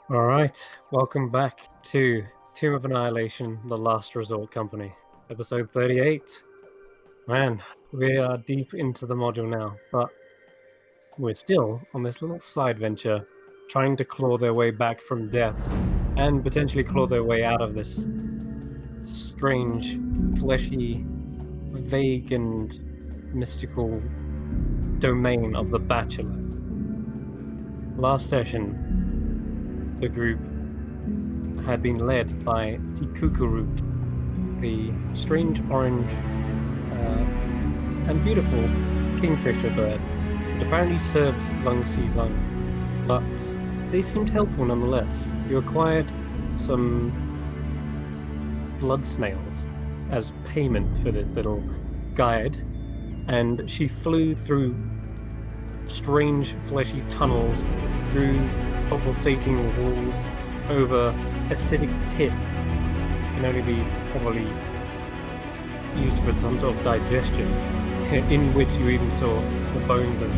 All right, welcome back to Tomb of Annihilation, The Last Resort Company, episode 38. Man, we are deep into the module now, but we're still on this little side venture, trying to claw their way back from death, and potentially claw their way out of this strange, fleshy, vague, and mystical domain of the Bachelor. Last session, the group had been led by Sikukurut, the strange orange and beautiful kingfisher bird that apparently serves Vung Si Vung, but they seemed helpful nonetheless. You acquired some blood snails as payment for this little guide, and she flew through strange fleshy tunnels, through pulsating walls, over acidic pit can only be probably used for some sort of digestion, in which you even saw the bones of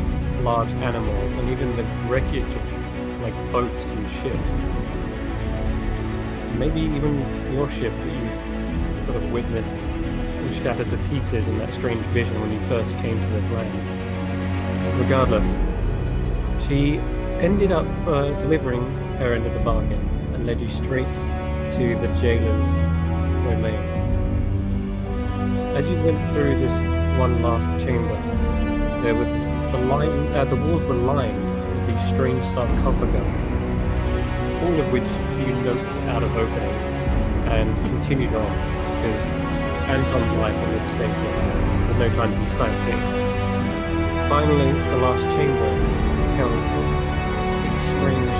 large animals and even the wreckage of like boats and ships. Maybe even your ship that you sort of witnessed was shattered to pieces in that strange vision when you first came to this land. Regardless, she ended up delivering her end of the bargain and led you straight to the jailer's domain. As you went through this one last chamber, there was the walls were lined with these strange sarcophagi, all of which you noped out of opening and continued on, because Anton's life was at stake here. There's no time to be sightseeing. Finally, the last chamber held a strange,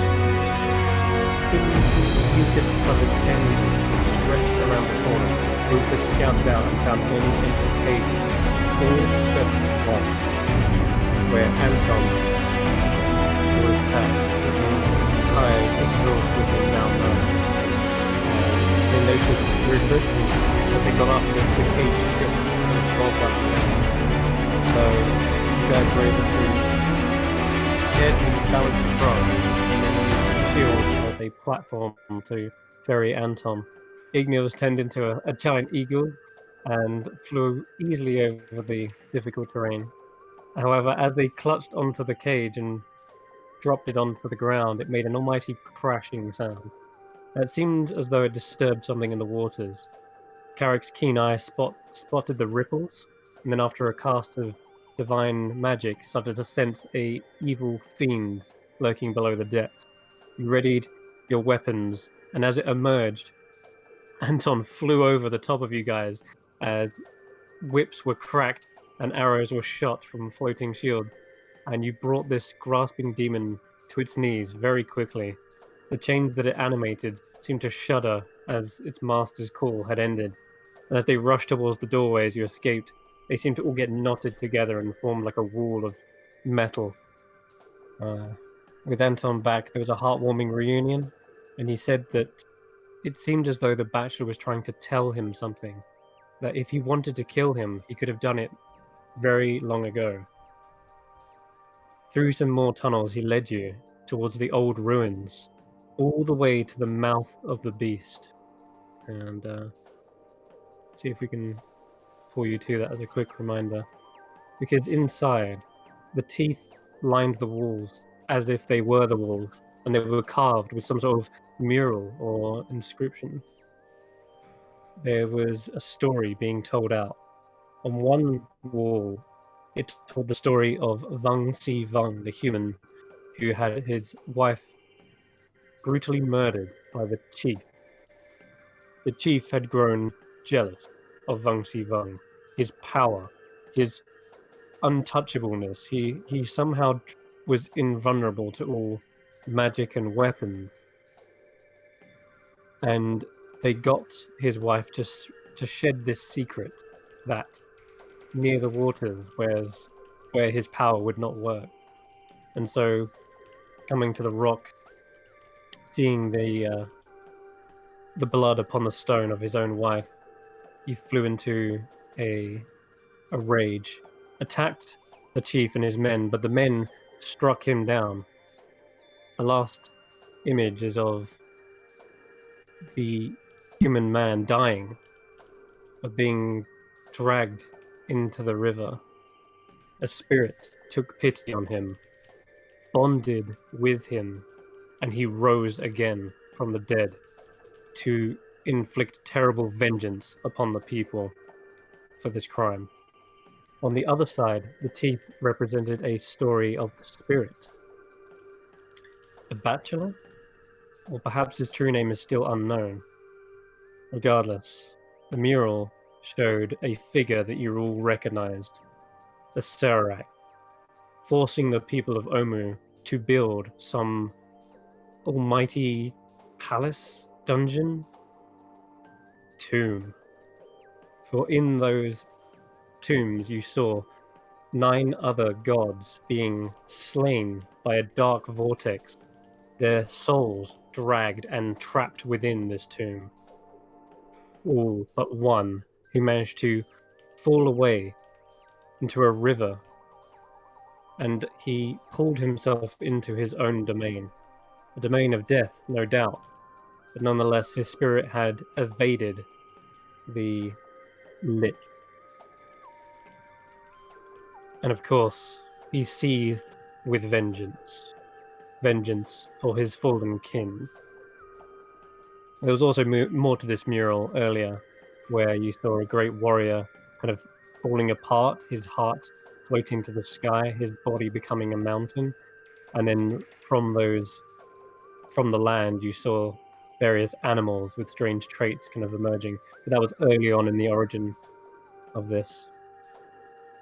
you discovered 10 stretched around the corner. Rufus scouted out and found only empty cages, all except one, where Anton was sat, looking tired, exhausted, and malnourished. They noticed Rufus as they got up with the cage stripped and the skull button. So you guys were able to carefully balance across and then use the shield as a platform to ferry Anton. Ignia was turned into a giant eagle and flew easily over the difficult terrain. However, as they clutched onto the cage and dropped it onto the ground, it made an almighty crashing sound. It seemed as though it disturbed something in the waters. Carrick's keen eye spotted the ripples, and then after a cast of divine magic, started to sense a evil fiend lurking below the depths. You readied your weapons, and as it emerged, Anton flew over the top of you guys as whips were cracked and arrows were shot from floating shields, and you brought this grasping demon to its knees very quickly. The chains that it animated seemed to shudder as its master's call had ended, and as they rushed towards the doorway as you escaped, they seemed to all get knotted together and form like a wall of metal. With Anton back, there was a heartwarming reunion, and he said that it seemed as though the Bachelor was trying to tell him something, that if he wanted to kill him, he could have done it very long ago. Through some more tunnels, he led you towards the old ruins, all the way to the mouth of the beast. And see if we can pull you to that as a quick reminder. Because inside, the teeth lined the walls as if they were the walls, and they were carved with some sort of mural or inscription. There was a story being told out. On one wall, it told the story of Vung Si Vung, the human, who had his wife brutally murdered by the chief. The chief had grown jealous of Vung Si Vung, his power, his untouchableness. He somehow was invulnerable to all magic and weapons. And they got his wife to shed this secret that near the waters where his power would not work. And so coming to the rock, seeing the blood upon the stone of his own wife, he flew into a rage, attacked the chief and his men, but the men struck him down. The last image is of the human man dying, of being dragged into the river. A spirit took pity on him, bonded with him, and he rose again from the dead to inflict terrible vengeance upon the people for this crime. On the other side, the teeth represented a story of the spirit. The Bachelor? Or perhaps his true name is still unknown. Regardless, the mural showed a figure that you all recognized, the Serac, forcing the people of Omu to build some almighty palace, dungeon, tomb. For in those tombs you saw 9 other gods being slain by a dark vortex, their souls dragged and trapped within this tomb. All but one who managed to fall away into a river, and he pulled himself into his own domain. A domain of death, no doubt, but nonetheless his spirit had evaded the lich. And of course, he seethed with vengeance. Vengeance for his fallen kin. There was also more to this mural earlier, where you saw a great warrior kind of falling apart, his heart floating to the sky, his body becoming a mountain. And then from the land, you saw various animals with strange traits kind of emerging. But that was early on in the origin of this.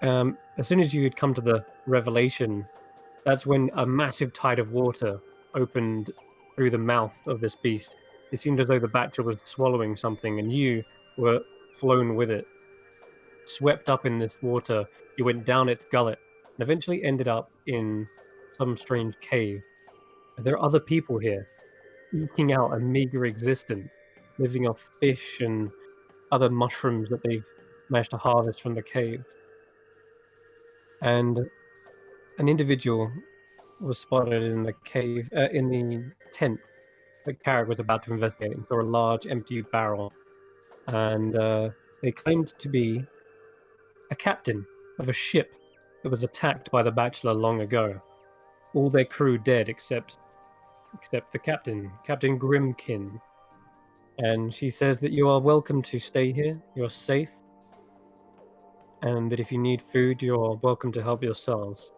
As soon as you had come to the revelation, that's when a massive tide of water opened through the mouth of this beast. It seemed as though the Bachelor was swallowing something, and you were flown with it. Swept up in this water, you went down its gullet, and eventually ended up in some strange cave. And there are other people here, eking out a meager existence, living off fish and other mushrooms that they've managed to harvest from the cave. And an individual was spotted in the cave, in the tent that Carrick was about to investigate, and saw a large empty barrel. And they claimed to be a captain of a ship that was attacked by the Bachelor long ago. All their crew dead except the captain, Captain Grimkin. And she says that you are welcome to stay here, you're safe, and that if you need food, you're welcome to help yourselves.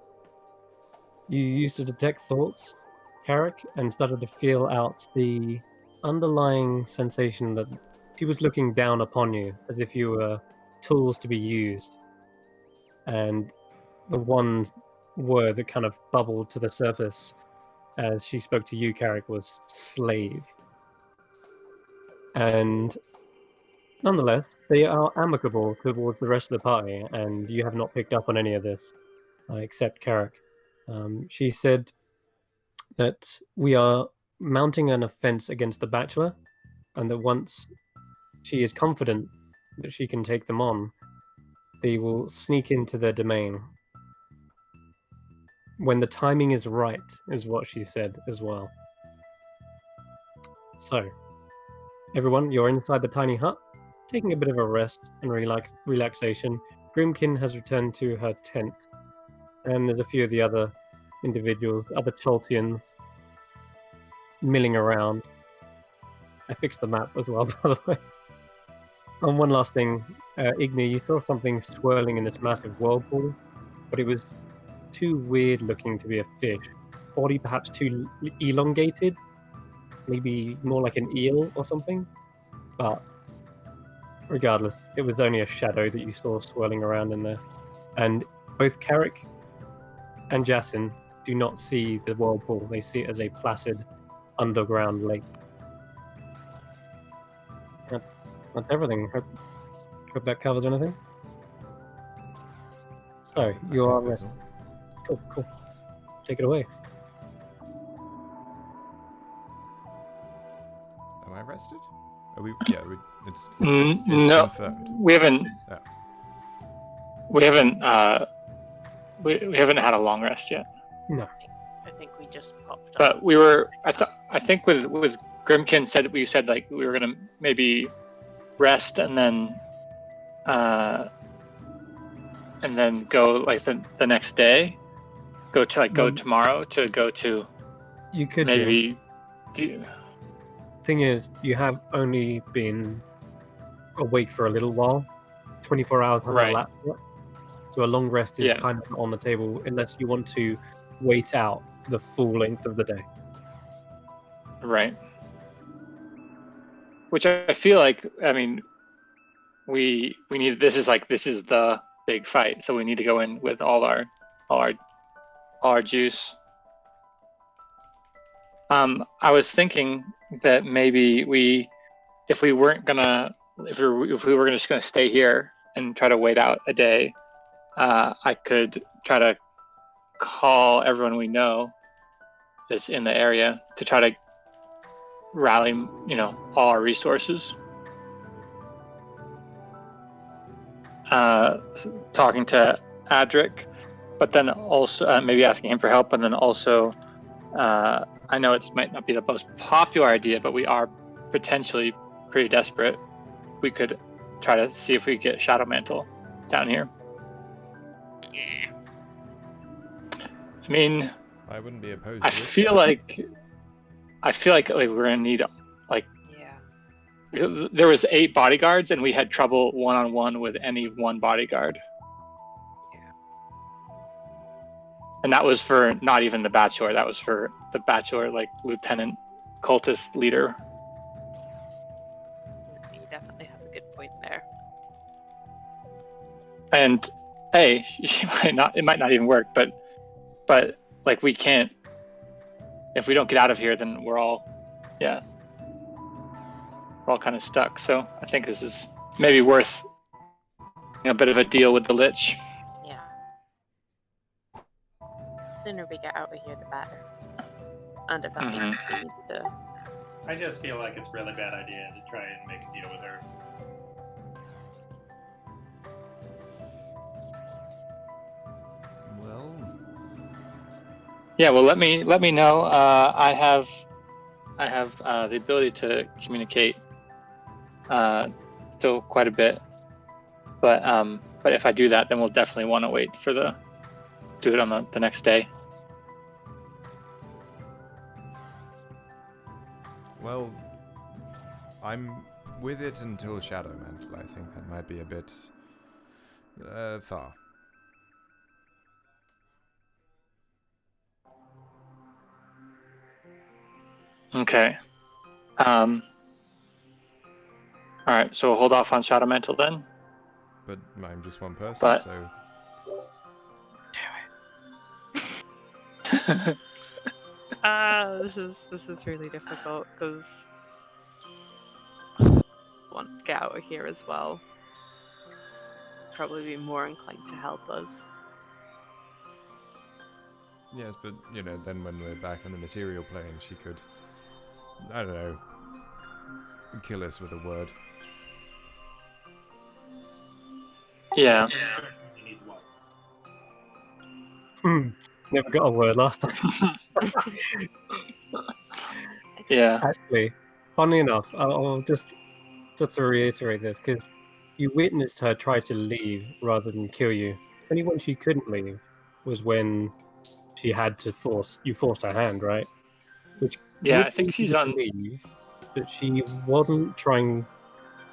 You used to detect thoughts, Carrick, and started to feel out the underlying sensation that she was looking down upon you, as if you were tools to be used. And the one word that kind of bubbled to the surface as she spoke to you, Carrick, was slave. And nonetheless, they are amicable towards the rest of the party, and you have not picked up on any of this, except Carrick. She said that we are mounting an offense against the Bachelor, and that once she is confident that she can take them on, they will sneak into their domain. When the timing is right, is what she said as well. So, everyone, you're inside the tiny hut, taking a bit of a rest and relaxation. Grimkin has returned to her tent, and there's a few of the other individuals, other Choltians, milling around. I fixed the map as well, by the way. And one last thing, Igni, you saw something swirling in this massive whirlpool, but it was too weird looking to be a fish. Body perhaps too elongated, maybe more like an eel or something. But regardless, it was only a shadow that you saw swirling around in there. And both Carrick and Jasin do not see the whirlpool. They see it as a placid underground lake. That's everything. Hope that covers anything. So, you are ready. Cool. Take it away. Am I rested? Are we? Yeah, it's no, confirmed. We haven't. Yeah. We haven't. We haven't had a long rest yet. No. I think we just popped But off. we were. I think with Grimkin said we said like we were gonna maybe rest and then go like the next day. Go tomorrow to go to You could maybe. Thing is, you have only been awake for a little while. 24 hours on Right. a laptop. So a long rest is kind of on the table unless you want to wait out the full length of the day. Right. Which I feel like, I mean, we need. This is the big fight, so we need to go in with all our juice. I was thinking that maybe if we were just gonna stay here and try to wait out a day, I could try to call everyone we know that's in the area to try to rally, all our resources. Talking to Adric, but then also maybe asking him for help, and then also I know it might not be the most popular idea, but we are potentially pretty desperate. We could try to see if we get Shadow Mantle down here. Yeah. I mean, I wouldn't be opposed I to it. feel like we're gonna need Yeah. there was 8 bodyguards and we had trouble one-on-one with any one bodyguard. Yeah. And that was for not even the Bachelor. That was for the Bachelor, like lieutenant cultist leader. You definitely have a good point there. And hey, it might not even work, but like we can't. If we don't get out of here, then we're all kind of stuck. So I think this is maybe worth a bit of a deal with the Lich. Yeah. The sooner we get out of here, the better. And if that means we need to. I just feel like it's a really bad idea to try and make a deal with her. Well, Yeah, well, let me know. I have the ability to communicate still quite a bit, but if I do that, then we'll definitely want to wait for do it on the next day. well, I'm with it until Shadow Mantle. I think that might be a bit far. Okay. All right, so we'll hold off on Shadow Mantle then. But I'm just one person, But- so This is really difficult because want to get out of here as well. Probably be more inclined to help us. yes. But then when we're back on the material plane, she could, I don't know, kill us with a word. Yeah. He needs one. Never got a word last time. Yeah. Actually, funnily enough, I'll just to reiterate this, because you witnessed her try to leave rather than kill you. Only when she couldn't leave was when she had to forced her hand, right? Which Yeah, would I think lead she's you to on. believe that she wasn't trying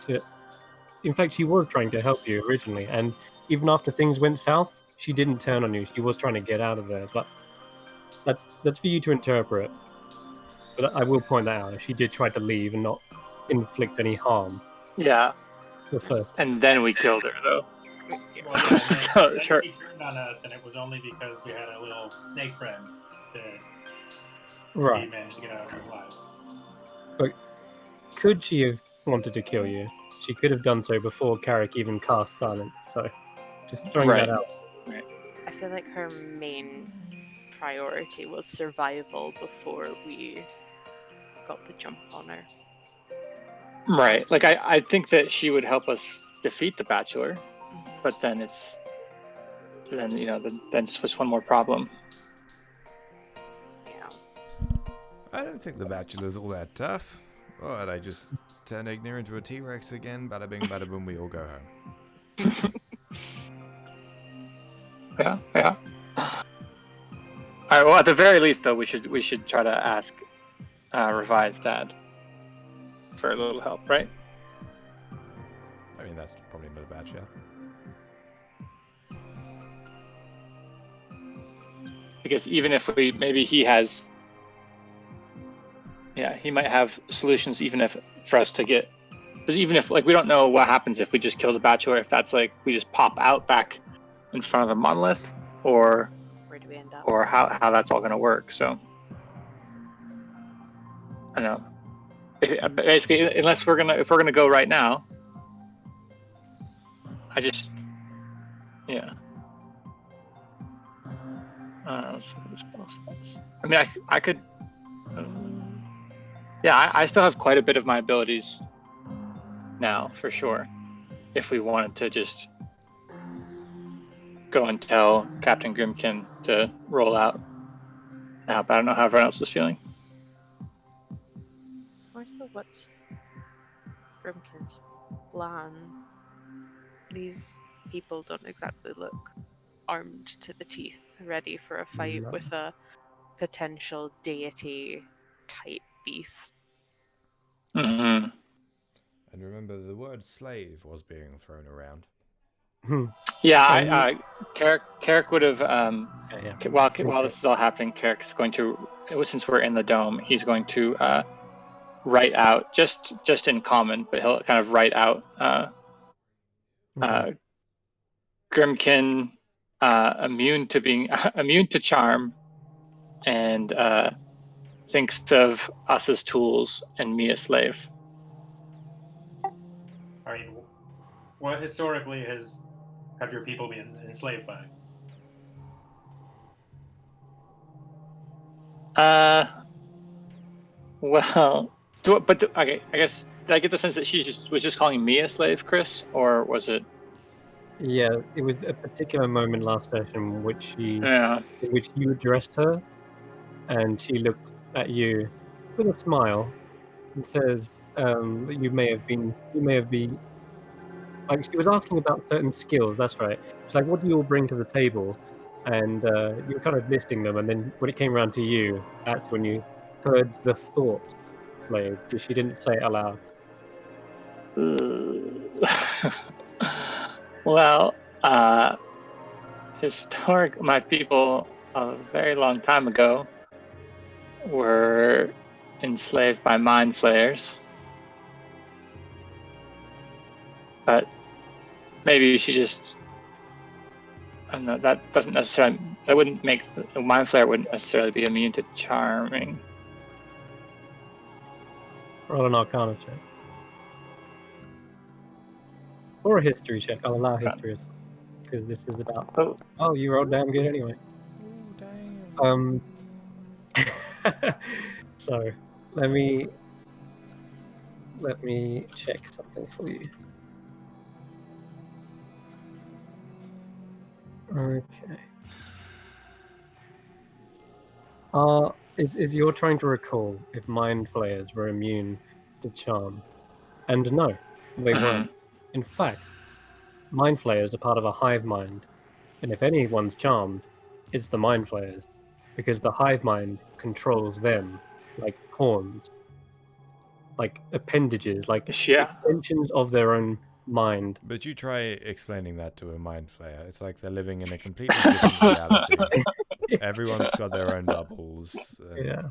to. In fact, she was trying to help you originally, and even after things went south, she didn't turn on you. She was trying to get out of there, but that's for you to interpret. But I will point that out. She did try to leave and not inflict any harm Yeah, the first time. and then we killed her though. Well, yeah, So, then sure. he turned on us, and it was only because we had a little snake friend that he Right. managed to get out of her alive. Could she have wanted to kill you? She could have done so before Carrick even cast Silence. So, just throwing Right. that out. I feel like her main priority was survival before we got the jump on her. Right. Like I think that she would help us defeat the Bachelor, but then it's just one more problem. I don't think the Bachelor's all that tough. What, I just turn Ignir into a T-Rex again, bada bing, bada boom, we all go home. Yeah. All right. Well, at the very least, though, we should try to ask Revi's dad for a little help, right? I mean, that's probably not a bad shout. Because even if he might have solutions, even if for us to get, because even if like we don't know what happens if we just kill the Bachelor, if that's like we just pop out back in front of the monolith, or Where do we end up? or how that's all going to work. So I don't know. Basically, if we're gonna go right now, I just let's look at the spell slots. I mean, I could. I still have quite a bit of my abilities now, for sure. If we wanted to just go and tell Captain Grimkin to roll out now, but I don't know how everyone else is feeling. More so, what's Grimkin's plan? These people don't exactly look armed to the teeth, ready for a fight No. with a potential deity type beast. Mm-hmm. And remember, the word slave was being thrown around. Yeah, Carrick would have. Yeah. While this is all happening, Carrick's going to, since we're in the dome, he's going to write out just in common, but he'll kind of write out Okay. Grimkin immune to charm, and thinks of us as tools and me as slave. I mean, what historically have your people been enslaved by? Well, okay. I guess, did I get the sense that she was just calling me a slave, Chris, or was it? Yeah, it was a particular moment last session Yeah. in which you addressed her, and she looked at you with a smile and says that you may have been like, she was asking about certain skills. That's right. She's like, "What do you all bring to the table?" And you were kind of listing them, and then when it came around to you, that's when you heard the thought slave, because she didn't say it aloud. Well, my people a very long time ago were enslaved by mind flayers, but maybe she just, I don't know, that wouldn't make the mind flayer wouldn't necessarily be immune to charming. Roll an Arcana check. Or a history check. I'll allow history as well, because this is about. Oh, you rolled damn good anyway. Oh, damn. So let me check something for you. Okay. Is you're trying to recall if mind flayers were immune to charm, and no, they weren't. In fact, mind flayers are part of a hive mind, and if anyone's charmed, it's the mind flayers, because the hive mind controls them like pawns, like appendages, like extensions of their own mind. But you try explaining that to a mind flayer. It's like they're living in a completely different reality. Everyone's got their own bubbles. Yeah.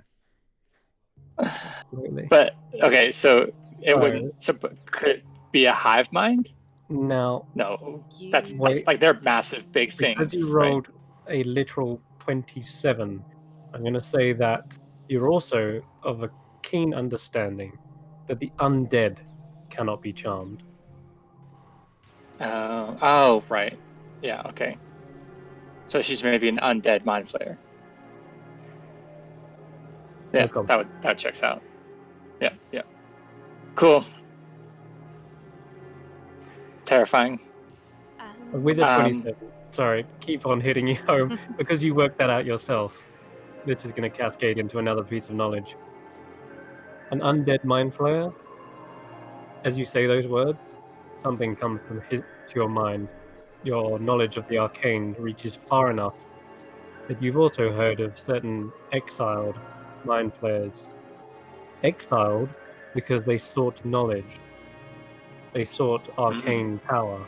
Absolutely. But okay, so it wouldn't. So could it be a hive mind? Now, no, that's like they're massive, big things. Because you rolled a literal 27, I'm going to say that you're also of a keen understanding that the undead cannot be charmed. Oh, right. Yeah, okay. So she's maybe an undead mind flayer. Yeah, that checks out. Yeah. Cool. Terrifying. With a 27, sorry, keep on hitting you home, because you worked that out yourself. This is going to cascade into another piece of knowledge. An undead mind flayer. As you say those words, something comes to your mind. Your knowledge of the arcane reaches far enough that you've also heard of certain exiled mind flayers. Exiled because they sought knowledge. They sought arcane power.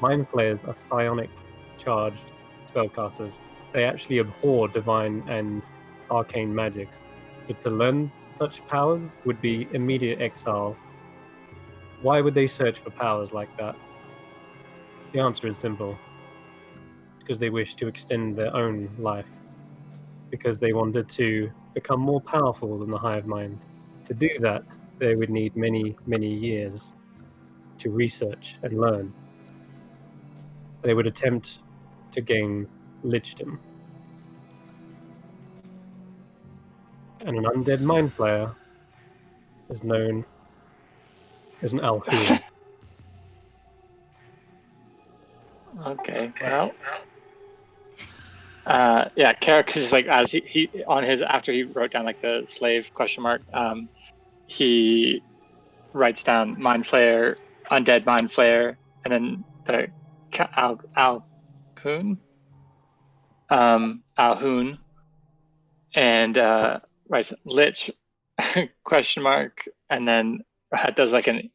Mind flayers are psionic charged spellcasters. They actually abhor divine and arcane magics. So to learn such powers would be immediate exile. Why would they search for powers like that? The answer is simple. Because they wish to extend their own life. Because they wanted to become more powerful than the hive mind. To do that, they would need many, many years to research and learn. They would attempt to gain lichdom. And an undead mind flayer is known as an alhoon. Okay. Well. Yeah, Carrick is like as he on his after he wrote down like the slave question mark. He writes down mind flayer, undead mind flayer, and then the alhoon, alhoon, and writes lich question mark, and then does like an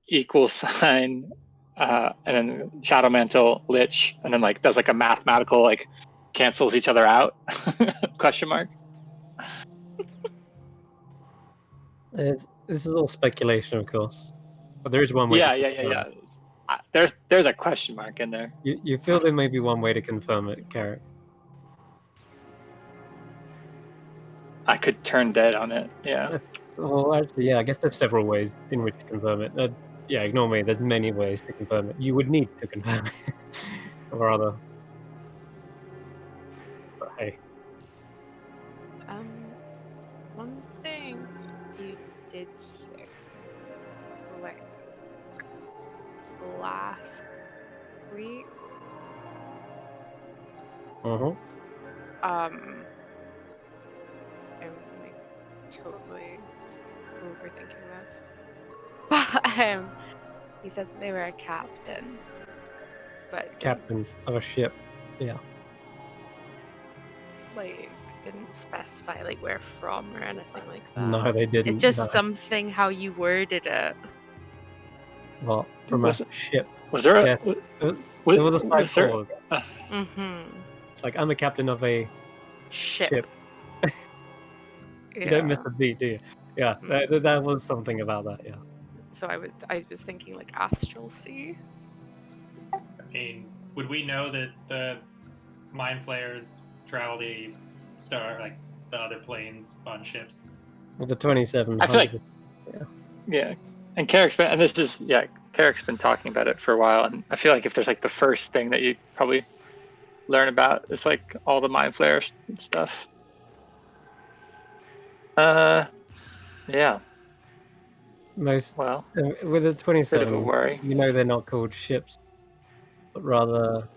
equal sign, and then shadow mantle lich, and then like does like a mathematical like cancels each other out question mark. This is all speculation, of course, but there is one way. Yeah. There's a question mark in there. You feel there may be one way to confirm it, Carrick? I could turn dead on it. Yeah. Well, actually, yeah, I guess there's several ways in which to confirm it. Yeah, ignore me. There's many ways to confirm it. You would need to confirm it, or rather. But hey, One thing you did say, like last week, I'm like totally overthinking this. But he said they were a captain, but captain of a ship. Yeah. like didn't specify like where from or anything like that. No, they didn't. It's just no. something how you worded it. Well, from a ship. Was there Yeah. There was a side clause. It's like, I'm the captain of a ship. You don't miss a beat, do you? Yeah, that was something about that. Yeah. So I was thinking like astral sea. I mean, would we know that the mind flayers travel the star, like the other planes on ships? Well, the 27. I feel like, yeah. And Carrick's been talking about it for a while, and I feel like if there's like the first thing that you probably learn about, it's like all the mind flayers and stuff. Yeah. With the 27, bit of a worry. You know they're not called ships, but rather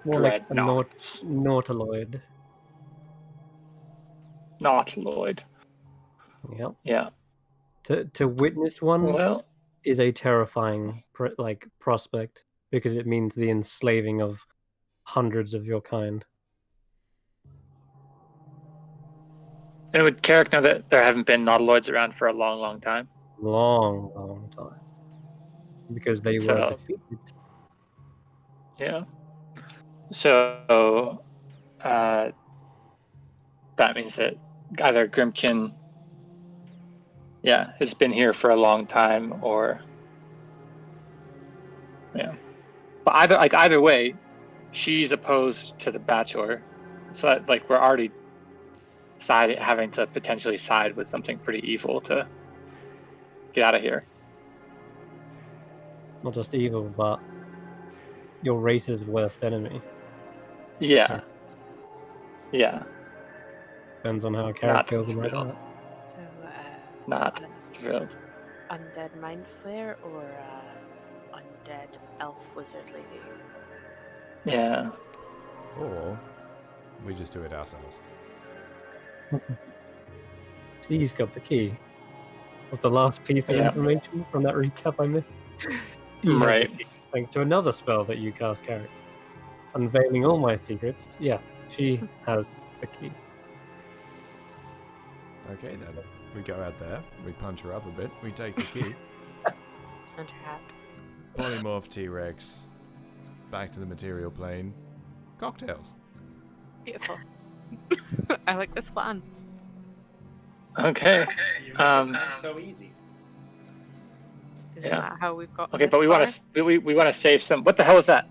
more like a nautiloid. Nautiloid. Yep. Yeah. To witness one is a terrifying prospect, because it means the enslaving of hundreds of your kind. And would Carrick know that there haven't been nautiloids around for a long, long time? Long time. Because they were defeated. Yeah. So that means that either Grimkin has been here for a long time, or but either way, she's opposed to the Bachelor, so that like we're already having to potentially side with something pretty evil to get out of here. Not just evil, but your race's worst enemy. Yeah. Depends on how a character feels about that. So, not thrilled. Undead mind flare or undead elf wizard lady? Yeah. Or we just do it ourselves. She's got the key. Was the last piece of Yeah. information from that recap I missed? She has the Right. key, thanks to another spell that you cast, Carrot. Unveiling all my secrets. Yes, she has the key. Okay, then. We go out there, we punch her up a bit, we take the key, And her hat. polymorph T-Rex, back to the material plane, cocktails. Beautiful. I like this plan. Okay. You make it Um, sound so easy. Isn't Yeah. that how we've got? Okay, but we want to we want to save some. What the hell was that?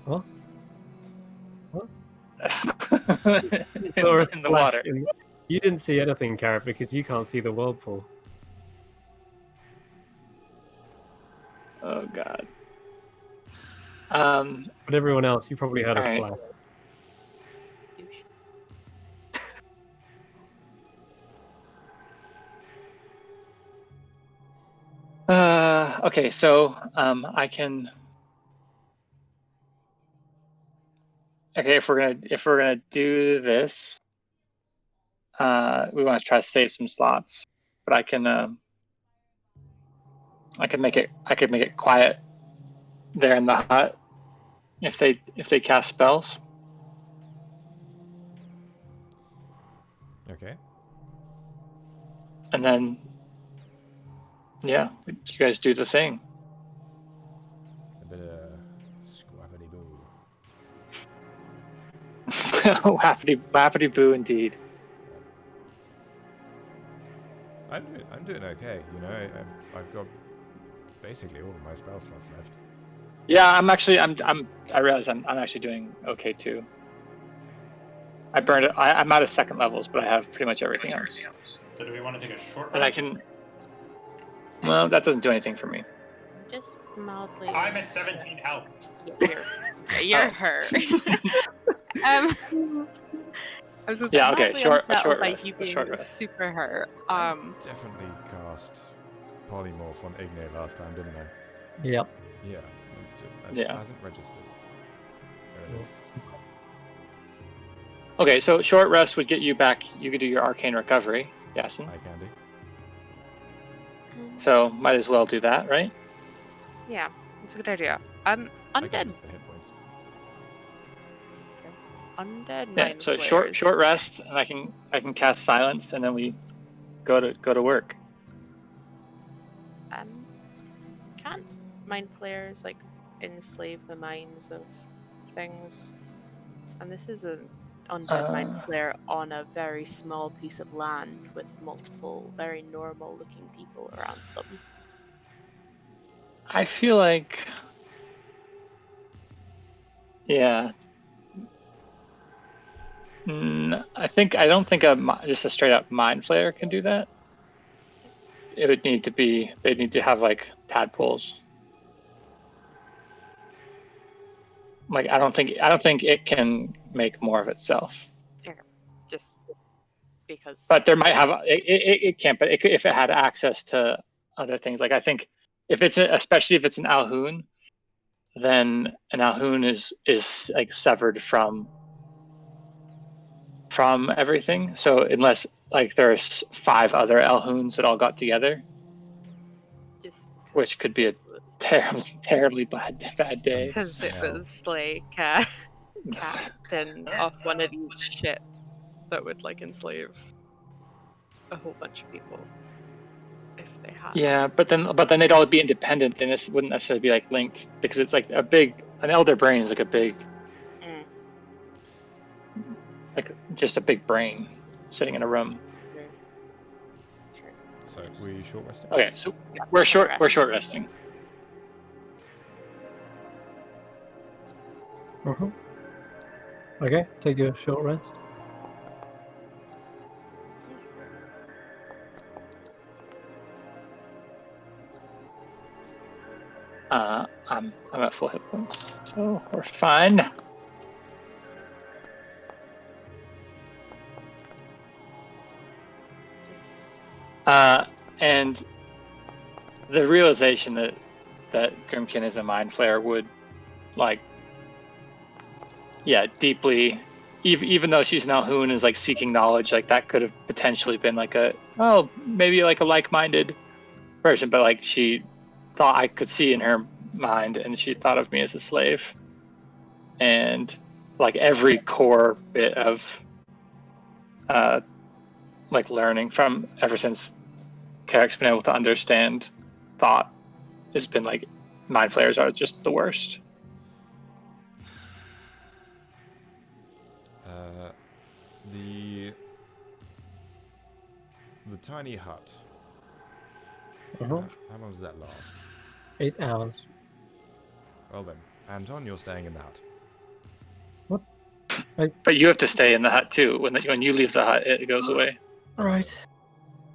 Huh? What? in, Saw a in the splash water. You didn't see anything, Carrot, because you can't see the whirlpool. Oh god. But everyone else, you probably heard a Alright. splash. Okay, so I can. Okay, if we're gonna do this, we want to try to save some slots, but I can make it quiet there in the hut if they cast spells. Okay. And then, yeah, you guys do the thing. A bit of squabbity boo. Wappity boo indeed. I'm doing okay, you know. I've got basically all of my spell slots left. Yeah, I realize I'm actually doing okay too. I burned it. I'm out of second levels, but I have pretty much everything else. So do we want to take a short rest? And I can. Well, that doesn't do anything for me. Just mildly. I'm at 17 health. You're her. I was just Yeah, okay, mildly short unsettled by rest, you a being short rest. super her. Definitely cast polymorph on Igne last time, didn't I? Yep. Yeah, let's do it. That Yeah. hasn't registered. There it is. Okay, so short rest would get you back. You could do your arcane recovery, Yasin. Hi, Candy. So might as well do that, right? Yeah, it's a good idea. I can Undead. use the hit points. Undead. Yeah. mind So flayers. short rest, and I can cast silence, and then we go to work. Can't mind flayers like enslave the minds of things? And this is an undead mind flare on a very small piece of land with multiple very normal looking people around them. I feel like, yeah. I don't think just a straight up mind flayer can do that. It would need to be. They'd need to have like tadpoles. Like I don't think it can make more of itself. Just because. But there might have it can't. But if it had access to other things, like I think if it's especially if it's an Alhoun, then an Alhoun is like severed from everything. So unless like there's 5 other Alhouns that all got together, just which could be a terribly bad day. Because it Smell. was like captain of one of these ships that would like enslave a whole bunch of people if they had. Yeah, but then they'd all be independent, and this wouldn't necessarily be like linked because it's like an elder brain is like a big, like just a big brain sitting in a room. So we short resting. Okay, so we're short resting. Okay, take a short rest. I'm at full hit points, so we're fine. And the realization that Grimkin is a mind flayer would, like, yeah, deeply even though she's now Hoon is like seeking knowledge, like that could have potentially been like maybe like a like-minded person, but like she thought I could see in her mind, and she thought of me as a slave, and like every core bit of like learning from ever since Carrick's been able to understand thought has been like mind flayers are just the worst. The tiny hut. Uh-huh. How long does that last? 8 hours. Well then, Anton, you're staying in the hut. What? But you have to stay in the hut too. When you leave the hut, it goes away. All right.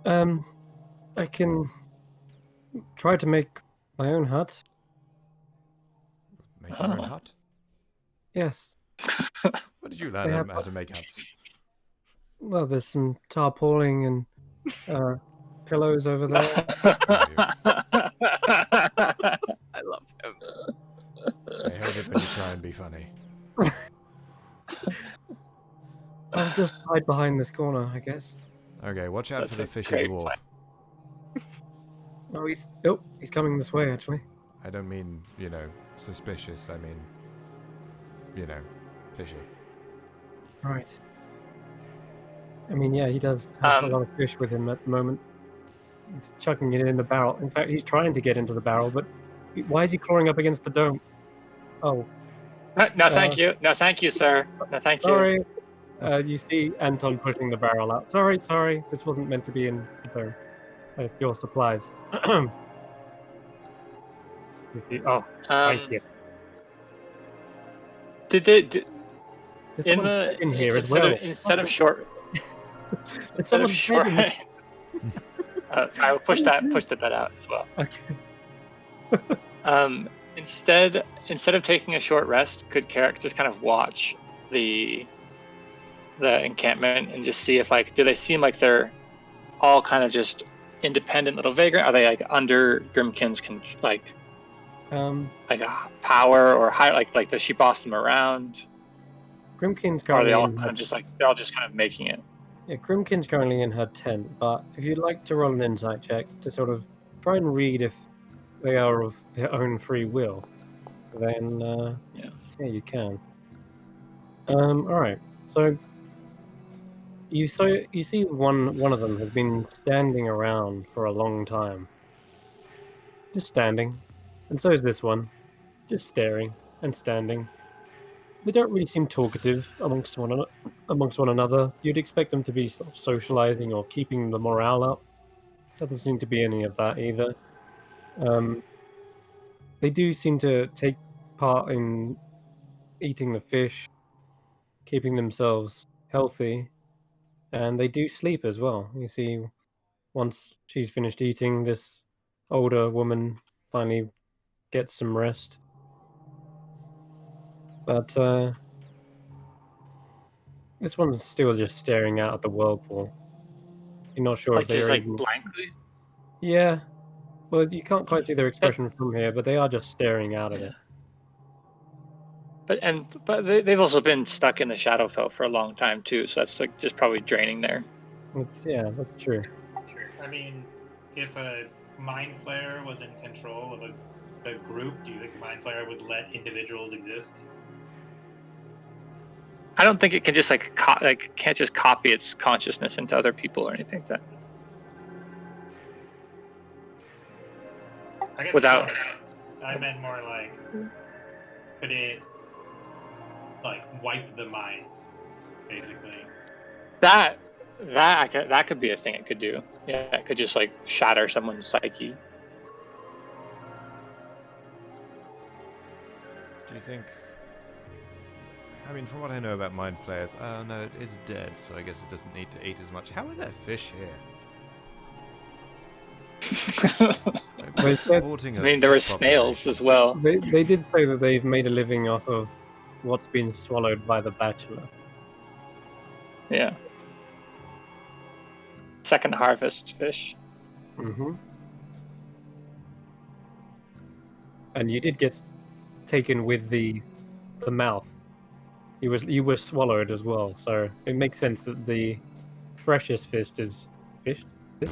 I can try to make my own hut. Make your own hut? Yes. Where did you They learn have- how to make huts? Well, there's some tarpauling and pillows over there. I love him. I hate it when you try and be funny. I'll just hide behind this corner, I guess. Okay, watch out That's for the a fishy great dwarf. Oh, he's coming this way, actually. I don't mean, suspicious. I mean, fishy. Right. I mean, yeah, he does have a lot of fish with him at the moment. He's chucking it in the barrel. In fact, he's trying to get into the barrel, but why is he clawing up against the dome? Oh, No, thank you. No, thank you, sir. No, thank you. sorry. You see Anton pushing the barrel out. Sorry. This wasn't meant to be in the dome. It's your supplies. You see? Oh, thank you. Did There's in someone's the in here as instead well. instead of short Instead of short. I will push the bed out as well. Okay. Instead of taking a short rest, could Carrick just kind of watch the encampment and just see if do they seem like they're all kind of just independent little vagrant? Are they like under Grimkin's power or high? Like does she boss them around? Grimkin's Or are they currently all in kind of just they're all just kind of making it? Yeah, Grimkin's currently in her tent, but if you'd like to roll an insight check to sort of try and read if they are of their own free will, then yeah, you can. All right. So you see one of them has been standing around for a long time, just standing, and so is this one, just staring and standing. They don't really seem talkative amongst one another. You'd expect them to be sort of socializing or keeping the morale up. Doesn't seem to be any of that either. They do seem to take part in eating the fish, keeping themselves healthy, and they do sleep as well. You see, once she's finished eating, this older woman finally gets some rest. But this one's still just staring out at the whirlpool. You're not sure if Just they're like blankly. Yeah. Well, you can't quite see their expression from here, but they are just staring out at it. But they've also been stuck in the Shadowfell for a long time too, so that's like just probably draining there. That's true. I mean, if a Mind Flayer was in control of the group, do you think the Mind Flayer would let individuals exist? I don't think it can just can't just copy its consciousness into other people or anything like that. I guess Without- I meant more like, could it wipe the minds, basically? That could be a thing it could do. Yeah, it could just shatter someone's psyche. Do you think... I mean, from what I know about mind flayers, no, it is dead, so I guess it doesn't need to eat as much. How are there fish here? They said- Supporting I a mean, there were fish snails population. as well. They did say that they've made a living off of what's been swallowed by the Bachelor. Yeah. Second harvest fish. Mm-hmm. And you did get taken with the mouth. You were swallowed as well, so it makes sense that the freshest fist is fished. The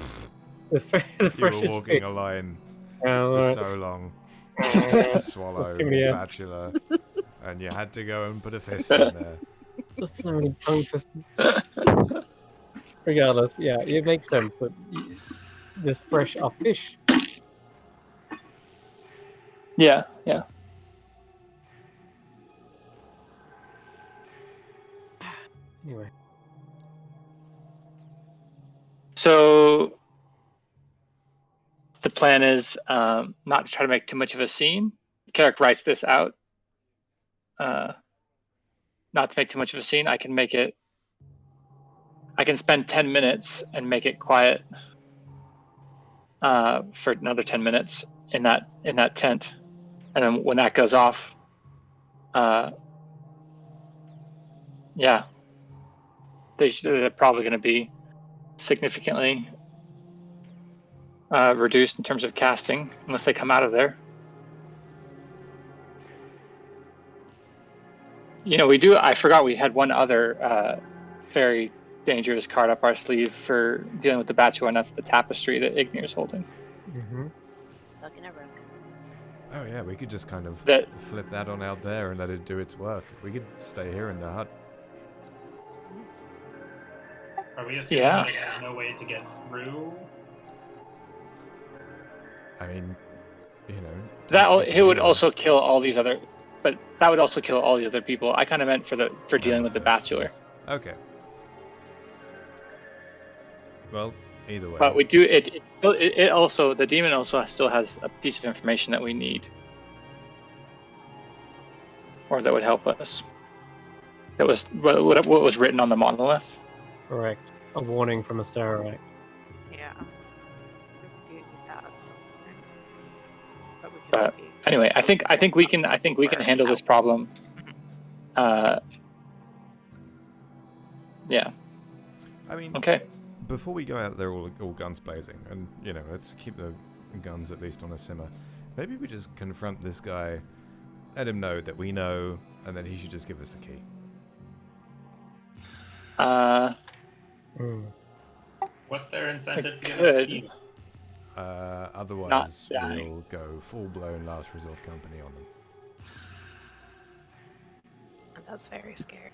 You were freshest walking fish. a line Oh, for right. so long. Oh, Swallow, too many, Bachelor, and you had to go and put a fist in there. there's so many tongue twisters. Regardless, yeah, it makes sense that this fresh are fish. Yeah, yeah. Anyway, So the plan is not to try to make too much of a scene. Carrick writes this out. Not to make too much of a scene. I can spend 10 minutes and make it quiet for another 10 minutes in that tent, and then when that goes off, yeah, they're probably going to be significantly reduced in terms of casting unless they come out of there. I forgot we had one other very dangerous card up our sleeve for dealing with the Bachelor, and that's the tapestry that Ignir's holding. Fucking a rook. Oh yeah, we could just kind of That- flip that on out there and let it do its work. We could stay here in the hut. Are we assuming Yeah. that it has no way to get through? I mean, you know. It would technically, also kill all these other, but that would also kill all the other people. I kind of meant for dealing with the first, Bachelor. yes. Okay. Well, either way. But we do it also, the demon also still has a piece of information that we need, or that would help us. That was what was written on the monolith. correct. A warning from a Starlight. Yeah. We do need that at some point. But we can But maybe anyway, I think we can handle this problem. Yeah. I mean, Okay. before we go out there all guns blazing, and you know, let's keep the guns at least on a simmer. Maybe we just confront this guy, let him know that we know, and then he should just give us the key. What's their incentive to get us Good. the key? Otherwise, dying. we'll go full-blown last resort company on them. And that's very scary.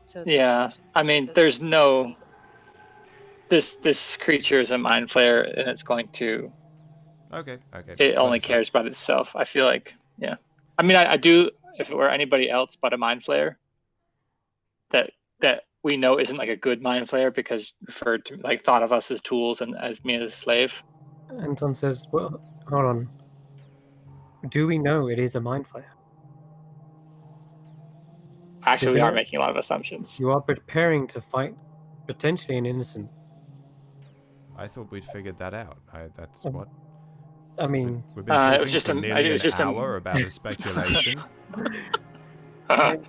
So Yeah. I mean, there's no. This creature is a mind flayer, and it's going to. Okay. It only Plenty fun. cares about itself. I feel like, yeah. I mean, I do. If it were anybody else but a mind flayer, that we know isn't like a good mind flayer because referred to like thought of us as tools and as me as a slave. Anton says, well, hold on. Do we know it is a mind flayer? Actually, we Yeah. are making a lot of assumptions. You are preparing to fight potentially an innocent. I thought we'd figured that out. That's Um, what. I mean, We've been it talking was just for a- nearly it was an just a- hour about a speculation. I'm just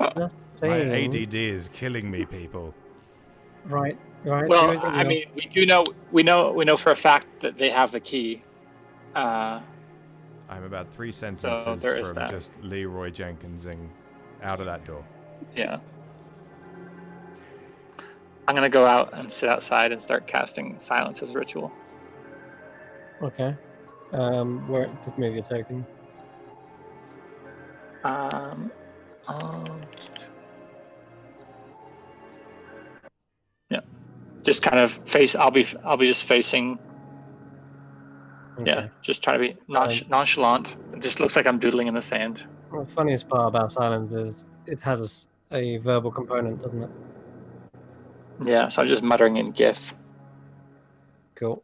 My saying. ADD is killing me, people. Right. Well, here's the I deal. mean, we know for a fact that they have the key. I'm about 3 sentences there is from that. just Leroy Jenkinsing out of that door. Yeah. I'm gonna go out and sit outside and start casting silence as a ritual. Okay. Where just move your token. Yeah. Just kind of face. I'll be just facing. Okay. Yeah. Just try to be nonchalant. It just looks like I'm doodling in the sand. Well, the funniest part about silence is it has a verbal component, doesn't it? Yeah. So I'm just muttering in GIF. Cool.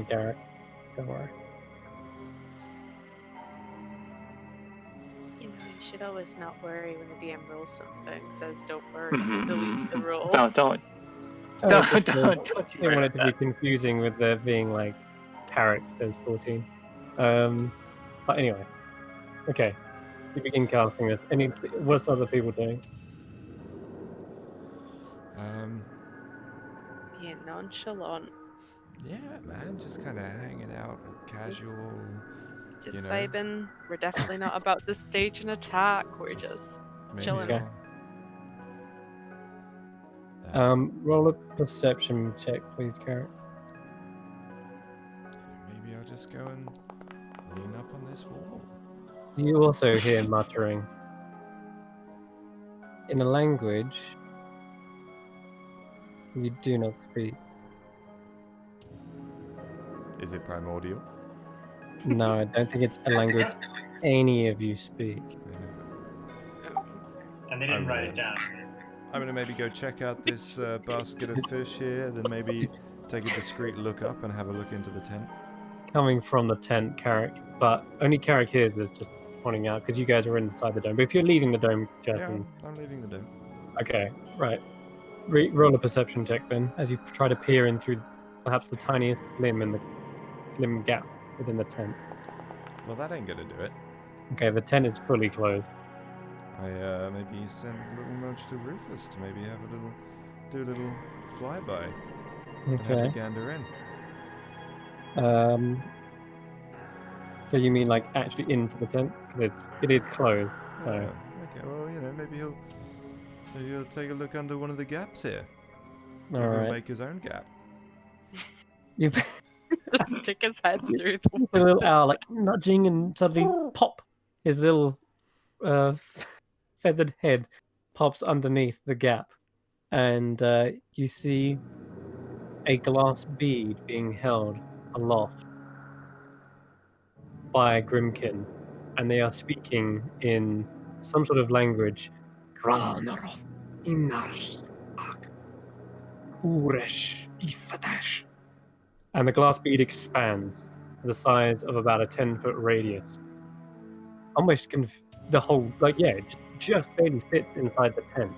Garrett. Don't worry. You should always not worry when the DM rolls something. Says don't worry, Mhm, deletes the mhm. roll. No, don't Oh, don't just, don't I you didn't worry want it about to be that. confusing with there being like characters 14. But anyway, okay. You begin casting this. What's other people doing? Being nonchalant. Yeah, man, just kind of hanging out, casual. Just You know. vibing. We're definitely not about to stage an attack. We're Just just maybe chilling. Okay. I'll, Roll a perception check, please, Carrot. maybe I'll just go and lean up on this wall. You also hear muttering in a language you do not speak. Is it primordial? No, I don't think it's a language any of you speak. And they didn't I'm write gonna- it down. I'm gonna maybe go check out this basket of fish here, then maybe take a discreet look up and have a look into the tent. Coming from the tent, Carrick, but only Carrick here is just pointing out because you guys are inside the dome. But if you're leaving the dome, Yeah, Justin, I'm leaving the dome. okay, right. Roll a perception check then, as you try to peer in through perhaps the tiniest slim gap within the tent. Well, that ain't gonna do it. Okay, the tent is fully closed. I maybe send a little nudge to Rufus to maybe have do a little flyby and have a Okay. gander in. So you mean like actually into the tent because it is closed. So. Okay, well, maybe he'll take a look under one of the gaps here. All He'll right. make his own gap. You Just stick his head through the a little owl like nudging and suddenly pop, his little feathered head pops underneath the gap, and you see a glass bead being held aloft by Grimkin, and they are speaking in some sort of language. And the glass bead expands to the size of about a 10-foot radius. Almost the whole, it just barely fits inside the tent.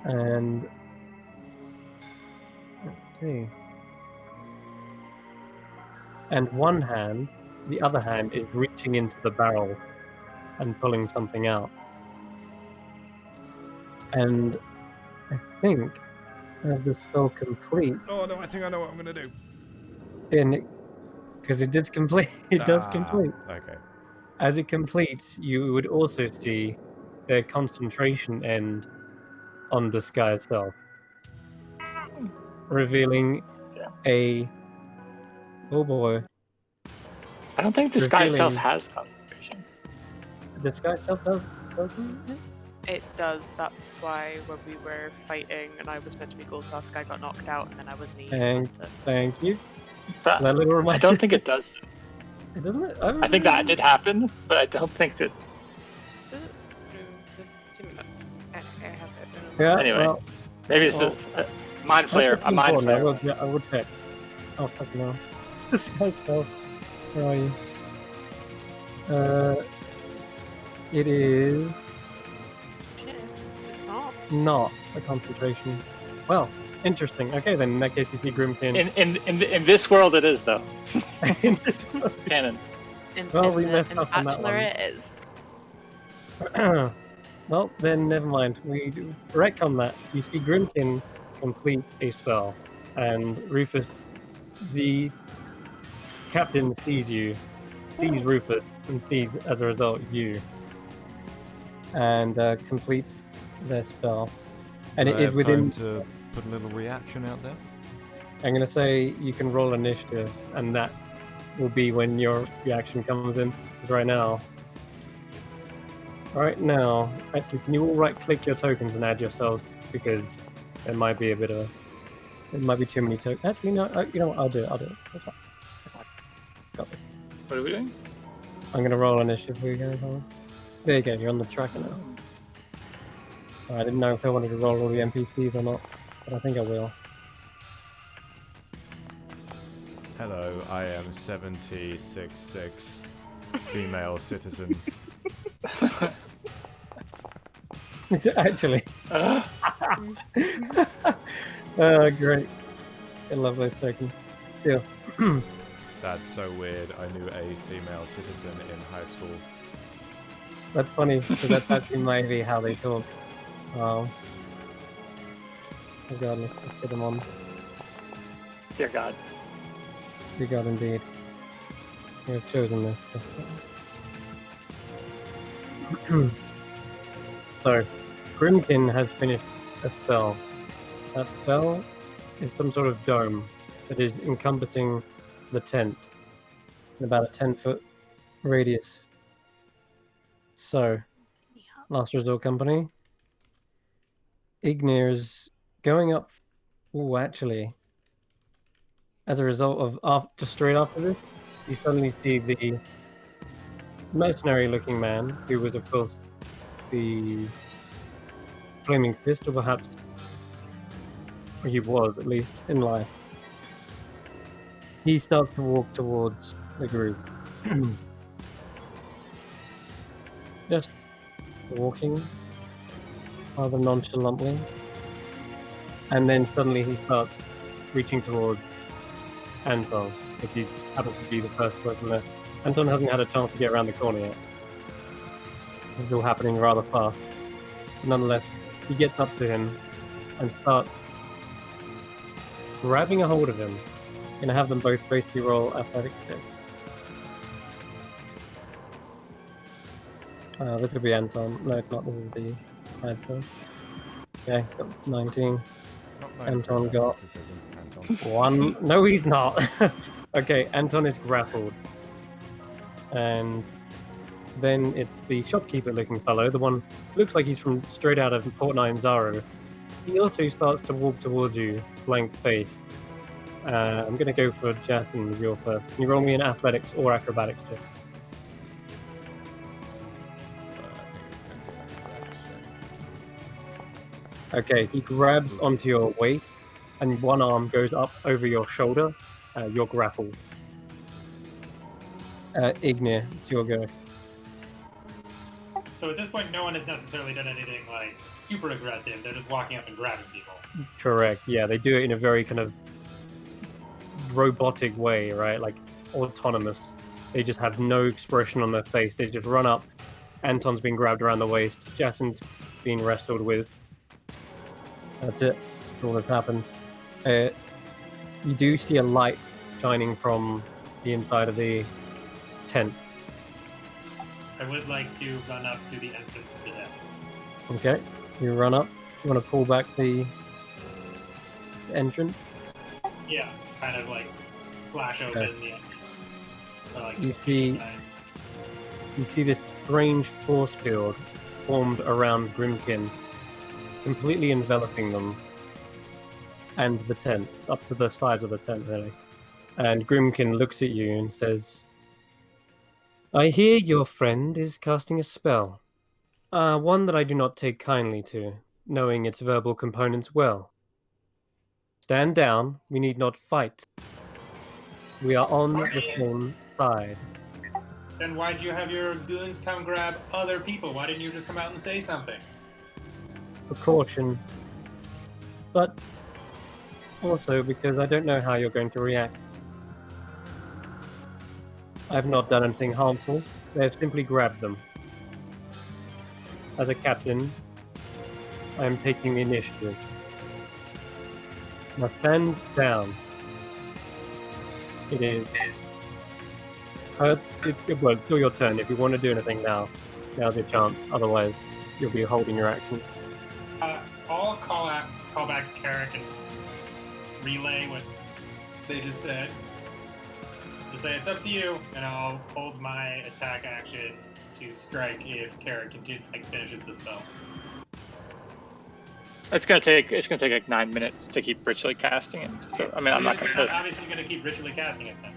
And let's see. And one hand, the other hand is reaching into the barrel and pulling something out. And I think as the spell completes, Oh no, I think I know what I'm gonna do. because it does complete, does complete. Okay. As it completes, you would also see the concentration end on the sky itself, revealing oh boy. I don't think the sky itself Revealing- has concentration. The sky itself doesn't it? It does. That's why when we were fighting and I was meant to be Gold Tusk, I got knocked out and then I was me. Thank you. But That little I reminder. don't think it does. It doesn't it? I think that did happen, but I don't think that. Does it? 2 minutes. I have it. Yeah, Anyway, well, maybe it's a mind flayer. A mind flayer. I will check. Oh, fuck no. The sky itself. Where are you? It is Shit, it's not. not a concentration. Well, interesting. Okay, then in that case, you see Grimkin. In this world, it is though. In this one. Canon. Well, we messed up on that Bachelor one. it is. Well, then never mind. We retcon that. You see Grimkin complete a spell, and Rufus, the captain, sees Rufus, and sees as a result you, and completes their spell. And Do it I is have within. time to put a little reaction out there. I'm going to say you can roll initiative, and that will be when your reaction comes in. 'Cause right now, actually, can you all right-click your tokens and add yourselves? Because there might be it might be too many tokens. Actually, no, you know what? I'll do it. That's fine. Got this. What are we doing? I'm going to roll initiative for you guys. Hold on. There you go. You're on the tracker now. I didn't know if I wanted to roll all the NPCs or not, but I think I will. Hello, I am 766 female citizen. It's actually. Uh, Great. I love those tokens. Yeah. That's so weird. I knew a female citizen in high school. That's funny, because that's actually maybe how they talk. Regardless, let's get them on. Dear God. You got indeed. You have chosen this. So, Grimkin has finished a spell. That spell is some sort of dome that is encompassing the tent in about a 10-foot radius. So, last resort company. Ignir is going up. Oh, actually, as a result of just straight after this, you suddenly see the mercenary-looking man, who was, of course, the Flaming Fist, or perhaps he was, at least, in life. He starts to walk towards the group. Just walking rather nonchalantly. And then suddenly he starts reaching towards Anton, if he's happens to be the first person there. Anton hasn't had a chance to get around the corner yet. It's all happening rather fast. Nonetheless, he gets up to him and starts grabbing a hold of him. Gonna have them both basically roll athletic checks. This would be Anton. No, it's not. This is the Anton. Okay, got 19. Not known Anton for got athleticism, Anton. 1. No, he's not. Okay, Anton is grappled. And then it's the shopkeeper-looking fellow, the one looks like he's from straight out of Port 9 Zaro. He also starts to walk towards you, blank-faced. I'm going to go for Jason as your first. Can you roll me an athletics or acrobatics check? Okay, he grabs onto your waist, and one arm goes up over your shoulder. You're grappled. Ignir, it's your go. So at this point, no one has necessarily done anything like super aggressive. They're just walking up and grabbing people. Correct, yeah, they do it in a very kind of robotic way, right? Like autonomous. They just have no expression on their face. They just run up. Anton's being grabbed around the waist. Jason's being wrestled with. That's it. That's all that's happened. You do see a light shining from the inside of the tent. I would like to run up to the entrance to the tent. Okay, you run up. You want to pull back the entrance? Yeah, kind of like flash open Okay. the entrance. So, like, You see this strange force field formed around Grimkin, completely enveloping them and the tent. It's up to the sides of the tent, really. And Grimkin looks at you and says, I hear your friend is casting a spell. One that I do not take kindly to, knowing its verbal components well. Stand down, we need not fight. We are on the same side. Then why'd you have your goons come grab other people? Why didn't you just come out and say something? Precaution. But also because I don't know how you're going to react. I have not done anything harmful. They have simply grabbed them. As a captain, I am taking the initiative. Now stand down. It is. Well, it's still your turn. If you want to do anything now, now's your chance. Otherwise, you'll be holding your action. I'll call back to Carrick and relay what they just said. Just say it's up to you, and I'll hold my attack action to strike if Carrick finishes the spell. It's gonna take like 9 minutes to keep ritually casting it. So I mean, I'm not You're gonna. obviously going to keep ritually casting it then.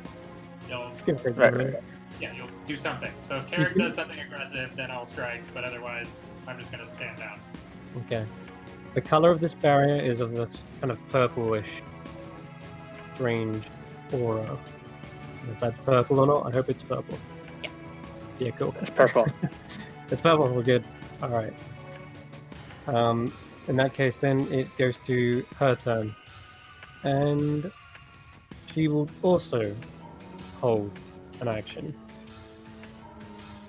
It's gonna take Right, a minute. right. Yeah, you'll do something. So if Carrick does something aggressive, then I'll strike, but otherwise, I'm just going to stand down. Okay. The color of this barrier is of this kind of purplish, strange aura. If that's purple or not, I hope it's purple. Yeah. Yeah, cool. It's purple. It's purple, we're good. Alright. In that case, then it goes to her turn. And she will also hold an action.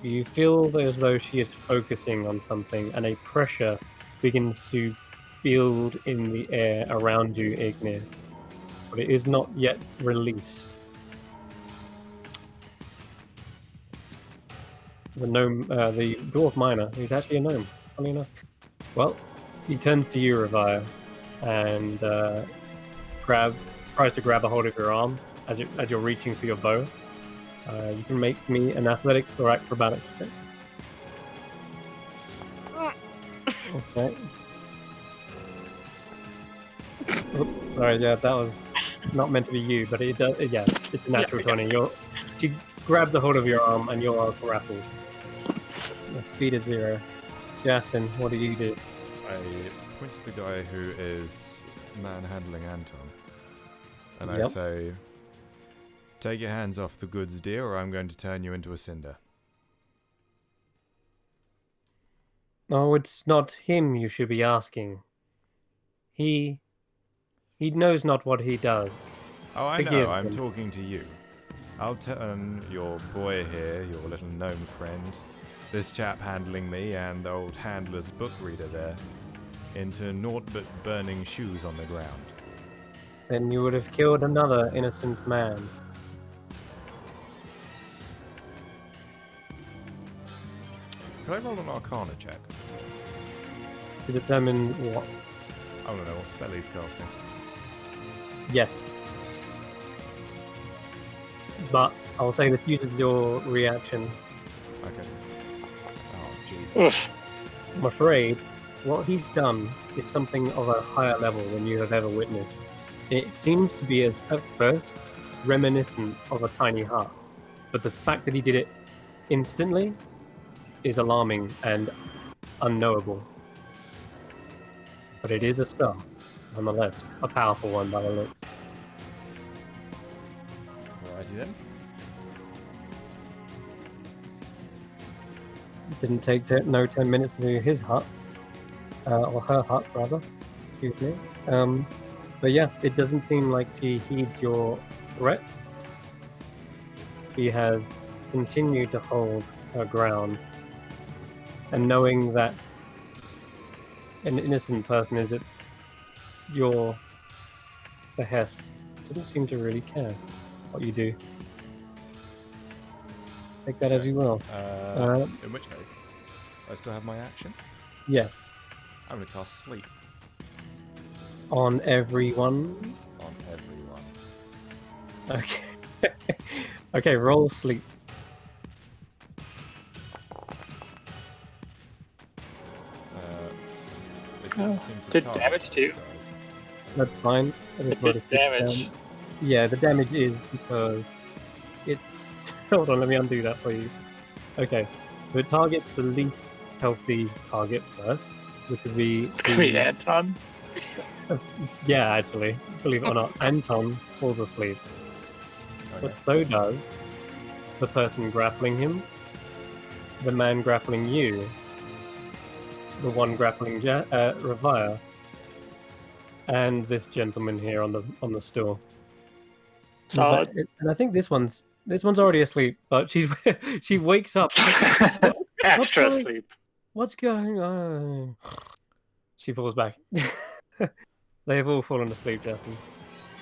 You feel as though she is focusing on something, and a pressure begins to build in the air around you, Ignir. but it is not yet released. The gnome, the dwarf miner, he's actually a gnome, funny enough. Well, he turns to you, Revire, and tries to grab a hold of your arm as you're reaching for your bow. You can make me an athletics or acrobatics check. Okay. Oops, sorry, yeah, that was not meant to be you, but it does. Yeah, it's a natural 20. She grabbed the hold of your arm, and you are grappled. Your speed is 0. Jason, what do you do? I point to the guy who is manhandling Anton, and I Yep. say, "Take your hands off the goods, dear, or I'm going to turn you into a cinder." Oh, it's not him you should be asking. He knows not what he does. Oh, I Forgive know. I'm him. talking to you. I'll turn your boy here, your little gnome friend, this chap handling me, and the old handler's book reader there, into naught but burning shoes on the ground. Then you would have killed another innocent man. Can I roll an Arcana check? To determine what? I don't know what spell he's casting. Yes. But I'll say this uses your reaction. Okay. Oh, Jesus. Oof. I'm afraid what he's done is something of a higher level than you have ever witnessed. It seems to be, at first, reminiscent of a tiny heart. But the fact that he did it instantly is alarming and unknowable. But it is a spell, nonetheless. A powerful one by the looks. Alrighty then. It didn't take 10 minutes to do his hut. Or her hut, rather. Excuse me. But yeah, it doesn't seem like she heeds your threat. She has continued to hold her ground. And knowing that an innocent person is at your behest, doesn't seem to really care what you do. Take that as you will. In which case, I still have my action. Yes. I'm going to cast Sleep On everyone. on everyone. Okay. Okay, roll sleep. It doesn't seem to Did target damage too? these guys. That's fine. I just It rolled did a 6 damage. down. Yeah, the damage is because it. Hold on, let me undo that for you. Okay, so it targets the least healthy target first, which would be. It's gonna be Anton. Yeah, actually, believe it or not, Anton falls asleep. Okay. But so does the person grappling him, the man grappling you, the one grappling Revire, and this gentleman here on the stool. Solid. And I think this one's already asleep, but she wakes up. Extra going- sleep. What's going on? She falls back. They have all fallen asleep, Justin.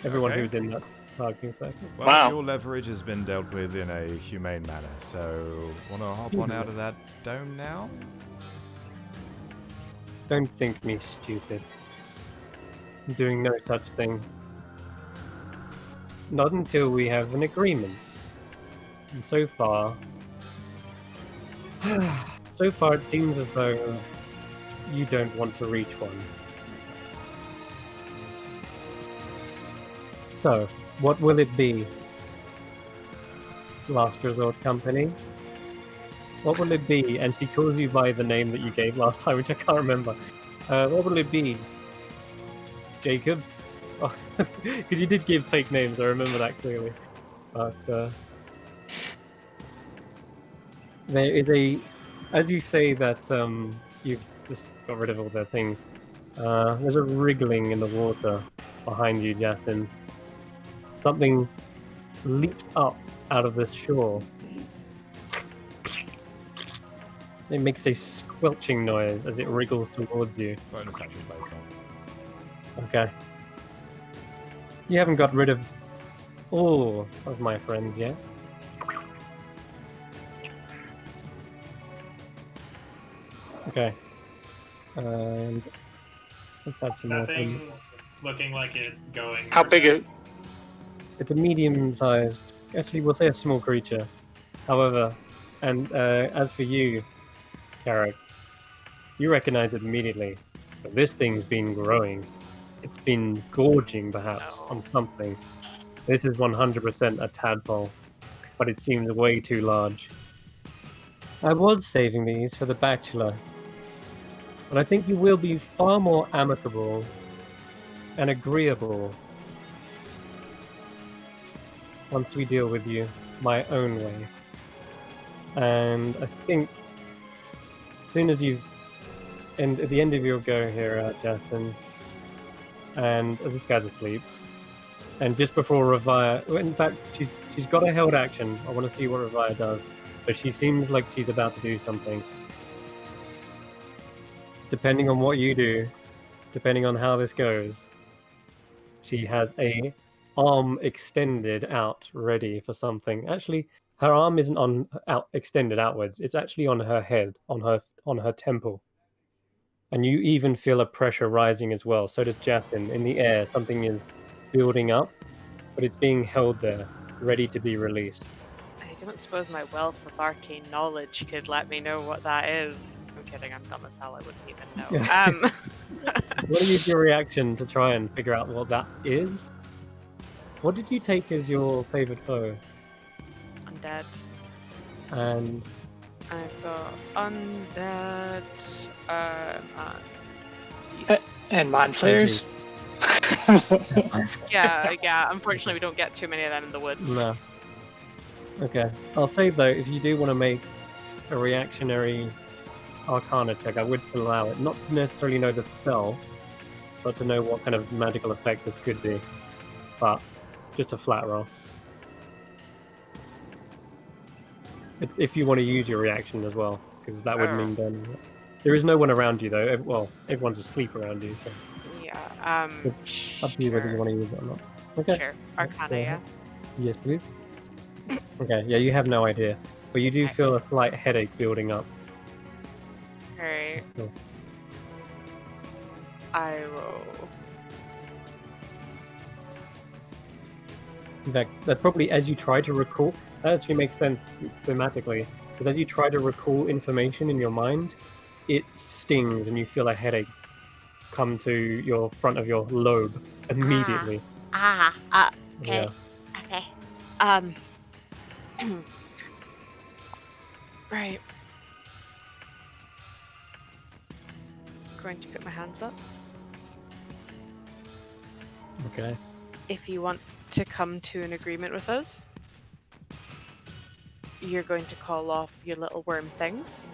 Everyone Okay. who's in that targeting circle. Well, Wow. your leverage has been dealt with in a humane manner, so want to hop on out of that dome now? Don't think me stupid. I'm doing no such thing. Not until we have an agreement. And so far it seems as though you don't want to reach one. So, what will it be? Last Resort Company? What will it be? And she calls you by the name that you gave last time, which I can't remember. What will it be? Jacob? Because you did give fake names, I remember that clearly. But there is as you say that you've just got rid of all their things, there's a wriggling in the water behind you, Jatin. Something leaps up out of the shore. It makes a squelching noise as it wriggles towards you. Bonus action based on. Okay. You haven't got rid of all of my friends yet. Okay. And let's add Is some more that things. thing looking like it's going? How big is? It's a medium-sized, actually we'll say a small creature. However, and as for you, Carrick, you recognize it immediately. But this thing's been growing. It's been gorging, perhaps, on something. This is 100% a tadpole, but it seems way too large. I was saving these for the Bachelor, but I think you will be far more amicable and agreeable once we deal with you my own way. And I think as soon as you've, and at the end of your go here, Justin, and this guy's asleep, and just before Revire, in fact, she's got a held action. I want to see what Revire does, but she seems like she's about to do something. Depending on what you do, depending on how this goes, she has a arm extended out, ready for something. Actually, her arm isn't extended outwards. It's actually on her head, on her temple. And you even feel a pressure rising as well. So does Jathin. In the air, something is building up, but it's being held there, ready to be released. I don't suppose my wealth of arcane knowledge could let me know what that is. I'm kidding, I'm dumb as hell, I wouldn't even know. What is your reaction to try and figure out what that is? What did you take as your favorite foe? Undead. And I've got undead, And mind flayers. yeah. Unfortunately, we don't get too many of them in the woods. no. Okay. I'll say though, if you do want to make a reactionary Arcana check, I would allow it. Not to necessarily know the spell, but to know what kind of magical effect this could be. But just a flat roll. If you want to use your reaction as well, because that would mean then there is no one around you though. Well, everyone's asleep around you, so Yeah. it's up to you whether you want to use it or not. Okay. Sure. Arcana, yeah. Yes, please. Okay. Yeah, you have no idea, but you do feel a slight headache building up. Alright. Cool. I will. In fact, that probably as you try to recall, that actually makes sense thematically, because as you try to recall information in your mind, it stings and you feel a headache come to your front of your lobe immediately. Okay. Yeah. Okay. Right. Going to put my hands up. Okay. If you want to come to an agreement with us, you're going to call off your little worm things,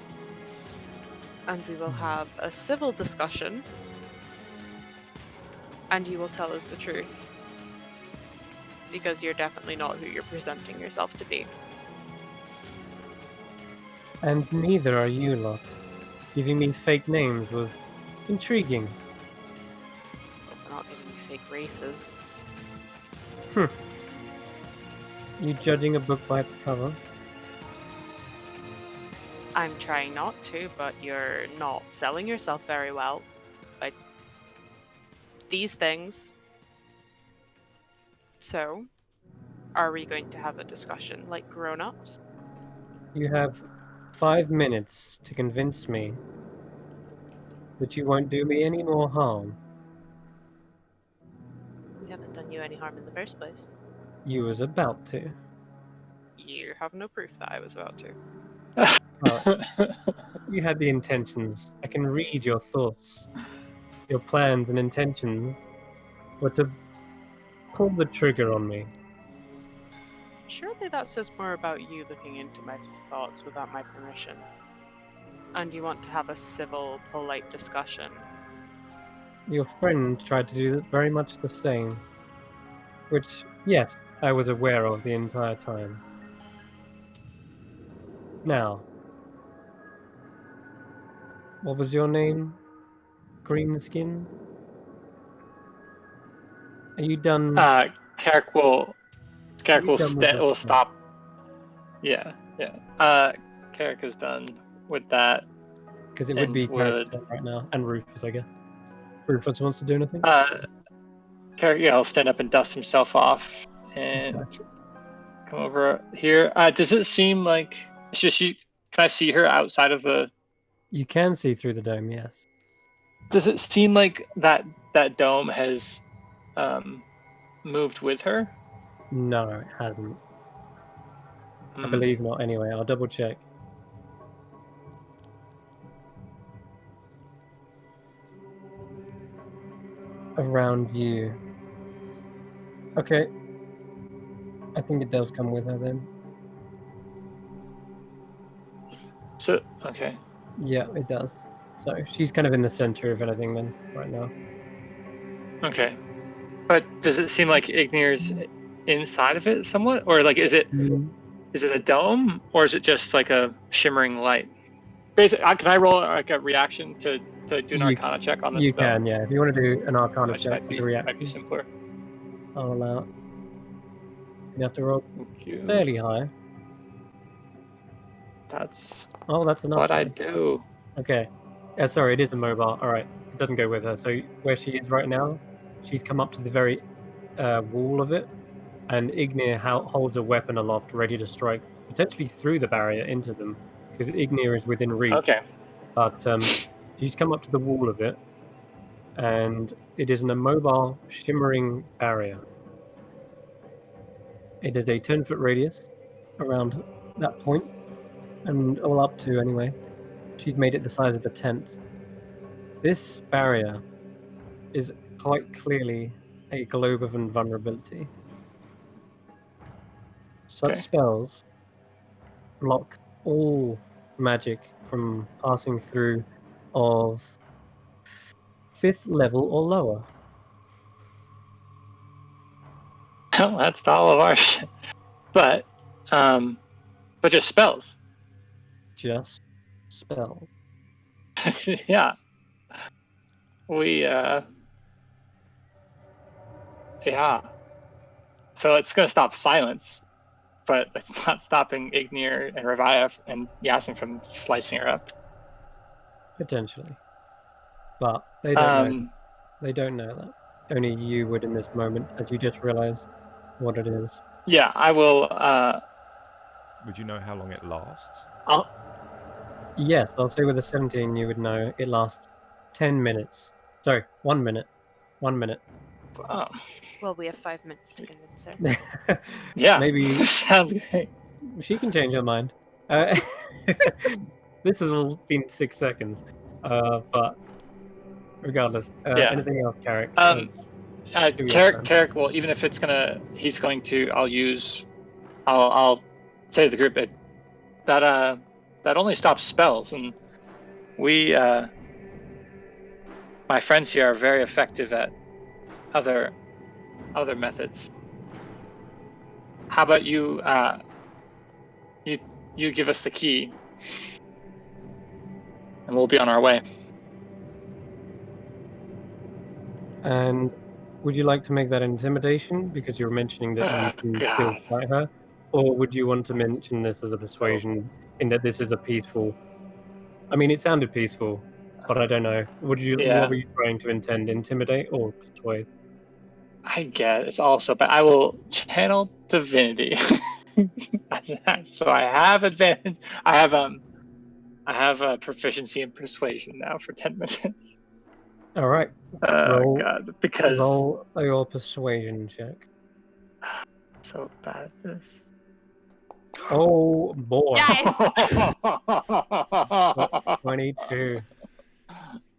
and we will have a civil discussion, and you will tell us the truth, because you're definitely not who you're presenting yourself to be. And neither are you lot. Giving me fake names was intriguing. But we're not giving you fake races. You judging a book by its cover? I'm trying not to, but you're not selling yourself very well by these things. So, are we going to have a discussion like grown-ups? You have 5 minutes to convince me that you won't do me any more harm. We haven't done you any harm in the first place. You was about to. You have no proof that I was about to. You had the intentions. I can read your thoughts. Your plans and intentions were to pull the trigger on me. Surely that says more about you looking into my thoughts without my permission. And you want to have a civil, polite discussion. Your friend tried to do very much the same. Which, yes, I was aware of the entire time. Now, what was your name? Greenskin? Are you done? Carrick will done with that will stuff? stop. Yeah. Carrick is done with that. Because it would and be Carrick's would- turn right now, and Rufus, I guess. Rufus wants to do anything. Carrick, he'll stand up and dust himself off and come over here. Does it seem like she? Can I see her outside of the? You can see through the dome, yes. Does it seem like that dome has moved with her? No, it hasn't. I Hmm. believe not. Anyway, I'll double check. Around you. Okay. I think it does come with her then. So okay. Yeah, it does. So she's kind of in the center of anything then, right now. Okay. But does it seem like Ignir's inside of it somewhat, or like is it a dome, or is it just like a shimmering light? Basically, can I roll like a reaction to do an Arcana check on this You spell? can, yeah. If you want to do an Arcana Which check might for be the reaction, simpler. I'll allow it. You have to roll Thank you. fairly high. That's Oh, that's enough. what I do. Okay. Sorry, it is a mobile. All right. It doesn't go with her. So where she is right now, she's come up to the very wall of it, and Ignir holds a weapon aloft, ready to strike, potentially through the barrier into them, because Ignir is within reach. Okay. But she's come up to the wall of it, and it is an immobile, shimmering barrier. It is a 10-foot radius around that point, and all up to anyway. She's made it the size of the tent. This barrier is quite clearly a globe of invulnerability. Such Okay. spells block all magic from passing through of 5th level or lower. Well, that's all of our shit. But just spells. Just spell. Yeah. We yeah. So it's gonna stop silence, but it's not stopping Ignir and Revia and Yasin from slicing her up. Potentially. But they don't know. Um, They don't know that. Only you would in this moment, as you just realize what it is. yeah, I will. Would you know how long it lasts? Yes, I'll say with a 17 you would know it lasts 10 minutes. Sorry, 1 minute. 1 minute. Well, we have 5 minutes to convince her. Yeah, Maybe sounds great. she can change her mind. This has all been 6 seconds. But regardless, Yeah. anything else, Carrick? Carrick will, even if it's he's going to. I'll say to the group that only stops spells, and we, my friends here, are very effective at other methods. How about you? You give us the key, and we'll be on our way. And would you like to make that intimidation because you're mentioning that you can still God. fight her, or would you want to mention this as a persuasion in that this is a peaceful? I mean, it sounded peaceful, but I don't know. Yeah. What were you trying to intend? Intimidate or persuade? I guess also, but I will channel divinity. So I have advantage. I have a proficiency in persuasion now for 10 minutes. All right. Oh God! Because roll your persuasion check. so bad at this. Oh boy! Yes! 22.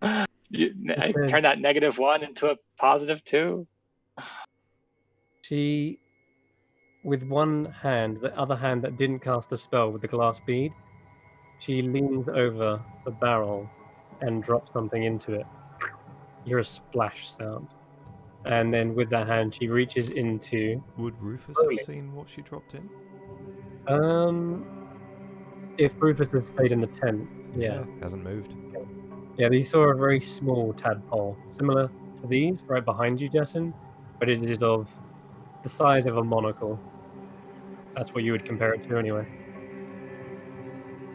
I turned that -1 into a +2. She, with one hand, the other hand that didn't cast a spell with the glass bead, she leans over the barrel and drops something into it. You hear a splash sound. And then with that hand, she reaches into... Would Rufus Slowly. have seen what she dropped in? If Rufus had stayed in the tent, yeah. Hasn't moved. Yeah, they saw a very small tadpole, similar to these, right behind you, Justin. but it is of the size of a monocle. That's what you would compare it to anyway.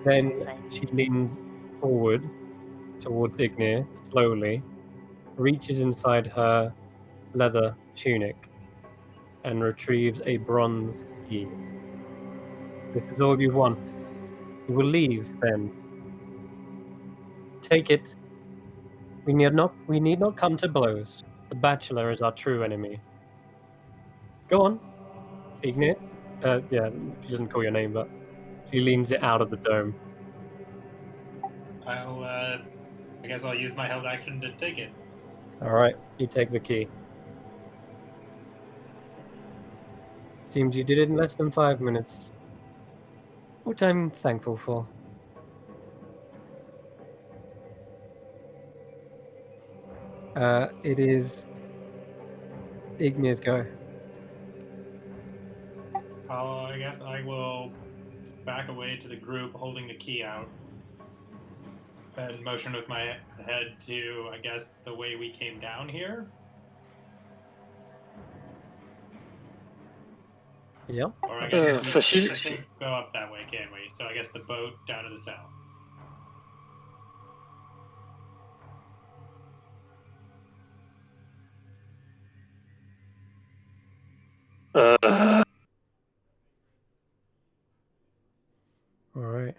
Then she leans forward towards Ignir slowly, reaches inside her leather tunic, and retrieves a bronze key. This is all you want. You will leave, then. Take it. We need not come to blows. The Bachelor is our true enemy. Go on, Ignir. Yeah, she doesn't call your name, but she leans it out of the dome. I guess I'll use my held action to take it. All right, you take the key. Seems you did it in less than 5 minutes, which I'm thankful for. It is Ignir's go. I guess I will back away to the group holding the key out and motion with my head to, I guess, the way we came down here. Yep. Or I guess so she- I think go up that way, can we? So I guess the boat down to the south. All right.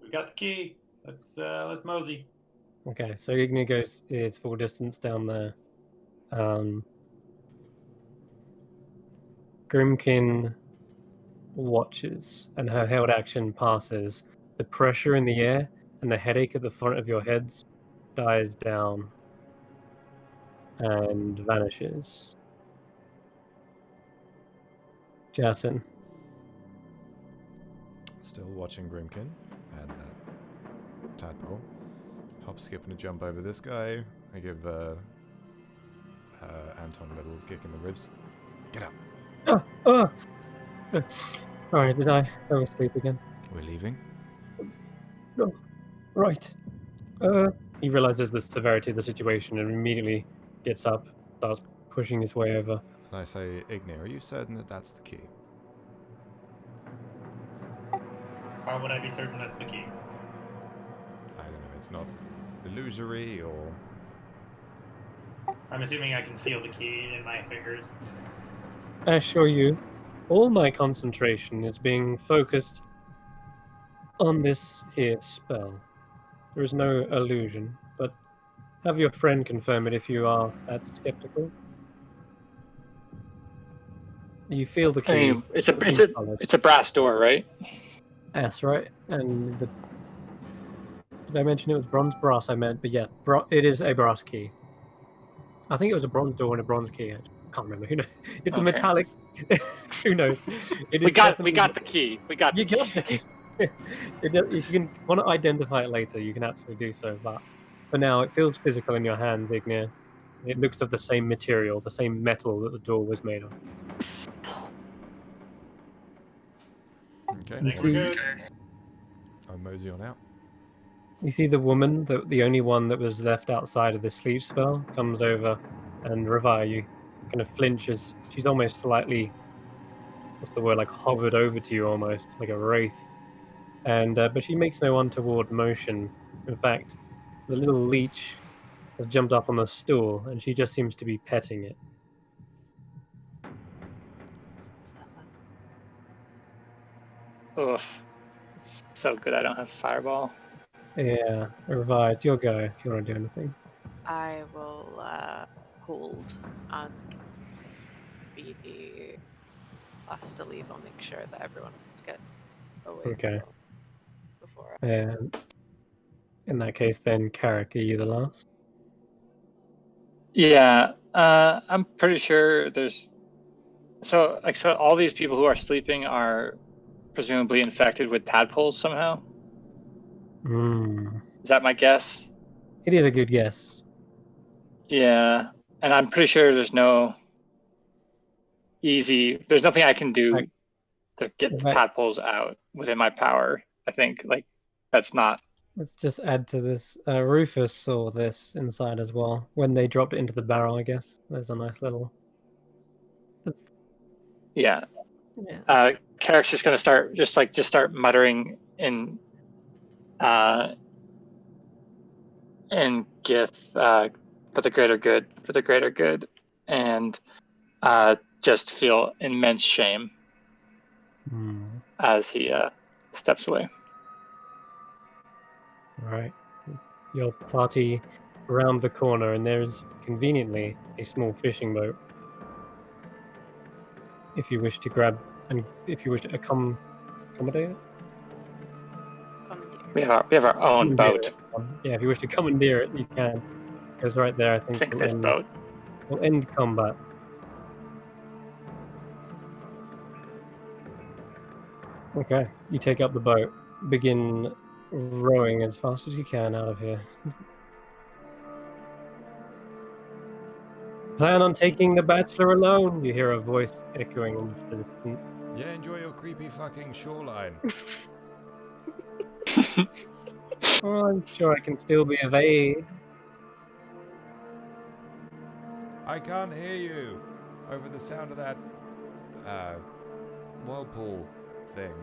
We got the key. Let's mosey. Okay, so Ignir goes its full distance down there. Grimkin watches, and her held action passes. The pressure in the air and the headache at the front of your heads dies down and vanishes. Jason. Still watching Grimkin and that tadpole. Hop, skip, and a jump over this guy. I give Anton a little kick in the ribs. Get up. Sorry, did I oversleep again? We're leaving. Right. He realizes the severity of the situation and immediately gets up, starts pushing his way over. And I say, Ignir, are you certain that that's the key? How would I be certain that's the key? I don't know, it's not illusory or... I'm assuming I can feel the key in my fingers. I assure you, all my concentration is being focused on this here spell. There is no illusion, but have your friend confirm it if you are that skeptical. You feel the key. I mean, it's a brass door, right? Yes, right. And did I mention it was bronze? Brass, I meant, but yeah, it is a brass key. I think it was a bronze door and a bronze key. I can't remember. Who knows? It's a Okay. metallic. Who knows? It We is got definitely- the key. We got You the got key. the key. If you want to identify it later, you can absolutely do so. But for now, it feels physical in your hand, Ignir. It looks of the same material, the same metal that the door was made of. Okay, I You think we're see- good. I'll mosey on out. You see the woman, the only one that was left outside of the sleep spell, comes over and Revire you. Kind of flinches. She's almost slightly, what's the word, like hovered over to you almost, like a wraith. And but she makes no untoward motion. In fact, the little leech has jumped up on the stool, and she just seems to be petting it. Oof. It's so good I don't have fireball. Yeah, Revire, it's your go if you want to do anything. I will hold and be the last to leave. I'll make sure that everyone else gets away Okay. before And in that case, then Carrick, are you the last? Yeah, I'm pretty sure there's so all these people who are sleeping are presumably infected with tadpoles somehow. Is that my guess? It is a good guess. Yeah, and I'm pretty sure there's nothing I can do Right. to get the Right. tadpoles out within my power. I think that's not. Let's just add to this. Rufus saw this inside as well when they dropped it into the barrel. I guess there's a nice little Yeah. Yeah. Carrick's just gonna start muttering in Gith, for the greater good, and just feel immense shame as he steps away. Right. Your party around the corner, and there's conveniently a small fishing boat. If you wish to grab, and if you wish to accommodate it, Commandeer. We have our own commandeer boat. it. Yeah, if you wish to commandeer it, you can. Because right there, I think Sink this boat. we'll end combat. Okay, you take up the boat, begin rowing as fast as you can out of here. Plan on taking the Bachelor alone, you hear a voice echoing in the distance. Yeah, enjoy your creepy fucking shoreline. Oh, I'm sure I can still be of aid. I can't hear you over the sound of that whirlpool thing.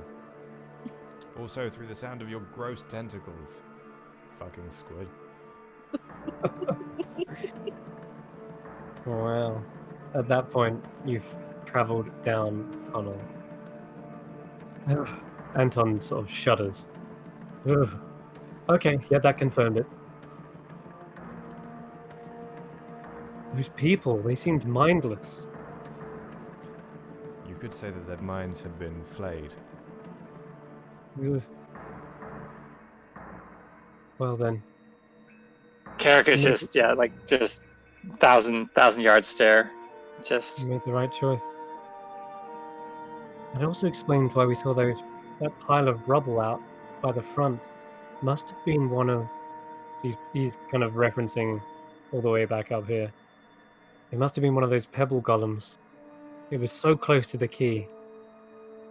Also through the sound of your gross tentacles. Fucking squid. Well, at that point, you've travelled down the tunnel. Anton sort of shudders. Ugh. Okay, yeah, that confirmed it. Those people, they seemed mindless. You could say that their minds had been flayed. Ugh. Well then. Carrick is just thousand yard stare. Just You made the right choice. That also explains why we saw that pile of rubble out by the front. Must have been one of... He's kind of referencing all the way back up here. It must have been one of those pebble golems. It was so close to the key.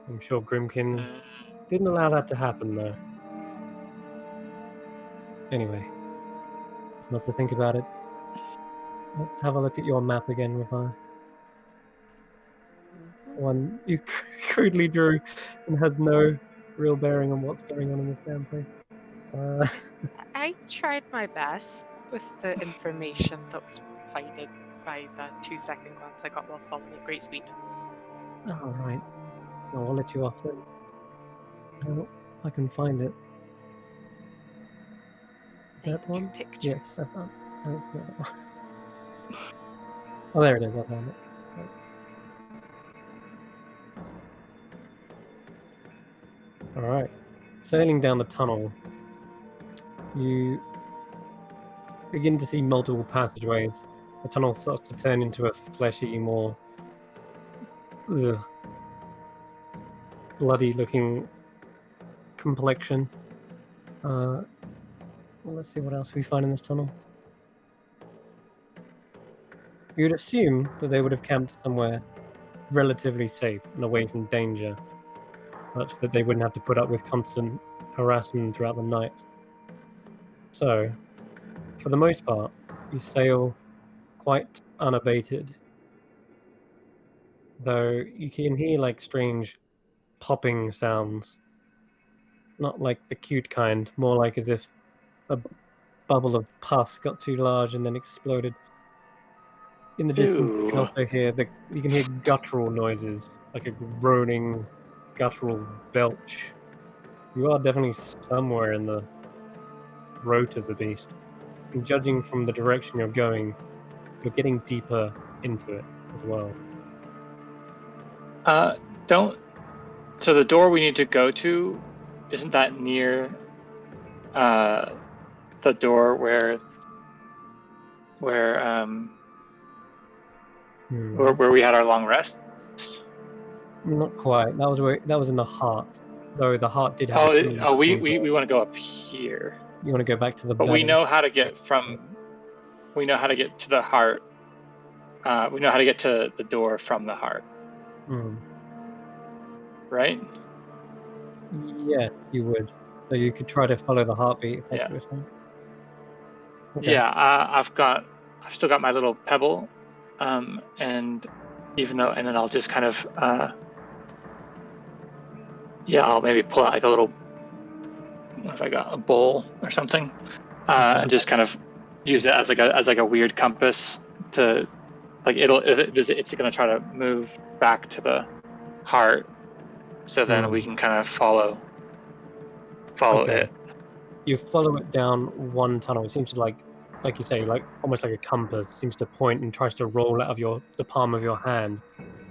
I'm sure Grimkin didn't allow that to happen, though. Anyway, it's not to think about it. Let's have a look at your map again, Rafai. One you crudely drew and has no real bearing on what's going on in this damn place. I tried my best with the information that was provided by the 2-second glance I got while following at great speed. Oh, right. No, I'll let you off then. I don't know if I can find it. Is that the one? Pictures. Yes, I found it. I don't see that one. Oh, there it is. I found it. Right. Alright. Sailing down the tunnel, you begin to see multiple passageways. The tunnel starts to turn into a fleshy, more bloody-looking complexion. Well, let's see what else we find in this tunnel. You'd assume that they would have camped somewhere relatively safe and away from danger, such that they wouldn't have to put up with constant harassment throughout the night. So, for the most part, you sail quite unabated. Though you can hear like strange popping sounds. Not like the cute kind, more like as if a bubble of pus got too large and then exploded. In the distance, you can Ew. also hear guttural noises, like a groaning, guttural belch. You are definitely somewhere in the throat of the beast. And judging from the direction you're going, you're getting deeper into it as well. So the door we need to go to, isn't that near the door where we had our long rest? Not quite. That was in the heart. Though the heart did have we want to go up here. You want to go back to the But belly. we know how to get to the heart. We know how to get to the door from the heart. Right? Yes, you would. So you could try to follow the heartbeat if that's what you're saying. Okay. Yeah, I've still got my little pebble, and even though, and then I'll just kind of, I'll maybe pull out like a little, if I got a bowl or something, and just kind of use it as like a weird compass to, like it's gonna try to move back to the heart, so then we can kind of follow Okay. it. You follow it down one tunnel. It seems to like you say, like almost like a compass. Seems to point and tries to roll out of the palm of your hand.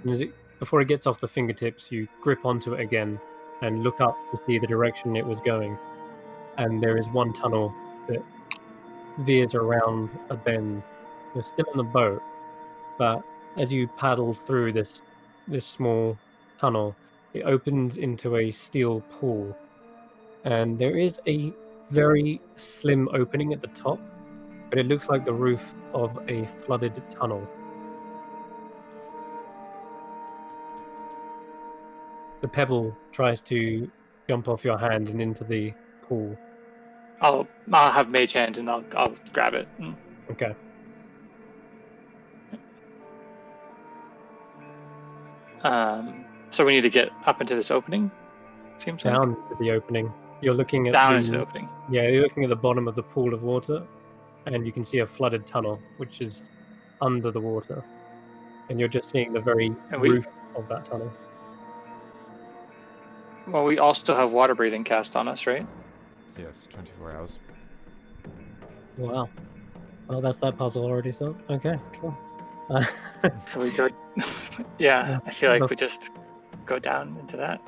And before it gets off the fingertips, you grip onto it again and look up to see the direction it was going. And there is one tunnel that veers around a bend. You're still in the boat, but as you paddle through this small tunnel, it opens into a steel pool, and there is a very slim opening at the top, but it looks like the roof of a flooded tunnel. The pebble tries to jump off your hand and into the pool. I'll have Mage Hand and I'll grab it. Okay. So we need to get up into this opening. Seems like Down to the opening. You're looking at down into the opening. Yeah, you're looking at the bottom of the pool of water, and you can see a flooded tunnel, which is under the water, and you're just seeing the very roof of that tunnel. Well, we all still have water breathing cast on us, right? Yes, 24 hours. Wow. Well, that's that puzzle already solved. Okay, cool. So we go. I feel like we just go down into that.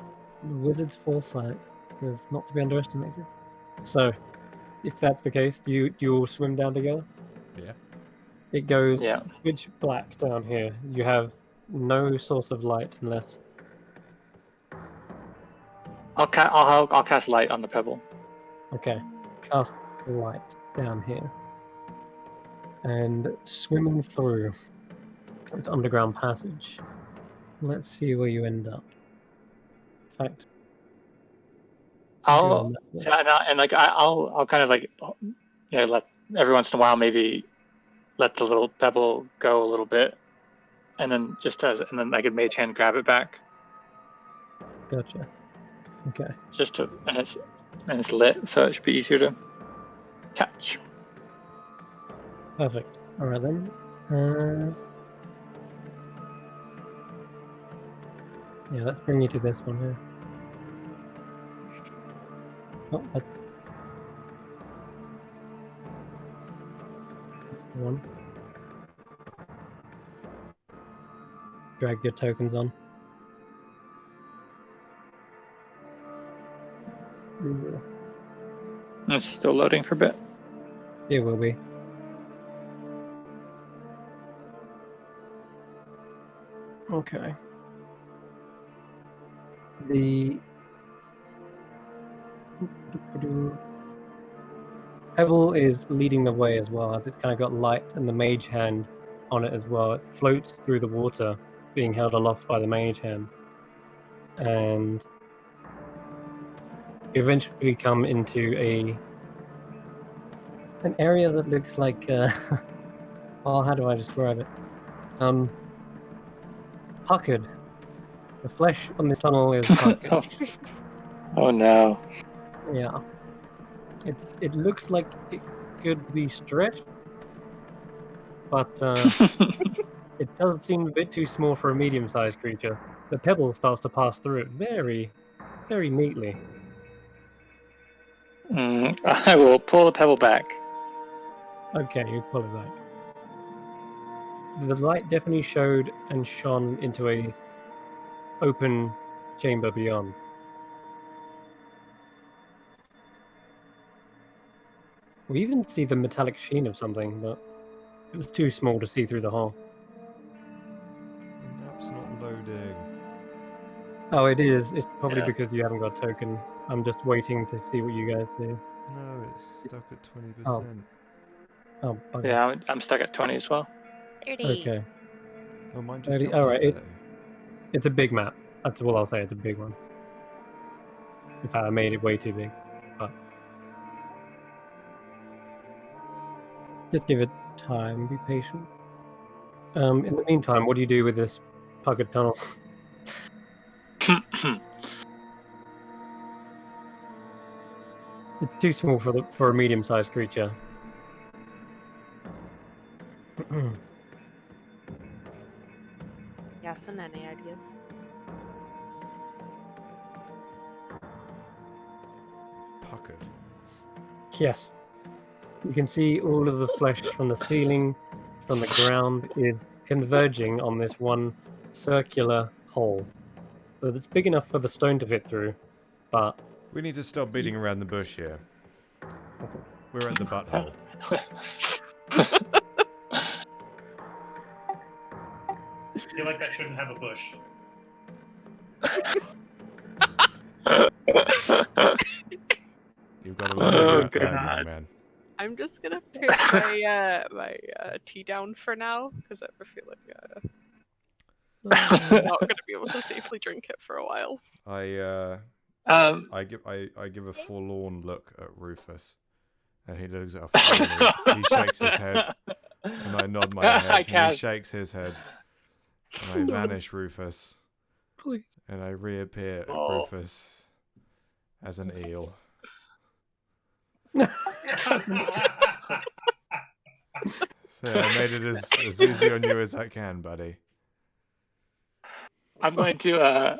The wizard's foresight is not to be underestimated. So, if that's the case, do you all swim down together? Yeah. It goes pitch black down here. You have no source of light unless. I'll cast light on the pebble. Okay, cast light down here, and swimming through this underground passage. Let's see where you end up. In fact, I'll kind of like, let every once in a while maybe let the little pebble go a little bit, and then I could Mage Hand grab it back. Gotcha. Okay. And it's lit, so it should be easier to catch. Perfect. All right then. Let's bring you to this one here. Oh, that's the one. Drag your tokens on. It's still loading for a bit. It will be. Okay. The pebble is leading the way as well. It's kind of got light and the mage hand on it as well. It floats through the water, being held aloft by the mage hand. And you eventually come into an area that looks like how do I describe it? Puckered. The flesh on this tunnel is puckered. Oh no. Yeah. It looks like it could be stretched, but it does seem a bit too small for a medium-sized creature. The pebble starts to pass through it very, very neatly. I will pull the pebble back. Okay, you pull it back. The light definitely showed and shone into a open chamber beyond. We even see the metallic sheen of something, but it was too small to see through the hole. The map's not loading. Oh, it is. It's probably because you haven't got a token. I'm just waiting to see what you guys do. No, it's stuck at 20%. Oh, bugger. Yeah, I'm stuck at 20 as well. 30. Okay. Oh, mine just 30. jumped All to right. 30. It's a big map. That's all I'll say. It's a big one. In fact, I made it way too big. But just give it time. Be patient. In the meantime, what do you do with this puckered tunnel. It's too small for a medium-sized creature. Yes, and any ideas? Puckered. Yes. You can see all of the flesh from the ceiling, from the ground, is converging on this one circular hole. So it's big enough for the stone to fit through, but... We need to stop beating around the bush here. Okay. We're at the butthole. I feel like that shouldn't have a bush. You've got a lot of work God. young man. I'm just gonna put my tea down for now because I feel like I'm not gonna be able to safely drink it for a while. I give a forlorn look at Rufus, and he looks up at me. He shakes his head, and I nod my head, and he shakes his head, and I vanish Rufus, Please. and I reappear at Rufus as an eel. So I made it as easy on you as I can, buddy. I'm going to I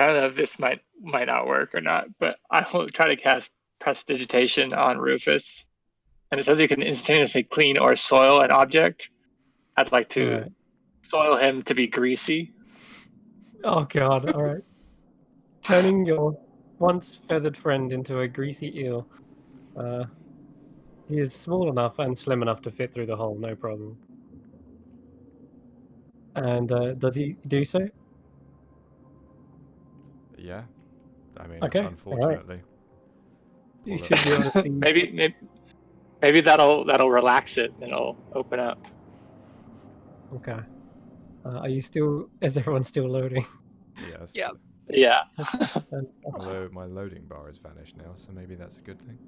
don't know if this might not work or not, but I will try to cast Prestidigitation on Rufus. And it says you can instantaneously clean or soil an object. I'd like to soil him to be greasy. Oh god, alright. Turning your once feathered friend into a greasy eel. He is small enough and slim enough to fit through the hole, no problem. And does he do so? Yeah, I mean, Okay, unfortunately. You should be able to see. Maybe that'll relax it and it'll open up. Okay. Are you still? Is everyone still loading? Yes. Yeah. Yeah. Although my loading bar has vanished now, so maybe that's a good thing.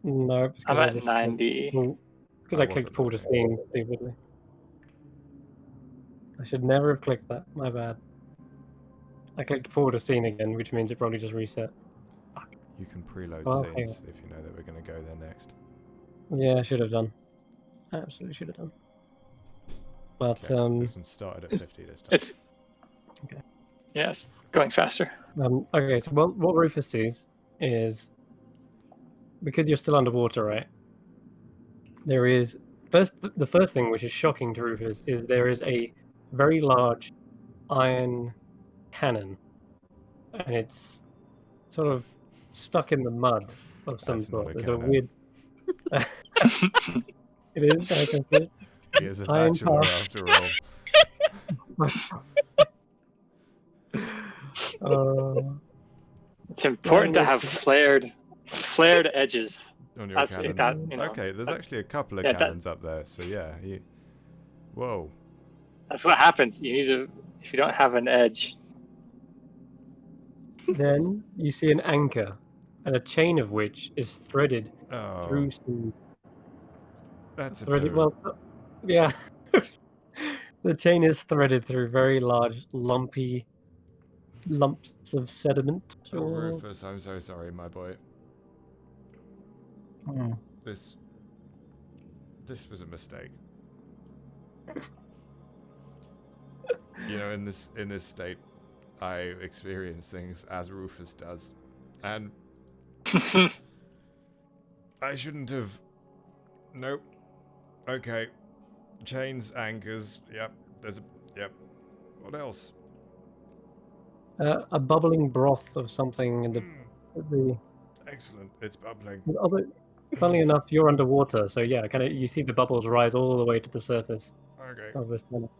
No, it's I'm because at 90. Because I clicked pull to scene stupidly. I should never have clicked that. My bad. I clicked pull to scene again, which means it probably just reset. You can preload Okay. scenes if you know that we're going to go there next. Yeah, I should have done. Absolutely should have done. But Okay, this one started at 50 this time. It's okay. Yes, going faster. Okay, so what Rufus sees is, because you're still underwater, right? There is the first thing which is shocking to Rufus is there is a very large iron cannon, and it's sort of stuck in the mud of some That's not sort. a There's a cannon. weird. It is. I can see. He is a Iron bachelor path. after all. It's important to have flared edges. On your That's cannon. that, you know, Okay, there's actually a couple of yeah, cannons up there, so yeah. Whoa. That's what happens. You need to, if you don't have an edge. Then you see an anchor, and a chain of which is threaded Oh, through some. that's a Threaded. poo. Well, yeah. The chain is threaded through very large, lumpy lumps of sediment. Oh, Rufus, I'm so sorry, my boy. Hmm. This was a mistake. You know, in this state, I experience things as Rufus does, and I shouldn't have. Nope. Okay. Chains, anchors. Yep. Yep. What else? A bubbling broth of something in the. Excellent. It's bubbling. Funnily enough, you're underwater, so yeah, you see the bubbles rise all the way to the surface Okay. of this tunnel.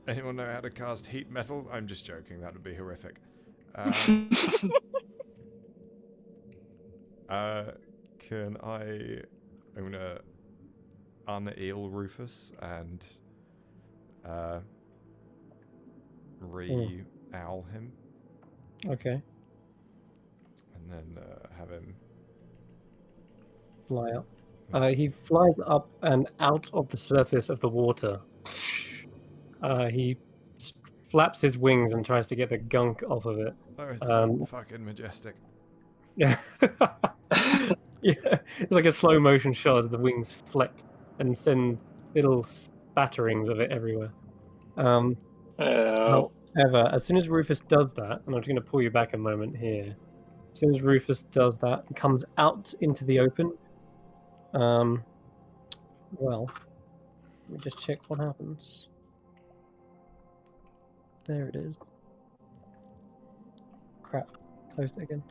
Anyone know how to cast heat metal? I'm just joking. That would be horrific. Can I? I'm gonna un-eel Rufus and re-owl him, Okay, and then have him fly up. He flies up and out of the surface of the water He flaps his wings and tries to get the gunk off of it. Oh, it's so fucking majestic. Yeah. Yeah. It's like a slow motion shot as the wings flick and send little spatterings of it everywhere. Oh. However, as soon as Rufus does that, and I'm just going to pull you back a moment here. As soon as Rufus does that and comes out into the open, well, let me just check what happens. There it is. Crap. Closed it again.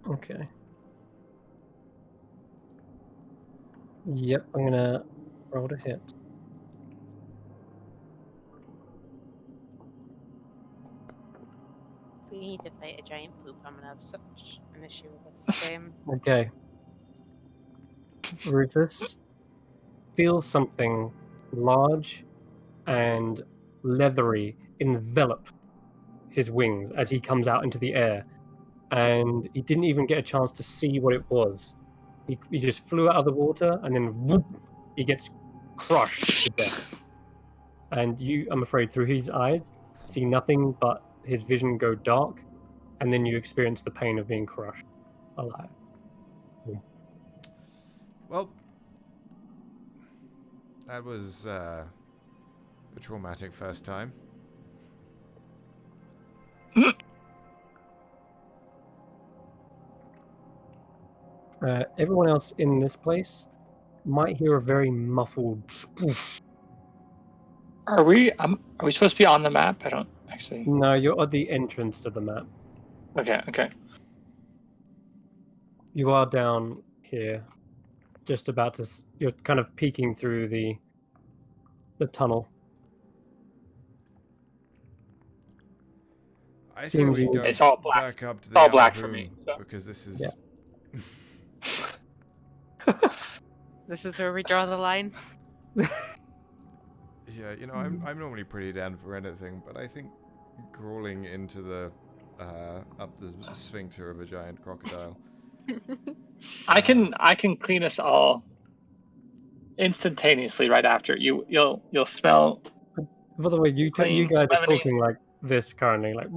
Okay. Yep, I'm gonna roll to hit. We need to fight a giant poop. I'm gonna have such an issue with this game. Okay. Rufus feels something large and leathery envelop his wings as he comes out into the air. And he didn't even get a chance to see what it was. He just flew out of the water and then whoop, he gets crushed to death. And you, I'm afraid, through his eyes, see nothing but his vision go dark, and then you experience the pain of being crushed alive. Well, that was a traumatic first time. Everyone else in this place might hear a very muffled spoof. Are we supposed to be on the map? I don't actually. No, you're at the entrance to the map. Okay. You are down here, just about to. You're kind of peeking through the tunnel. I say Seems we you- go It's all black. back up to the It's all other black for room, me, so. because this is Yeah. This is where we draw the line. Yeah, you know, I'm normally pretty down for anything, but I think crawling into the up the sphincter of a giant crocodile. I can clean us all instantaneously right after. You'll smell. By the way, you Clean guys are lemonade. talking like this currently, like.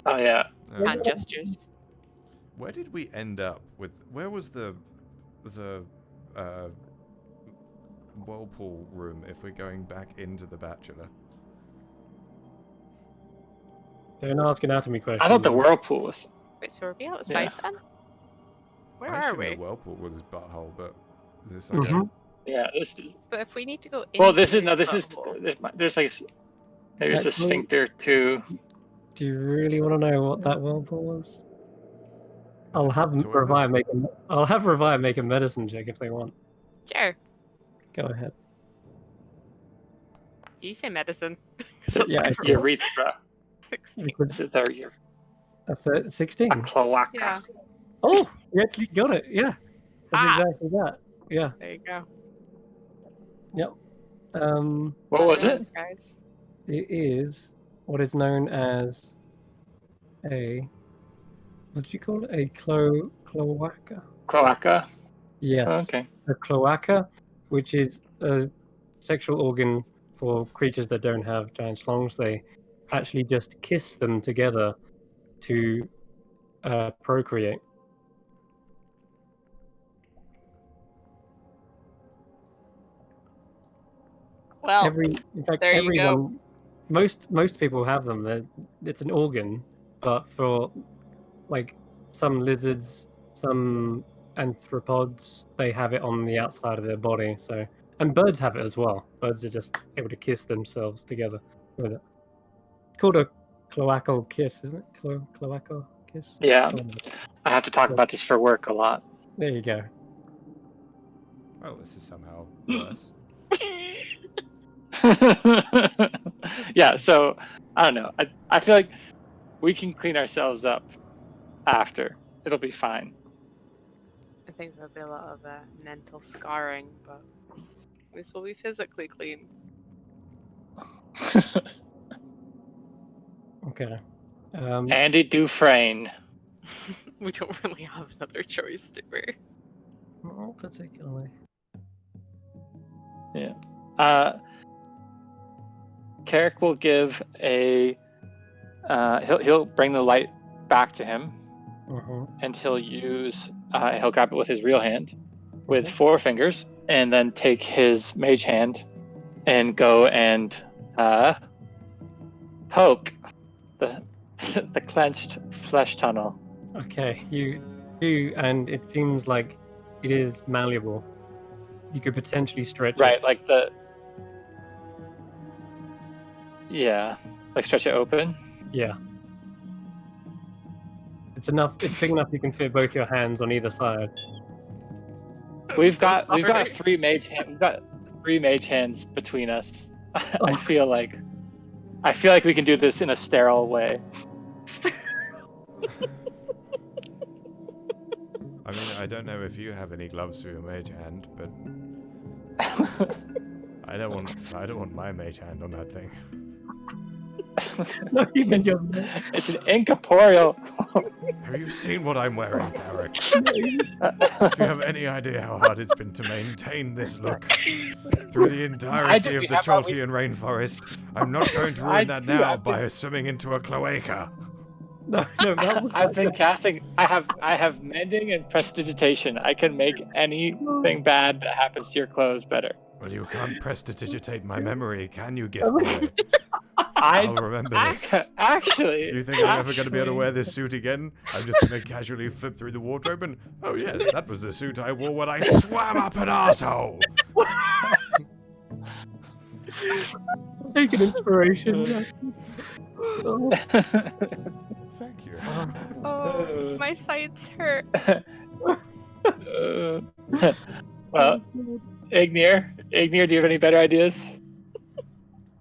Oh yeah. Hand gestures. Where did we end up with? Where was the whirlpool room? If we're going back into the Bachelor, Don't ask anatomy questions. I thought the whirlpool was. Wait, so are we outside Yeah. then? Where I are actually we? know whirlpool was his butthole, but is this like Mhm. Yeah. This is. But if we need to go Well, into this is the no. This is. butthole- There's like. Maybe it's a Actually- sphincter too. Do you really want to know what that whirlpool was? I'll have Toilet? Revive make a. I'll have Revive make a medicine check if they want. Sure. Go ahead. You say medicine. 'Cause that's Yeah, what I I rolled. Urethra. 16. This is their year. A 16. A cloaca. Yeah, Oh, you actually got it. Yeah, that's Ah. exactly that. Yeah. there you go. Yep. What was Well it? done, guys? It is what is known as a. What did you call it? A cloaca. Cloaca. Yes. Oh, okay. A cloaca, which is a sexual organ for creatures that don't have giant schlongs. They actually just kiss them together to procreate. Well, In fact, there you go. everyone, most people have them. It's an organ, but for like some lizards, some anthropods, they have it on the outside of their body. So, and birds have it as well. Birds are just able to kiss themselves together with it. It's called a cloacal kiss, isn't it? Cloacal kiss. Yeah. Something like that. I have to talk about this for work a lot. There you go. well, this is somehow worse. Yeah, so I don't know. I feel like we can clean ourselves up after. It'll be fine. I think there'll be a lot of mental scarring, but this will be physically clean. Okay. Andy Dufresne. We don't really have another choice, do we? Well, Not particularly. Yeah. Carrick will give a. He'll bring the light back to him, and he'll use. He'll grab it with his real hand, with 4 fingers, and then take his mage hand, and go and poke the the clenched flesh tunnel. Okay, you do, and it seems like it is malleable. You could potentially stretch Right, it. like the. Yeah, like stretch it open. Yeah. It's big enough you can fit both your hands on either side. We've got 3 mage hands. We've got 3 mage hands between us. I feel like we can do this in a sterile way. I mean, I don't know if you have any gloves for your mage hand, but I don't want my mage hand on that thing. Not even your It's an incorporeal. Have you seen what I'm wearing, Carrick? Do you have any idea how hard it's been to maintain this look through the entirety of the Chaltian rainforest? I'm not going to ruin that now by swimming into a cloaca. No, I've been casting. I have mending and prestidigitation. I can make anything bad that happens to your clothes better. Well, you can't prestidigitate my memory, can you, gift boy? I'll remember this. Actually, Do you think I'm ever going to be able to wear this suit again? I'm just going to casually flip through the wardrobe and, oh yes, that was the suit I wore when I swam up an arsehole! Take an inspiration. Thank you. Oh, my sides hurt. Well, Ignir, do you have any better ideas?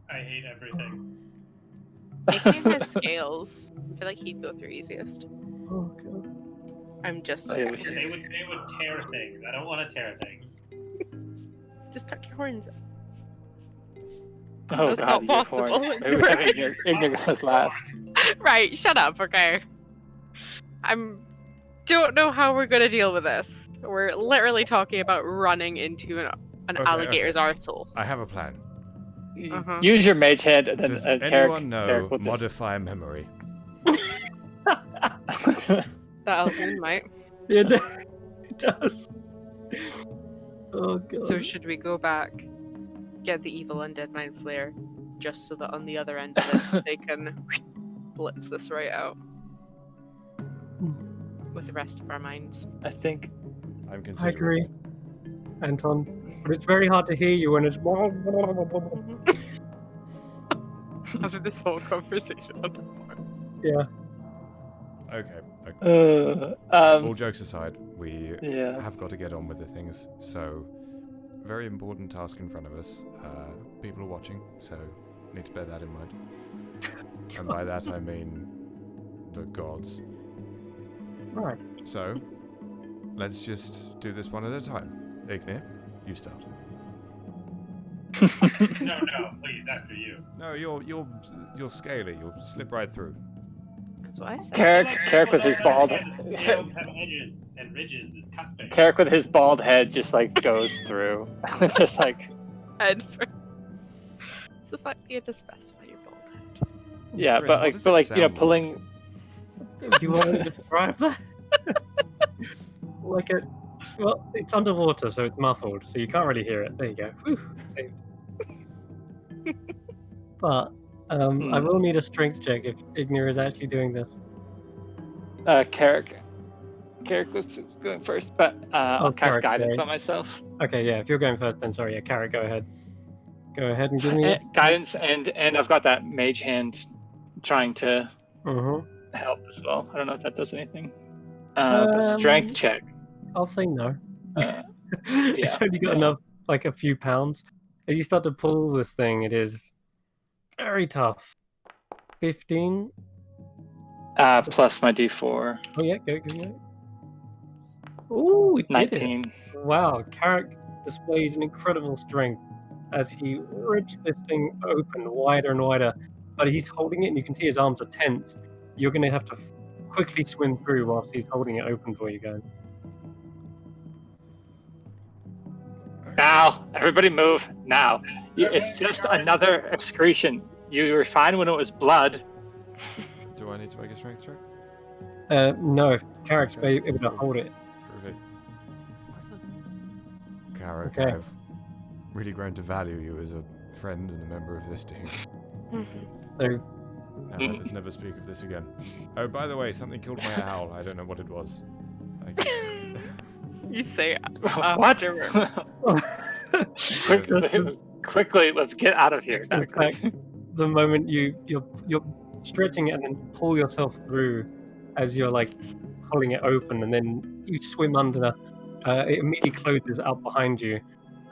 I hate everything. Ignir had scales. I feel like he'd go through easiest. Oh god. I'm just Oh, yeah, saying. They would tear things. I don't want to tear things. Just tuck your horns. Oh That's god, not possible. Maybe we have Ignir goes last. Right, shut up, okay? Don't know how we're gonna deal with this. We're literally talking about running into an alligator's arsehole. I have a plan. Uh-huh. Use your mage hand and then Does Carrick anyone know will just- modify memory? That Alvin might. Yeah, it does. Oh god. So should we go back, get the evil undead mind flare, just so that on the other end of this they can blitz this right out with the rest of our minds? I think I'm I considering. agree, Anton. But it's very hard to hear you when it's. After this whole conversation. Yeah. Okay. All jokes aside, we yeah. have got to get on with the things. So, very important task in front of us. People are watching, so need to bear that in mind. And by that I mean the gods. Right. So, let's just do this one at a time. Ignir, you start. No, please, after you. No, you're scaly. You'll slip right through. That's what I said. Carrick with his bald Scales have edges and ridges that cut things. Carrick with his bald head just like goes through. Just like Head for... It's the fact that you had to specify your bald head. yeah, Chris, but what like does but it like sound like? pulling Do you want to describe that? Like a. Well, it's underwater, so it's muffled, so you can't really hear it. There you go. Whew, saved. But I will need a strength check if Ignir is actually doing this. Carrick was going first, but I'll cast Carrick, guidance sorry. on myself. Okay, yeah, if you're going first, then sorry, yeah, Carrick, go ahead. Go ahead and give me it. Guidance and I've got that mage hand trying to help as well. I don't know if that does anything. But strength check. I'll say no. Yeah, It's only got enough, like a few pounds. As you start to pull this thing, it is very tough. 15. Plus my d4. Oh yeah, go. Ooh, it did it. 19. Wow, Carrick displays an incredible strength as he rips this thing open wider and wider. But he's holding it, and you can see his arms are tense. You're going to have to quickly swim through whilst he's holding it open for you guys. Everybody move now. It's just another excretion. You were fine when it was blood. Do I need to make a strength check? No, if Carrick's able to hold it. Prove it. Awesome. Carrick, Okay. I've really grown to value you as a friend and a member of this team. So, And let us never speak of this again. Oh, by the way, something killed my owl. I don't know what it was. You say What? the Quickly, let's get out of here. Exactly. moment you're stretching it and then pull yourself through as you're like pulling it open, and then you swim under. It immediately closes up behind you,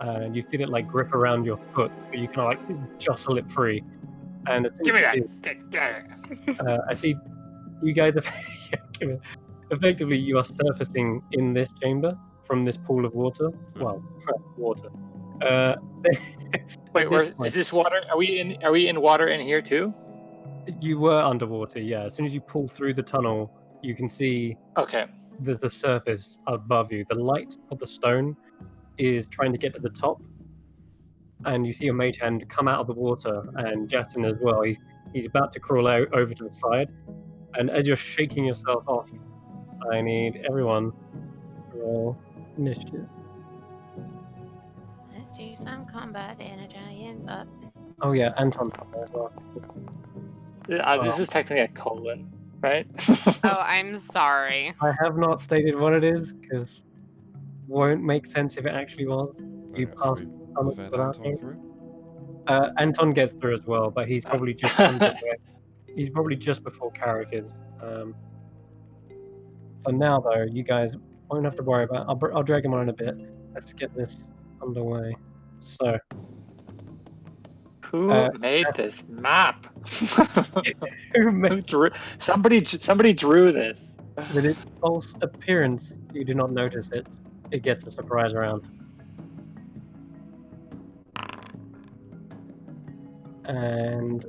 and you feel it like grip around your foot, but you kind of like jostle it free. And as soon Give me as you that. I see you guys are effectively you are surfacing in this chamber from this pool of water. Well, water. Wait, is this water? Are we in water in here too? You were underwater, yeah. As soon as you pull through the tunnel, you can see Okay. the surface above you. The light of the stone is trying to get to the top, and you see a mage hand come out of the water, and Justin as well. He's about to crawl out over to the side, and as you're shaking yourself off, I need everyone to roll initiative. Let's do some combat in a giant butt. Oh yeah, Anton's up there as well. This is technically a colon, right? Oh, I'm sorry. I have not stated what it is because won't make sense if it actually was. You passed on Fed without Anton me. through? Anton gets through as well, but he's probably just under where, he's probably just before Carrick is. For now, though, you guys won't have to worry about. I'll drag him on in a bit. Let's get this underway. So, Who made this map? who Who made drew? Somebody drew this. with its false appearance? You do not notice it. It gets a surprise round. And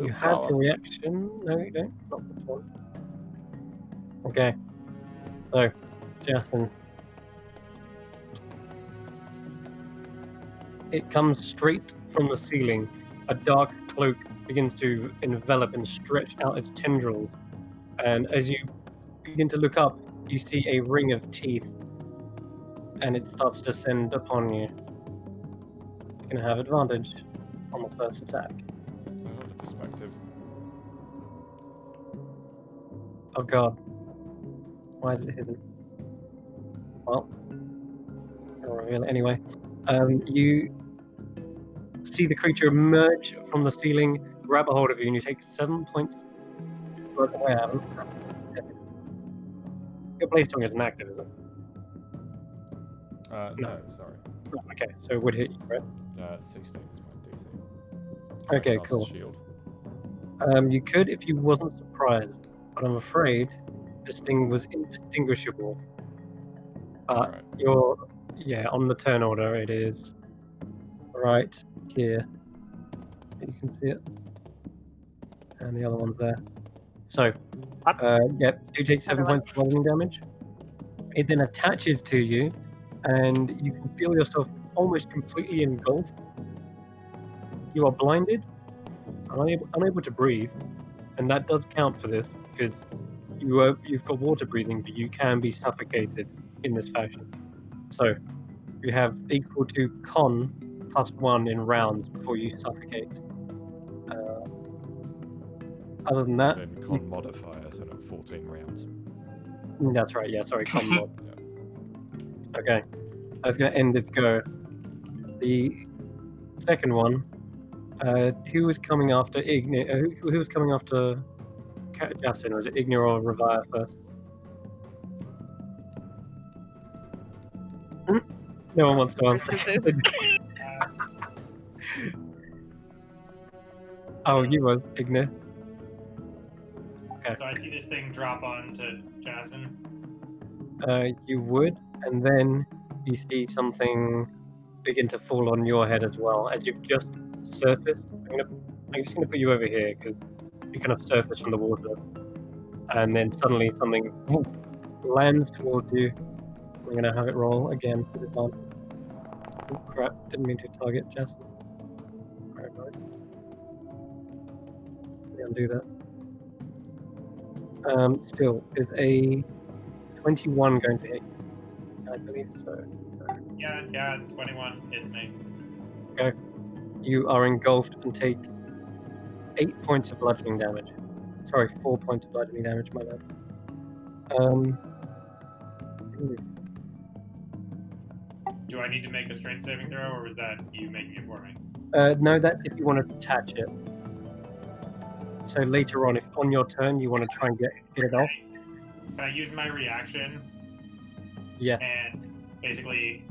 you have a reaction. No, you don't. Not this one. Okay. So, Justin. It comes straight from the ceiling. A dark cloak begins to envelop and stretch out its tendrils. And as you begin to look up, you see a ring of teeth. And it starts to descend upon you. You're going to have advantage on the first attack. Perspective. Oh god. Why is it hidden? Well, I'll reveal it anyway. You see the creature emerge from the ceiling, grab a hold of you, and you take 7 points. Wait, I haven't. Your blade song isn't active, is it? No, sorry. Oh, okay, so it would hit you, right? 16 is my DC. Okay, Last cool. Shield. You could if you wasn't surprised, but I'm afraid this thing was indistinguishable. Alright. Yeah, on the turn order it is right here. You can see it. And the other one's there. So, do take 7 points of rolling damage. It then attaches to you, and you can feel yourself almost completely engulfed. You are blinded, unable to breathe, and that does count for this because you've got water breathing, but you can be suffocated in this fashion. So you have equal to con +1 in rounds before you suffocate. Other than that, Then con modifier, so not 14 rounds. that's right. Yeah, sorry, con mod. Yeah. Okay, that's going to end its go. The second one, who was coming after Igni? Who was coming after Justin? Was it Igni or Revire first? No one wants to answer. Oh, you was Igni. Okay. So I see this thing drop onto Justin. You would, and then you see something begin to fall on your head as well as you've just surfaced. I'm just gonna put you over here because you kind of surface from the water, and then suddenly something lands towards you. I'm gonna have it roll again with advantage. Oh crap, didn't mean to target Jess. Alright. Let me undo that. Still, is a 21 going to hit you? I believe so. Yeah, 21 hits me. You are engulfed and take 8 points of bludgeoning damage. Sorry, 4 points of bludgeoning damage, my bad. Do I need to make a strength saving throw, or was that you making it for me? No, that's if you want to detach it. So later on, if on your turn you want to try and get it off, Can I use my reaction yes. and basically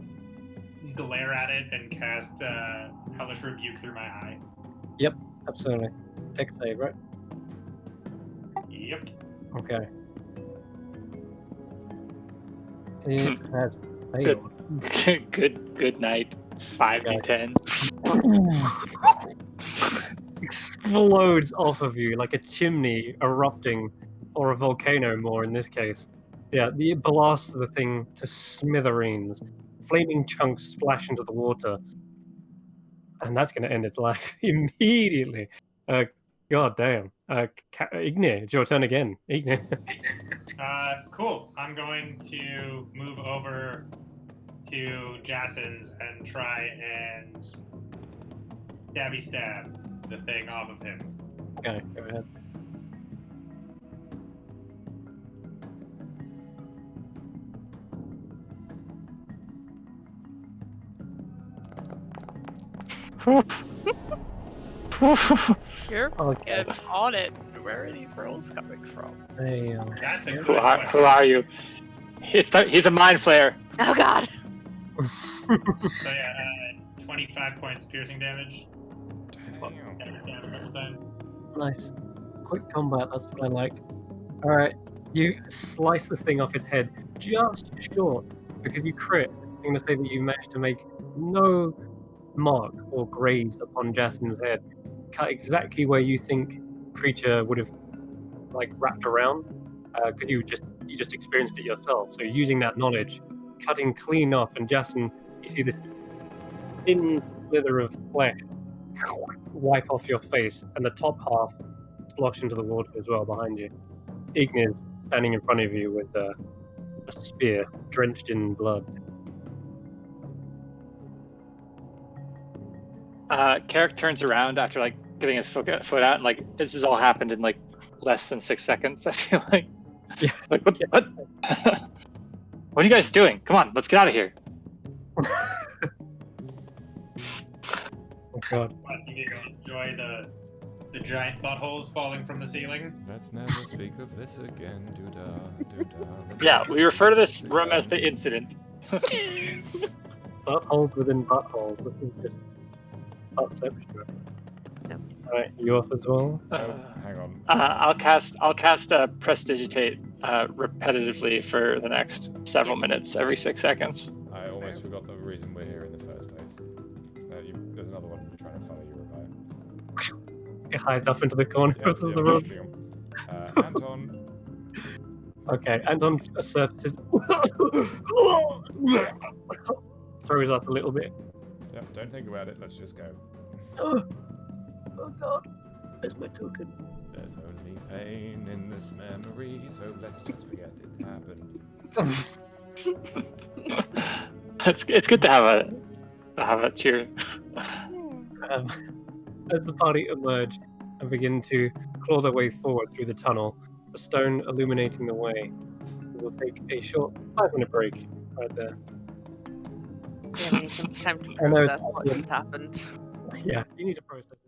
glare at it and cast Hellish Rebuke through my eye? Absolutely. Take a save, right? Yep. Okay. It has failed. Good night. 5d10. Explodes off of you like a chimney erupting, or a volcano more in this case. Yeah, it blasts the thing to smithereens. Flaming chunks splash into the water. And that's going to end its life immediately. God damn. Ignir, it's your turn again. Ignir. Cool. I'm going to move over to Jason's and try and stab the thing off of him. Okay, go ahead. You're Okay. fucking on it. Where are these rolls coming from? That's a Yeah. good Who question. are you? He's a mind flayer. Oh god! So yeah, 25 points piercing damage. Damn. Stab a couple times. Nice. Quick combat, that's what I like. Alright, you slice this thing off its head just short, because you crit. I'm going to say that you managed to make no mark or graze upon Jason's head. Cut exactly where you think creature would have wrapped around, because you just experienced it yourself. So using that knowledge, cutting clean off, and Jason, you see this thin slither of flesh wipe off your face, and the top half splosh into the water as well behind you. Ignir's standing in front of you with a spear drenched in blood. Carrick turns around after getting his foot out, and this has all happened in less than 6 seconds. I feel like. Yeah. What? Yeah. What? What are you guys doing? Come on, let's get out of here. Oh god. What, you need to enjoy the giant buttholes falling from the ceiling? Let's never speak of this again. Doo-da. Let's Yeah, never we refer to speak this of room as the again. incident. Buttholes within buttholes. This is just buttception. Alright, you off as well? Oh, hang on. I'll cast Prestidigitate repetitively for the next several minutes, every 6 seconds. I almost forgot the reason we're here in the first place. There's another one trying to follow you, Revive. It hides up into the corner of the room. Anton. Okay, Anton surfaces. Throws up a little bit. Yeah, don't think about it. Let's just go. Oh god, there's my token. There's only pain in this memory, so let's just forget it happened. It's good to have a cheer. As the party emerge and begin to claw their way forward through the tunnel, the stone illuminating the way, we will take a short 5-minute break right there. Yeah, we need some time to I know, process what just happened. Yeah, you need to process it.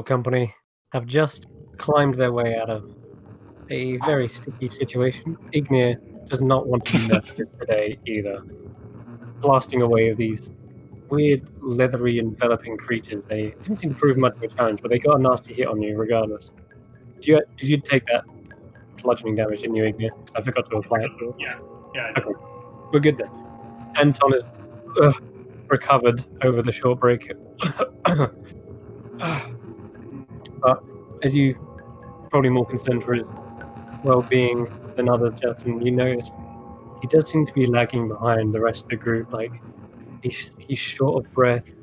Company have just climbed their way out of a very sticky situation. Ignir does not want to be left here today either. Blasting away these weird, leathery, enveloping creatures. They didn't seem to prove much of a challenge, but they got a nasty hit on you regardless. Did you take that bludgeoning damage, didn't you, Ignir? Because I forgot to apply it. Yeah, I did. Okay, we're good then. Anton is recovered over the short break. But as you probably more concerned for his well-being than others, Justin, you notice he does seem to be lagging behind the rest of the group. Like he's short of breath.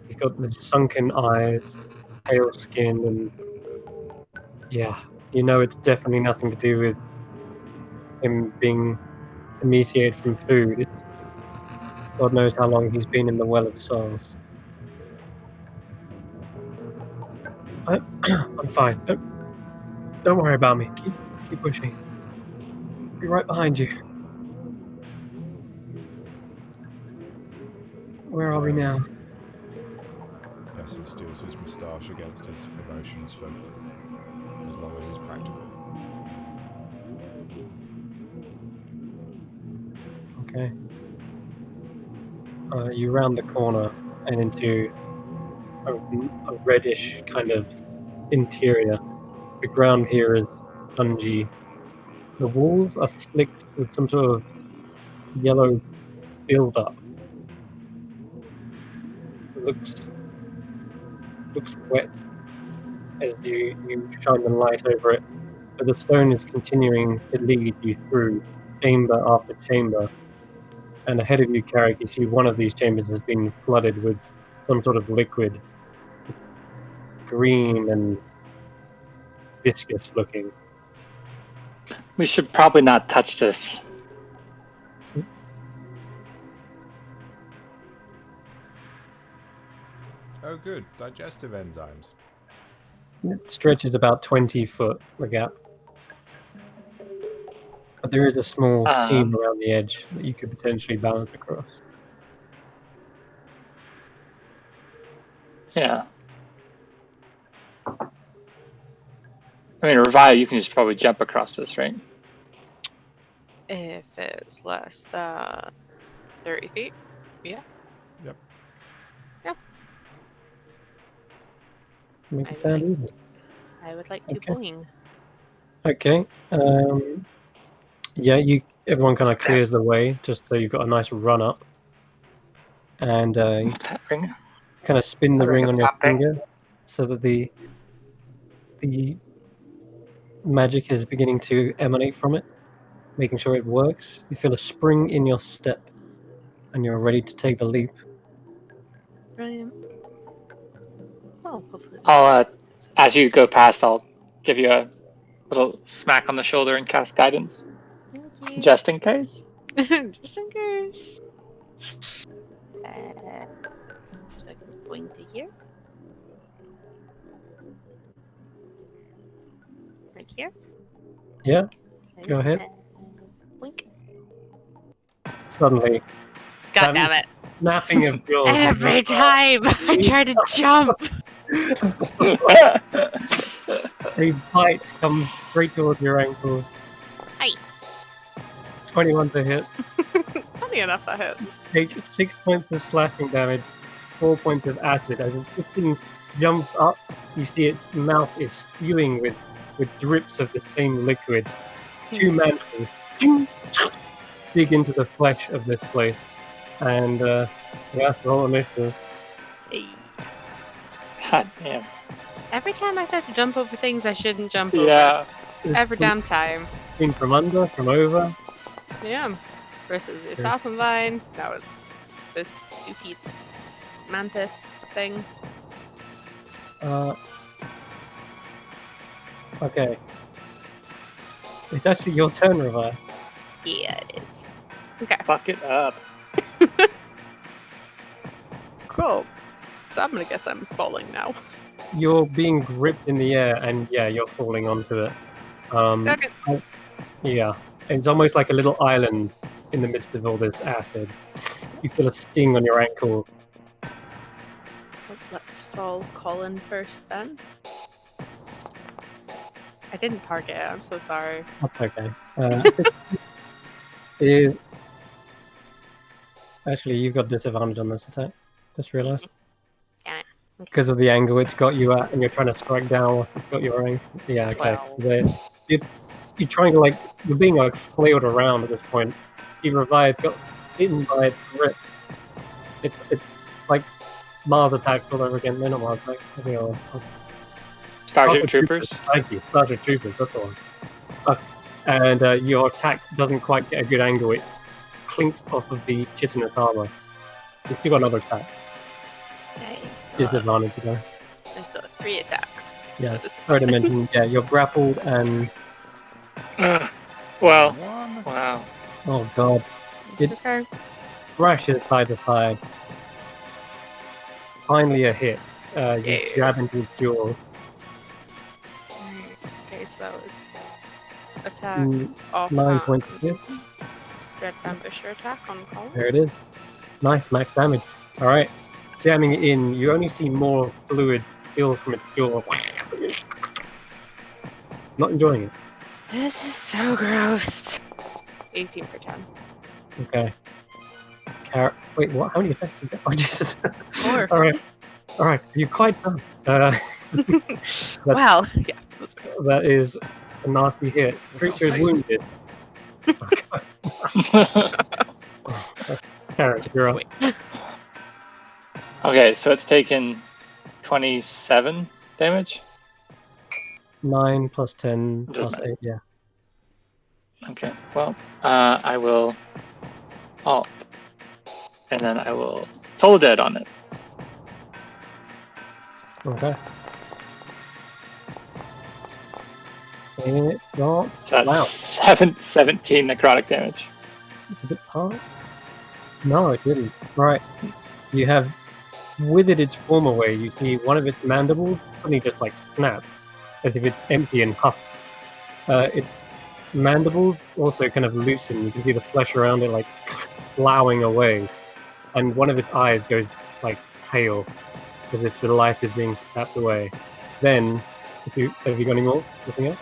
He's got the sunken eyes, pale skin, and yeah, you know it's definitely nothing to do with him being emaciated from food. It's God knows how long he's been in the Well of Souls. I'm fine. Don't worry about me. Keep pushing. I'll be right behind you. Where are we now? yes, he steals his moustache against his emotions for as long as it's practical. Okay. You round the corner and into a reddish kind of interior. The ground here is spongy. The walls are slicked with some sort of yellow build-up. Looks wet as you shine the light over it, but the stone is continuing to lead you through chamber after chamber. And ahead of you, Carrick, you see one of these chambers has been flooded with some sort of liquid. It's green and viscous looking. We should probably not touch this. Oh, good. Digestive enzymes. It stretches about 20 foot, the gap. But there is a small seam around the edge that you could potentially balance across. Yeah. I mean, Revive, you can just probably jump across this, right? If it's less than 30 feet, yeah. Yep. Yeah. Make it sound easy. I would like Okay. to boing. Okay. Yeah, everyone kind of clears the way just so you've got a nice run up. And That ring. kind of spin the That ring ring on your top thing. finger so that the magic is beginning to emanate from it, making sure it works. You feel a spring in your step and you're ready to take the leap. Brilliant. Well, hopefully As you go past, I'll give you a little smack on the shoulder and cast guidance, Thank you. just in case. Just in case. So I can point to here. Right here. Yeah, Okay, go ahead. and blink. Suddenly, God damn it. snapping of jaws. Every time I try to jump. A bite comes straight towards your ankle. Aye. 21 to hit. Funny enough, that hits. Take 6 points of slashing damage, 4 points of acid. As this thing jumps up, you see its mouth is spewing with drips of the same liquid. 2 mandibles dig into the flesh of this place. And, yeah, roll initiative. Hey. God damn. Every time I try to jump over things I shouldn't jump over. Yeah. Every damn time. Been from under, from over. Yeah. Versus the assassin vine. Now it's this soupy mantis thing. Okay. It's actually your turn, Revive. Yeah, it is. Okay. Fuck it up. Cool. So I'm gonna guess I'm falling now. You're being gripped in the air, and yeah, you're falling onto it. Okay. Yeah, it's almost like a little island in the midst of all this acid. You feel a sting on your ankle. Well, let's fall Colin first then. I didn't target it, I'm so sorry. That's okay. Actually, you've got disadvantage on this attack. Just realised. Damn it. Because of the angle it's got you at, and you're trying to strike down while it's got your ankle. Yeah, okay. Wow. You're trying to, like, you're being, like, flailed around at this point. See, Revive's got eaten by its grip. It's like Mars attacks all over again. No, not Mars attacks. I think I'll- Starship Troopers. Thank you. Starship Troopers, that's the one. And your attack doesn't quite get a good angle. It clinks off of the chitinous armor. You've still got another attack. Disadvantage again. I still have 3 attacks. Yeah, So sorry to mention, yeah, you're grappled and... Well, One. wow. Oh god. It's okay. Thrashes side to side. Finally a hit. You Yeah. jab into his jaw. Okay, so that was attack off 9 points of hit. Red Ambusher attack on Colin. There it is. Nice max damage. Alright. jamming it in, you only see more fluid spill from its jaw. Not enjoying it. This is so gross. 18 for 10. Okay. Wait, what? How many attacks did you get? Oh, Jesus. 4. Alright, you're quite done. Wow. Yeah, that's fair. That is a nasty hit. Creature is taste. wounded. Carrot, you're up. Wait. Okay, so it's taken 27 damage. 9 plus 10 Doesn't plus matter. 8, yeah. Okay, well, I will alt, and then I will Toll Dead on it. Okay. It got... So that's Wow. 17 necrotic damage. It's a bit past. No, it didn't. Right. You have withered its form away. You see one of its mandibles suddenly just like snapped, as if it's empty and puffed. Its mandibles also kind of loosen. You can see the flesh around it like plowing away, and one of its eyes goes like pale, as if the life is being snapped away. Then, have you got any more? Looking at?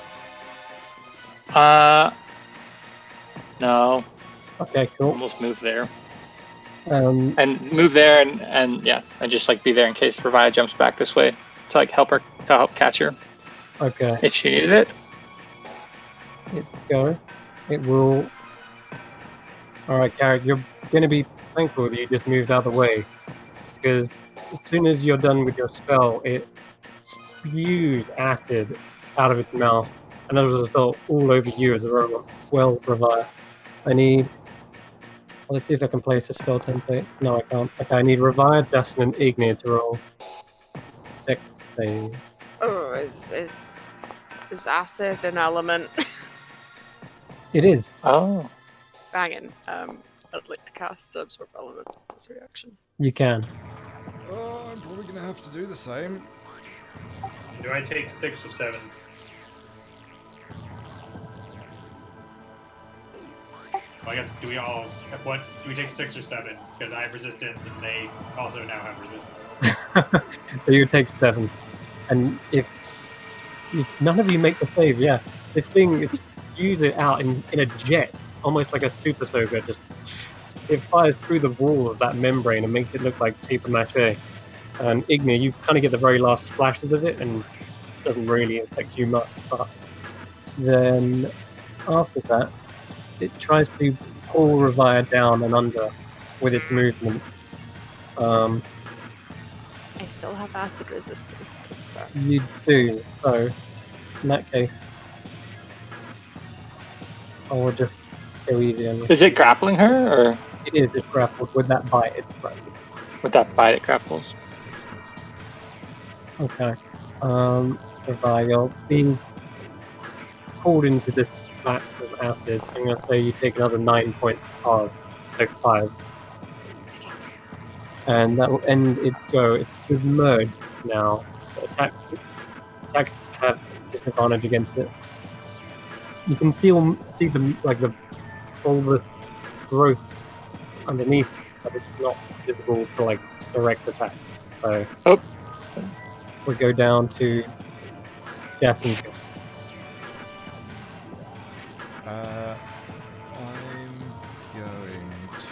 No, Okay, cool. almost move there. And Move there and yeah, and just like be there in case Revive jumps back this way to like help catch her okay, if she needed it. it's go. It will. All right, Garrett, you're gonna be thankful that you just moved out of the way, because as soon as you're done with your spell, it spews acid out of its mouth, and as a result, all over you as well, Revive. I need. Let's see if I can place a spell template. No, I can't. Okay, I need Revive, Justin, and Ignia to roll. Dex save. Oh, is acid an element? It is. Oh, Banging. I'd like to cast Absorb Element as a reaction. You can. Oh, I'm probably gonna have to do the same. Do I take 6 or 7? Well, I guess do we take 6 or 7? Because I have resistance and they also now have resistance. So you take 7. And if none of you make the save, yeah. This thing is spews it out in a jet, almost like a super soaker. Just it fires through the wall of that membrane and makes it look like paper mache. And Ignia, you kind of get the very last splashes of it, and it doesn't really affect you much. But then after that, it tries to pull Revive down and under with its movement. I still have acid resistance to the start. You do. So, in that case, I will just go easy on you. is it grappling her or It is. It's grappled with that bite. It's grappled. with that bite it grapples? Okay. Revive, you're being pulled into this vat of acid. I'm going to say you take another 9 points hard. So 5. And that will end its go. It's submerged now. So attacks have disadvantage against it. You can still see the bulbous growth underneath, but it's not visible for like direct attack. So we go down to Jason's go. I'm going to.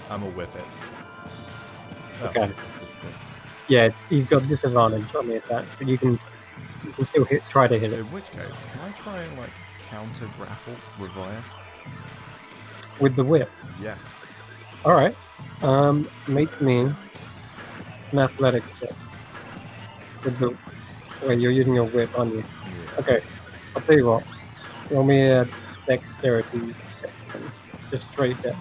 I'm a whip it. Oh, Okay. it's just good. Yeah, you've got disadvantage on the attack, but you can still try to hit In it which case, can I try and like counter grapple Revive? with the whip. Yeah. All right. Make me an athletics check with the wait. You're using your whip, aren't you? Yeah. Okay. I'll tell you what. Roll me a dexterity check, just straight dex.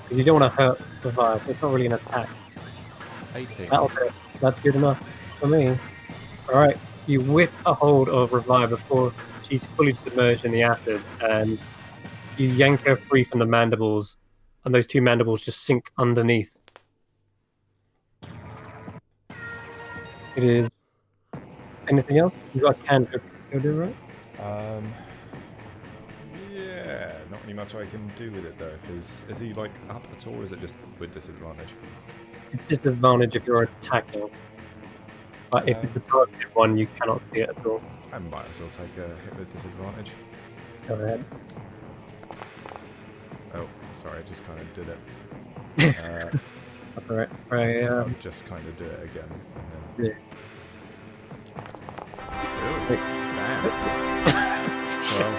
Because you don't want to hurt Revive. It's not really an attack. 18. That'll do. That's good enough for me. Alright, you whip a hold of Revive before she's fully submerged in the acid, and you yank her free from the mandibles, and those 2 mandibles just sink underneath. It is. Anything else? You got a cantrip. You'll do right? Yeah. not really much I can do with it though. Is he like up at all, or is it just with disadvantage? Disadvantage if you're attacking. But if it's a targeted one, you cannot see it at all. I might as well take a hit with disadvantage. Go ahead. Oh, sorry, I just kind of did it. That's all right. I'll just kind of do it again. And then... Ooh, damn. Well,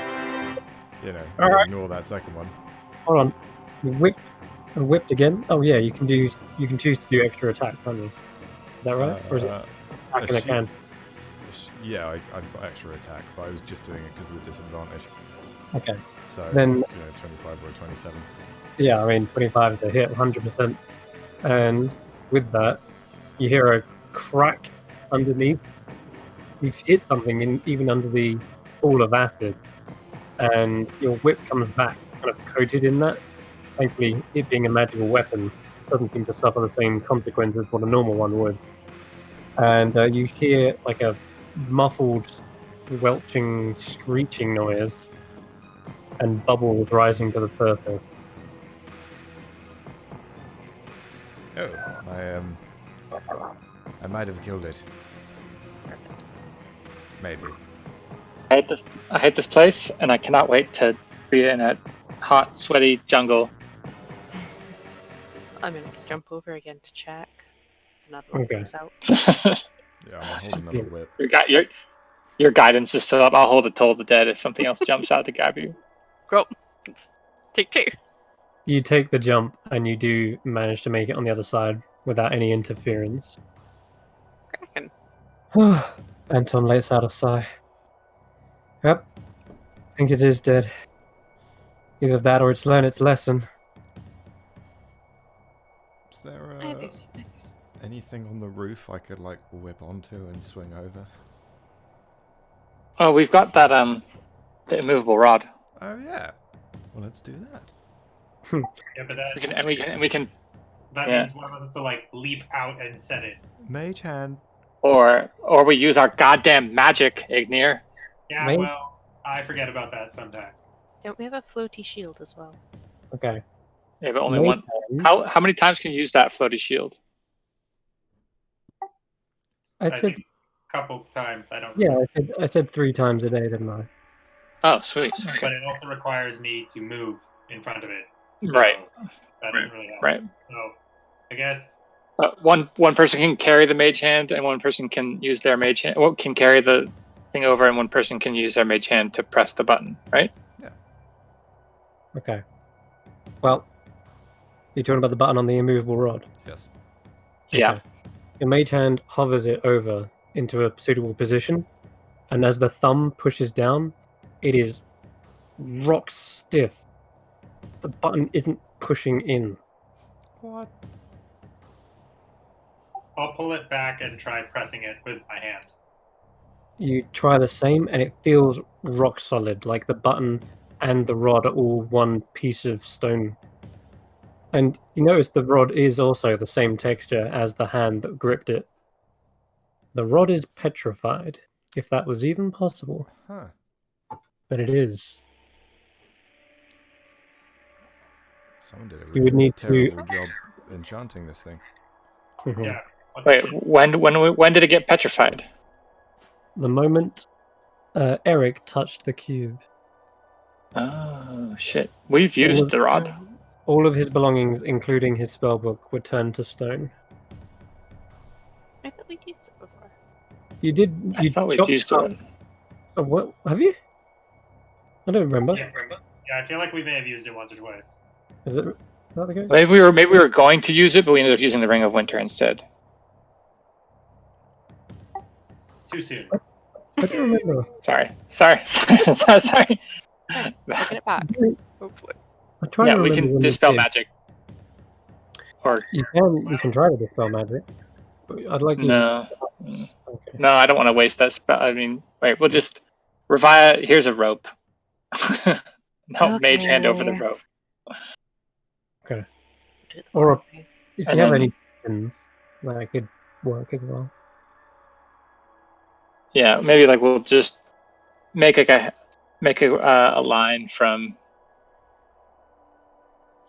you know, All right. ignore that second one. Hold on. You whipped again. Oh yeah, you can choose to do extra attack, can't you? Is that right? Or is it attack and a can? Yeah, I've got extra attack, but I was just doing it because of the disadvantage. Okay. So then 25 or 27. Yeah, I mean 25 is a hit, 100%. And with that, you hear a crack underneath. You've hit something even under the pool of acid, and your whip comes back, kind of coated in that. Thankfully, it being a magical weapon doesn't seem to suffer the same consequences what a normal one would. And you hear like a muffled, welching, screeching noise, and bubbles rising to the surface. Oh, I might have killed it. Maybe. I hate this place, and I cannot wait to be in a hot, sweaty jungle. I'm gonna jump over again to check. Another one Okay. comes out. Yeah, I'm holding another whip. Your guidance is still up. I'll hold it Toll the Dead if something else jumps out to grab you. Go. Take two. You take the jump, and you do manage to make it on the other side without any interference. Kraken. Anton lets out a sigh. Yep. I think it is dead. Either that or it's learned its lesson. Is there Nice. anything on the roof I could like whip onto and swing over? Oh, we've got that the immovable rod. Oh yeah. Well, let's do that. Yeah, but that We can that yeah. means one of us to like leap out and set it. Mage hand. or we use our goddamn magic, Ignir. Yeah, Maybe. well, I forget about that sometimes. Don't we have a floaty shield as well? Okay. Yeah, but only Mage one. hand. How many times can you use that floaty shield? I I said, think a couple times. I don't. yeah, I said 3 times a day, didn't I? Oh, sweet. Okay. But it also requires me to move in front of it. So Right. That doesn't really help. Right. So I guess One person can carry the mage hand, and one person can use their mage hand. Well, can carry the thing over, and one person can use their mage hand to press the button. Right? Okay. Well, you're talking about the button on the immovable rod? Yes. Yeah. Your mage hand hovers it over into a suitable position, and as the thumb pushes down, it is rock stiff. The button isn't pushing in. What? I'll pull it back and try pressing it with my hand. You try the same, and it feels rock solid, like the button and the rod are all one piece of stone. And you notice the rod is also the same texture as the hand that gripped it. The rod is petrified, if that was even possible. Huh. But it is. Someone did a You would really need to- terrible job enchanting this thing. Yeah. Wait. When did it get petrified? The moment Eric touched the cube, Oh shit! We've used the rod. all of his belongings, including his spellbook, were turned to stone. I thought we'd used it before. You did. I You thought we chopped used up- it. What have you? I don't remember. Yeah, I feel like we may have used it once or twice. Is it not the case? Maybe we were going to use it, but we ended up using the Ring of Winter instead. Too soon. I don't remember. Sorry. Taking it back. Hopefully. I'm trying Yeah, to we remember can when dispel did. magic. Or You can try to dispel magic. But I'd like you. no, Okay. no, I don't want to waste that spell. I mean, wait, we'll just revive. Here's a rope. No, mage hand over the Okay. rope. Do it the Or wrong way. If And you have then- any pins, that could work as well. Yeah, maybe like we'll just make a line from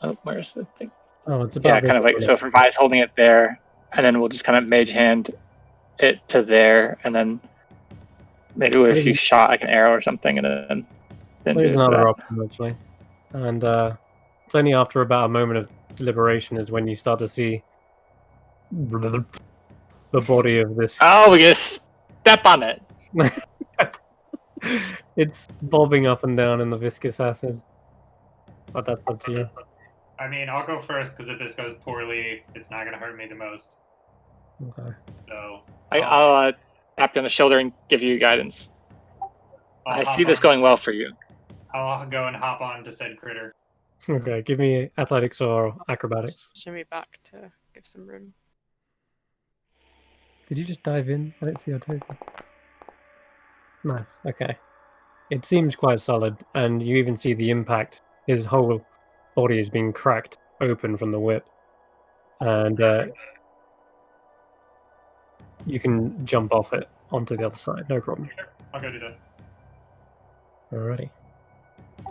Oh, where's the thing? Oh, it's Yeah, about kind of like so. For Vi's holding it there, and then we'll just kind of mage hand it to there, and then maybe with a few shot like an arrow or something, and then There's do it to another that. option actually, and it's only after about a moment of deliberation is when you start to see the body of this. Oh, we just step on it. It's bobbing up and down in the viscous acid, but that's up to you. I mean, I'll go first because if this goes poorly, it's not gonna hurt me the most. Okay. So I'll tap you on the shoulder and give you guidance. I see this going well for you. I'll go and hop on to said critter. Okay, give me athletics or acrobatics. Shimmy back to give some room. Did you just dive in? I didn't see your token. Nice. Okay. It seems quite solid, and you even see the impact. His whole body is being cracked open from the whip, and you can jump off it onto the other side, no problem. I'll go do that. Alrighty.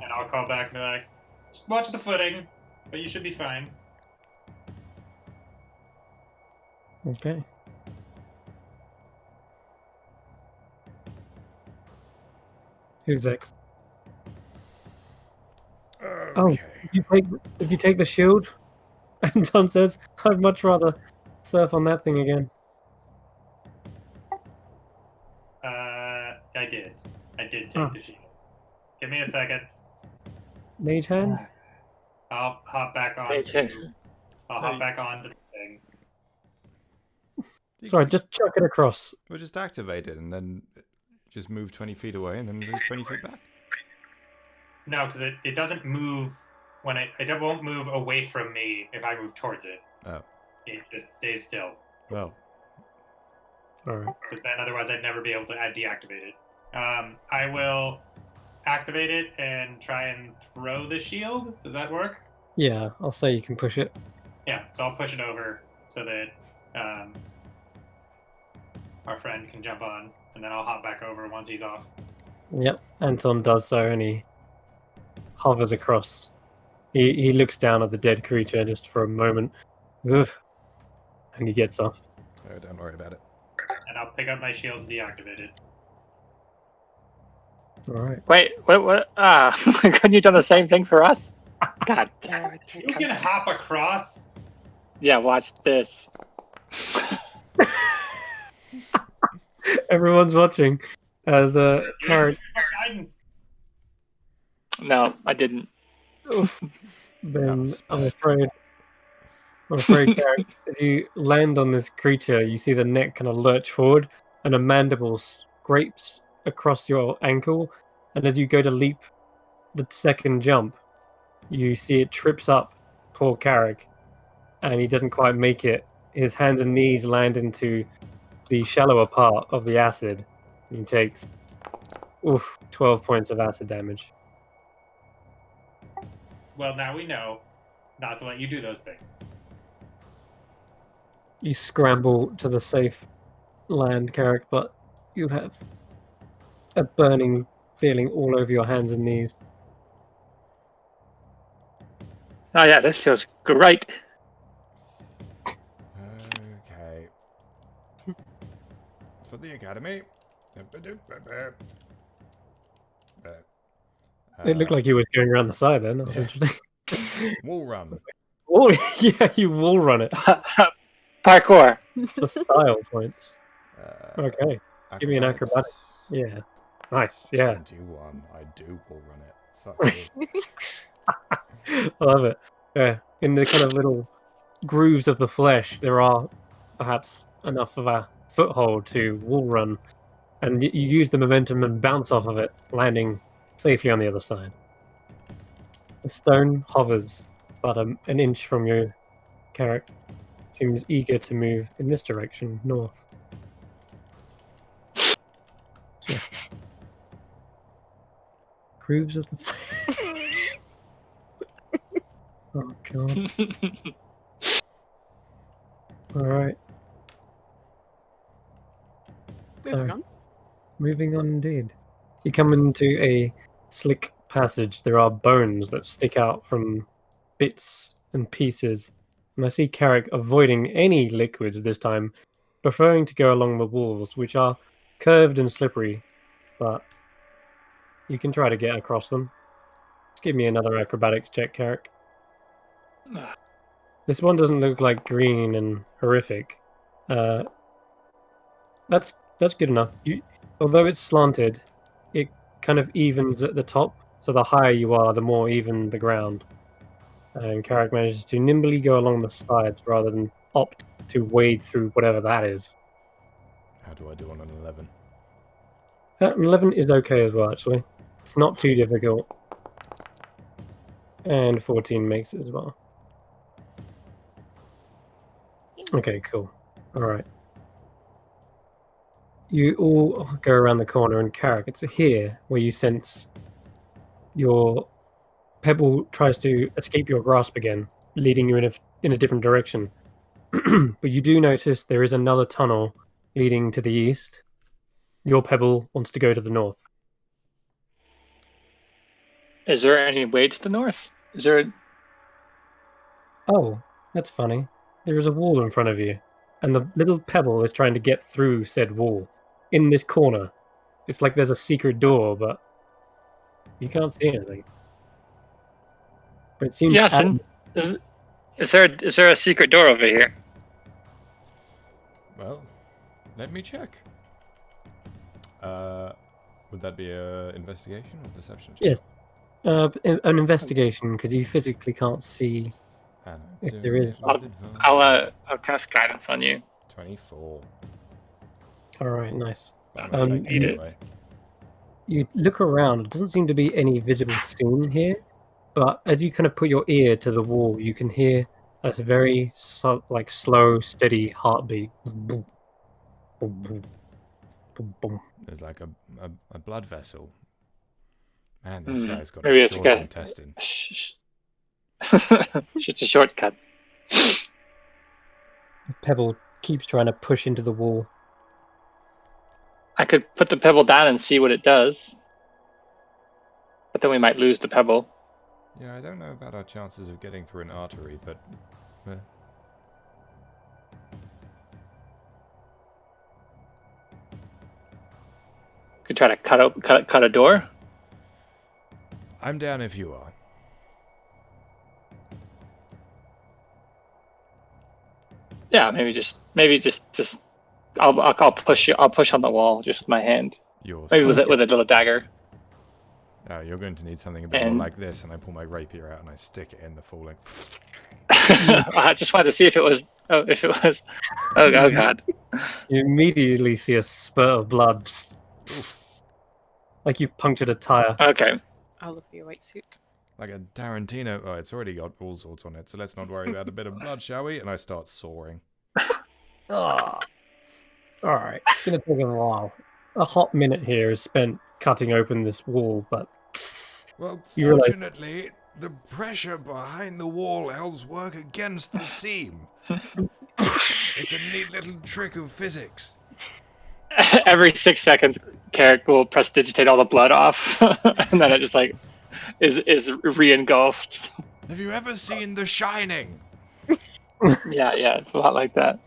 And I'll call back and be like, just watch the footing, but you should be fine. Okay. Who's next? Oh, did you take the shield? And John says, I'd much rather surf on that thing again. I did. I did take the shield. Give me a second. Mage hand? I'll hop back on. I'll hop back on to the thing. Sorry, just chuck it across. We'll just activate it and then just move 20 feet away and then move 20 feet back. No, because it doesn't move when it won't move away from me if I move towards it. Oh. It just stays still. Well. Alright. Because then otherwise I'd never be able to deactivate it. I will activate it and try and throw the shield. Does that work? Yeah, I'll say you can push it. Yeah, so I'll push it over so that our friend can jump on, and then I'll hop back over once he's off. Yep, Anton does so, and he hovers across. He looks down at the dead creature just for a moment, and he gets off. Oh, don't worry about it. And I'll pick up my shield and deactivate it. Alright. Wait, what? Couldn't you done the same thing for us? God damn it. You can hop across? Yeah, watch this. Everyone's watching as Carrot. Guidance. No, I didn't. Then I'm afraid, Carrot, as you land on this creature, you see the neck kind of lurch forward, and a mandible scrapes across your ankle, and as you go to leap the second jump, you see it trips up poor Carrick, and he doesn't quite make it. His hands and knees land into the shallower part of the acid. He takes 12 points of acid damage. Well, now we know not to let you do those things. You scramble to the safe land, Carrick, but you have a burning feeling all over your hands and knees. Oh yeah, this feels great. Okay. For the academy. It looked like he was going around the side then. That was interesting. Wall run. Oh, yeah, you will run it. Parkour. For style points. Okay. Give me an acrobatic. Yeah. Nice, yeah. 21. I do wall run it. Fuck you. I love it. Yeah. In the kind of little grooves of the flesh, there are perhaps enough of a foothold to wall run. And you use the momentum and bounce off of it, landing safely on the other side. The stone hovers about an inch from your Carrick. Seems eager to move in this direction, north. Yeah. Grooves of the... Oh, God. Alright. Moving on. Moving on indeed. You come into a slick passage. There are bones that stick out from bits and pieces. And I see Carrick avoiding any liquids this time, preferring to go along the walls, which are curved and slippery, but you can try to get across them. Just give me another acrobatics check, Carrick. This one doesn't look like green and horrific. That's good enough. Although it's slanted, it kind of evens at the top, so the higher you are, the more even the ground. And Carrick manages to nimbly go along the sides rather than opt to wade through whatever that is. How do I do on an 11? An 11 is okay as well, actually. It's not too difficult. And 14 makes it as well. Okay, cool. Alright. You all go around the corner, and Carrick, it's here where you sense your pebble tries to escape your grasp again, leading you in a different direction. But you do notice there is another tunnel leading to the east. Your pebble wants to go to the north. Is there any way to the north? Is there? Oh, that's funny. There is a wall in front of you, and the little pebble is trying to get through said wall. In this corner. It's like there's a secret door, but you can't see anything. But it seems... Yasin, is there a secret door over here? Well, let me check. Would that be a investigation or perception check? Yes. An investigation, because you physically can't see if there is... I'll cast guidance on you. 24. Alright, nice. Anyway. You look around, it doesn't seem to be any visible scene here, but as you kind of put your ear to the wall, you can hear a very slow, steady heartbeat. Boom, boom, boom, boom, boom. There's like a blood vessel. Man, this guy's got Maybe a it's short okay. intestine. It's a shortcut. Pebble keeps trying to push into the wall. I could put the pebble down and see what it does. But then we might lose the pebble. Yeah, I don't know about our chances of getting through an artery, but... Could try to cut a door. I'm down if you are. Yeah, maybe just I'll push you. I'll push on the wall just with my hand. Maybe with a little dagger. Oh, you're going to need something a bit more like this, and I pull my rapier out and I stick it in the falling. I just wanted to see if it was. Oh god! You immediately see a spurt of blood, like you've punctured a tire. Okay. I love your white suit. Like a Tarantino. Oh, it's already got all sorts on it, so let's not worry about a bit of blood, shall we? And I start soaring. Oh. Alright, it's going to take a while. A hot minute here is spent cutting open this wall, but... Well, you fortunately, the pressure behind the wall helps work against the seam. It's a neat little trick of physics. Every 6 seconds, Carrick will prestidigitate all the blood off, and then it just like is re-engulfed. Have you ever seen The Shining? Yeah, it's a lot like that.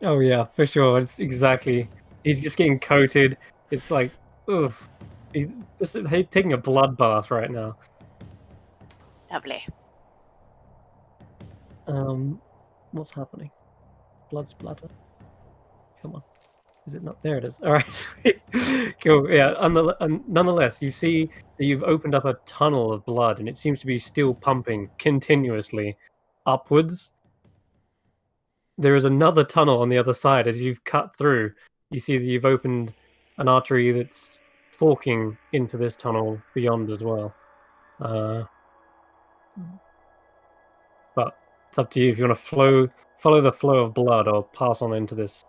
Oh yeah, for sure. It's exactly. He's just getting coated. It's like, ugh. He's just taking a bloodbath right now. Lovely. What's happening? Blood splatter. Come on. Is it not? There it is. All right. Cool. Yeah. Nonetheless, you see that you've opened up a tunnel of blood, and it seems to be still pumping continuously upwards. There is another tunnel on the other side. As you've cut through, you see that you've opened an artery that's forking into this tunnel beyond as well. But it's up to you if you want to follow the flow of blood or pass on into this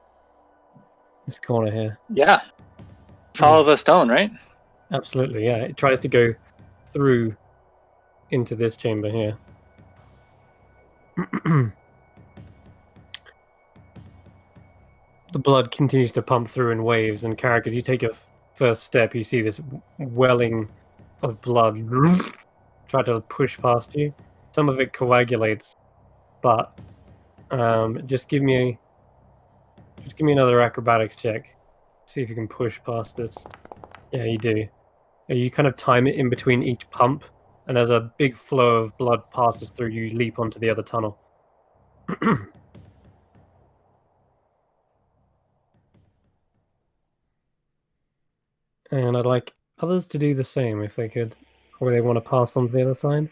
corner here. Yeah. Follow the stone, right? Absolutely, yeah. It tries to go through into this chamber here. The blood continues to pump through in waves, and Carrick, as you take your first step, you see this welling of blood try to push past you. Some of it coagulates, but just give me another acrobatics check. See if you can push past this. Yeah, you do. You kind of time it in between each pump, and as a big flow of blood passes through, you leap onto the other tunnel. And I'd like others to do the same if they could, or they want to pass on to the other side.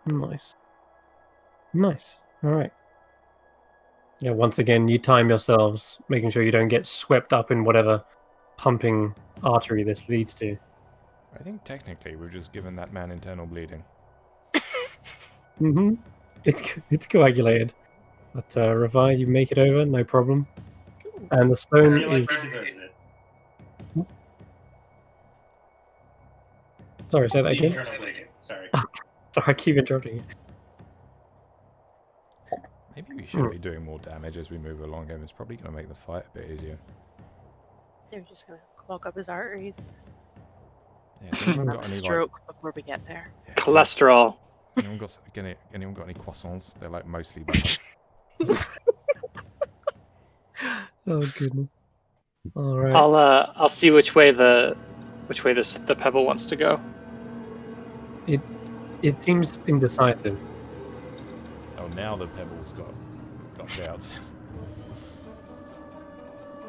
Nice. All right. Yeah, once again, you time yourselves, making sure you don't get swept up in whatever pumping artery this leads to. I think technically we've just given that man internal bleeding. Mm-hmm. It's coagulated. But Revi, you make it over, no problem. And the I stone feel is... like he deserves it. Sorry, say that The again? internal bleeding. Sorry. Sorry, I keep interrupting you. Maybe we should be doing more damage as we move along him. It's probably going to make the fight a bit easier. They're just gonna clog up his arteries. Yeah, has anyone Have got a any, stroke before we get there. Yeah, Cholesterol. Has anyone got any croissants? They're like mostly butter. Oh, goodness. All right. I'll see which way the pebble wants to go. It seems indecisive. Oh, now the pebble's got doubts.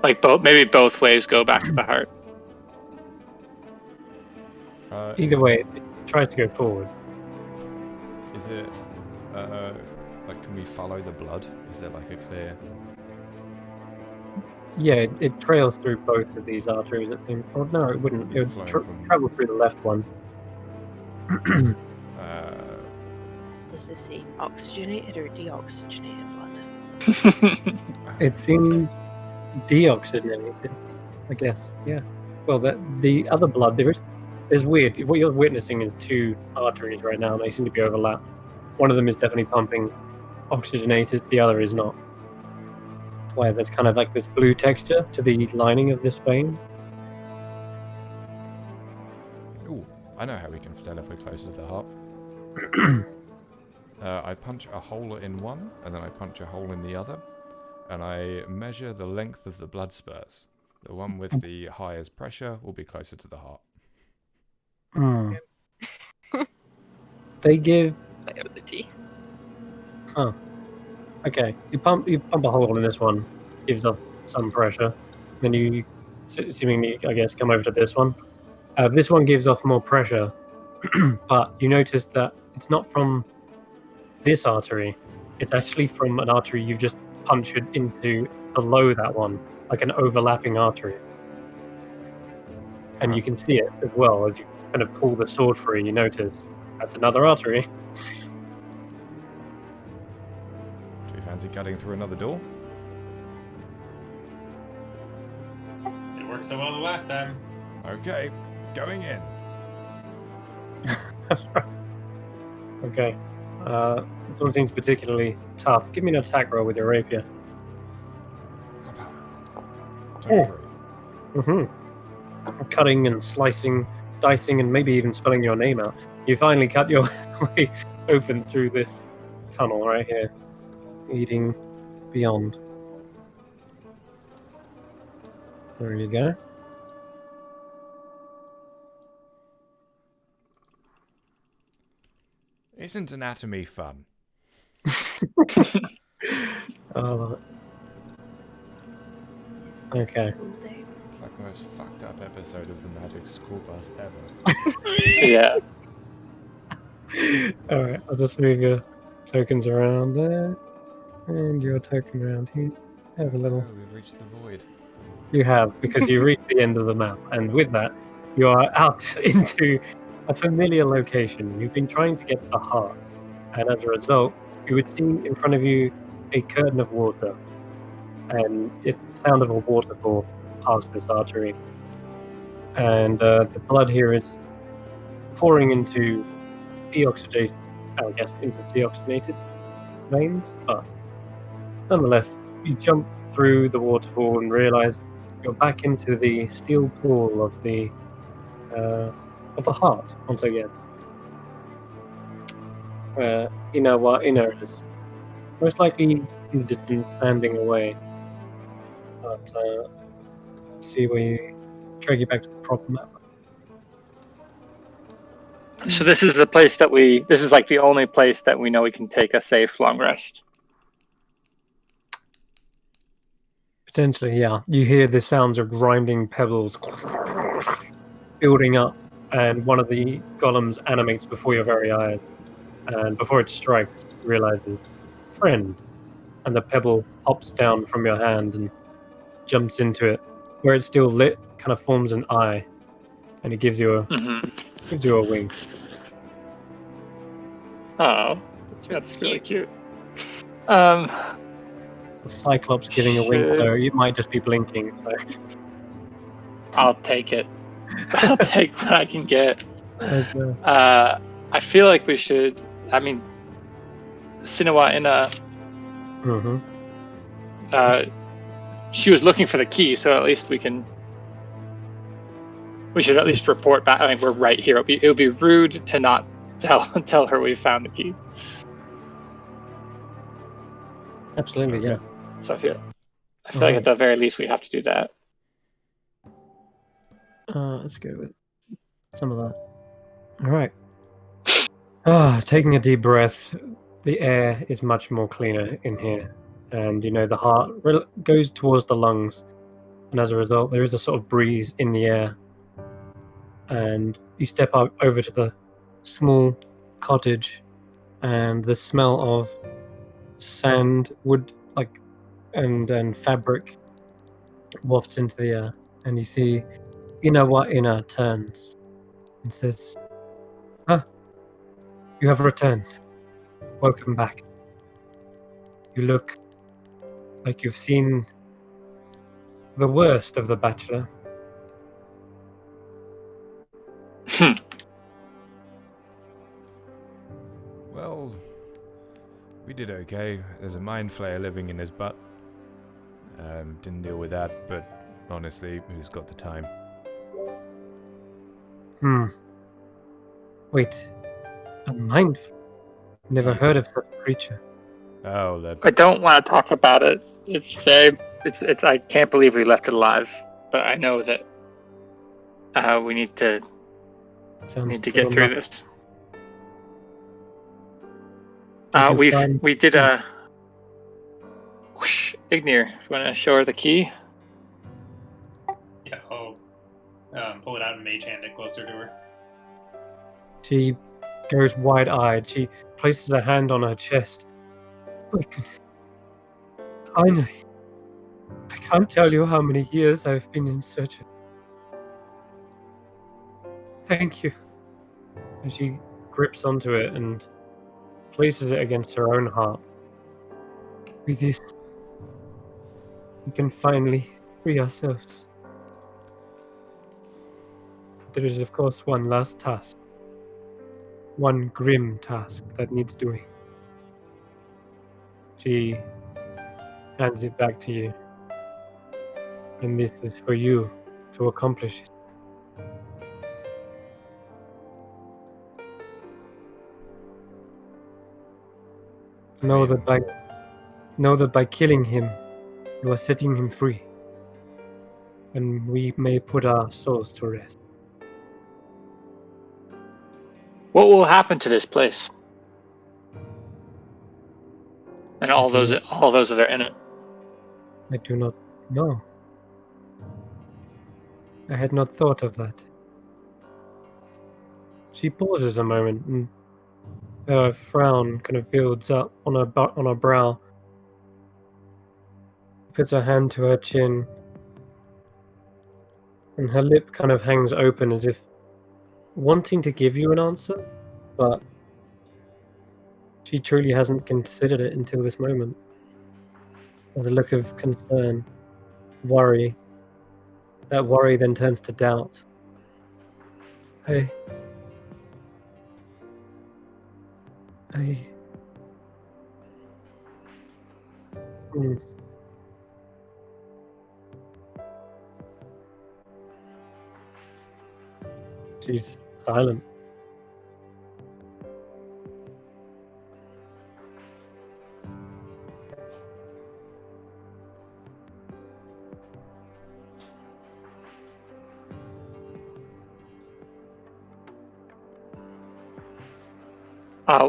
Like maybe both ways go back to the heart. Either way, it tries to go forward. Is it like, can we follow the blood? Is there like a clear? Yeah, it trails through both of these arteries, it seems. Oh, no, it wouldn't. Is It it would flowing from- travel through the left one. Does this say oxygenated or deoxygenated blood? It seems deoxygenated, I guess. Yeah. Well, the other blood, there's weird. What you're witnessing is two arteries right now. They seem to be overlapped. One of them is definitely pumping oxygenated. The other is not. Where there's kind of like this blue texture to the lining of this vein. Ooh, I know how we can tell if we're close to the heart. I punch a hole in one, and then I punch a hole in the other, and I measure the length of the blood spurts. The one with the highest pressure will be closer to the heart. They give... Biology. Huh. Okay. You pump a hole in this one, gives off some pressure. Then you seemingly, I guess, come over to this one. This one gives off more pressure, but you notice that it's not from this artery. It's actually from an artery you've just punctured into below that one, like an overlapping artery. And you can see it as well as you kind of pull the sword free. You notice that's another artery. Do we fancy cutting through another door? It worked so well the last time. Okay, going in. Okay. This one seems particularly tough. Give me an attack roll with your rapier. 23. Mm-hmm. Cutting and slicing, dicing, and maybe even spelling your name out. You finally cut your way open through this tunnel right here, leading beyond. There you go. Isn't anatomy fun? I love it. Okay. It's like the most fucked up episode of the Magic School Bus ever. Yeah. Alright, I'll just move your tokens around there. And your token around here. There's a little... Oh, we've reached the void. You have, because you reached the end of the map. And with that, you are out into a familiar location. You've been trying to get to the heart. And as a result, you would see in front of you a curtain of water. And it's the sound of a waterfall past this artery. And the blood here is pouring into deoxygenated veins. But nonetheless, you jump through the waterfall and realize you're back into the steel pool of the of the heart once again. Where Ina is most likely in the distance, standing away. But see where you drag you back to the proper map. So this is the place that this is like the only place that we know we can take a safe long rest. Potentially, yeah. You hear the sounds of grinding pebbles building up, and one of the golems animates before your very eyes. And before it strikes, realizes, friend. And the pebble hops down from your hand and jumps into it. Where it's still lit, kind of forms an eye, and it gives you a wink. Oh, It's that's really really cute. cute. So Cyclops giving a wink, Shit. though it might just be blinking. So I'll take it. I'll take what I can get. okay. I feel like we should. I mean, Sinawa Mm-hmm. She was looking for the key, so at least we should at least report back. I mean, we're right here. It would be rude to not tell her we found the key. Absolutely, yeah. So I feel like at the very least we have to do that. Let's go with some of that. All right. Taking a deep breath. The air is much more cleaner in here, and the heart goes towards the lungs, and as a result, there is a sort of breeze in the air. And you step up over to the small cottage, and the smell of sand, wood, and fabric wafts into the air, and you see Ina turns and says, you have returned. Welcome back. You look like you've seen the worst of the Bachelor. Well, we did okay. There's a mind flayer living in his butt. Didn't deal with that, but honestly, who's got the time? Wait, a mind? Never heard of such a creature. Oh, that. I don't want to talk about it. It's very. It's. I can't believe we left it alive, but I know that we need to get through this. We did a. Ignir, you want to show her the key? Yeah, I'll pull it out and mage hand it closer to her. She goes wide-eyed. She places a hand on her chest. My goodness. Finally. I can't tell you how many years I've been in search of. Thank you. And she grips onto it and places it against her own heart. With this, we can finally free ourselves. There is, of course, one last task. One grim task that needs doing. She hands it back to you. And this is for you to accomplish it. Know that by killing him, you are setting him free. And we may put our souls to rest. What will happen to this place? And all those that are in it. I do not know. I had not thought of that. She pauses a moment, and her frown kind of builds up on her brow. Puts her hand to her chin, and her lip kind of hangs open as if wanting to give you an answer, but she truly hasn't considered it until this moment. There's a look of concern, worry. That worry then turns to doubt. I She's silent.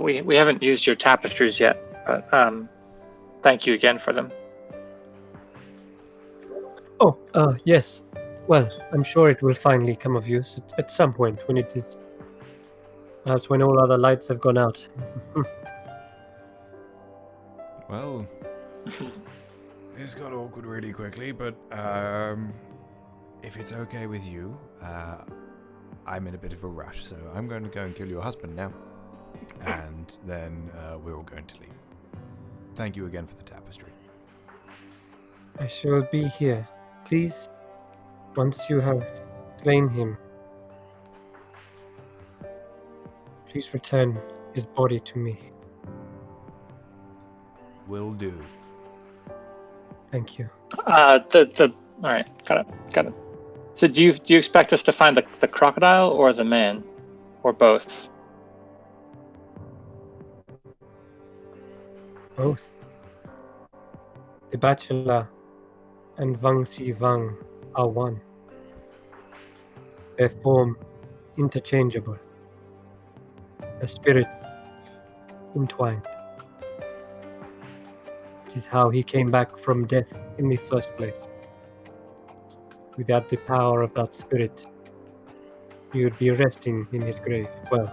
We haven't used your tapestries yet, but thank you again for them. Oh, yes. Well, I'm sure it will finally come of use at some point when it is. Perhaps when all other lights have gone out. Well, this got awkward really quickly, but if it's okay with you, I'm in a bit of a rush, so I'm going to go and kill your husband now. And then we're all going to leave. Thank you again for the tapestry. I shall be here. Please, once you have slain him, please return his body to me. Will do. Thank you. All right, got it. So do you expect us to find the crocodile or the man, or both? Both. The Bachelor and Wang Si Wang are one. Their form interchangeable. Their spirits entwined. It is how he came back from death in the first place. Without the power of that spirit, he would be resting in his grave. Well,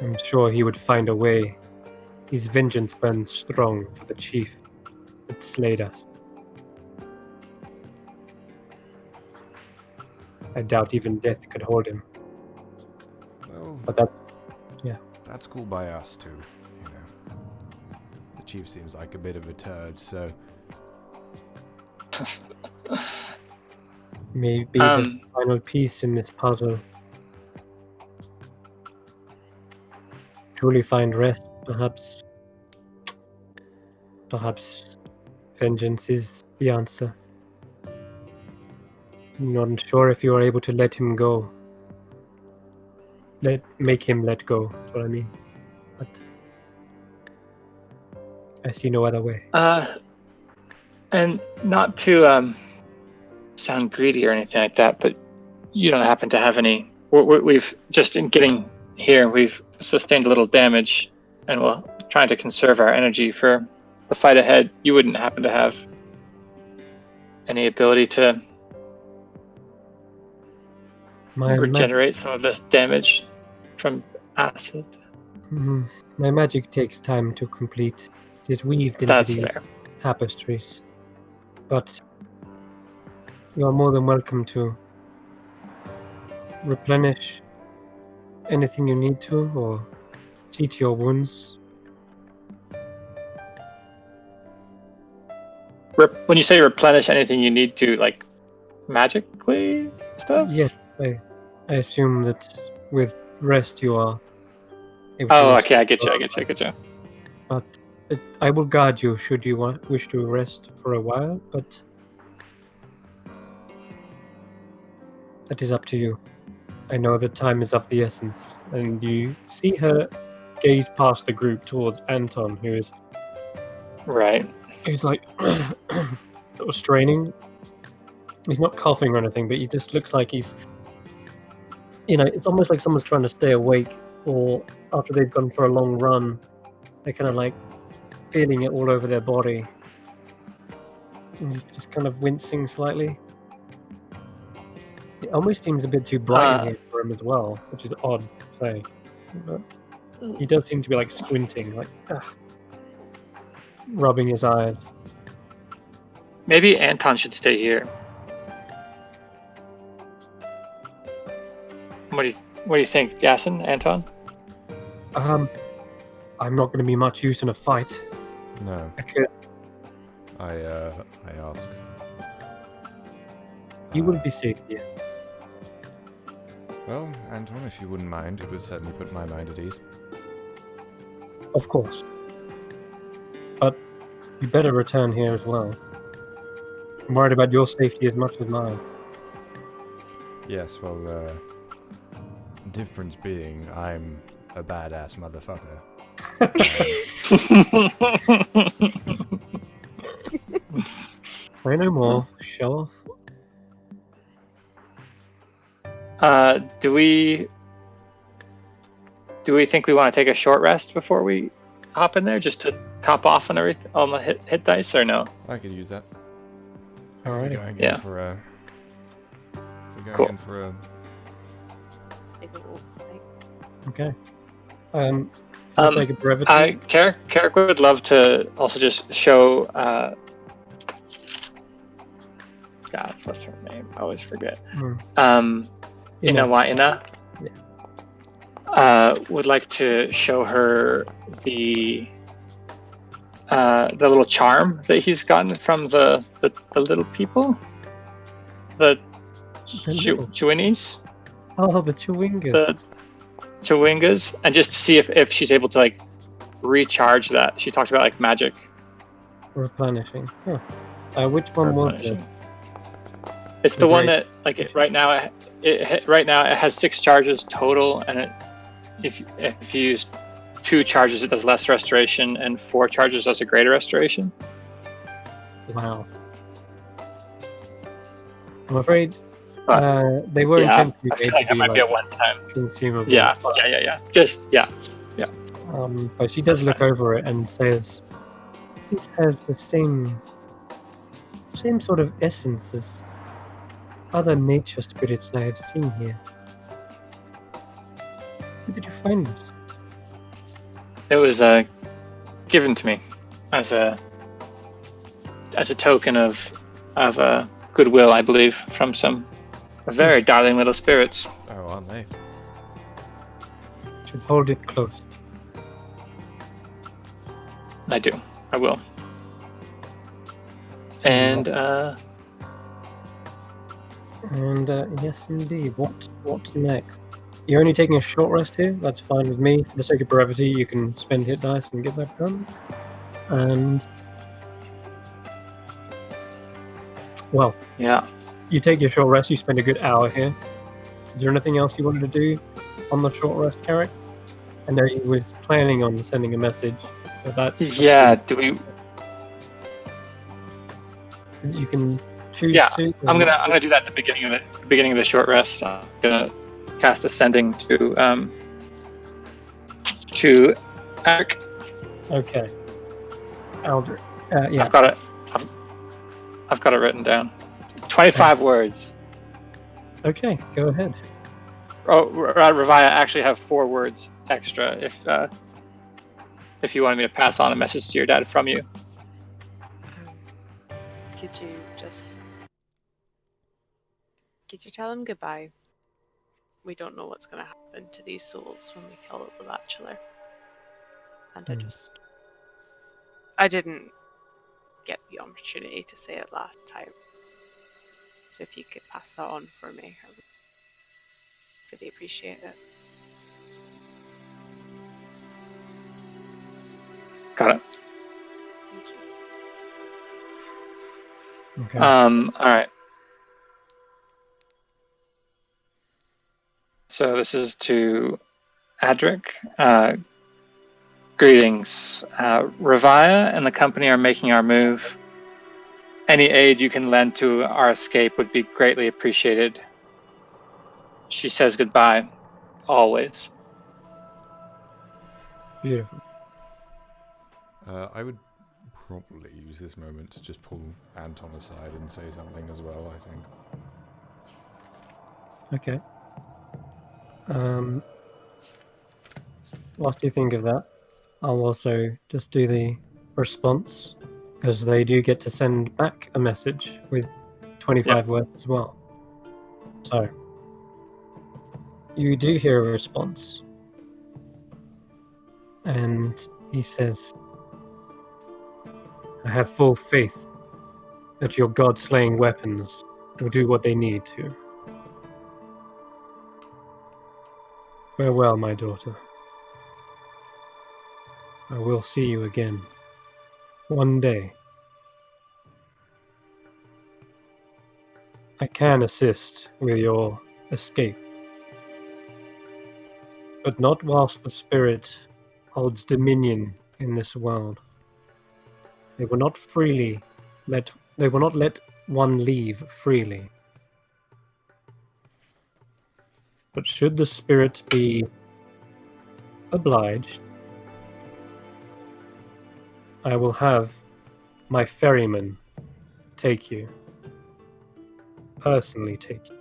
I'm sure he would find a way. His vengeance burns strong for the chief that slayed us. I doubt even death could hold him. Well, But that's that's cool by us too, you know. The chief seems like a bit of a turd, so maybe the final piece in this puzzle. Truly find rest, perhaps. Perhaps vengeance is the answer. I'm not sure if you are able to let him go. Make him let go, that's what I mean. But I see no other way. And not to sound greedy or anything like that, but you don't happen to have any. We've just in getting here, we've sustained a little damage, and we're trying to conserve our energy for the fight ahead. You wouldn't happen to have any ability to regenerate some of this damage from acid? My magic takes time to complete. It is weaved into That's the fair. tapestries. But you are more than welcome to replenish anything you need to, or see to your wounds. When you say replenish anything you need to, like magically stuff? Yes, I assume that with rest you are able Oh, to okay, I get you. But I will guard you should you wish to rest for a while, but that is up to you. I know that time is of the essence, and you see her gaze past the group towards Anton, who is Right. he's like sort of straining. He's not coughing or anything, but he just looks like he's, it's almost like someone's trying to stay awake, or after they've gone for a long run, they're kind of like feeling it all over their body. And he's just kind of wincing slightly. It almost seems a bit too bright in here for him as well, which is odd to say. But he does seem to be like squinting, like rubbing his eyes. Maybe Anton should stay here. What do you think, Yasin, Anton? I'm not going to be much use in a fight. no. I could. I ask. You wouldn't be safe here. Well, Anton, if you wouldn't mind, it would certainly put my mind at ease. Of course. But you better return here as well. I'm worried about your safety as much as mine. Yes, well, difference being, I'm a badass motherfucker. Say no more. Show off. Do we think we want to take a short rest before we hop in there, just to top off on everything on the hit dice, or no? I could use that. Alrighty. Going in Yeah. for a. We're going Cool. in for a. Take a little thing. Okay. For the sake of brevity. Carrick would love to also just show. God, what's her name? I always forget. Inawaina. Would like to show her the little charm that he's gotten from the little people, the Chewinnies, Oh, the Chewinga. the Chewingas, and just to see if she's able to like recharge that. She talked about like magic. Replenishing. Huh. Which one was this? Replenishing. It's the one that like right now it has 6 charges total, and if you use 2 charges, it does less restoration, and 4 charges does a greater restoration. Wow. I'm afraid they were Yeah, intended I feel like to that be might be a one-time. consumable. Yeah. Just yeah. But she does look over it and says, "This has the same sort of essence as other nature spirits I have seen here. Where did you find this?" It was given to me as a token of goodwill, I believe, from some very darling little spirits. Oh, aren't they? Should hold it close. I do. I will. And yes, indeed. What's next? You're only taking a short rest here. That's fine with me. For the sake of brevity, you can spend hit dice and get that done. And well, yeah. You take your short rest. You spend a good hour here. Is there anything else you wanted to do on the short rest, Carrick? I know you was planning on sending a message. But that Do we? You can choose to. I'm gonna do that at the beginning of the short rest. I'm gonna cast Ascending to Eric. Okay. Aldrich. Yeah. I've got it. I've got it written down. 25 words. Okay, go ahead. Oh, Ravaya, I actually have 4 words extra if you wanted me to pass on a message to your dad from you. Could you tell him goodbye? We don't know what's going to happen to these souls when we kill the Bachelor. And I didn't get the opportunity to say it last time. So if you could pass that on for me, I would really appreciate it. Got it. Thank you. Okay. All right. So this is to Adric. Greetings. Ravaya and the company are making our move. Any aid you can lend to our escape would be greatly appreciated. She says goodbye, always. Beautiful. I would probably use this moment to just pull Anton aside and say something as well, I think. Okay. Whilst you think of that, I'll also just do the response, because they do get to send back a message with 25 words as well. So, you do hear a response. And he says, "I have full faith that your god-slaying weapons will do what they need to. Farewell, my daughter. I will see you again. One day. I can assist with your escape. But not whilst the spirit holds dominion in this world. They will not let one leave freely. But should the spirit be obliged, I will have my ferryman take you. Personally take you.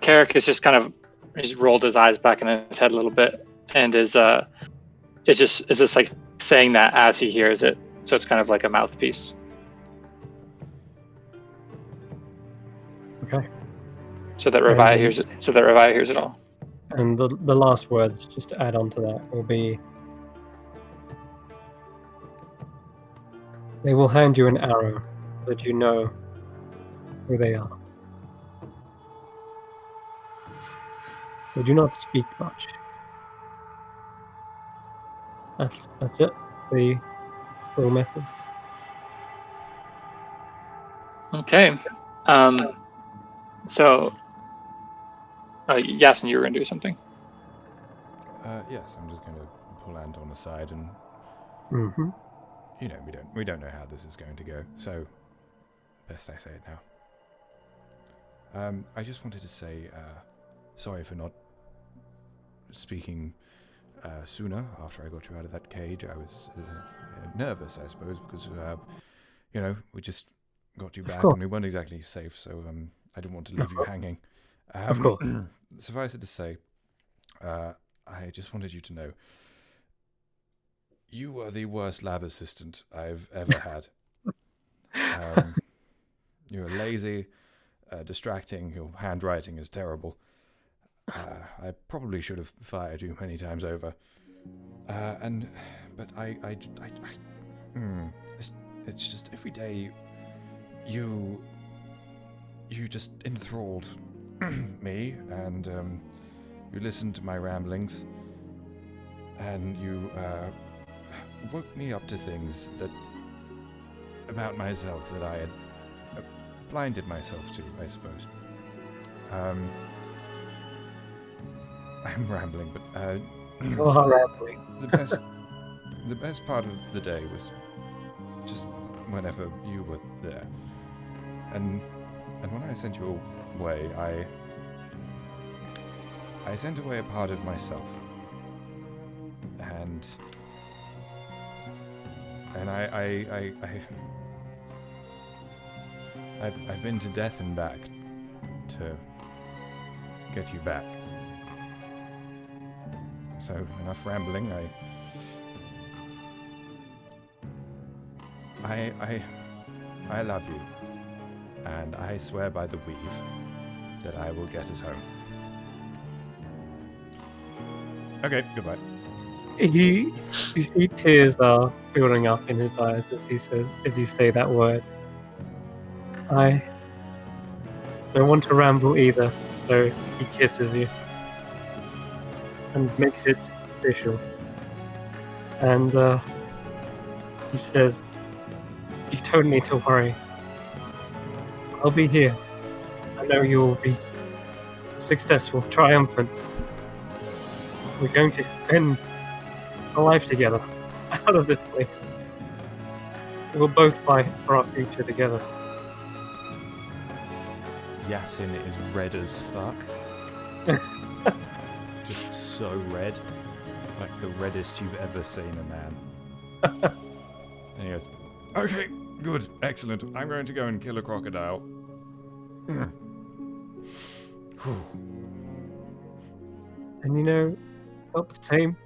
Carrick is just kind of he's rolled his eyes back in his head a little bit, and is just like saying that as he hears it. So it's kind of like a mouthpiece. Okay. So that Reviah hears it. So that Reviah hears it all. And the last words, just to add on to that, will be, they will hand you an arrow so that you know who they are. They do not speak much. That's it. The full message. Okay. So, Yasin, you were going to do something. Yes, I'm just going to pull Anton aside and Mm-hmm. we don't know how this is going to go, so best I say it now. I just wanted to say sorry for not speaking sooner after I got you out of that cage. I was nervous, I suppose, because we just got you back and we weren't exactly safe, so I didn't want to leave you hanging. Of course. Suffice it to say, I just wanted you to know you were the worst lab assistant I've ever had. You were lazy, distracting, your handwriting is terrible. I probably should have fired you many times over. But it's just every day you just enthralled me, and you listened to my ramblings, and you woke me up to things about myself that I had blinded myself to, I suppose. I'm rambling, but You are rambling. the best part of the day was just whenever you were there, and when I sent you away, I sent away a part of myself, and I've been to death and back to get you back. So enough rambling. I love you, and I swear by the weave that I will get us home. Okay, goodbye. You see tears are building up in his eyes as you say that word. I don't want to ramble either, so he kisses you and makes it official. And he says, "You don't need to worry. I'll be here. I know you will be successful, triumphant. We're going to spend a life together, out of this place. We'll both fight for our future together." Yasin is red as fuck. Just so red. Like the reddest you've ever seen a man. And he goes, okay, good, excellent. I'm going to go and kill a crocodile. And felt the same.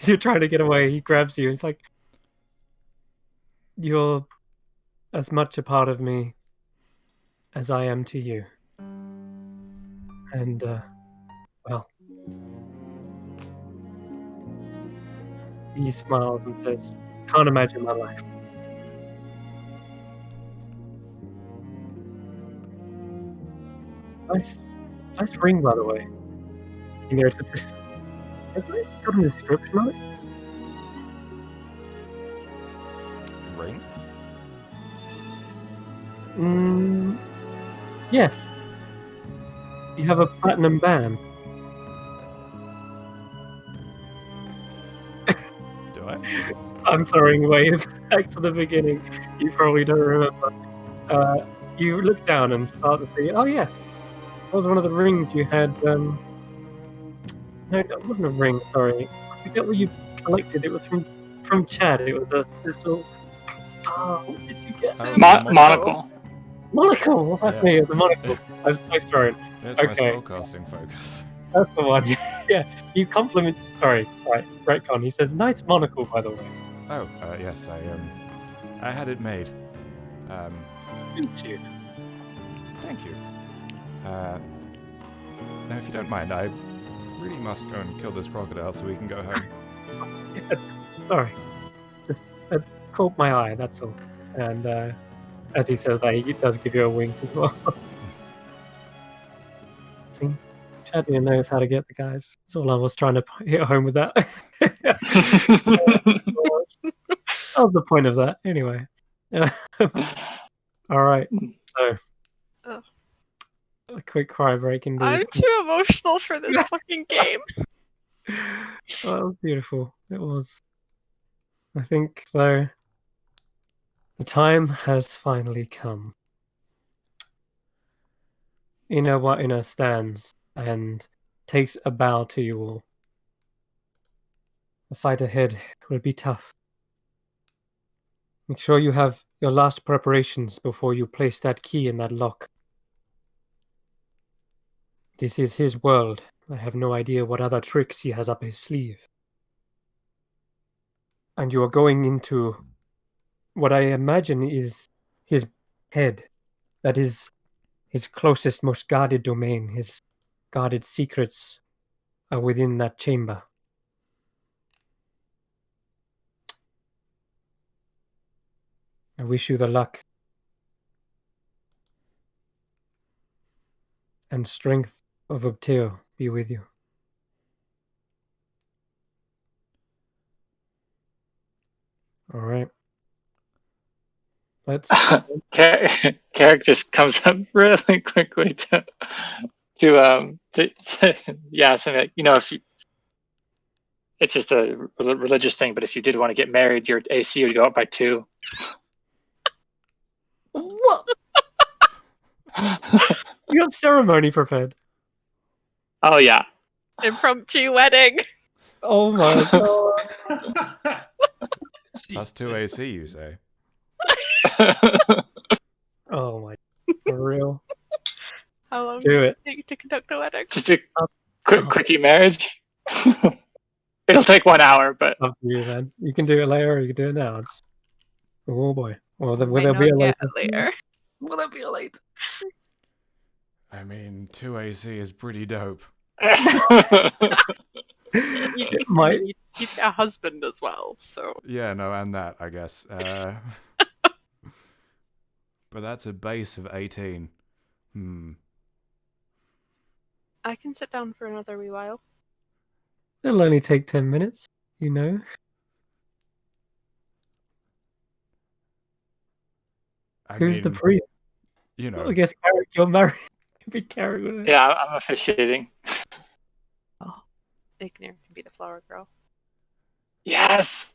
You're trying to get away, he grabs you. It's like, you're as much a part of me as I am to you. And, well, he smiles and says, "Can't imagine my life." Nice ring, by the way. Has it got a description on it? Ring? Yes. You have a platinum band. Do I? I'm throwing way back to the beginning. You probably don't remember. You look down and start to see. Oh yeah, that was one of the rings you had. No, that wasn't a ring. Sorry, I forget what you collected. It was from Chad. It was a special. Oh, what did you get? Oh, Monocle. Monocle. Well, that's Yeah. me. It was a monocle. I was throwing. There's my Okay. spellcasting focus. That's the one. Yeah, you compliment. Sorry, right, retcon. He says, "Nice monocle, by the way." Oh, yes, I had it made. Didn't you? Thank you. Now, if you don't mind, I really must go and kill this crocodile so we can go home. Sorry, just caught my eye. That's all. And as he says that, he does give you a wink as well. See, Chad knows how to get the guys. That's all I was trying to hit home with that. That was the point of that, anyway. All right, so Ugh. a quick cry break indeed. I'm too emotional for this fucking game. Oh, it was beautiful. It was. I think, though, the time has finally come. Ina stands and takes a bow to you all. The fight ahead will be tough. Make sure you have your last preparations before you place that key in that lock. This is his world. I have no idea what other tricks he has up his sleeve. And you are going into what I imagine is his head. That is his closest, most guarded domain. His guarded secrets are within that chamber. I wish you the luck and strength of Obteo be with you. All right. Let's. Carrick just comes up really quickly to yeah, so if you, it's just a religious thing, but if you did want to get married, your AC would go up by 2. What? You have ceremony prepared. Oh yeah. Impromptu wedding. Oh my god. Plus 2 AC, you say? Oh my. For real. How long Do does it. take to conduct a wedding? Just a quickie marriage. It'll take 1 hour, but Up to you, man. You can do it later or you can do it now. It's. Oh boy. Well, will Might there be a not later? get it later. Will there be a late? I mean, 2 AC is pretty dope. You'd get a husband as well, so. Yeah, no, and that, I guess. But that's a base of 18. I can sit down for another wee while. It'll only take 10 minutes, you know. Who's the priest? You know. I guess Carrick, you're married. Could be Carrick, wouldn't it? yeah, I'm officiating. Ignir can be the flower girl. Yes,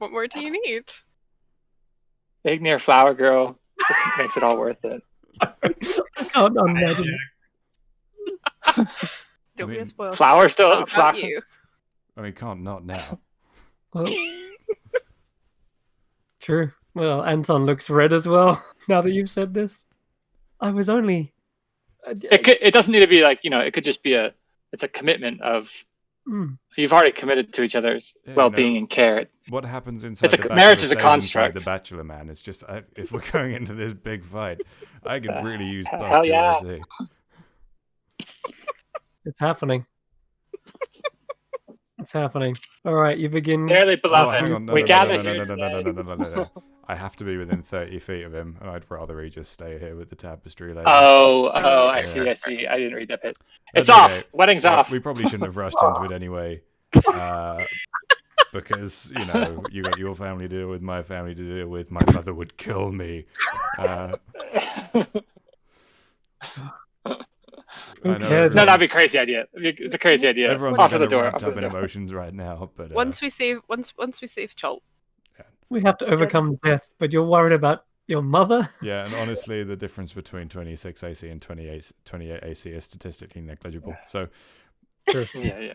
What more do you need? Ignir flower girl makes it all worth it. I can't imagine. Don't be mean, a spoil. Flower sport. still What about flower. you? I mean, can't not now. Well, true. Well, Anton looks red as well. Now that you've said this, I was only. It doesn't need to be like it could just be it's a commitment of you've already committed to each other's well-being and care. What happens inside the marriage is a stays construct. inside the Bachelor, man. It's just if we're going into this big fight, I could really use hell plus 2 yeah. AC. It's happening. It's happening. All right, you begin. Dearly Oh, beloved, hang on. we gather here No. I have to be within 30 feet of him, and I'd rather he just stay here with the tapestry lady. Oh, I Yeah. see. I didn't read that bit. That's It's off. okay. Wedding's Well, off. We probably shouldn't have rushed into it anyway. Because, you got your family to deal with, my family to deal with, my mother would kill me. Who I know cares? No, that'd be everyone's- a crazy idea. It's a crazy idea. Everyone's Off to kind the of door. wrapped Off to up the in door. emotions right now, but Once we save Chult. We have to overcome death, but you're worried about your mother? yeah, and honestly, the difference between 26 AC and 28 AC is statistically negligible. So Yeah.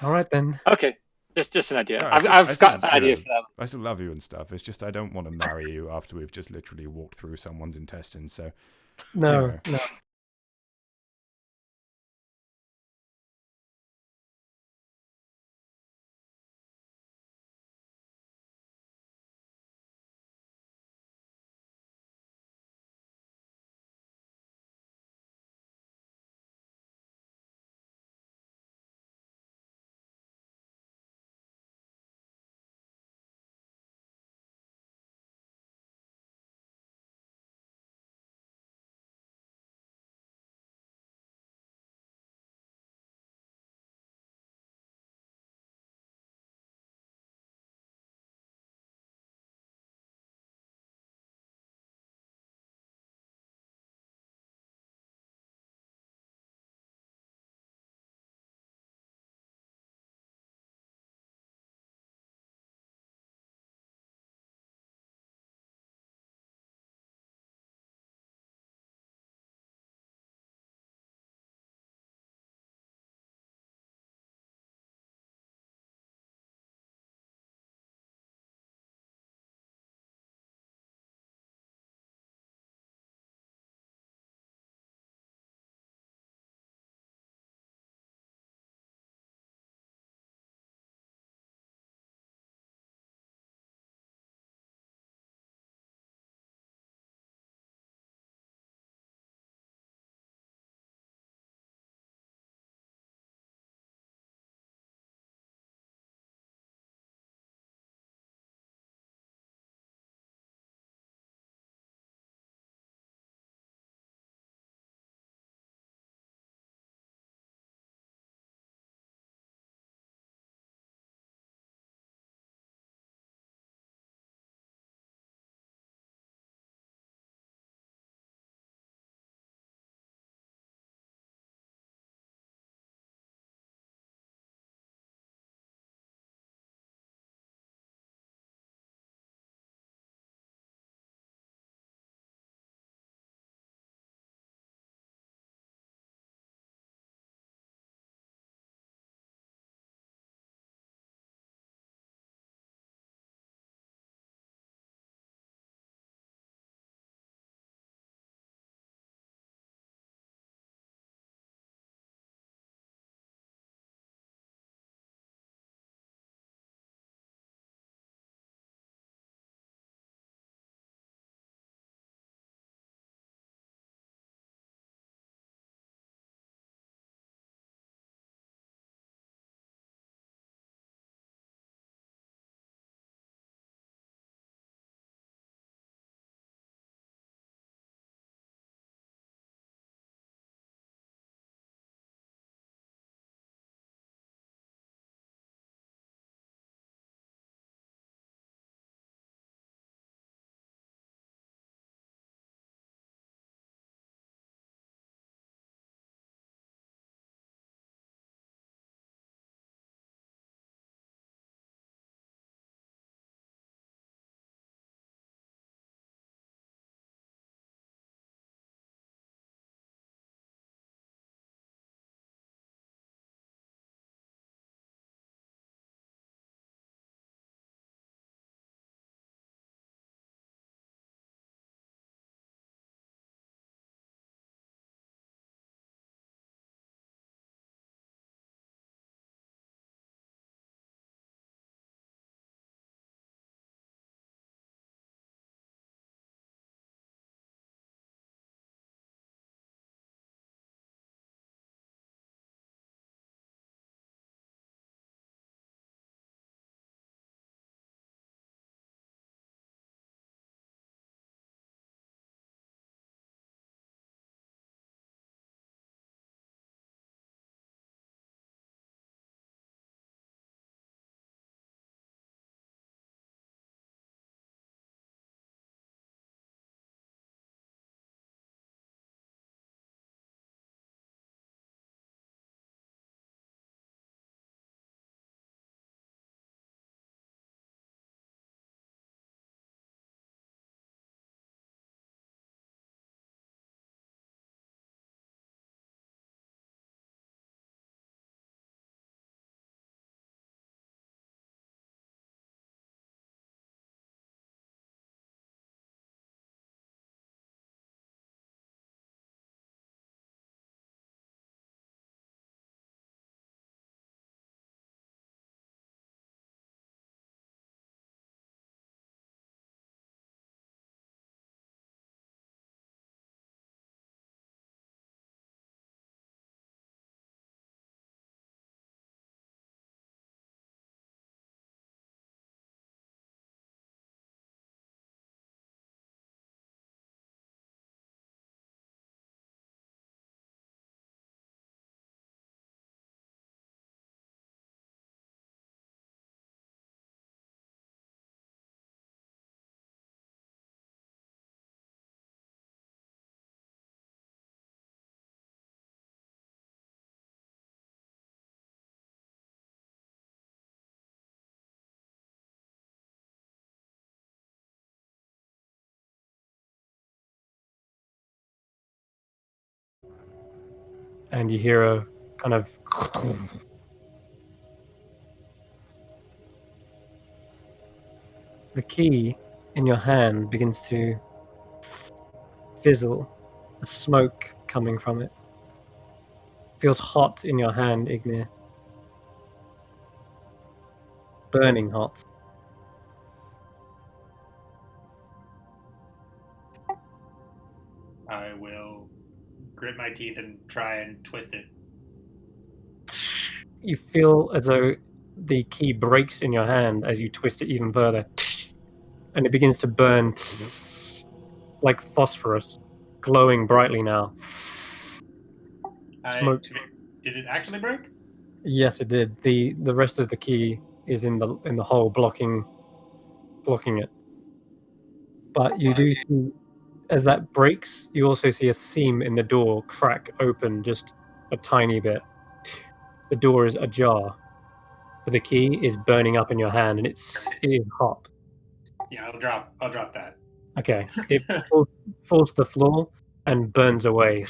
All right then. Okay, just an idea. No, I've got an idea for that. I still love you and stuff. It's just I don't want to marry you after we've just literally walked through someone's intestines. So No, you know. no. and you hear a kind of the key in your hand begins to fizzle, a smoke coming from it. Feels hot in your hand, Ignir. Burning hot. I will grit my teeth and try and twist it. You feel as though the key breaks in your hand as you twist it even further, and it begins to burn like phosphorus, glowing brightly now. Smoke. Did it actually break? Yes, it did. The rest of the key is in the hole, blocking it. But you do see, as that breaks, you also see a seam in the door crack open just a tiny bit. The door is ajar, but the key is burning up in your hand, and it is hot. Yeah, I'll drop that. Okay, it falls to the floor and burns away.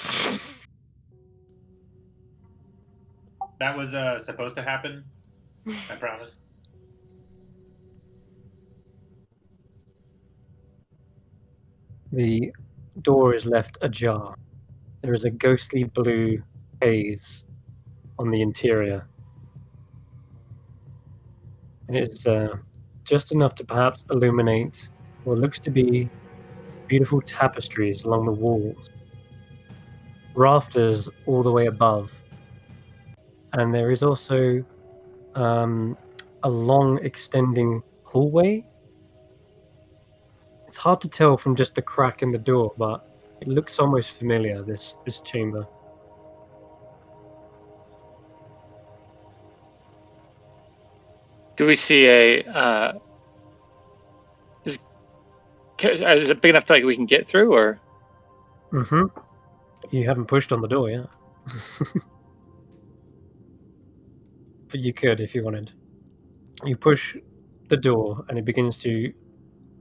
That was supposed to happen. I promise. The door is left ajar. There is a ghostly blue haze on the interior. And it is just enough to perhaps illuminate what looks to be beautiful tapestries along the walls, rafters all the way above. And there is also a long extending hallway. It's hard to tell from just the crack in the door, but it looks almost familiar, this chamber. Do we see is it big enough to we can get through, or? Mm-hmm. You haven't pushed on the door yet. But you could if you wanted. You push the door and it begins to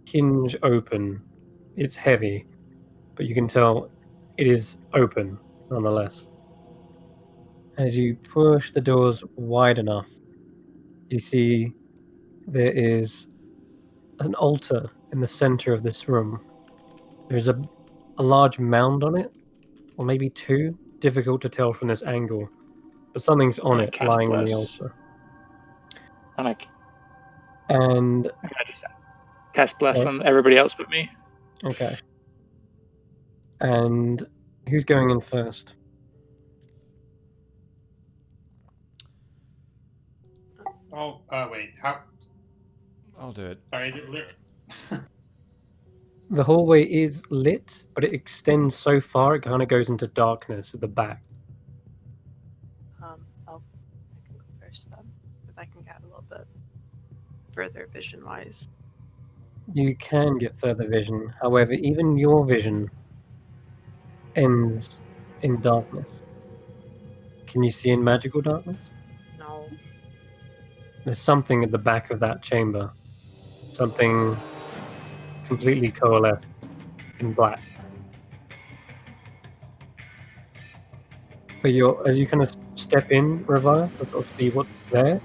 hinge open. It's heavy, but you can tell it is open nonetheless. As you push the doors wide enough, you see there is an altar in the center of this room. There's a large mound on it, or maybe two. Difficult to tell from this angle, but something's on it, lying on the altar. And I just cast bless on everybody else but me. Okay. And who's going in first? Oh, wait. How? I'll do it. Sorry, is it lit? The hallway is lit, but it extends so far it kind of goes into darkness at the back. I can go first then, if I can get a little bit further vision-wise. You can get further vision, however, even your vision ends in darkness. Can you see in magical darkness? No. There's something at the back of that chamber. Something completely coalesced in black. But as you kind of step in, Revive, to sort of see what's there,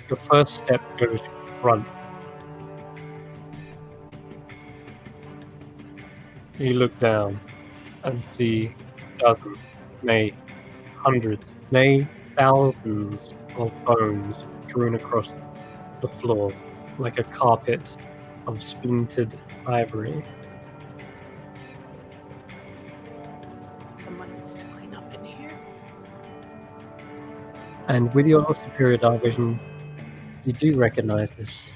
your first step goes front. You look down and see dozens, nay, hundreds, nay, thousands of bones strewn across the floor like a carpet of splintered ivory. Someone needs to clean up in here. And with your superior dark vision, you do recognize this.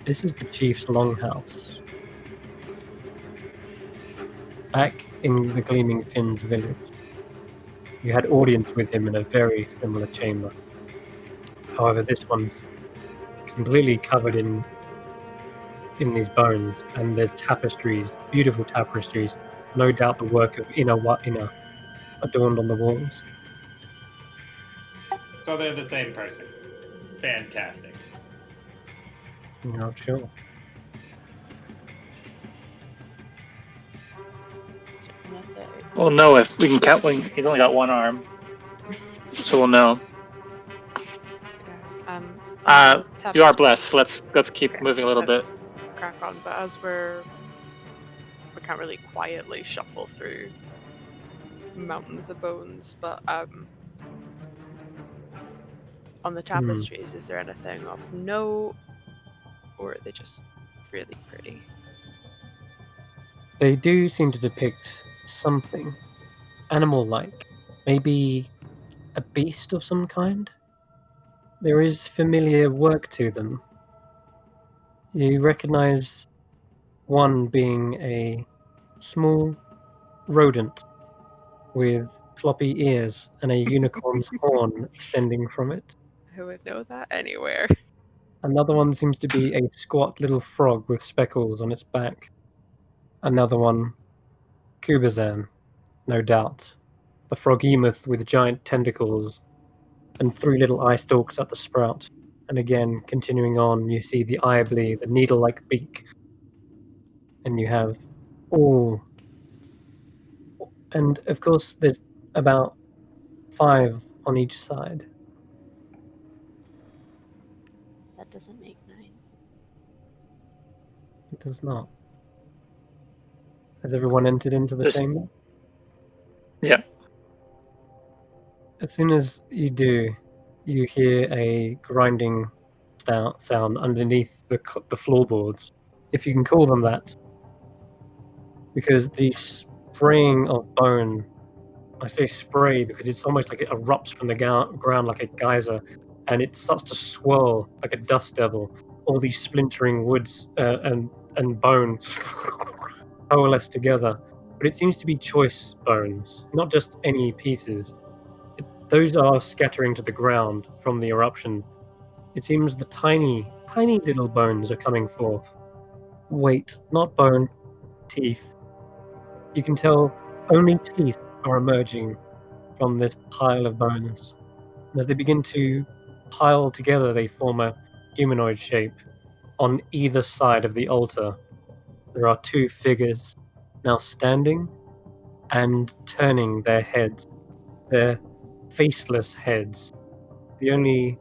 This is the chief's longhouse. Back in the Gleaming Fins village, you had audience with him in a very similar chamber. However, this one's completely covered in these bones, and there's tapestries, beautiful tapestries, no doubt the work of Inna adorned on the walls. So they're the same person. Fantastic. You're not sure. So one of the We'll know if we can count. He's only got one arm, so we'll know. Yeah. You are blessed. Let's keep Okay, moving a little bit. let's crack on. But as we can't really quietly shuffle through mountains of bones. But on the tapestries, is there anything of note, or are they just really pretty? They do seem to depict something animal-like, maybe a beast of some kind. There is familiar work to them. You recognize one being a small rodent with floppy ears and a unicorn's horn extending from it. I would know that anywhere. Another one seems to be a squat little frog with speckles on its back. Another one, Kubazan, no doubt. The froghemoth with giant tentacles and 3 little eye stalks at the sprout. And again, continuing on, you see the Iably, the needle-like beak. And you have all... And, of course, there's about 5 on each side. That doesn't make 9. It does not. Has everyone entered into the chamber? Yeah. As soon as you do, you hear a grinding sound underneath the floorboards, if you can call them that. Because the spraying of bone, I say spray because it's almost like it erupts from the ground like a geyser, and it starts to swirl like a dust devil. All these splintering woods and bone coalesce together. But it seems to be choice bones, not just any pieces. Those are scattering to the ground from the eruption. It seems the tiny, tiny little bones are coming forth. Wait, not bone, teeth. You can tell only teeth are emerging from this pile of bones. And as they begin to pile together, they form a humanoid shape. On either side of the altar, there are 2 figures now standing and turning their heads. Their faceless heads. The only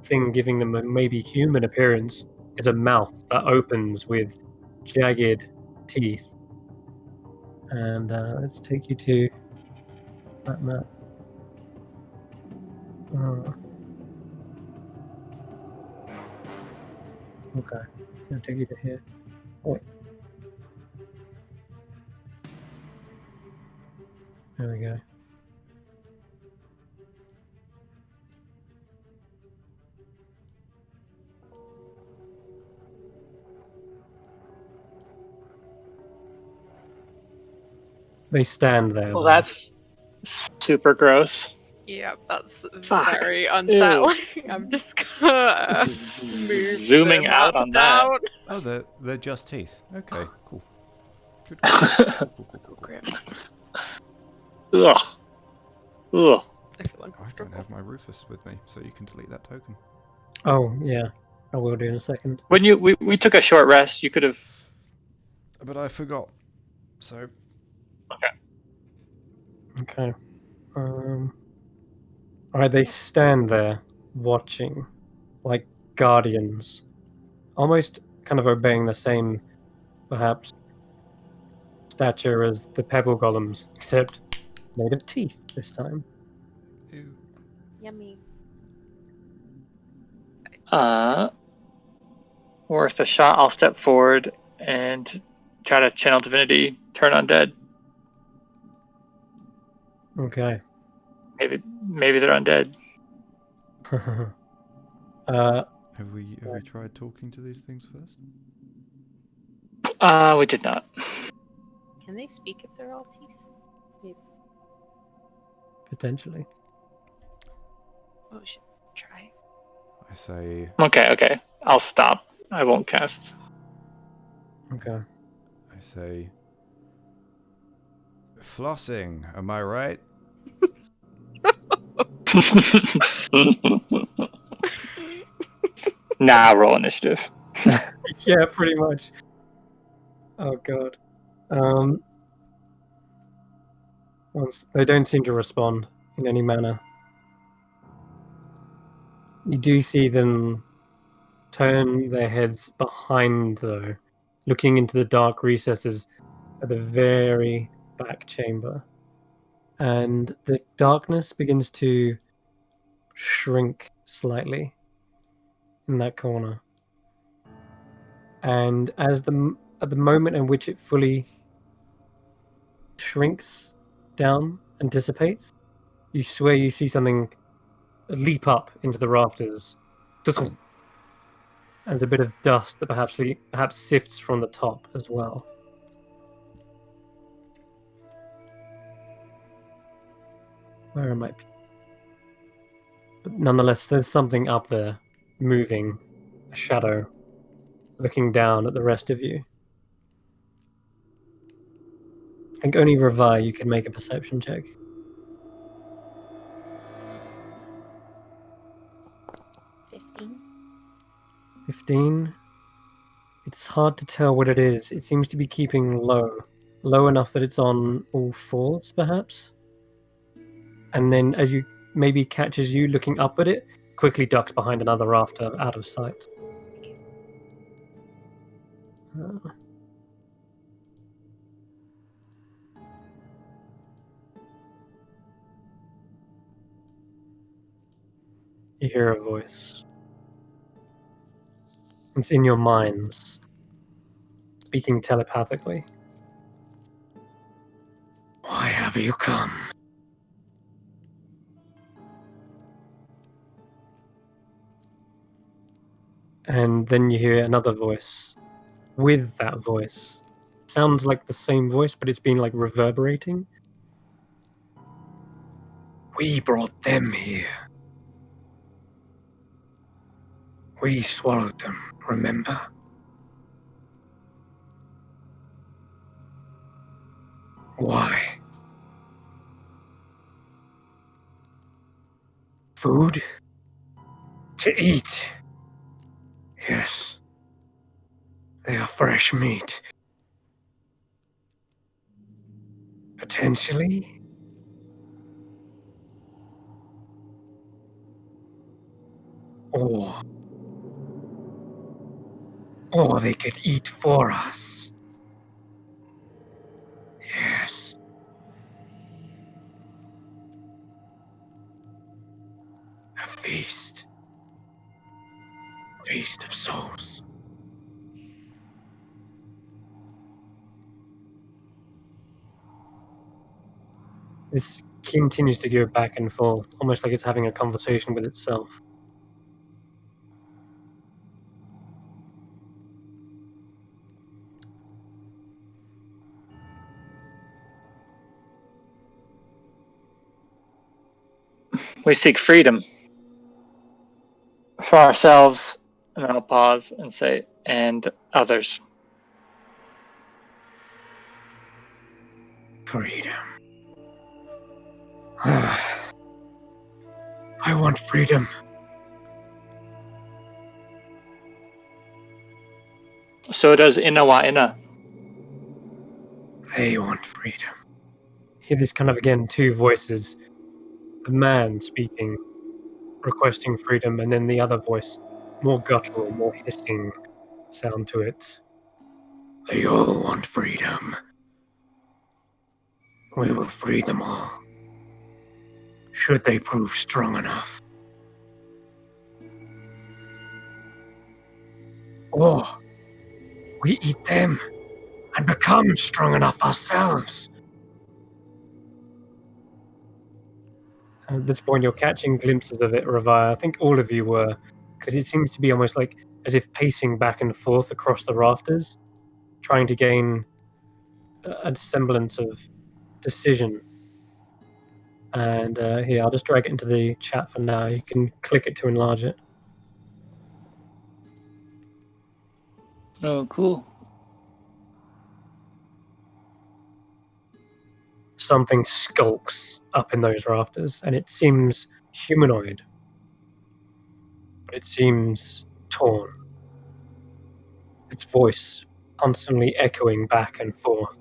thing giving them a maybe human appearance is a mouth that opens with jagged teeth. And let's take you to that map. Okay, I'll take you to here. Wait. There we go. They stand there. Well, that's super gross. Yeah, that's Fuck. very unsettling. I'm just gonna move Zooming the out map on that. down. Oh, they're just teeth. Okay, cool. Good. So grim. Ugh. Ugh. I feel I don't uncomfortable. have my Rufus with me, so you can delete that token. Oh, yeah. I will do in a second. When we took a short rest, you could have. But I forgot. So Okay. Alright, they stand there, watching, like guardians. Almost kind of obeying the same, perhaps, stature as the pebble golems, except made of teeth this time. ew. Yummy. Worth a shot. I'll step forward and try to channel divinity, turn undead. Okay. Maybe they're undead. Have we tried talking to these things first? We did not. Can they speak if they're all teeth? Maybe. Potentially. Oh, we should try. I say Okay. I'll stop. I won't cast. Okay. I say flossing, am I right? Nah, roll initiative. Yeah, pretty much. Oh god. Once they don't seem to respond in any manner. You do see them turn their heads behind, though, looking into the dark recesses at the very back chamber. And the darkness begins to shrink slightly in that corner. And at the moment in which it fully shrinks down and dissipates, you swear you see something leap up into the rafters. And a bit of dust that perhaps sifts from the top as well. Where am I? But nonetheless, there's something up there, moving, a shadow, looking down at the rest of you. I think only Revi, you can make a perception check. 15. It's hard to tell what it is. It seems to be keeping low enough that it's on all fours, perhaps. And then, as you maybe catches you looking up at it, quickly ducks behind another rafter, out of sight. You hear a voice. It's in your minds, speaking telepathically. Why have you come? And then you hear another voice. With that voice. Sounds like the same voice, but it's been like reverberating. We brought them here. We swallowed them, remember? Why? Food? To eat. Yes. They are fresh meat. Potentially? Or they could eat for us. Yes. A feast. Feast of souls. This continues to go back and forth, almost like it's having a conversation with itself. We seek freedom for ourselves, and then I'll pause and say, and others. Freedom. I want freedom. So does Inawa. They want freedom. Hear this kind of, again, two voices. The man speaking, requesting freedom, and then the other voice, more guttural, more hissing sound to it. They all want freedom. We will free them all. Should they prove strong enough. Or we eat them and become strong enough ourselves. And at this point, you're catching glimpses of it, Revi. I think all of you were, because it seems to be almost like as if pacing back and forth across the rafters, trying to gain a semblance of decision. And here, I'll just drag it into the chat for now. You can click it to enlarge it. Oh, cool. Something skulks up in those rafters, and it seems humanoid. But it seems torn. Its voice constantly echoing back and forth.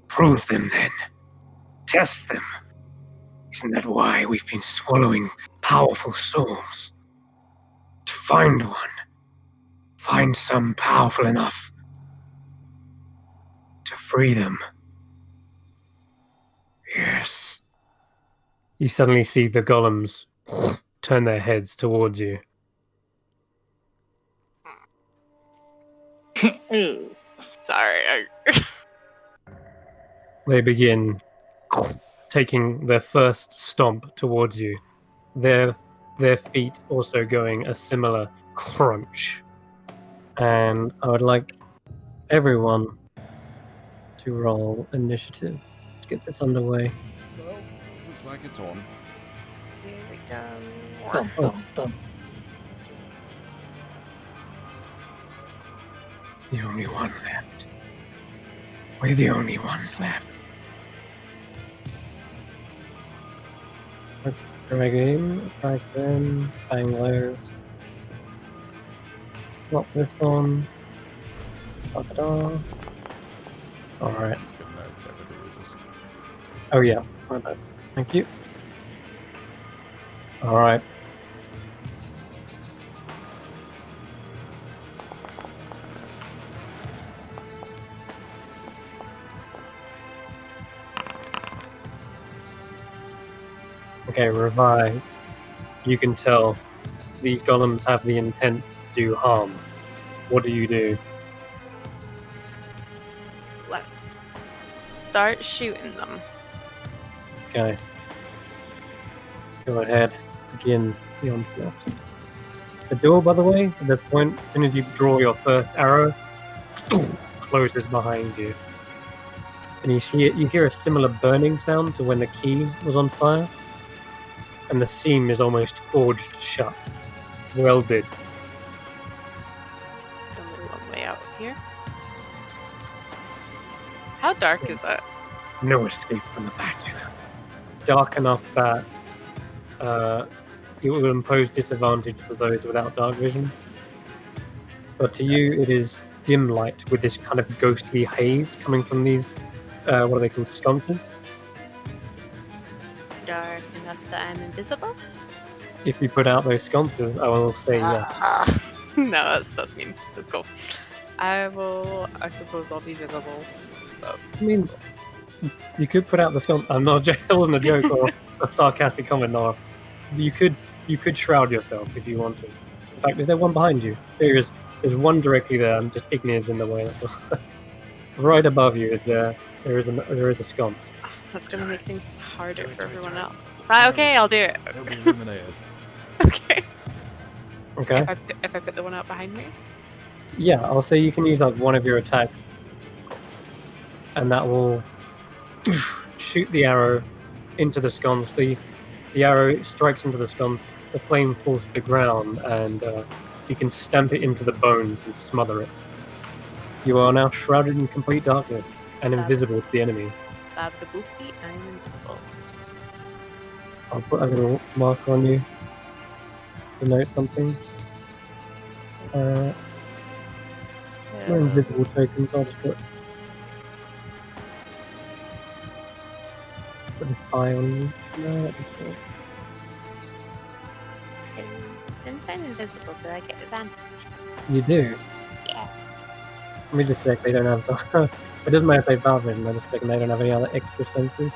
Prove them then. Test them. Isn't that why we've been swallowing powerful souls? To find one. Find some powerful enough to free them. Yes. You suddenly see the golems turn their heads towards you. Sorry. They begin taking their first stomp towards you. Their feet also going a similar crunch. And I would like everyone to roll initiative to get this underway. Well, looks like it's on. Here we go. Dum, dum, dum. The only one left. We're the only ones left. Let's drag in, drag them, bang those. Drop this on. Crocodile. Alright. Let's get rid of Rufus. Oh yeah, my bad. Thank you. Alright. Okay, revive. You can tell these golems have the intent to do harm. What do you do? Let's start shooting them. Okay. Go ahead. Begin the onslaught. The door, by the way, at this point, as soon as you draw your first arrow, closes behind you. And you see it. You hear a similar burning sound to when the key was on fire. And the seam is almost forged shut. Welded. It's only one way out of here. How dark is it? No escape from the Bachelor. Dark enough that it will impose disadvantage for those without dark vision. But to you, it is dim light with this kind of ghostly haze coming from these, what are they called, sconces? Dark enough that I'm invisible? If you put out those sconces, I will say yes. No, that's mean. That's cool. I suppose I'll be visible. But I mean, you could put out the sconce. I'm not. That wasn't a joke or a sarcastic comment. No, you could shroud yourself if you want to. In fact, is there one behind you? There's one directly there. I'm just ignorant in the way. That's all. Right above you is there is a sconce. that's gonna make things harder for everyone else. Fine, okay, I'll do it. They'll be eliminated. Okay. Okay. If I put the one out behind me. Yeah, I'll say you can use like one of your attacks, and that will shoot the arrow into the sconce. The arrow strikes into the sconce. The flame falls to the ground, and you can stamp it into the bones and smother it. You are now shrouded in complete darkness and invisible to the enemy. Bababoopy, I'm invisible. I'll put a little marker on you to note something. No invisible tokens. I'll just put this eye on you. No, that'd be cool. Since I'm invisible, do I get advantage? You do. Yeah. Let me just check. They don't have. It doesn't matter if they have vision. I'm just checking they don't have any other extra senses.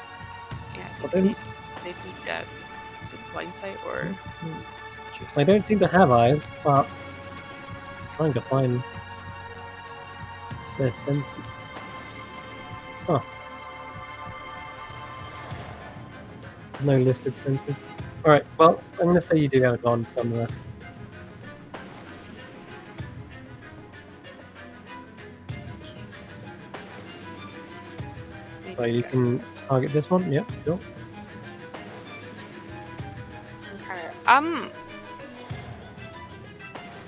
Yeah. But then Maybe the blind sight or. I don't seem to have eyes, but I'm trying to find their senses. Huh. No listed senses. Alright, well, I'm going to say you do have advantage on the rest. So you can target this one? Yep, sure. Okay.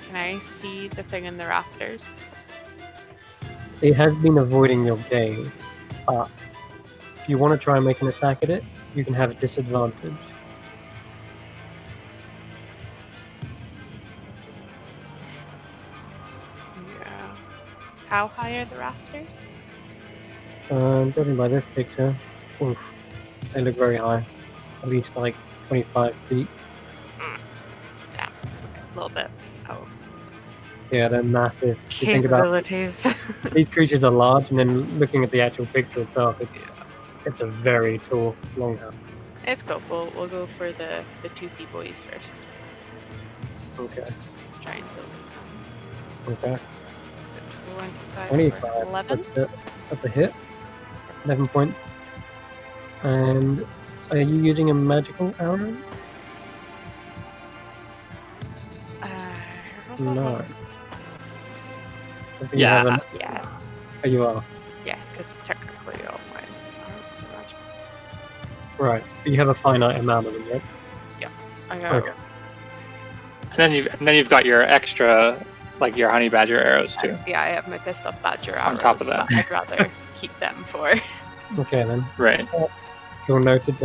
Can I see the thing in the rafters? It has been avoiding your gaze, but if you want to try and make an attack at it, you can have a disadvantage. Yeah. How high are the rafters? Judging by this picture, oof, They look very high. At least like 25 feet. Damn. Okay, a little bit out of Yeah, they're massive. If you think about capabilities. these creatures are large, and then looking at the actual picture itself, it's a very tall longhound. It's cool. We'll go for the toothy boys first. Okay. Try and kill them. Okay. So 25 25. for 11. That's a hit. 11 points. And are you using a magical arrow? No. I think you have an- Yeah. Oh, you are. Yeah, because technically all my arrows are magical. Right. But you have a finite amount of them, right? I got Okay. And then you've got your extra, like your honey badger arrows too. Yeah, I have my pissed off badger arrows. On top of that. but I'd rather keep them for. Okay, then. Right. Cool, noted.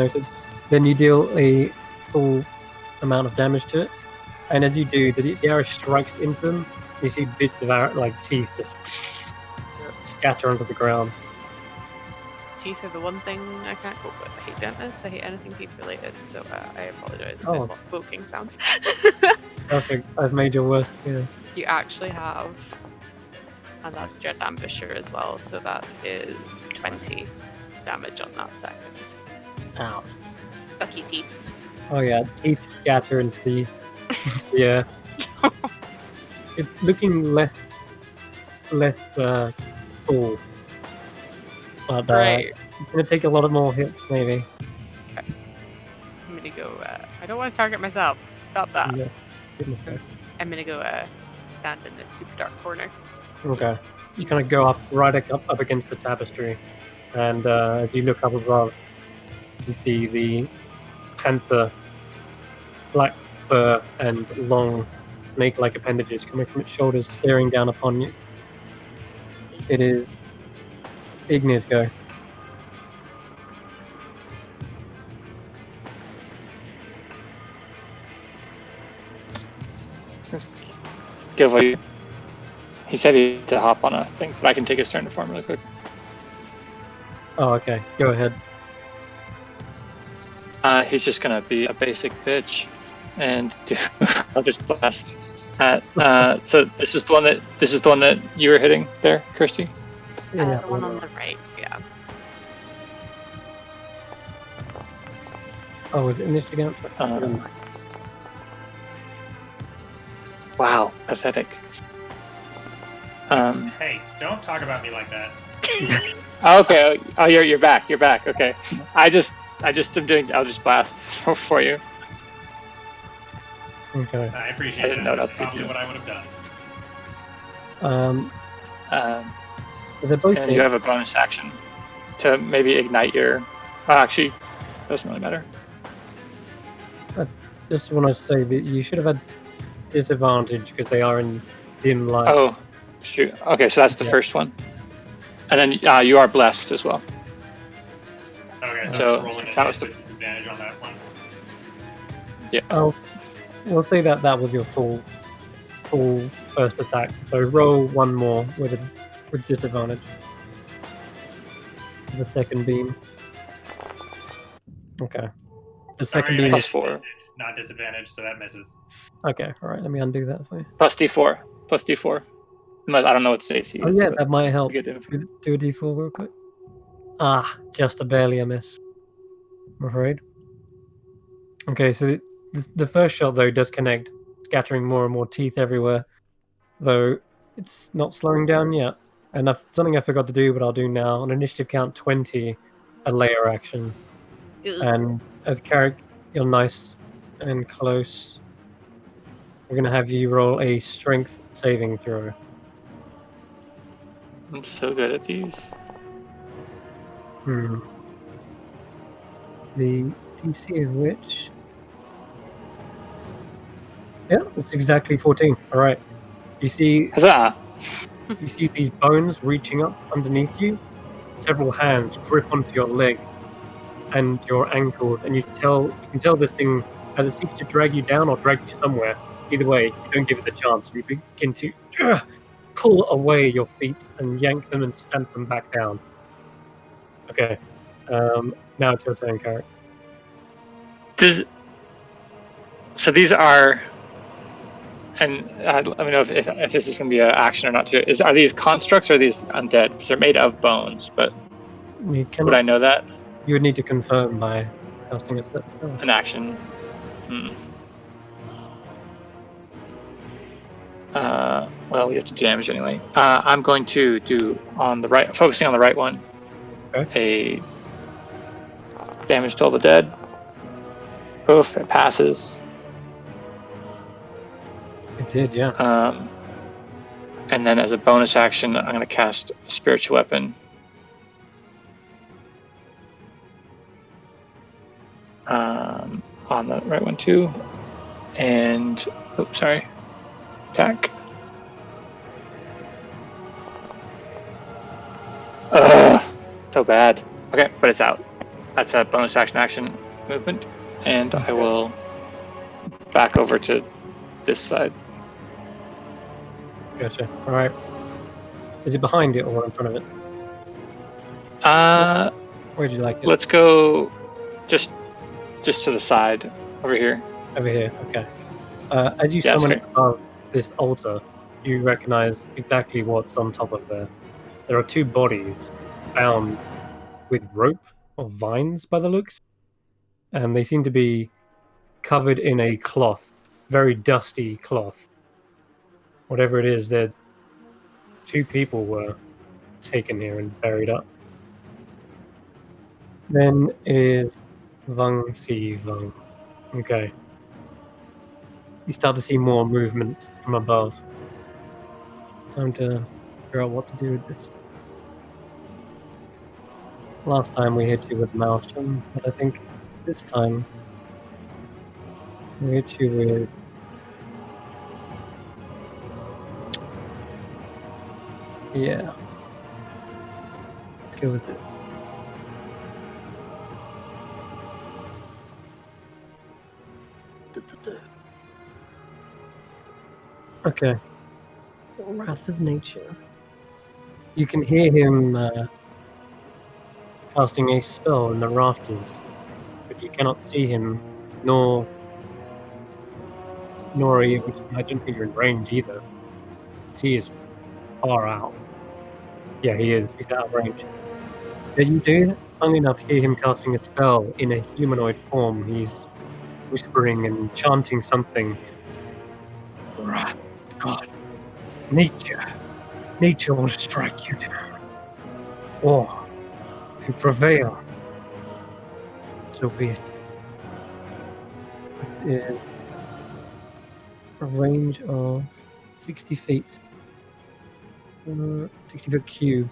Then you deal a full amount of damage to it. And as you do, the arrow strikes into them. You see bits of arrow, like teeth just scatter onto the ground. Teeth are the one thing I can't cope with. I hate dentists. I hate anything teeth related. So I apologize if there's a lot of poking sounds. Perfect. I've made your worst fear. You actually have, and that's Dread Ambusher as well. So that is 20 damage on that second. Ouch. Lucky teeth. Oh yeah, teeth scatter into the air. It's looking less full. But Right. it's gonna take a lot more hits, maybe. Okay. I'm gonna go. I don't want to target myself. Stop that. Yeah. Goodness sake. I'm gonna go stand in this super dark corner. Okay. You kind of go up against the tapestry, and as you look up above, you see the panther, black fur and long snake-like appendages coming from its shoulders, staring down upon you. It is Ignis' go. Gilvoy, he said he had to hop on a thing, but I can take his turn to form really quick. Oh, okay. Go ahead. He's just gonna be a basic bitch and do Eldritch Blast. So this is the one that you were hitting there, Kirsty. Yeah. The one on the right. Yeah. Oh, was it initiative? Wow, pathetic. Hey, don't talk about me like that. Okay. Oh, you're back. You're back. Okay. I just am doing Eldritch Blasts for you. Okay. I appreciate I didn't it. know That's that's what probably you what I would have done. So they're both And you have a bonus action to maybe ignite your. Actually, doesn't really matter. Just want to say that you should have had disadvantage because they are in dim light. Oh, shoot. Okay, so that's the first one. And then you are blessed as well. Okay, so, So, I'm just rolling that was the- disadvantage on that one. Oh, we'll say that was your full first attack. So roll one more with disadvantage. The second beam. Okay. The second Sorry, beam I is Plus 4. Not disadvantage, so that misses. okay. All right, let me undo that for you. Plus D4. Plus D4. I don't know what its AC Oh is. yeah, but that might help. you get info. Do a D4 real quick. Just barely a miss. I'm afraid. Okay, so the first shot though does connect, scattering more and more teeth everywhere. Though it's not slowing down yet. And something I forgot to do, but I'll do now. On initiative count 20, a layer action. And as Carrick, you're nice and close. We're gonna have you roll a strength saving throw. I'm so good at these. The DC of which... Yeah, it's exactly 14. Alright. You see Huzzah! these bones reaching up underneath you. Several hands grip onto your legs and your ankles, and you can tell this thing either seeks to drag you down or drag you somewhere. Either way, you don't give it the chance. You begin to pull away your feet and yank them and stamp them back down. Okay. Now it's your turn, Carrot. So these are, and let me know if this is going to be an action or not too. Are these constructs or are these undead? Because they're made of bones, but You would I know that? You would need to confirm by casting a spell. An action. Well, we have to do damage anyway. I'm going to do on the right, focusing on the right one. Okay. A damage to all the dead. Oof, it passes. It did, yeah. And then as a bonus action, I'm going to cast a spiritual weapon. On the right one too. And, oops, sorry. Attack. So bad. Okay, but it's out. That's a bonus action movement. And I will back over to this side. Gotcha. Alright. Is it behind it or in front of it? Where'd you like it? Let's go just to the side over here. Over here, okay. As you summon it above this altar, you recognize exactly what's on top of there. There are two bodies bound with rope or vines by the looks, and they seem to be covered in a cloth, very dusty cloth. Whatever it is, two people were taken here and buried up. Then is Vung Si Vung. Okay. You start to see more movement from above. Time to figure out what to do with this. Last time we hit you with Maelstrom, but I think this time we hit you with... Yeah. Let's go with this. Okay. Wrath of Nature. You can hear him casting a spell in the rafters, but you cannot see him, nor are you, I don't think you're in range either. He is far out. Yeah, he is. He's out of range. But you do, funnily enough, hear him casting a spell in a humanoid form. He's whispering and chanting something. Wrath of God. Nature will strike you down. Or, if you prevail, so be it. This is a range of 60 feet. 60 foot cube.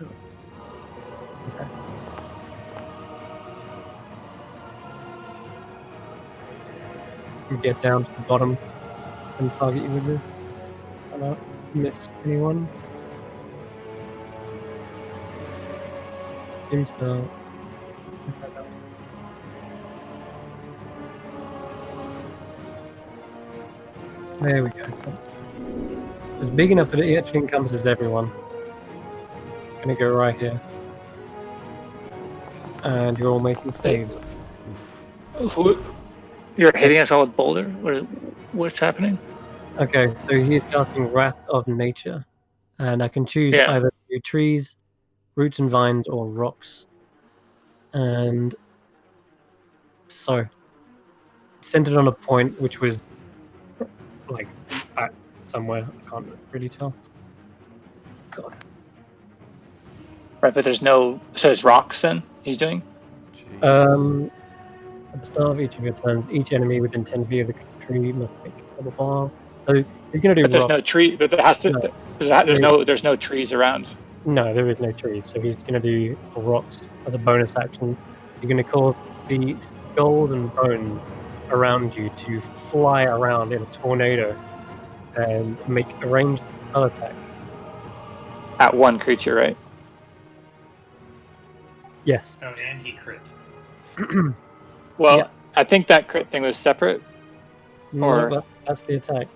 Okay. You get down to the bottom and target you with this. I don't miss anyone. Seems about. There we go. So it's big enough that it actually encompasses everyone. Gonna go right here. And you're all making saves. You're hitting us all with boulder? What's happening? Okay, so he's casting Wrath of Nature. And I can choose either trees, roots and vines, or rocks. And so, centered on a point which was like back somewhere. I can't really tell. God. Right, but there's no. So it's rocks then he's doing? Jeez. At the start of each of your turns, each enemy within 10 feet of the tree must make a blah, blah. So he's going to do. But there's no tree. But there has to. No. There's no trees around. No, there is no trees. So he's going to do rocks as a bonus action. You're going to cause the skulls and bones around you to fly around in a tornado and make a ranged spell attack. At one creature, right? Yes. Oh, and he crit. Well, Yeah. I think that crit thing was separate. Or- No, that's the attack.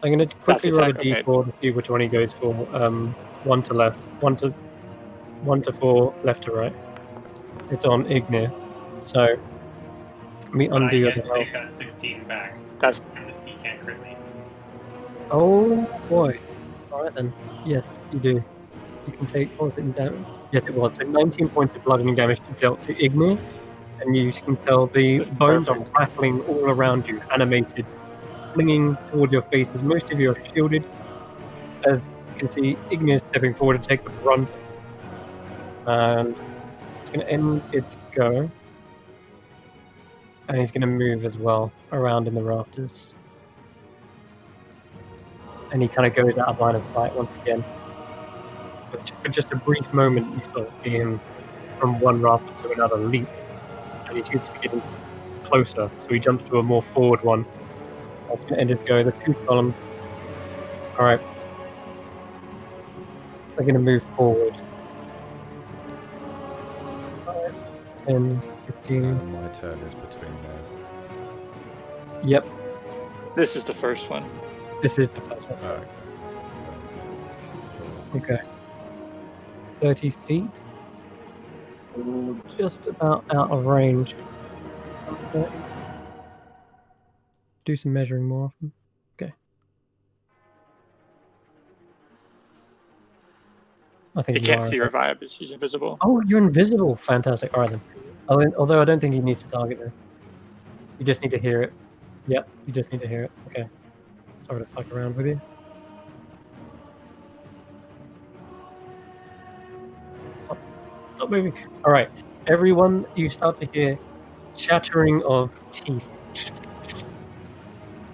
I'm going to quickly That's the roll a attack, d4 to see which one he goes for. 1 to left, 1 to 4, left to right. It's on Ignir. So let me But I undo your get to health. take that 16 back. That's And he can't crit me. Oh boy. Alright then. Yes, you do. You can take, what was it in damage? Yes, it was. So 19 points of bludgeoning damage dealt to Ignir. And you can tell the That's bones are perfect. rattling all around you, animated, flinging towards your faces. Most of you are shielded. As you can see, Ignir is stepping forward to take the brunt. And it's going to end its go. And he's going to move as well around in the rafters. And he kind of goes out of line of sight once again. But for just a brief moment, you sort of see him from one rafter to another leap. And he seems to be getting closer. So he jumps to a more forward one. That's going to end his go. The two columns. Alright. They're going to move forward. 5, 10, 15. My turn is between theirs. Yep, This is the first one. this is the first one. Oh, Okay. 30 feet. Ooh, just about out of range. Do some measuring more often. Okay. I think You you can't are. see her Okay. vibe. She's invisible. Oh, you're invisible. Fantastic. Alright then. Although I don't think he needs to target this. You just need to hear it. Yep, you just need to hear it. Okay. Sorry to fuck around with you. Stop moving. Alright. Everyone, you start to hear chattering of teeth.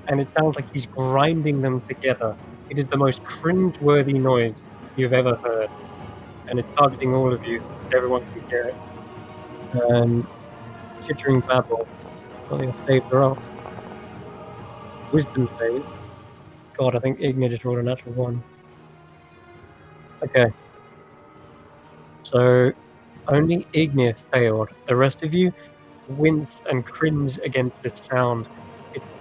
And it sounds like he's grinding them together. It is the most cringe-worthy noise you've ever heard. And it's targeting all of you, so everyone can hear it. And chittering babble. Well, your saves are up. Wisdom save. God, I think Ignir just rolled a natural 1. Okay. So, only Ignir failed. The rest of you wince and cringe against this sound. It's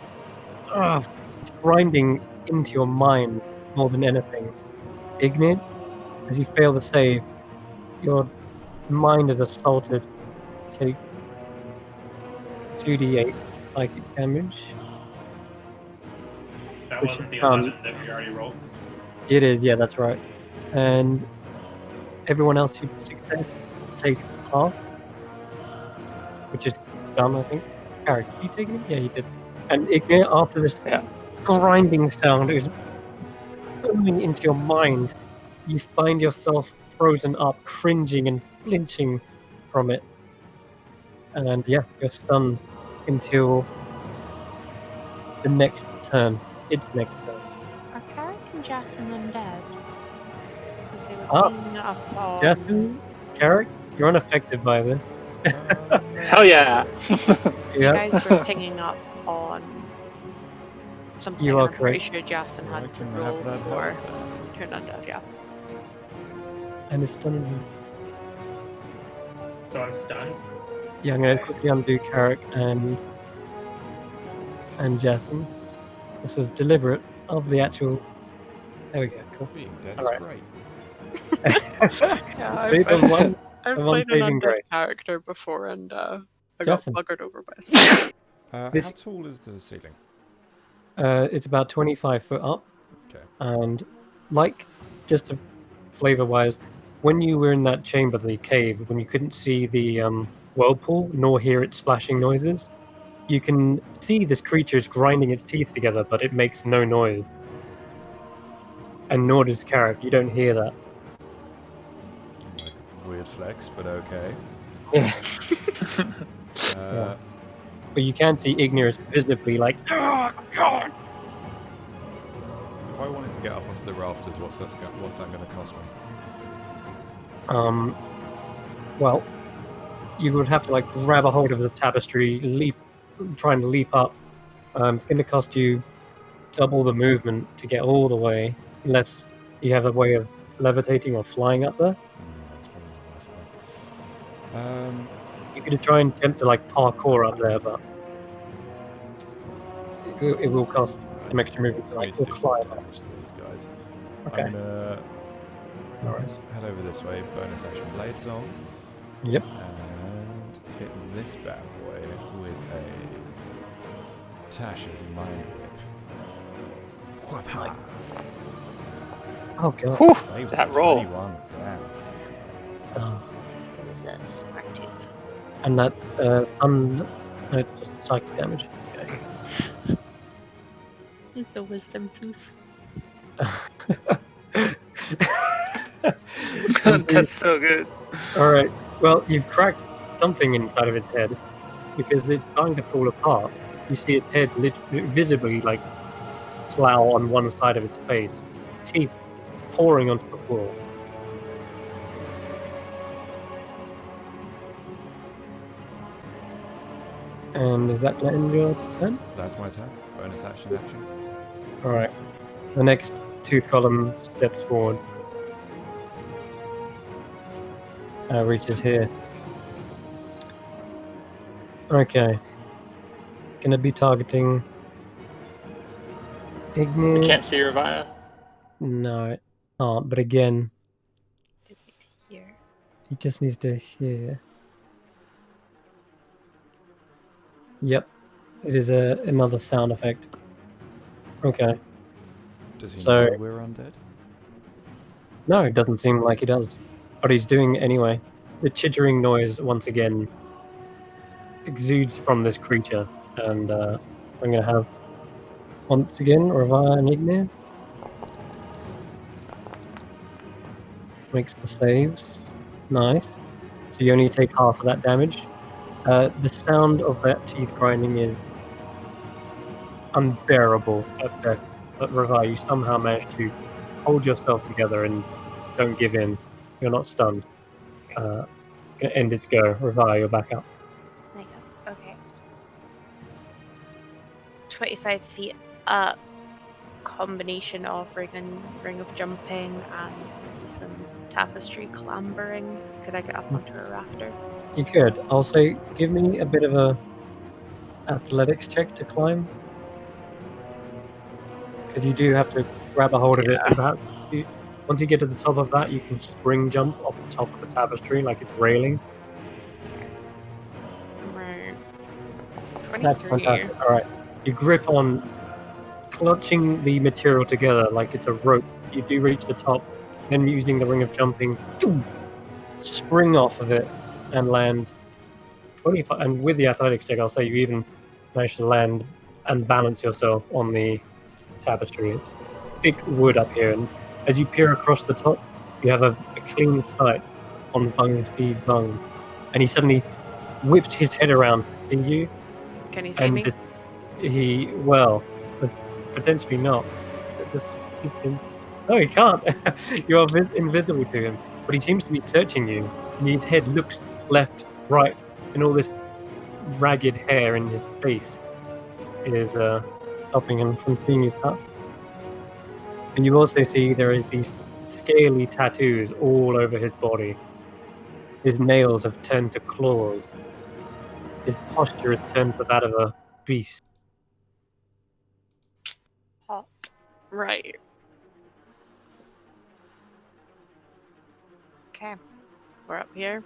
grinding into your mind more than anything. Ignir, as you fail the save, your mind is assaulted. Take 2d8 psychic damage. That Which wasn't the you can't. 11 that we already rolled. It is, yeah, that's right. And everyone else who success takes half, which is done, I think. Carrick, did you take it? Yeah, you did. And Ignir, after this Yeah. grinding sound is booming into your mind, you find yourself frozen up, cringing and flinching from it. And yeah, you're stunned until the next turn. Its next turn. Are Carrick and Jason undead? Because they were Ah, cleaning up on... Jason, Carrick, you're unaffected by this. Hell yeah! So Yeah. you guys were pinging up on something. You are I'm pretty correct. sure Jason So I had to can roll have that for health then. turn undead, yeah. And it's stunning you. So I'm stunned. Yeah, I'm going to quickly undo Carrick and Jason. This was deliberate of the actual... There we go, cool. Being dead Alright. is great. Yeah, Save of one. I've one played an saving undead grace. character before and I Jason. got buggered over by a spider. This- How tall is the ceiling? It's about 25 foot up. Okay. And like, just to flavor-wise, when you were in that chamber, the cave, when you couldn't see the whirlpool nor hear it splashing noises, you can see this creature's grinding its teeth together, but it makes no noise. And nor does Carrick. You don't hear that. Like a weird flex, but okay. Yeah. Uh, But you can see Ignir is visibly like, oh, God! If I wanted to get up onto the rafters, what's that going to cost me? Well, you would have to like grab a hold of the tapestry, try and leap up. It's going to cost you double the movement to get all the way, unless you have a way of levitating or flying up there. That's probably not worth it. You could try and attempt to like parkour up there, but it will cost some extra movement to I like need to do some climb up. damage to these guys. Okay. I'm gonna No worries. head over this way. Bonus action blades on. Yep. And hit this bad boy with a Tasha's Mind Whip. Whoop. Oh god. Whew, Saves that a roll. 21. Damn. Does. It was a smart tooth. And that's no, it's just psychic damage. It's a wisdom tooth. That's so good. Alright, well, you've cracked something inside of its head because it's starting to fall apart. You see its head visibly, like, slough on one side of its face, teeth pouring onto the floor. And is that going to end your turn? That's my turn. Bonus action. Alright. The next tooth column steps forward. Reaches here. Okay. Gonna be targeting Ignir. We can't see Ravaya. No, it can't, but again, Just need to hear. he just needs to hear. Yep. It is another sound effect. Okay. Does he So- know we're undead? No, it doesn't seem like he does. But he's doing it anyway. The chittering noise, once again, exudes from this creature. And I'm going to have, once again, Ravaya and Ignir. Makes the saves. Nice. So you only take half of that damage. The sound of that teeth grinding is unbearable at best. But Ravaya, you somehow managed to hold yourself together and don't give in. You're not stunned. Gonna end its go. Ravaya, you're back up. There you go. Okay. 25 feet up. Combination of ring of jumping and some tapestry clambering. Could I get up onto a rafter? You could. I'll say, give me a bit of a athletics check to climb. Because you do have to grab a hold of it. And perhaps once you get to the top of that, you can spring jump off the top of the tapestry like it's railing. Right. That's 23. fantastic. All right. You grip on, clutching the material together like it's a rope. You do reach the top, then using the ring of jumping, spring off of it and land 25. And with the athletics check, I'll say you even manage to land and balance yourself on the tapestry. It's thick wood up here, and as you peer across the top, you have a clean sight on Bung Si Bung. And he suddenly whips his head around to see you. Can you see me? He, well, but potentially not. No, he can't. You are invisible to him, but he seems to be searching you. And his head looks left, right, and all this ragged hair in his face is stopping him from seeing you perhaps. And you also see there is these scaly tattoos all over his body. His nails have turned to claws. His posture has turned to that of a beast. Hot. Right. Okay. We're up here.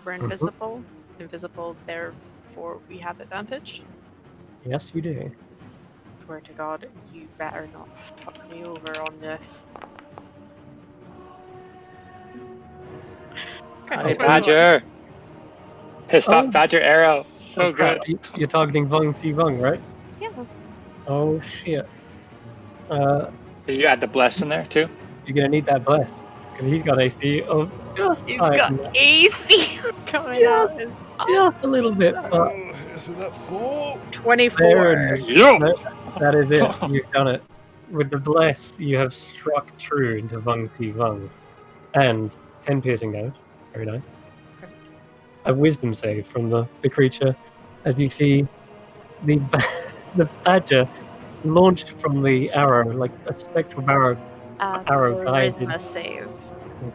We're invisible. Invisible, therefore we have advantage. Yes, you do. Swear to God, you better not fuck me over on this. Honey Badger! Pissed off Badger arrow. So crap. good. You're targeting Vung Si Vung, right? Yeah. Oh shit. Did you add the bless in there too? You're gonna need that bless because he's got AC of just He's higher got than that. AC coming Yeah. out his Yeah, a little bit, but Yes, with that 4. 24. There Yo! that is it. You've done it. With the bless, you have struck true into Vung Si Vung. And 10 piercing damage. Very nice. A wisdom save from the creature as you see the badger launched from the arrow, like a spectral arrow guided. Charisma save.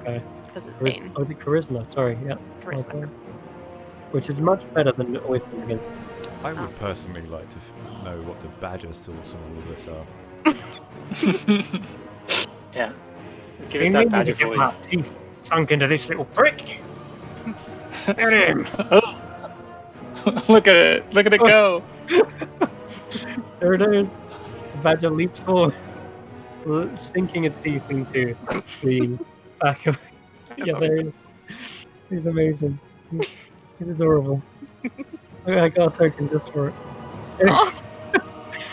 Okay. Because it's Bane. Oh, the charisma. Sorry, yeah. Charisma. Okay. Which is much better than wisdom against. I would personally like to know what the badger's thoughts on all of this are. Yeah. Give us that Badger Get my voice. teeth sunk into this little prick. Get him. Look at it! Look at it go! There it is. The badger leaps forward, sinking its teeth into the back of. Yeah, there he is. He's amazing. He's adorable. I got a token just for it.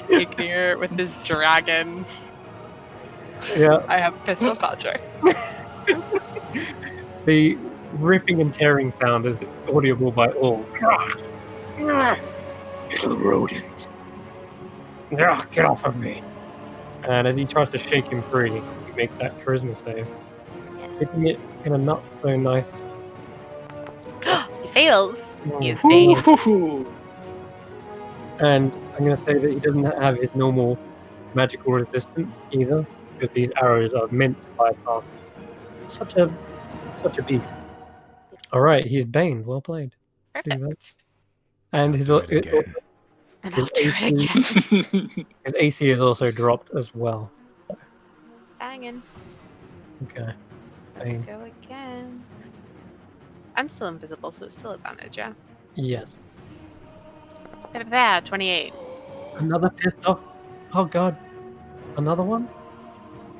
Taking her with his dragon. Yeah, I have a pistol badger. the ripping and tearing sound is audible by all. Little rodent. Get off of me. And as he tries to shake him free, he makes that charisma save. Hitting it in a not so nice. He fails. He is Ooh. bait. And I'm going to say that he doesn't have his normal magical resistance either, because these arrows are meant to bypass such a beast. All right, he's Bane. Well played. Perfect. And his Do it again. And His I'll do it again. his AC is also dropped as well. Banging. Okay. Let's Bane. go again. I'm still invisible, so it's still advantage, yeah. Yes. 28. Another pissed off. Oh god. Another one?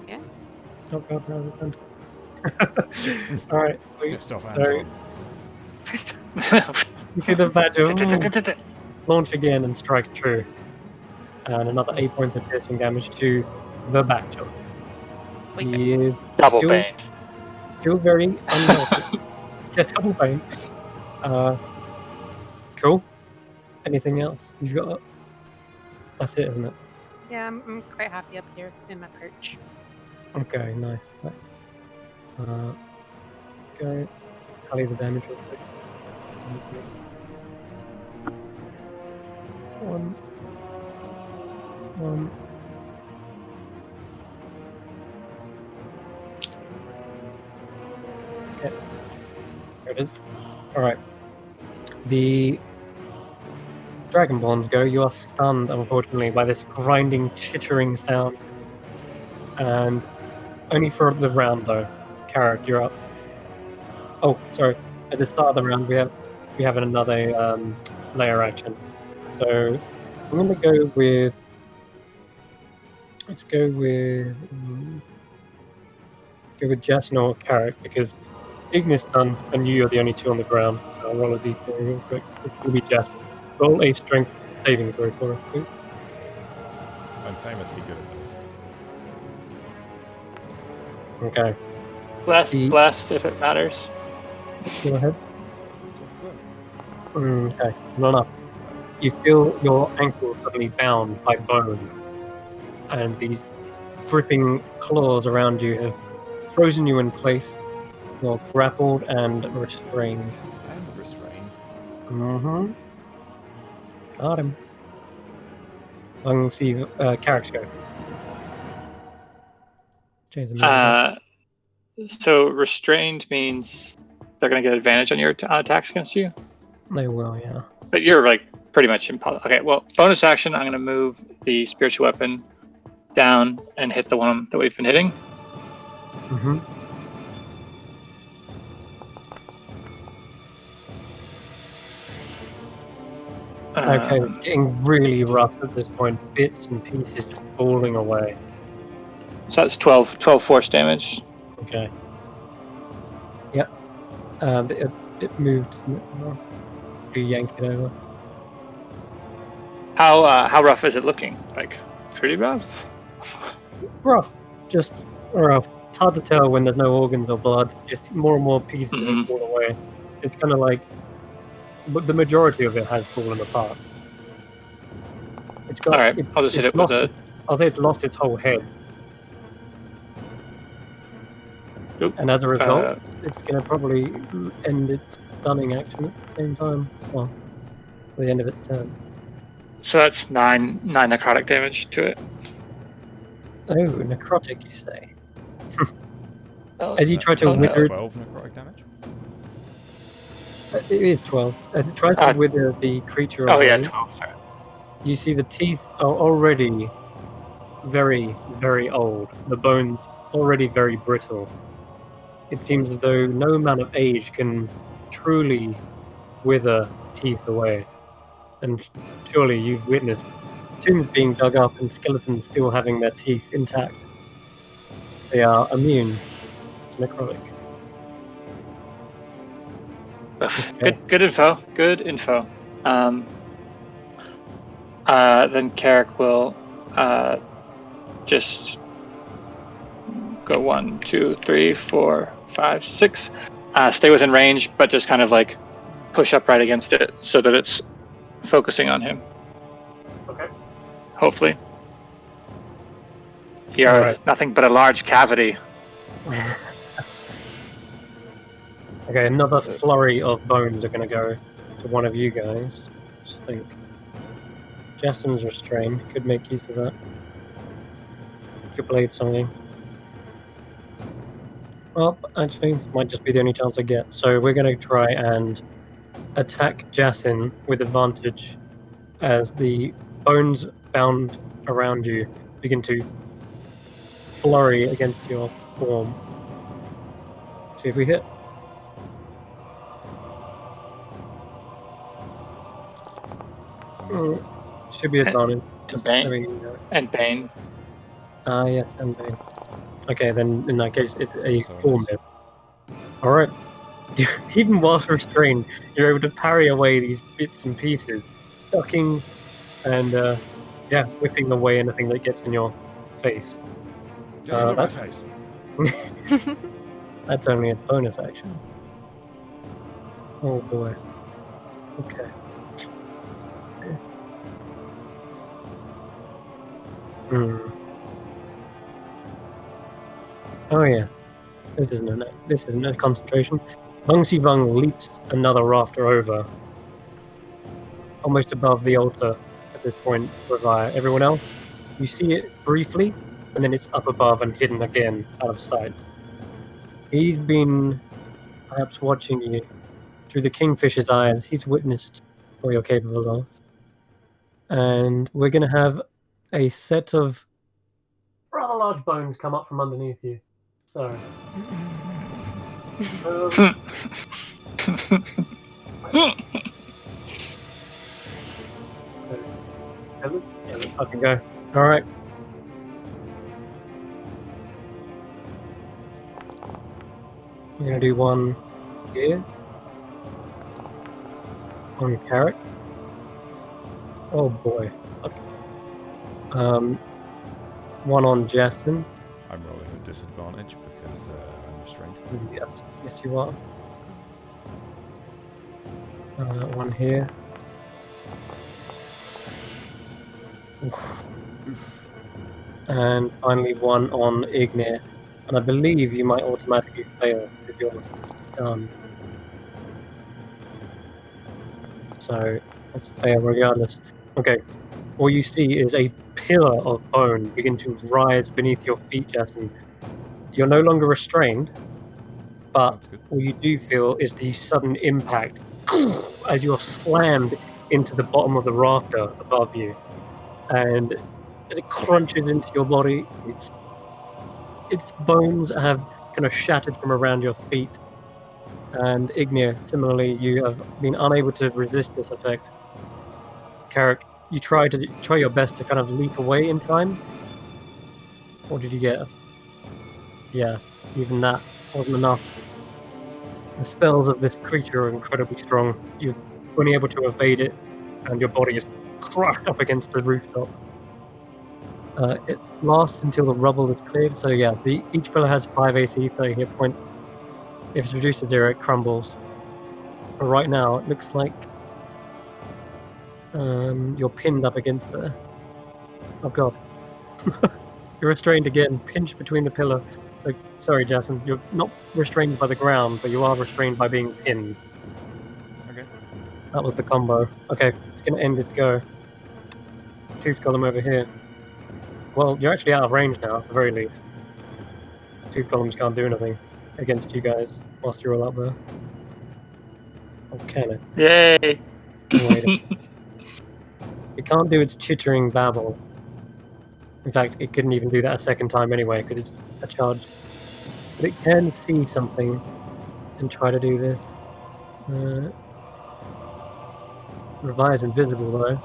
Yeah. Oh god, no, All right. Pissed off Sorry. Anton. You see the badger launch again and strike true. And another 8 points of piercing damage to the Bachelor. He is Double still, banged. still very unhealthy. Yeah, double bane. Cool. Anything else you've got? That's it, isn't it? Yeah, I'm quite happy up here in my perch. Okay, nice. Go. Tally the damage real quick. One. Okay. There it is. Alright. The Dragonborns go. You are stunned, unfortunately, by this grinding, chittering sound. And only for the round, though. Carrick, you're up. Oh, sorry. At the start of the round, we have another layer action. So I'm going to go with. Let's go with. Go with Jason or Carrick because Ignis done, and you're the only two on the ground. So I'll roll a d4 real quick. It will be Jason. Roll a strength saving throw for us, please. I'm famously good at those. Okay, Blast if it matters. go ahead. Okay, not enough. You feel your ankle suddenly bound by bone, and these gripping claws around you have frozen you in place. You're grappled and restrained. And restrained. Mm-hmm. Got him. I'm going to see Carrick's go. Change the music. So restrained means they're going to get advantage on your attacks against you. They will, yeah. But you're like pretty much impossible. Okay, well, bonus action. I'm going to move the spiritual weapon down and hit the one that we've been hitting. Mm-hmm. Okay, it's getting really rough at this point. Bits and pieces just falling away. So that's 12 force damage. Okay. Yep. It moved, didn't it? You yank it over. How rough is it looking? Like pretty rough. Rough. Just rough. It's hard to tell when there's no organs or blood. Just more and more pieces Mhm. fall away. It's kind of like, but the majority of it has fallen apart. It's got. All right, I'll just hit it's it with lost- I'll say it's lost its whole head, Oop. and as a result, it's going to probably end its stunning action at the same time. Well, at the end of its turn. So that's nine necrotic damage to it. Oh, necrotic, you say? As you try to Oh, no. wither, 12 necrotic damage. it is 12. As it tries to wither the creature Oh away, yeah, 12. Sorry. you see the teeth are already very, very old. The bones already very brittle. It seems as though no amount of age can truly wither teeth away. and surely you've witnessed tombs being dug up and skeletons still having their teeth intact. They are immune to necrotic. Good info. Good info. Then Carrick will just go 1, 2, 3, 4, 5, 6. Stay within range, but just kind of like push up right against it so that it's focusing on him. Okay. Hopefully. Here are Alright. nothing but a large cavity. Okay, another flurry of bones are going to go to one of you guys. Just think. Justin's restrained. Could make use of that. Your blade songing. Well, actually, this might just be the only chance I get. So we're going to try and attack Jasin with advantage as the bones bound around you begin to flurry against your form. See if we hit. Should be advantage. And Bane. And Bane. Yes, and Bane. Okay, then in that case, it's a full miss. Alright. Even whilst restrained, you're able to parry away these bits and pieces, ducking and, whipping away anything that gets in your face. That's only its bonus action. Oh boy. Okay. Oh yes. This isn't a concentration. Vung Si Vung leaps another rafter over, almost above the altar at this point with everyone else. You see it briefly, and then it's up above and hidden again out of sight. He's been perhaps watching you through the Kingfisher's eyes. He's witnessed what you're capable of. And we're going to have a set of rather large bones come up from underneath you. So... let's fucking go. Alright. We're going to do one here. One Carrick. Oh boy. Okay. One on Justin. I'm rolling with disadvantage because I'm restrained. Yes you are. One here. Oof. And finally one on Ignir. And I believe you might automatically fail if you're done. So that's a fail regardless. Okay. All you see is a pillar of bone begin to rise beneath your feet, Jason. You're no longer restrained, but all you do feel is the sudden impact as you're slammed into the bottom of the rafter above you. And as it crunches into your body, its bones have kind of shattered from around your feet. And Ignir, similarly, you have been unable to resist this effect. Carrick, you try your best to kind of leap away in time. What did you get? Yeah, even that wasn't enough. The spells of this creature are incredibly strong. You've been able to evade it, and your body is crushed up against the rooftop. It lasts until the rubble is cleared, so yeah, each pillar has 5 AC, 30 hit points. If it's reduced to 0, it crumbles. But right now, it looks like you're pinned up against there. Oh god. You're restrained again, pinched between the pillar. So, sorry, Jason, you're not restrained by the ground, but you are restrained by being pinned. Okay. That was the combo. Okay, it's going to end its go. Tooth Golem over here. Well, you're actually out of range now, at the very least. Tooth Golems can't do anything against you guys whilst you're all up there. Oh, can it? Yay! It can't do its chittering babble. In fact, it couldn't even do that a second time anyway, because it's a charge. But it can see something and try to do this. Revive's invisible though.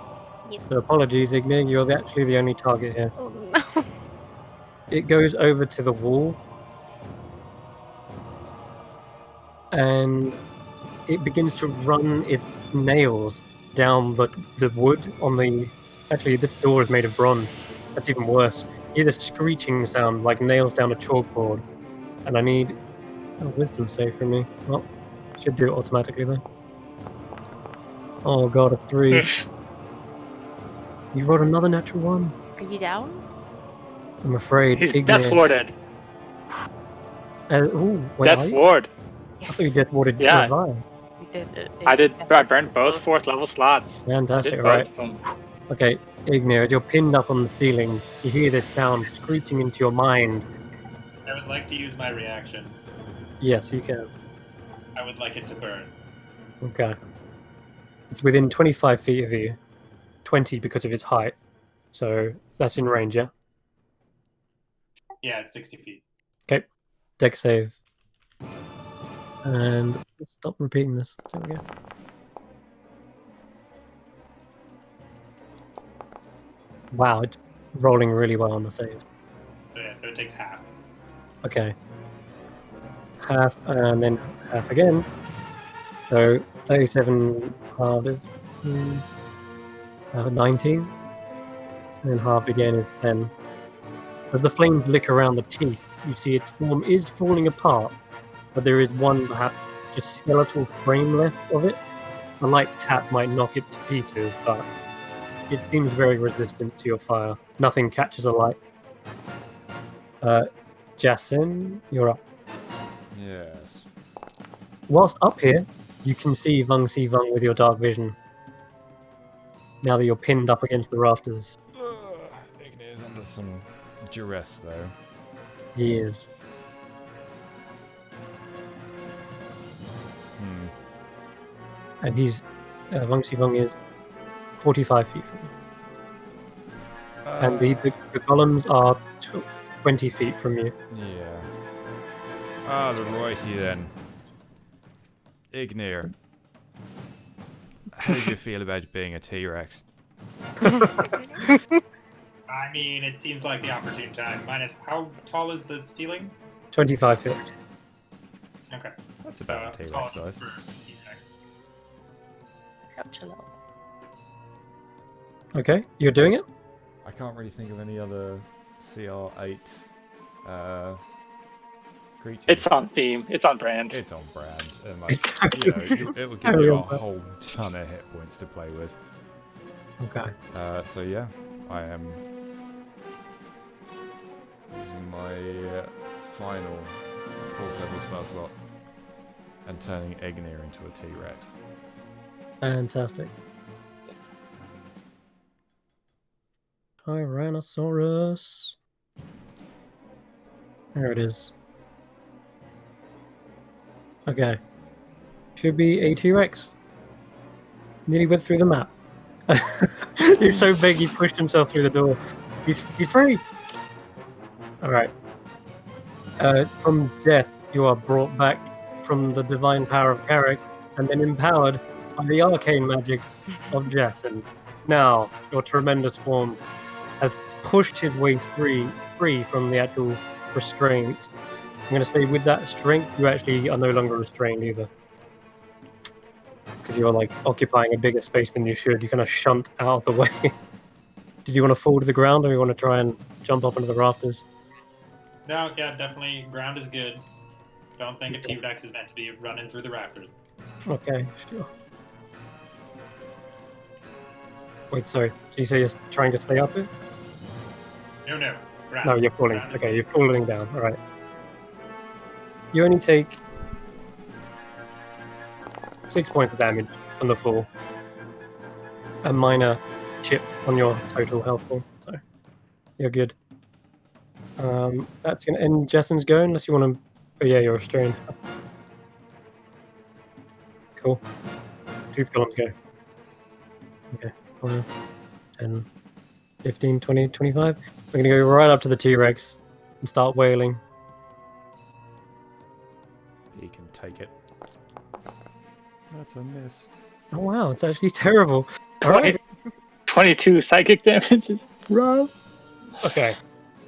Yep. So apologies, Ignig, you're actually the only target here. Oh no. It goes over to the wall. And it begins to run its nails down the wood on the... Actually, this door is made of bronze. That's even worse. You hear the screeching sound like nails down a chalkboard. And I need a wisdom save from me. Well, should do it automatically though. Oh god, a 3. You rolled another natural 1. Are you down? I'm afraid. He's Ignis- death warded. Ooh, wait, Death are you? ward. I Yes. thought you death warded Yeah. Revive. We did it. I burned both 4th level slots. I Fantastic, did alright. both of them. Okay, Ignir, as you're pinned up on the ceiling, you hear this sound screeching into your mind. I would like to use my reaction. Yes, you can. I would like it to burn. Okay. It's within 25 feet of you. 20 because of its height. So that's in range, yeah? Yeah, it's 60 feet. Okay. Dex save. And let's stop repeating this. There we go. Wow, it's rolling really well on the save. So yeah, so it takes half. Okay. Half and then half again. So 37 half is 19. And then half again is 10. As the flames lick around the teeth, you see its form is falling apart, but there is one perhaps just skeletal frame left of it. A light tap might knock it to pieces, but it seems very resistant to your fire. Nothing catches alight. Jason, you're up. Yes. Whilst up here, you can see Vung with your dark vision. Now that you're pinned up against the rafters. Ignis under some duress, though. He is. And he's... Vung is 45 feet from you. And the columns are 20 feet from you. Yeah. Ah, the righty then. Ignir. How did you feel about being a T-Rex? I mean, it seems like the opportune time. Minus, how tall is the ceiling? 25 feet. Okay. That's about a tall T-Rex size. for T-Rex. Crouch a little. Okay, you're doing it? I can't really think of any other CR8 creatures. It's on theme. It's on brand. It's on brand. And like, it will give you a whole ton of hit points to play with. Okay. So yeah, I am using my final 4th level spell slot and turning Ignir into a T-Rex. Fantastic. Tyrannosaurus. There it is. Okay. Should be a T-Rex. Nearly went through the map. He's so big he pushed himself through the door. He's very... Alright. From death, you are brought back from the divine power of Carrick and then empowered by the arcane magics of Jason. Now, your tremendous form has pushed his way free from the actual restraint. I'm going to say with that strength, you actually are no longer restrained either. Because you're like occupying a bigger space than you should. You kind of shunt out of the way. Did you want to fall to the ground or you want to try and jump up into the rafters? No, yeah, definitely. Ground is good. Don't think a T-Rex is meant to be running through the rafters. Okay, sure. Wait, sorry. So you say you're trying to stay up here? No. Ground. No, you're falling. Ground is Okay, you're falling down. All right. You only take 6 points of damage from the fall. A minor chip on your total health pool. So you're good. That's going to end Jason's go unless you want to... Oh yeah, you're restrained. Cool. Tooth columns go. Okay. 5, 10, 15, 20, 25. We're going to go right up to the T-Rex and start wailing. He can take it. That's a miss. Oh wow, it's actually terrible. 20, Alright. 22 psychic damage is rough. Okay.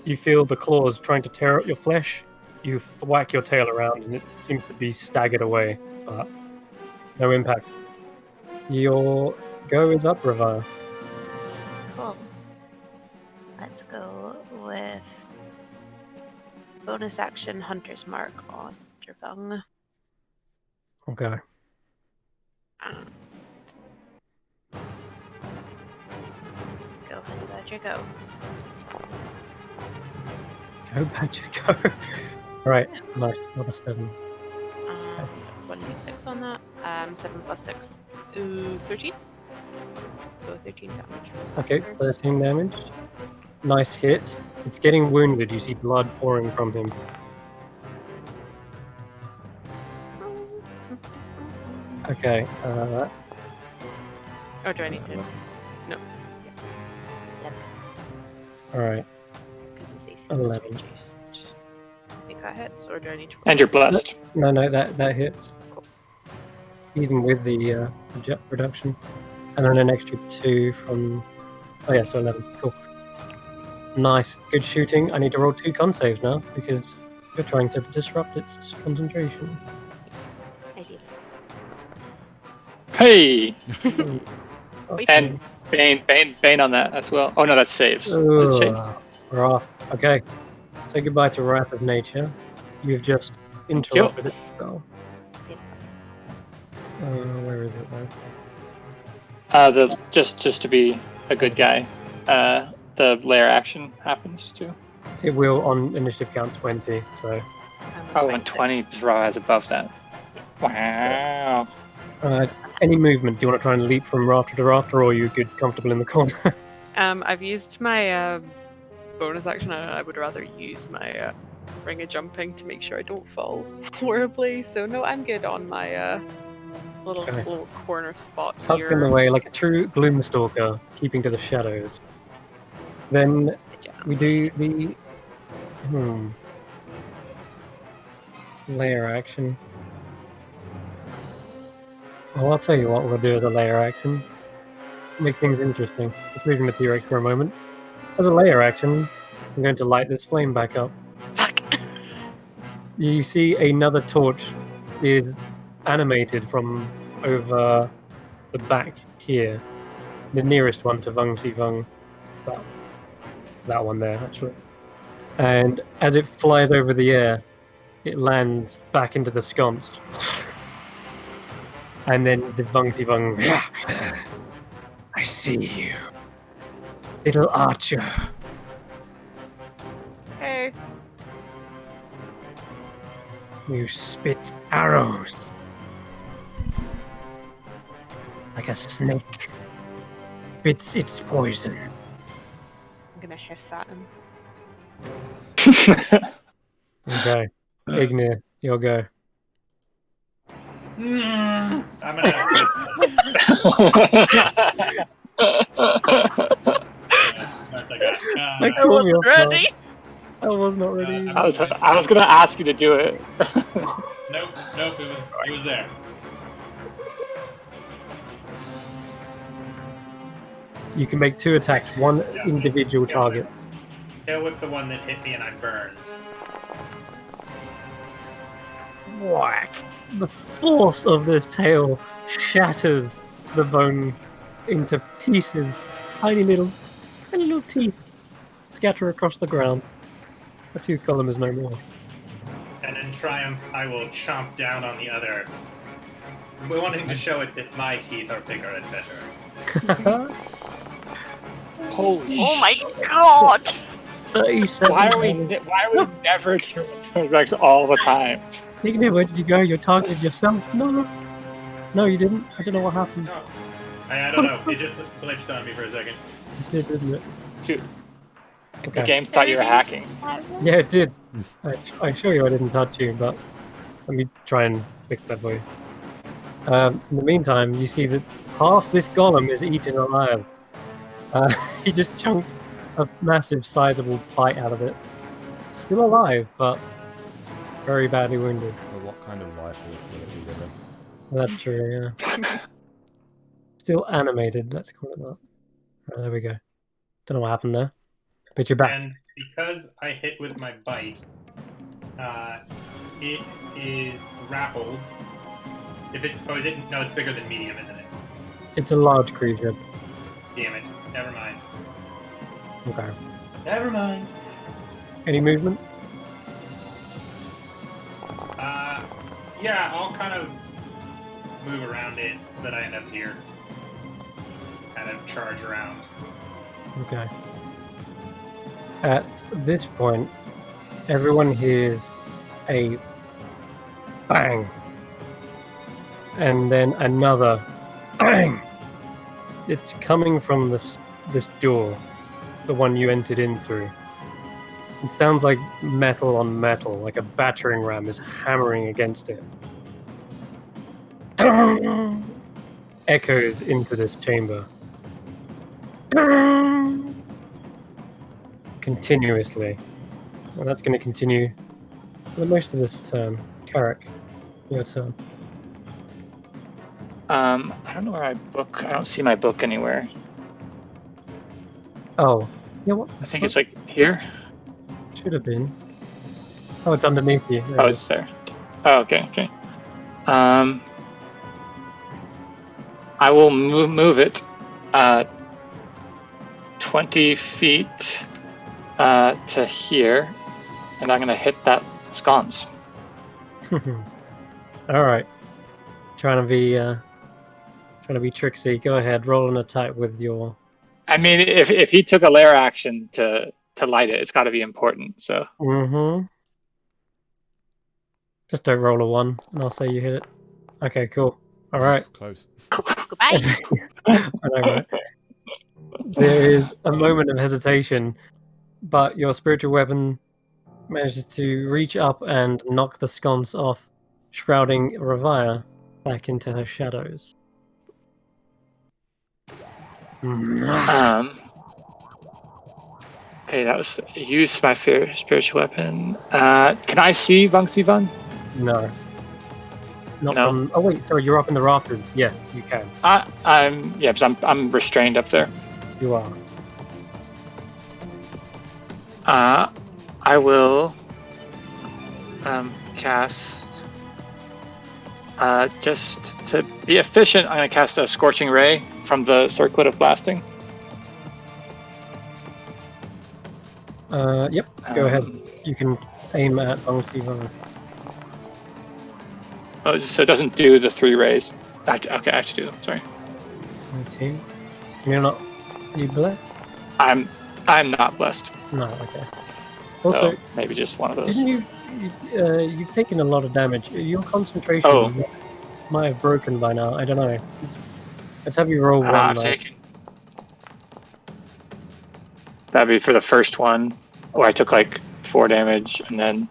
You feel the claws trying to tear at your flesh. You thwack your tail around and it seems to be staggered away, but no impact. Your go is up, Ravana. Cool. Let's go with bonus action Hunter's Mark on Drvung. Okay. Go, Honey Badger, go. Go, Badger, go. Alright, nice. Another 7. 1d6 on that. 7 plus 6 is 13. So 13 damage. Okay, First. 13 damage. Nice hit. It's getting wounded. You see blood pouring from him. Okay, that's... Or do I need to? No. Alright. Because his AC is 11. reduced. I think that hits, or do I need to? And you're blessed. No, that hits. Even with the jet reduction. And then an extra 2 from... Oh yeah, so 11. Cool. Nice. Good shooting. I need to roll 2 con saves now, because you're trying to disrupt its concentration. Yes, I did. Hey! Wait. And Bane on that as well. Oh no, that's saves. That's saves. We're off. Okay. Say goodbye to Wrath of Nature. You've just interrupted it. So. Where is it though? Just to be a good guy, the lair action happens too. It will on initiative count 20, so... Oh, and 20 draw is above that. Wow. Any movement? Do you want to try and leap from rafter to rafter, or are you good, comfortable in the corner? I've used my bonus action, and I would rather use my ring of jumping to make sure I don't fall horribly. So no, I'm good on my little corner spot Tucked here. in the way, like a true Gloomstalker, keeping to the shadows. Then we do the... layer action. Well, I'll tell you what we'll do as a layer action. Make things interesting. Let's move in the T-Rex for a moment. As a layer action, I'm going to light this flame back up. Fuck. You see another torch is animated from over the back here. The nearest one to Vung Si Vung. That one there, actually. And as it flies over the air, it lands back into the sconce. And then the Vung Si Vung. I see you, little archer. Hey. You spit arrows like a snake spits its poison. I'm gonna hiss at him. Okay, Ignir, your go. I'm gonna. That's I got. I wasn't ready. I was not ready. I was gonna ask you to do it. Nope. It was there. You can make 2 attacks, one individual target. Tail whip the one that hit me and I burned. Whack! The force of this tail shatters the bone into pieces. Tiny little teeth scatter across the ground. The tooth column is no more. And in triumph, I will chomp down on the other. We're wanting to show it that my teeth are bigger and better. Holy! Oh my god! 37. Why are we never killing T-Rex all the time? Ignir, where did you go? You targeted yourself? No, you didn't. I don't know what happened. No. I don't know. It just glitched on me for a second. It did, didn't it? Dude, the Okay. game thought you were hacking. Yeah, it did. I assure you I didn't touch you, but let me try and fix that for you. In the meantime, you see that half this golem is eaten alive. He just chunked a massive, sizable bite out of it. Still alive, but very badly wounded. Well, what kind of life will it be living? That's true, yeah. still animated. Let's call it that. Oh, there we go. Don't know what happened there. But you're back. And because I hit with my bite, it is grappled. If it's no, it's bigger than medium, isn't it? It's a large creature. Damn it. Never mind. Okay. Never mind. Any movement? Yeah, I'll kind of move around it so that I end up here. Just kind of charge around. Okay. At this point, everyone hears a bang. And then another bang. It's coming from this door, the one you entered in through. It sounds like metal on metal, like a battering ram is hammering against it. Echoes into this chamber. Continuously. And that's going to continue for most of this turn. Carrick, your turn. I don't know where I book. I don't see my book anywhere. Oh. Yeah, what? I think it's like here. Should have been. Oh, it's underneath you. There Oh, it is. it's there. Oh, okay. I will move it 20 feet to here, and I'm gonna hit that sconce. All right. Trying to be tricksy. Go ahead. Roll an attack with your. I mean, if he took a lair action to light it, it's got to be important. So. Mm-hmm. Just don't roll a 1, and I'll say you hit it. Okay, cool. All right. Close. Goodbye. I know, right? There is a moment of hesitation, but your spiritual weapon manages to reach up and knock the sconce off, shrouding Ravaya back into her shadows. Okay, that was use my spiritual weapon. Can I see Vung Sivan? No. Not No. from. Oh wait, sorry, you're up in the rafters. Yeah, you can. Because I'm restrained up there. You are. I will cast. Just to be efficient, I'm gonna cast a scorching ray from the circlet of blasting. Yep. Go ahead. You can aim at Bang. Oh, so it doesn't do the 3 rays. I have to do them. Sorry. 2. You're not. You blessed? I'm not blessed. No. Okay. Also, So maybe just one of those. didn't you've taken a lot of damage. Your concentration might have broken by now. I don't know. Let's have you roll one. I've taken. That'd be for the first one, where I took like 4 damage, and then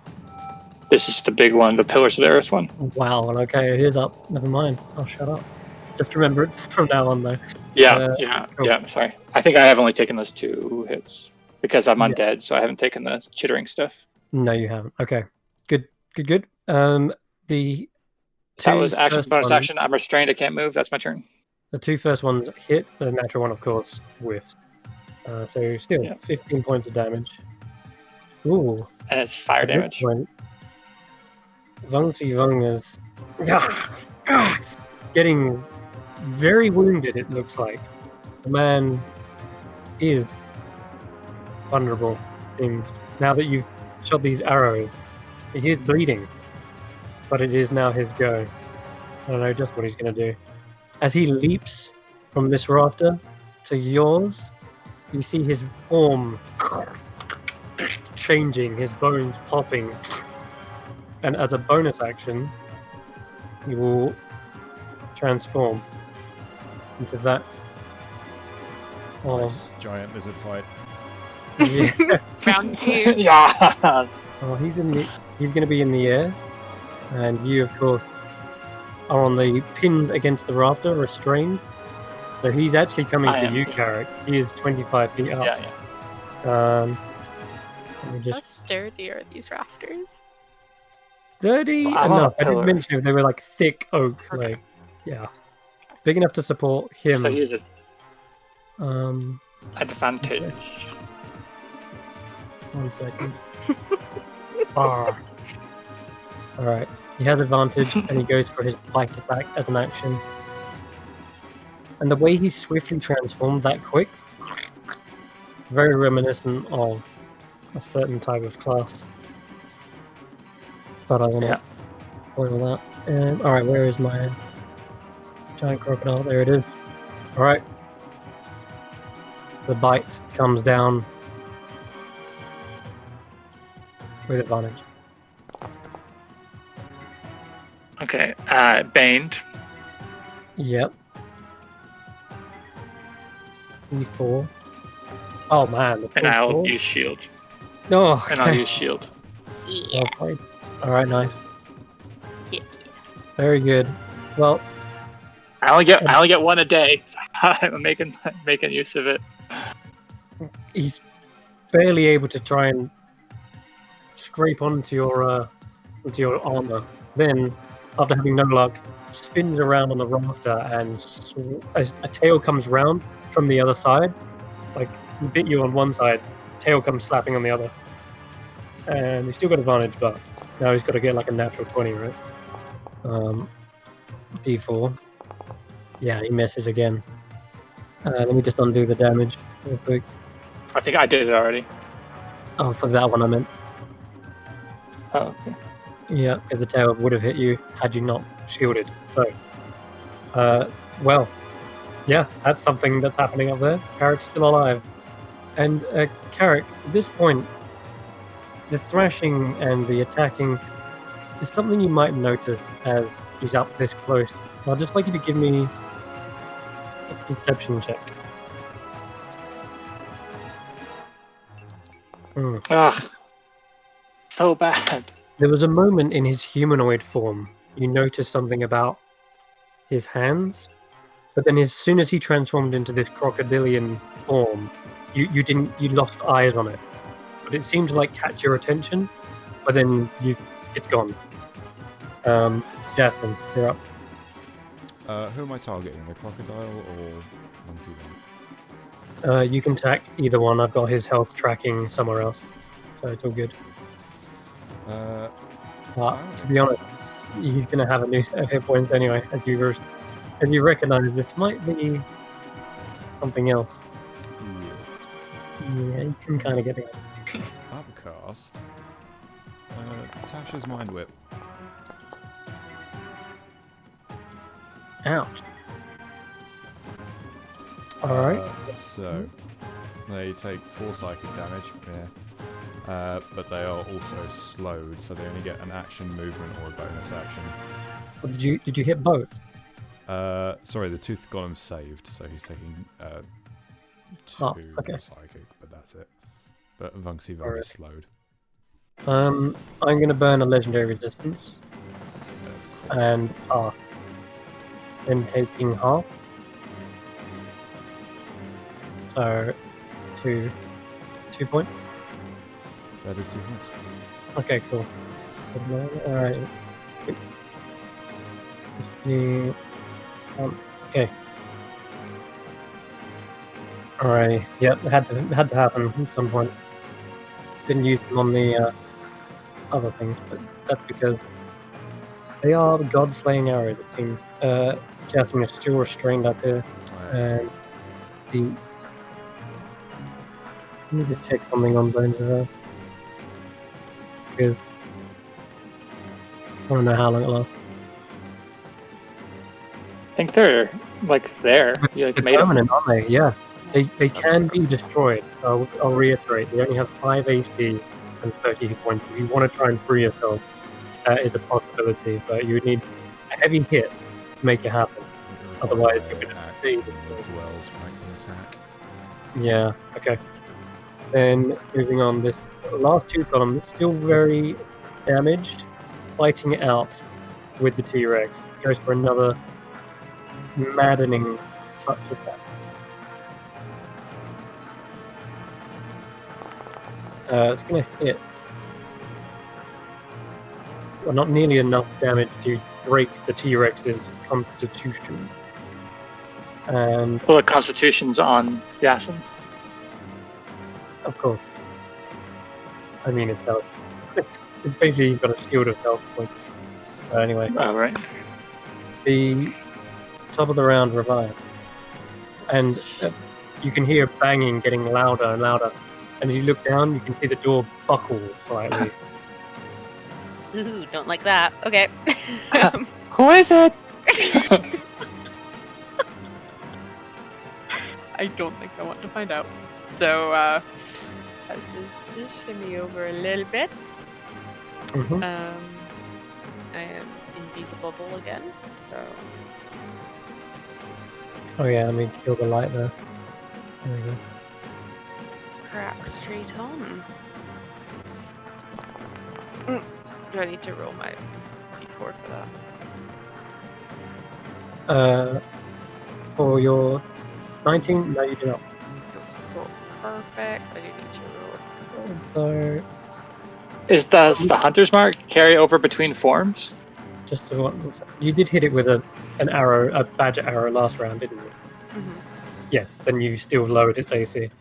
this is the big one, the Pillars of the Earth one. Wow. Okay, it is up. Never mind. I'll shut up. Just remember it's from now on, though. Yeah, cool. yeah. Sorry, I think I have only taken those 2 hits because I'm undead, so I haven't taken the chittering stuff. No, you haven't. Okay. Good. The That was action, first bonus ones- action. I'm restrained. I can't move. That's my turn. The 2 first ones hit. The natural one, of course, whiffs. So still 15 points of damage. Ooh. And it's fire At damage. this point, Vung is getting very wounded, it looks like. The man is vulnerable, seems. Now that you've shot these arrows, he is bleeding. But it is now his go. I don't know just what he's going to do. As he leaps from this rafter to yours, you see his form changing, his bones popping. And as a bonus action, he will transform into that of Nice giant lizard fight. yeah. Round 2. Yes. Well, he's going to be in the air, and you, of course, are on the pinned against the rafter, restrained. So he's actually coming I for am. you, Carrick. He is 25 feet up. Yeah. Let me How just sturdy are these rafters? dirty Well, I'm on a enough. I did pillar. mention if they were like thick oak, Okay. like yeah. big enough to support him. So he's an Um, advantage. okay. 1 second. Ah. Alright. He has advantage and he goes for his bite attack as an action. And the way he's swiftly transformed that quick, very reminiscent of a certain type of class. But I will not spoil that. Alright, where is my giant crocodile? There it is. Alright. The bite comes down with advantage. Okay, Baned. Yep. E4. Oh man, the And I'll +4? use shield. No, And I'll use shield. Yeah. well played. Alright, nice. Yeah. Very good. Well, I only get one a day. So I'm making use of it. he's barely able to try and scrape onto your armor. Then, after having no luck, spins around on the rafter and a tail comes round from the other side, like bit you on one side, tail comes slapping on the other, and he's still got advantage, but now he's got to get like a natural 20, right? D4. Yeah, he misses again. Let me just undo the damage real quick. I think I did it already. Oh, for that one I meant. Oh, okay. Yeah, because the tail would have hit you had you not shielded. So, well, yeah, that's something that's happening up there. Carrick's still alive. And Carrick, at this point, the thrashing and the attacking is something you might notice as he's up this close. I'd just like you to give me a deception check. Ugh. So bad. There was a moment in his humanoid form you noticed something about his hands, but then as soon as he transformed into this crocodilian form, you lost eyes on it. But it seemed to like catch your attention, but then it's gone. Jasmine, you're up. Who am I targeting? The crocodile or Monkey? You can attack either one. I've got his health tracking somewhere else, so it's all good. To be honest, he's going to have a new set of hit points anyway, as you recognize this might be something else. Yes. Yeah, you can kind of get it. Upcast. Tasha's Mind Whip. Ouch. Alright. So, they take 4 psychic damage, but they are also slowed, so they only get an action, movement, or a bonus action. Well, did you hit both? Sorry, the Tooth Golem saved, so he's taking 2 okay. psychic, but that's it. But Vunksy very slowed. I'm going to burn a legendary resistance and pass. Then taking half. So, 2 points. That is 2 points. Okay, cool. Alright. 50. Okay. Alrighty. Yep, it had to happen at some point. Didn't use them on the other things, but that's because they are god-slaying arrows, it seems. Jasmine is still restrained up here. And let me just check something on Bones of Earth. Because I don't know how long it lasts. I think they're like there. You like They're made permanent, aren't they? Yeah. They can be destroyed. I'll reiterate. They only have 5 AC and 30 hit points. If you want to try and free yourself, that is a possibility. But you would need a heavy hit to make it happen. Otherwise, you're going to see. As well as strike attack. Yeah. Okay. Then moving on, this last Tooth Golem is still very damaged, fighting it out with the T-Rex. Goes for another maddening touch attack. It's going to hit. Well, not nearly enough damage to break the T-Rex's constitution. And Well, the Constitution's on Yasin. of course, I mean it's health. It's basically you've got a shield of health points. But anyway, Oh, right. the top of the round revive, and you can hear banging getting louder and louder. And as you look down, you can see the door buckle slightly. Ooh, don't like that. Okay. Who is it? I don't think I want to find out. So, let's just shimmy over a little bit. Mhm. I am invisible again, so Oh yeah, let me kill the light there. There we go. crack straight on. Do I need to roll my d4 for that? For your 19, no, you do not. Cool. Perfect. I do need to roll. So Does the Hunter's Mark carry over between forms? just to, you did hit it with an arrow, a badger arrow last round, didn't you? Mm-hmm. Yes. Then you still lowered its AC.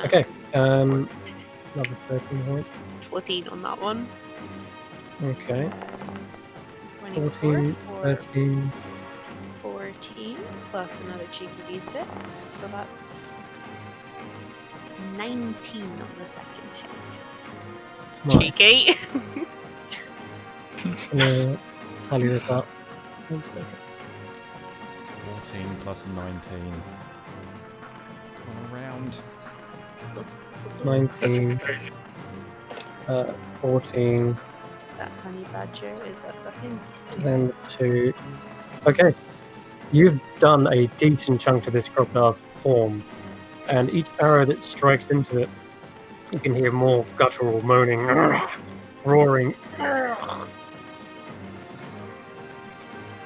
Okay. Another 13 point. 14 on that one. Okay. 24 14, for 13. 14 plus another cheeky d6, so that's 19 on the second hit. Nice. Cheeky. I'm gonna tally this up. 1 second. 14 plus 19. All around. 19, 14, That honey badger is a fucking beast. then 2. Okay. You've done a decent chunk to this crocodile's form, and each arrow that strikes into it, you can hear more guttural moaning, roaring.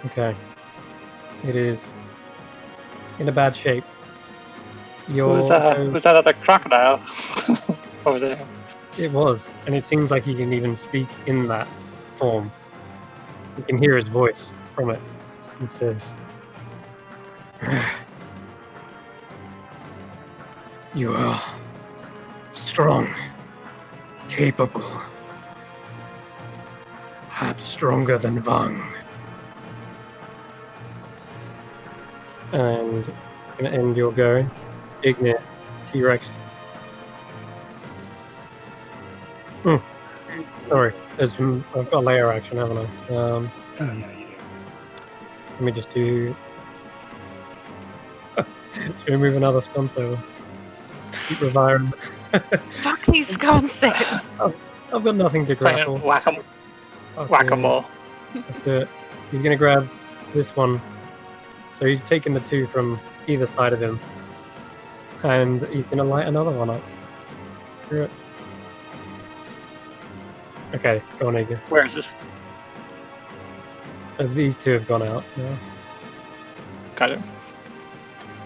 Okay. It is in a bad shape. Who's that other crocodile over there? It was, and it seems like he can even speak in that form. You can hear his voice from it. It says, "You are strong, capable, perhaps stronger than Vang." And I'm gonna end your go. Ignite T-Rex. Sorry, I've got a layer action, haven't I? Yeah, you do. Let me just do. Should we move another sconce over? Keep reviving. Fuck these sconces! I've got nothing to grapple. Whack-a-mole. Let's do it. He's gonna grab this one. So he's taking the 2 from either side of him. And he's gonna light another one up. Screw it. Okay, go on, Igor. Where is this? So these 2 have gone out now. Got it.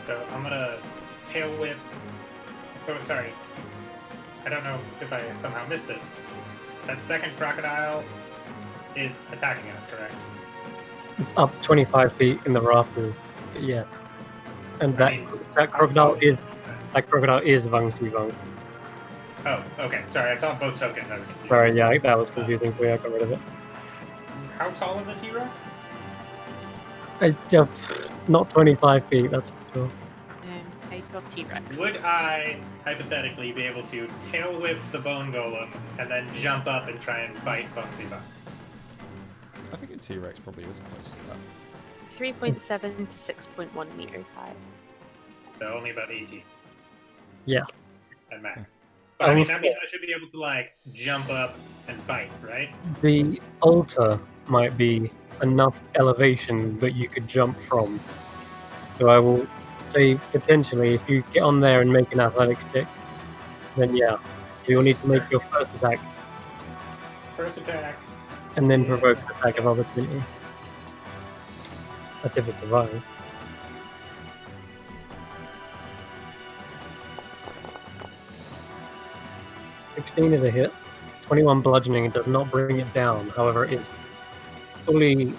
So I'm gonna tail whip. Oh, sorry. I don't know if I somehow missed this. That second crocodile is attacking us, correct? It's up 25 feet in the rafters, but yes. And I mean, that crocodile is Vang Si Vang. Oh, okay. Sorry, I saw both tokens. I was confused. Sorry, yeah, that was confusing for me. I got rid of it. How tall is a T-Rex? Not 25 feet, that's for sure. I got T-Rex. Would I hypothetically be able to tail whip the bone golem and then jump up and try and bite Bugsy Buck? I think a T-Rex probably is close to that. 3.7 to 6.1 meters high. So only about 18 Yeah. at max. But I mean, Almost that means I should be able to, like, jump up and bite, right? The altar might be enough elevation that you could jump from. So I will say potentially if you get on there and make an athletics check, then yeah, you'll need to make your first attack First attack. and then provoke an attack of opportunity. That's if it survives. $16 is a hit. 21 bludgeoning, it does not bring it down. However, it's fully...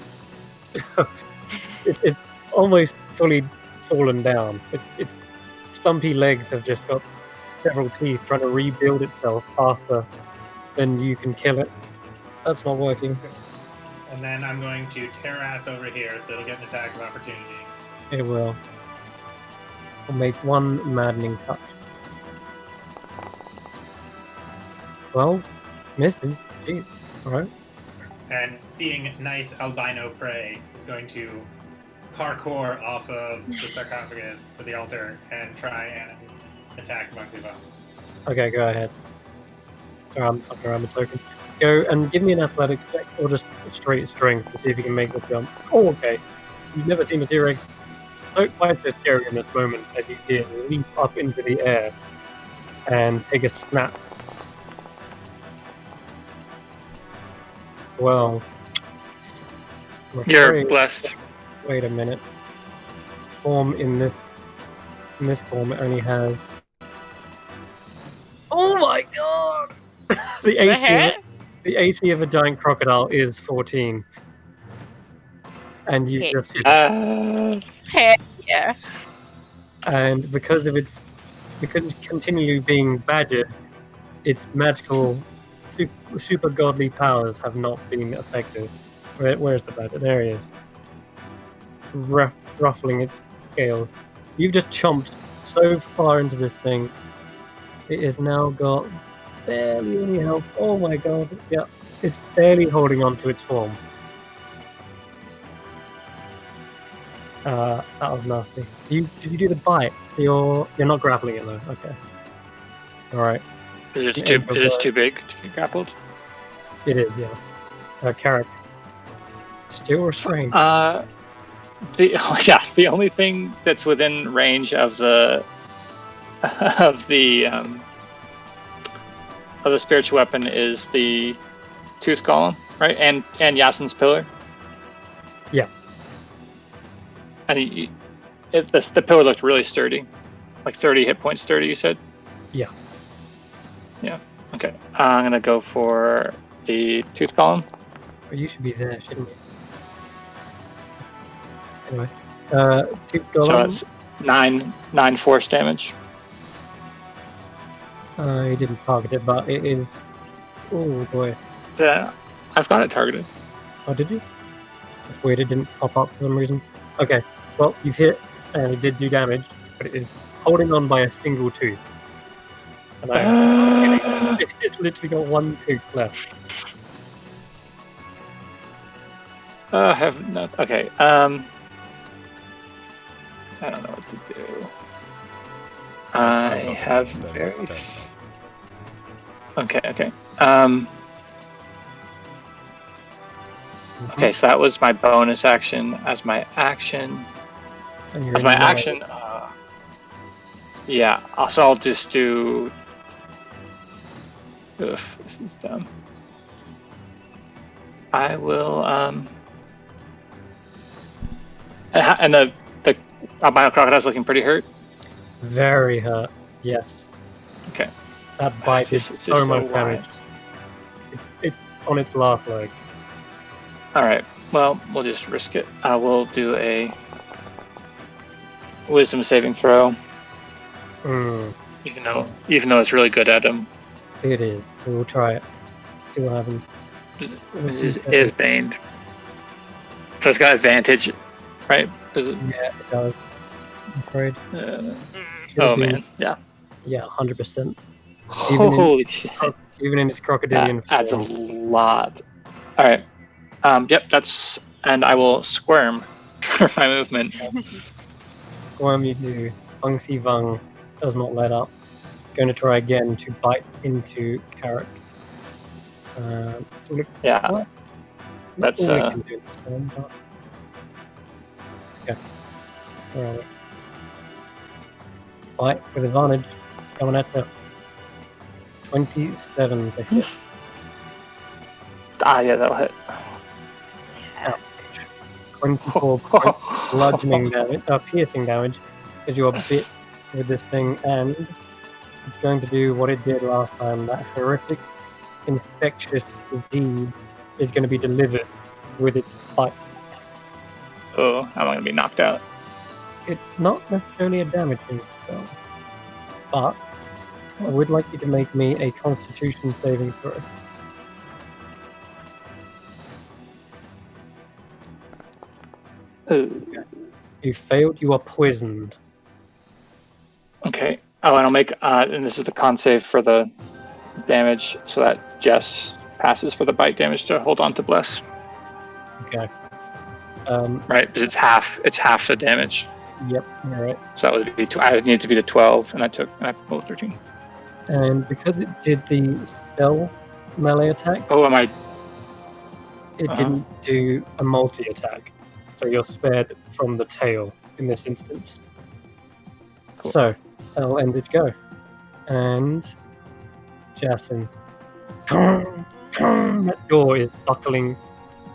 it's almost fully fallen down. Its stumpy legs have just got several teeth trying to rebuild itself faster than you can kill it. That's not working. And then I'm going to terrace over here, so it'll get an attack of opportunity. It will. I'll make one maddening touch. 12 misses. Jeez. Alright. And seeing nice albino prey, is going to parkour off of the sarcophagus to the altar and try and attack Bugsy. Okay, go ahead. Sorry, I'm fucking around with token. Go and give me an athletics check, or just straight strength to see if you can make the jump. Oh, okay. You've never seen a T-Rex so quite so scary in this moment as you see it leap up into the air and take a snap. Well, I'm You're afraid- blessed. Wait a minute. Form in this form it only has. Oh my god! the Is that AC of, hit? the AC of a giant crocodile is 14, and you Hit. just hit it. Heck yeah. And because it continue being badgered, its magical, super godly powers have not been effective. Where's the badger? There he is. Ruffling its scales. You've just chomped so far into this thing. It has now got barely any health. Oh my god. Yeah. It's barely holding on to its form. That was nasty. Did you do the bite? You're not grappling it though. Okay. Alright. Is it too big to be grappled? It is, yeah. Carrick. Still restrained. The only thing that's within range of the spiritual weapon is the tooth golem, right? And Yasin's pillar. Yeah. And the pillar looked really sturdy, like 30 hit points sturdy. You said. Yeah. Yeah. Okay. I'm gonna go for the tooth golem. Oh, you should be there, shouldn't you? Anyway, tooth So golem. it's 9 force damage. I didn't target it, but it is. Oh boy. I've got it targeted. Oh, did you? That's weird. It didn't pop up for some reason. Okay. Well, you've hit, and it did do damage, but it is holding on by a single tooth. And it's literally got one tooth left. I have not. Okay. I don't know what to do. I have very. Okay. Okay, so that was my bonus action. As my action. Yeah. Also, I'll just do. Ugh, this is dumb. I will. And the albino crocodile's looking pretty hurt. Very hurt. Yes. Okay. That bite is It's so much wild. damage. It's on its last leg. All right. Well, we'll just risk it. I will do a wisdom saving throw, even though it's really good at him. It is. We'll try it. See what happens. This is baned. So it's got advantage, right? Does it? Yeah, it does. I'm afraid. Oh man, yeah. Yeah, 100%. Holy shit! Even in its crocodilian That adds a form. lot. All right. Yep. That's, and I will squirm for my movement. Squirm you do. Bungsy Vung does not let up. Going to try again to bite into Carrick. So look, Yeah. what? That's, Not all we can do in this form, but... Okay. Where are we? Bite with advantage. Coming at you. 27 to hit. Yeah, that'll hit. 24 points bludgeoning damage, piercing damage, because you are bit with this thing, and it's going to do what it did last time. That horrific, infectious disease is going to be delivered with its bite. Oh, I'm gonna be knocked out. It's not necessarily a damaging spell, but I would like you to make me a Constitution saving throw. You failed. You are poisoned. Okay. Oh, and I'll make, and this is the con save for the damage, so that Jess passes for the bite damage to hold on to bless. Okay. Right, because it's half the damage. Yep. All right. So that would be, I needed to be the 12, and I rolled 13. And because it did the spell melee attack, Oh, it didn't do a multi-attack. So you're spared from the tail in this instance. Cool. So, that'll end its go. And Jason. That door is buckling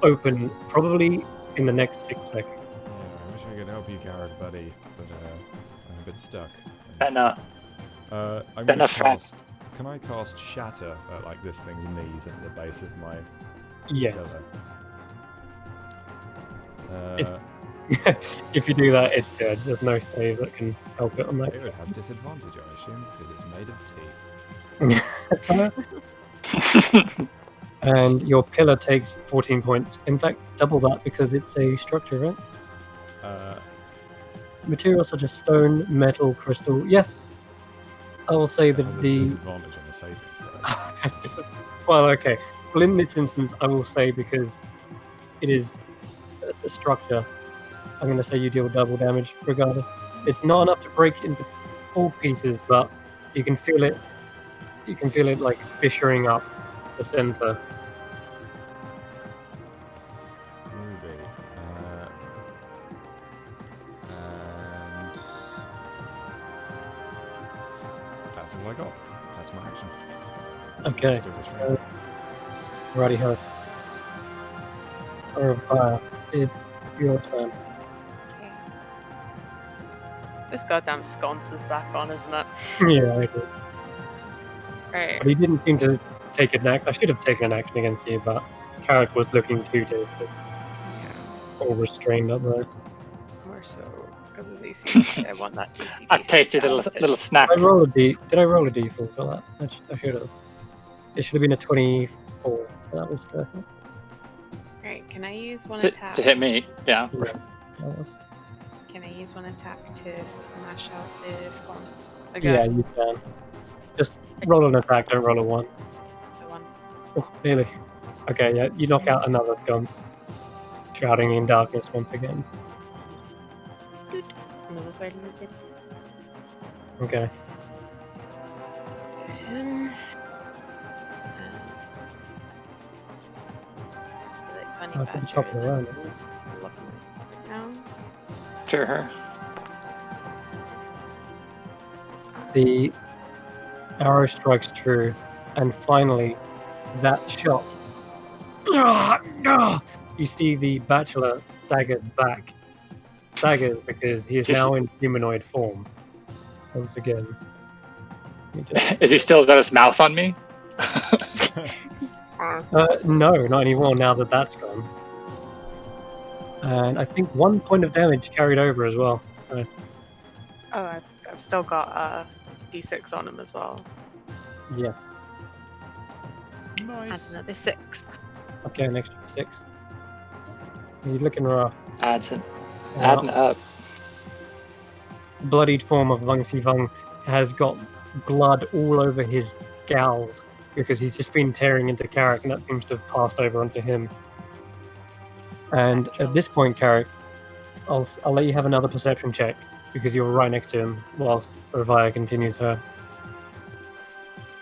open probably in the next 6 seconds. Yeah, I wish I could help you, Garrett, buddy, but I'm a bit stuck. And I'm then gonna a frat. cast. Can I cast Shatter at like this thing's knees at the base of my Yes. pillar? If you do that, it's dead. There's no save that can help it on It that. would have disadvantage, I assume, because it's made of teeth. And your pillar takes 14 points. In fact, double that because it's a structure, right? Materials such as stone, metal, crystal. Yeah. I will say It that has a the. disadvantage on the saving throw. Well, okay. Well, in this instance, I will say because it is a structure, I'm going to say you deal double damage regardless. It's not enough to break into 4 pieces, but you can feel it. You can feel it like fissuring up the center. Ruby. And that's all I got. That's my action. Okay. Still restrained. Righty ho. It's your turn. Okay. This goddamn sconce is back on, isn't it? Yeah, it is. Right. But he didn't seem to take an action. I should have taken an action against you, but Carrick was looking too tasty. All restrained up there. More so because his AC. I want that AC. I tasted a little snack. Did I roll a d4 for that? I should have. It should have been a 24. That was the. Right. Can I use one To attack hit me, yeah. Yeah, that was. Can I use one attack to smash out the sconce Yeah, again? you can. Just roll an attack, don't roll a 1. The one. Oh, really? Okay, yeah, you knock out another sconce. Shrouding in darkness once again. Move a little bit. Okay. Like At the top of the round. down. Sure. The arrow strikes true, and finally, that shot. You see the Bachelor staggers back. Staggers because he is now in humanoid form. Once again. Is he still got his mouth on me? No, not anymore now that that's gone. And I think 1 point of damage carried over as well. So, Oh, I've still got D6 on him as well. yes. Nice. And another 6. Okay, an extra 6. He's looking rough. Adding Uh, up. The bloodied form of Vung Si Vung has got blood all over his gals because he's just been tearing into Carrick, and that seems to have passed over onto him. And at this point, Carrick, I'll let you have another perception check because you're right next to him whilst Ravia continues her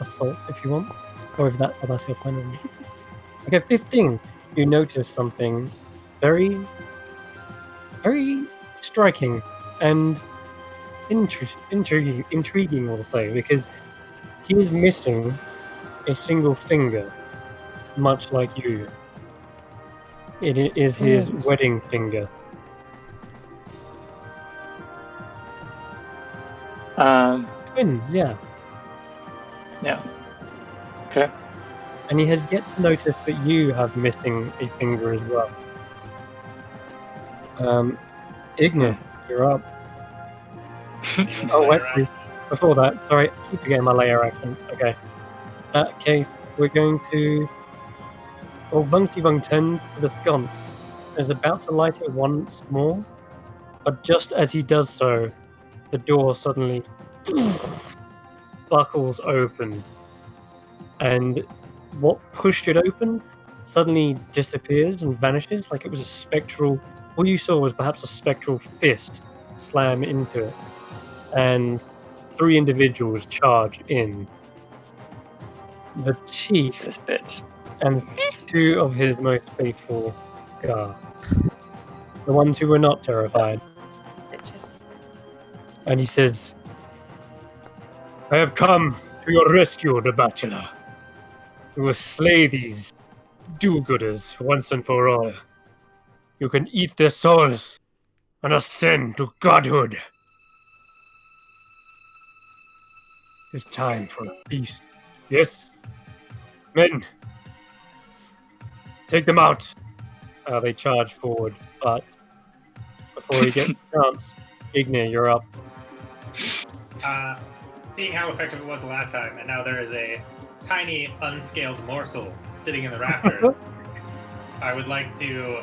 assault, if you want. Or if that's your plan. Okay, 15. You notice something very, very striking and intriguing, we'll say, because he is missing a single finger, much like you. It is his wedding finger. Twins, yeah. Yeah. Okay. And he has yet to notice that you have missing a finger as well. Igna, you're up. Oh, wait, please. Before that, sorry, I keep forgetting my layer action. Okay. In that case, we're going to... Well, Vungsy Vung turns to the sconce and is about to light it once more, but just as he does so, the door suddenly buckles open, and what pushed it open suddenly disappears and vanishes like it was a spectral... All you saw was perhaps a spectral fist slam into it, and 3 individuals charge in. The chief This bitch. and 2 of his most faithful guards. The ones who were not terrified. These bitches. And he says, I have come to your rescue, the Bachelor. We will slay these do-gooders once and for all. You can eat their souls and ascend to godhood. It's time for a feast. Yes? Men, take them out. They charge forward, but before he gets a chance, Ignir, you're up. Seeing how effective it was the last time, and now there is a tiny unscaled morsel sitting in the rafters, I would like to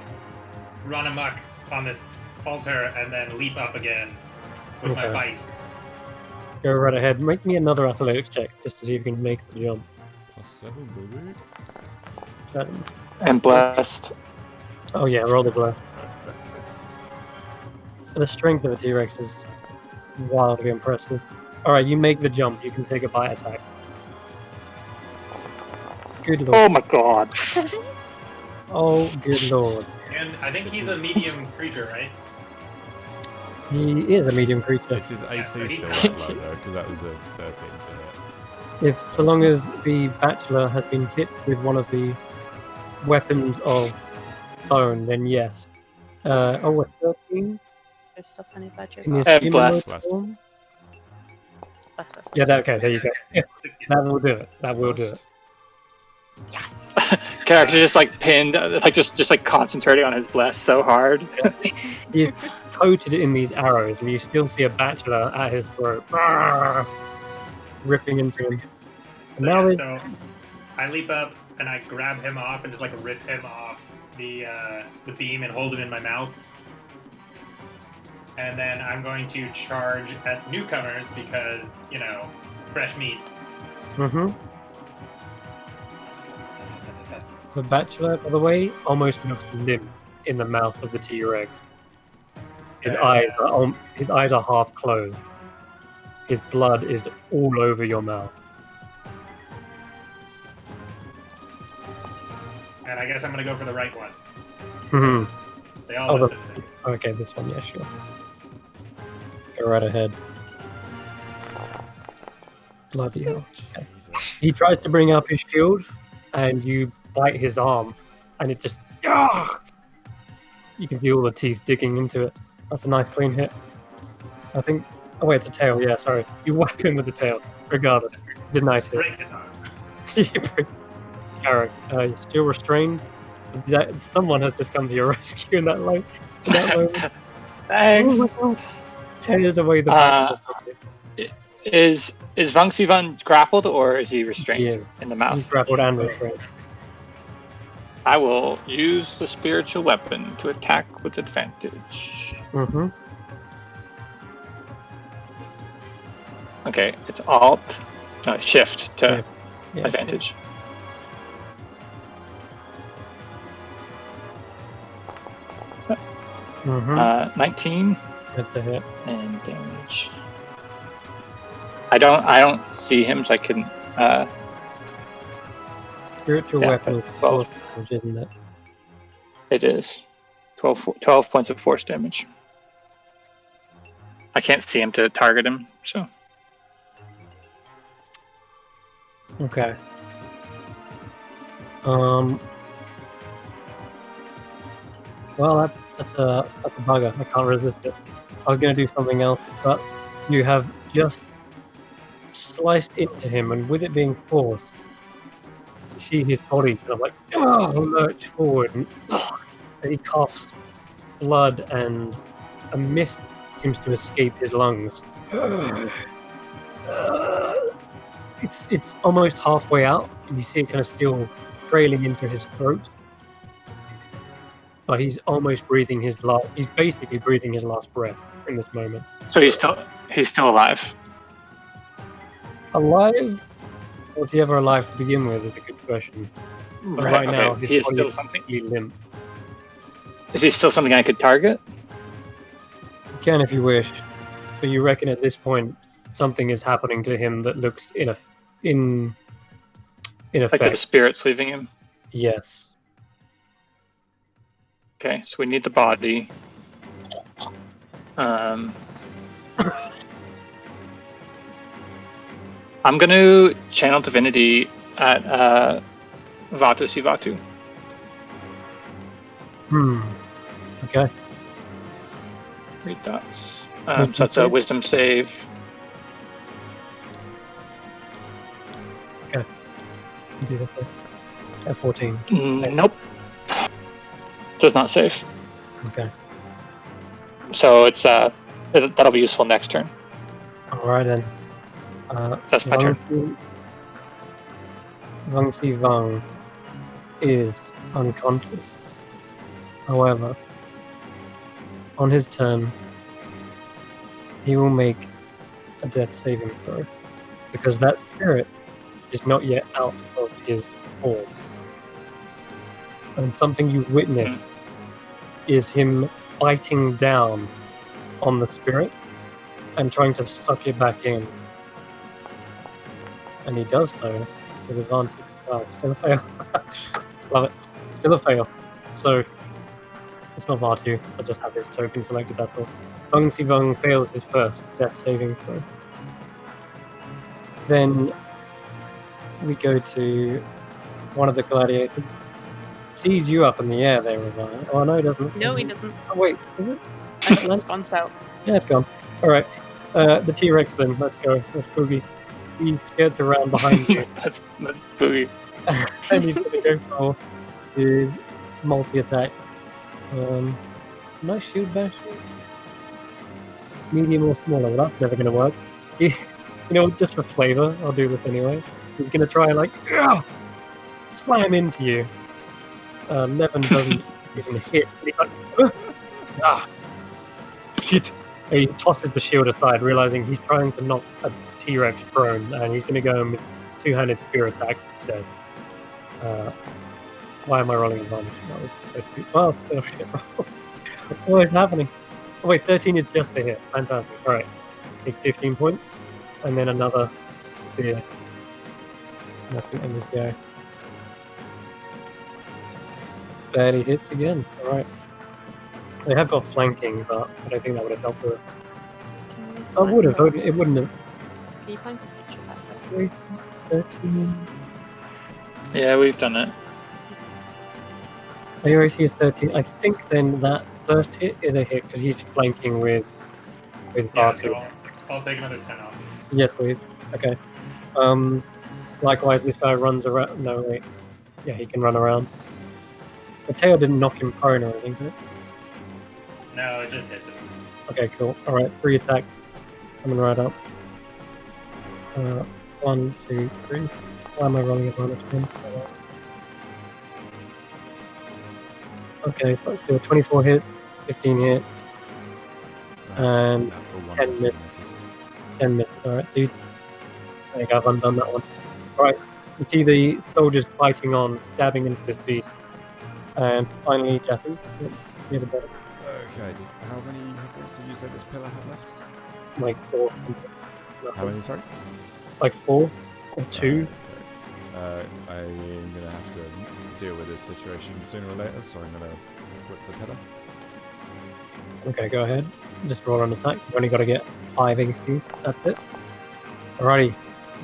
run amok on this altar and then leap up again with my Okay. bite. Go right ahead. Make me another athletics check just to see if you can make the jump. +7, baby. 7. And blessed. Oh yeah, roll the blast. The strength of a T-Rex is wildly impressive. Alright, you make the jump. You can take a bite attack. Good lord. Oh my god. Oh, good lord. And I think he's a medium creature, right? He is a medium creature. Is his AC so he- still that low though? Because that was a 13 to hit. So long as the Bachelor has been hit with one of the weapons of bone, then yes. We're 13? There's stuff on your budget. In his And humanoid blessed. form? Bless. Yeah, okay, there you go. Yeah, that will do it. That will do it. Yes. Character just like pinned, like just like concentrating on his bless so hard. He's coated in these arrows, and you still see a Bachelor at his throat, ripping into him. And now there's So I leap up and I grab him off and just like rip him off the beam and hold him in my mouth. And then I'm going to charge at newcomers because, you know, fresh meat. The Bachelor, by the way, almost looks limp in the mouth of the T-Rex. His eyes are half closed. His blood is all over your mouth. And I guess I'm going to go for the right one. Hmm. They all Oh, look the- the same. Okay, this one, yeah, sure. Go right ahead. Bloody hell. Okay. Jesus. He tries to bring up his shield, and you bite his arm, and it just... You can see all the teeth digging into it. That's a nice clean hit. I think... Oh wait, it's a tail, yeah, sorry. You whack him with the tail. Regardless, it's a nice hit. Break his arm. Carrick, you're still restrained. Someone has just come to your rescue in that moment. Thanks. Oh my god. Tears away the Is Vungsy Van grappled or is he restrained Yeah. in the He's mouth? grappled and restrained. I will use the spiritual weapon to attack with advantage. Mm-hmm. Okay, it's Alt, Shift to Yeah, advantage. Mm-hmm. 19 That's a hit. and damage. I don't see him, so I couldn't. Spiritual Yeah, weapon is 12. force damage, isn't it? It is 12 points of force damage. I can't see him to target him, so Okay. Well, that's a bugger. I can't resist it. I was going to do something else, but you have just sliced into him, and with it being force, you see his body kind of like lurch forward, and he coughs blood, and a mist seems to escape his lungs. It's almost halfway out, and you see it kind of still trailing into his throat. But he's almost breathing his last. He's basically breathing his last breath in this moment. So he's still alive. Alive? Was he ever alive to begin with? Is a good question. But right now, he is his still body something. is limp. Is he still something I could target? You can if you wish, but you reckon at this point something is happening to him that looks in effect. Like the spirit's leaving him. Yes. Okay, so we need the body. I'm going to channel divinity at Vatu Sivatu. Okay. 3 dots. So that's a wisdom save. At 14. Nope. Does not save. Okay. So it's that'll be useful next turn. Alright then. That's my turn. Vang Si Vang is unconscious. However, on his turn, he will make a death saving throw because that spirit is not yet out of his form. And something you witness is him biting down on the spirit and trying to suck it back in. And he does so with advantage. Wow, still a fail. Love it. Still a fail. So, it's not Vatu. I just have his token selected, that's all. Vang Si Vang fails his first death saving throw. Then we go to one of the gladiators. Sees you up in the air there, Ravana. Oh, no, he doesn't. No, he doesn't. Oh, wait, is it? Actually, it's gone south. Yeah, it's gone. Alright. The T-Rex then. Let's go. Let's boogie. He's scared to run behind you. That's boogie. And he's going to go for his multi-attack. Nice shield bash. Medium or smaller. Well, that's never going to work. You know, just for flavor, I'll do this anyway. He's going to try and, like, slam into you. 11 doesn't even hit. He's like, shit. He tosses the shield aside, realizing he's trying to knock a T-Rex prone, and he's going to go in with two-handed spear attacks instead. Why am I rolling advantage? That was supposed to be... Oh, still shit. What is happening? Oh, wait, 13 is just a hit. Fantastic. Alright. Take 15 points, and then another spear. And that's going to end this guy. Barely hits again. Alright. They have got flanking, but I don't think that would have helped her. I would have. It wouldn't have. Can you find a picture of that? 13. Yeah, we've done it. Your AC is 13. I think then that first hit is a hit because he's flanking with Yeah, Vatu. so I'll take another 10 off. Yes, please. Okay. Likewise, this guy runs around. No, wait. Yeah, he can run around. The tail didn't knock him prone or anything, did it? No, it just hits him. Okay, cool. Alright, 3 attacks. Coming right up. 1, 2, 3. Why am I rolling advantage again? Okay, but still 24 hits, 15 hits, and 10 misses. 10 misses, alright. So there you go, I've undone that one. Alright, you see the soldiers fighting on, stabbing into this beast. And finally, Jesse, you're the better. Okay, how many hit points did you say this pillar had left? Like 4 something. How many, sorry? Like 4 or 2. I'm going to have to deal with this situation sooner or later, so I'm going to whip the pillar. Okay, go ahead. Just roll an attack. You've only got to get 5 AC. That's it. Alrighty.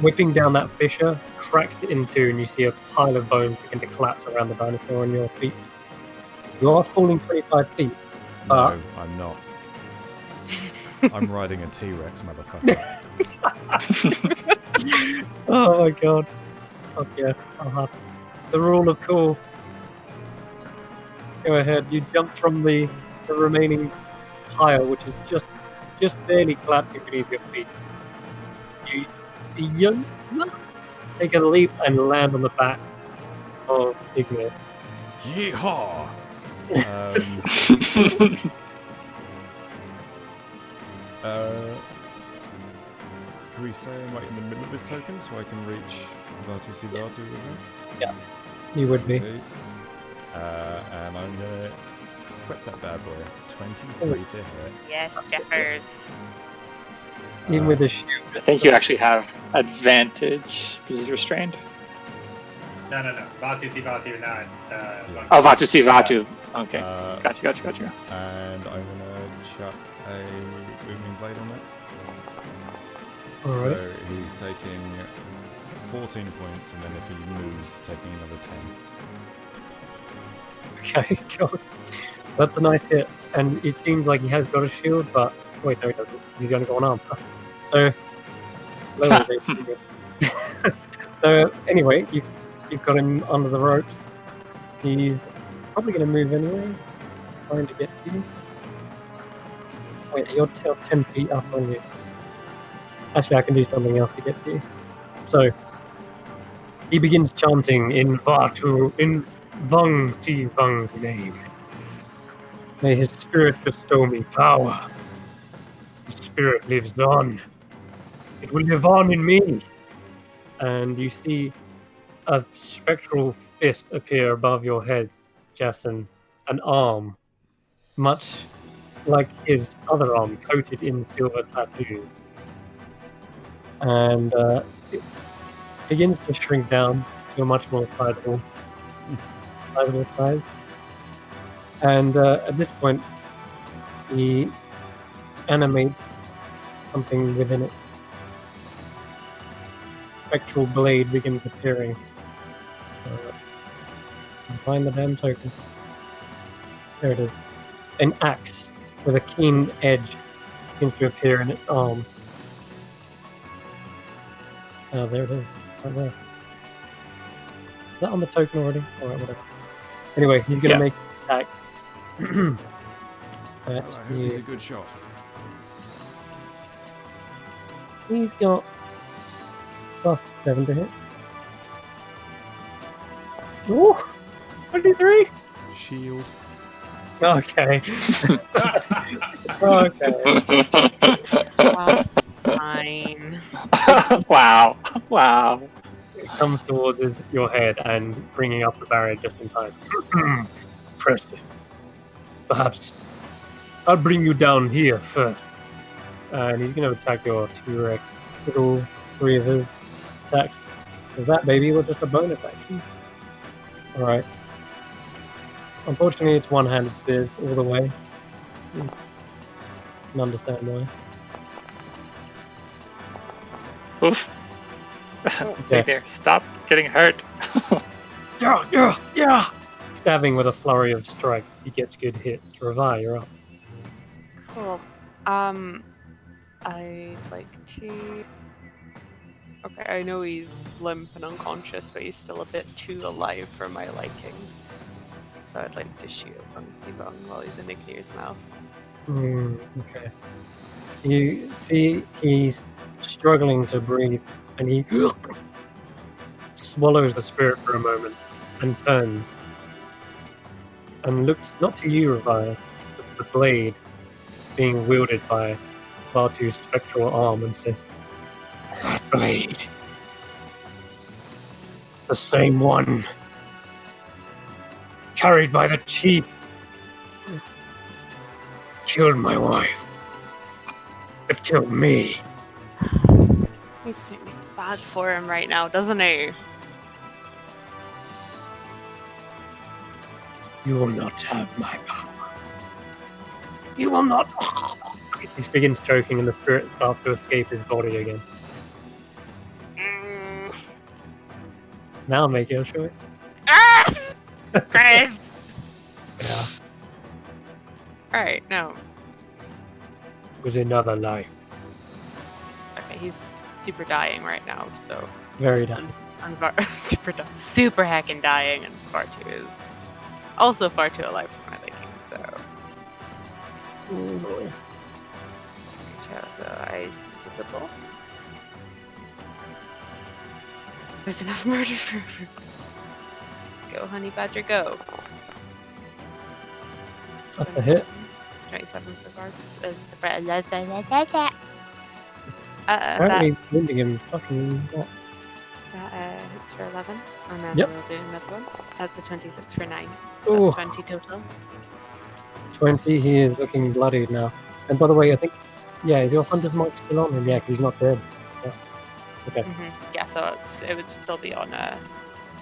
Whipping down that fissure, cracks it in 2, and you see a pile of bones begin to collapse around the dinosaur on your feet. You are falling 25 feet. No, I'm not. I'm riding a T-Rex, motherfucker. Oh my god. Fuck yeah. I'll have the rule of cool. Go ahead. You jump from the remaining pile, which is just just barely collapsing beneath your feet. You take a leap and land on the back of Ignore. Yeehaw! Can we say I'm like in the middle of his token so I can reach Vatu Sivatu with him? You would be. Okay. And I'm gonna whip that bad boy. 23 to hit. Yes, Jeffers. Even with a shield. I think you actually have advantage because he's restrained. No. Vatu si Vatu, not. Oh, Vatu si Vatu. Okay. Gotcha. And I'm gonna chuck a booming blade on that. Alright. So he's taking 14 points, and then if he moves, he's taking another 10. Okay, God. That's a nice hit. And it seems like he has got a shield, but wait, no, he doesn't. He's only got an arm. So, so anyway, you've got him under the ropes. He's probably going to move anyway, trying to get to you. Wait, you're 10 feet up on you. Actually, I can do something else to get to you. So, he begins chanting in Vang Si Vang's name. May his spirit bestow me power. His spirit lives on. It will live on in me. And you see a spectral fist appear above your head, Jason. An arm, much like his other arm, coated in silver tattoo. And it begins to shrink down to a much more sizable size. And at this point, he animates something within it. Spectral blade begins appearing. Find the damn token. There it is. An axe with a keen edge begins to appear in its arm. Oh, there it is. Right there. Is that on the token already? Alright, whatever. Anyway, he's going to make an attack. I hope he's a good shot. He's got +7 to hit. Ooh! 23! Shield. Okay. Okay. Fine. Wow. It comes towards your head and bringing up the barrier just in time. Impressive. Perhaps I'll bring you down here first. And he's going to attack your T-Rex with all 3 of his attacks. Because that, baby, was just a bonus action. Alright. Unfortunately, it's one-handed spears all the way. You can understand why. Oof. Hey there, stop getting hurt. Yeah! Stabbing with a flurry of strikes, he gets good hits. Revi, you're up. Cool. I'd like to... Okay, I know he's limp and unconscious, but he's still a bit too alive for my liking. So I'd like to shoot a Funky Bung while he's in Ignir's mouth. Okay. You see he's struggling to breathe, and he swallows the spirit for a moment, and turns, and looks not to you, Revi, but to the blade being wielded by Bartu's spectral arm, and says, "That blade. The same one. Carried by the chief. Killed my wife. It killed me." He's making me bad for him right now, doesn't he? You will not have my power. You will not. He begins choking, and the spirit starts to escape his body again. Now make your choice. Ah! Chris! Yeah. Alright, no. It was another life. Okay, he's super dying right now, so... Very done. Super heckin' dying, and Bartu is also far too alive for my liking, so... Oh boy. So eyes visible. There's enough murder for everyone. Go, honey badger, go. That's a hit. 27 for guard. Apparently, wounding him fucking nuts. That hits for 11. And then Yep. we'll do another one. That's a 26 for 9. So Ooh. that's 20 total. 20, he is looking bloodied now. And by the way, I think, yeah, is your hunter's mark still on him? Yeah, because he's not dead. Yeah. Okay, Yeah, so it would still be on a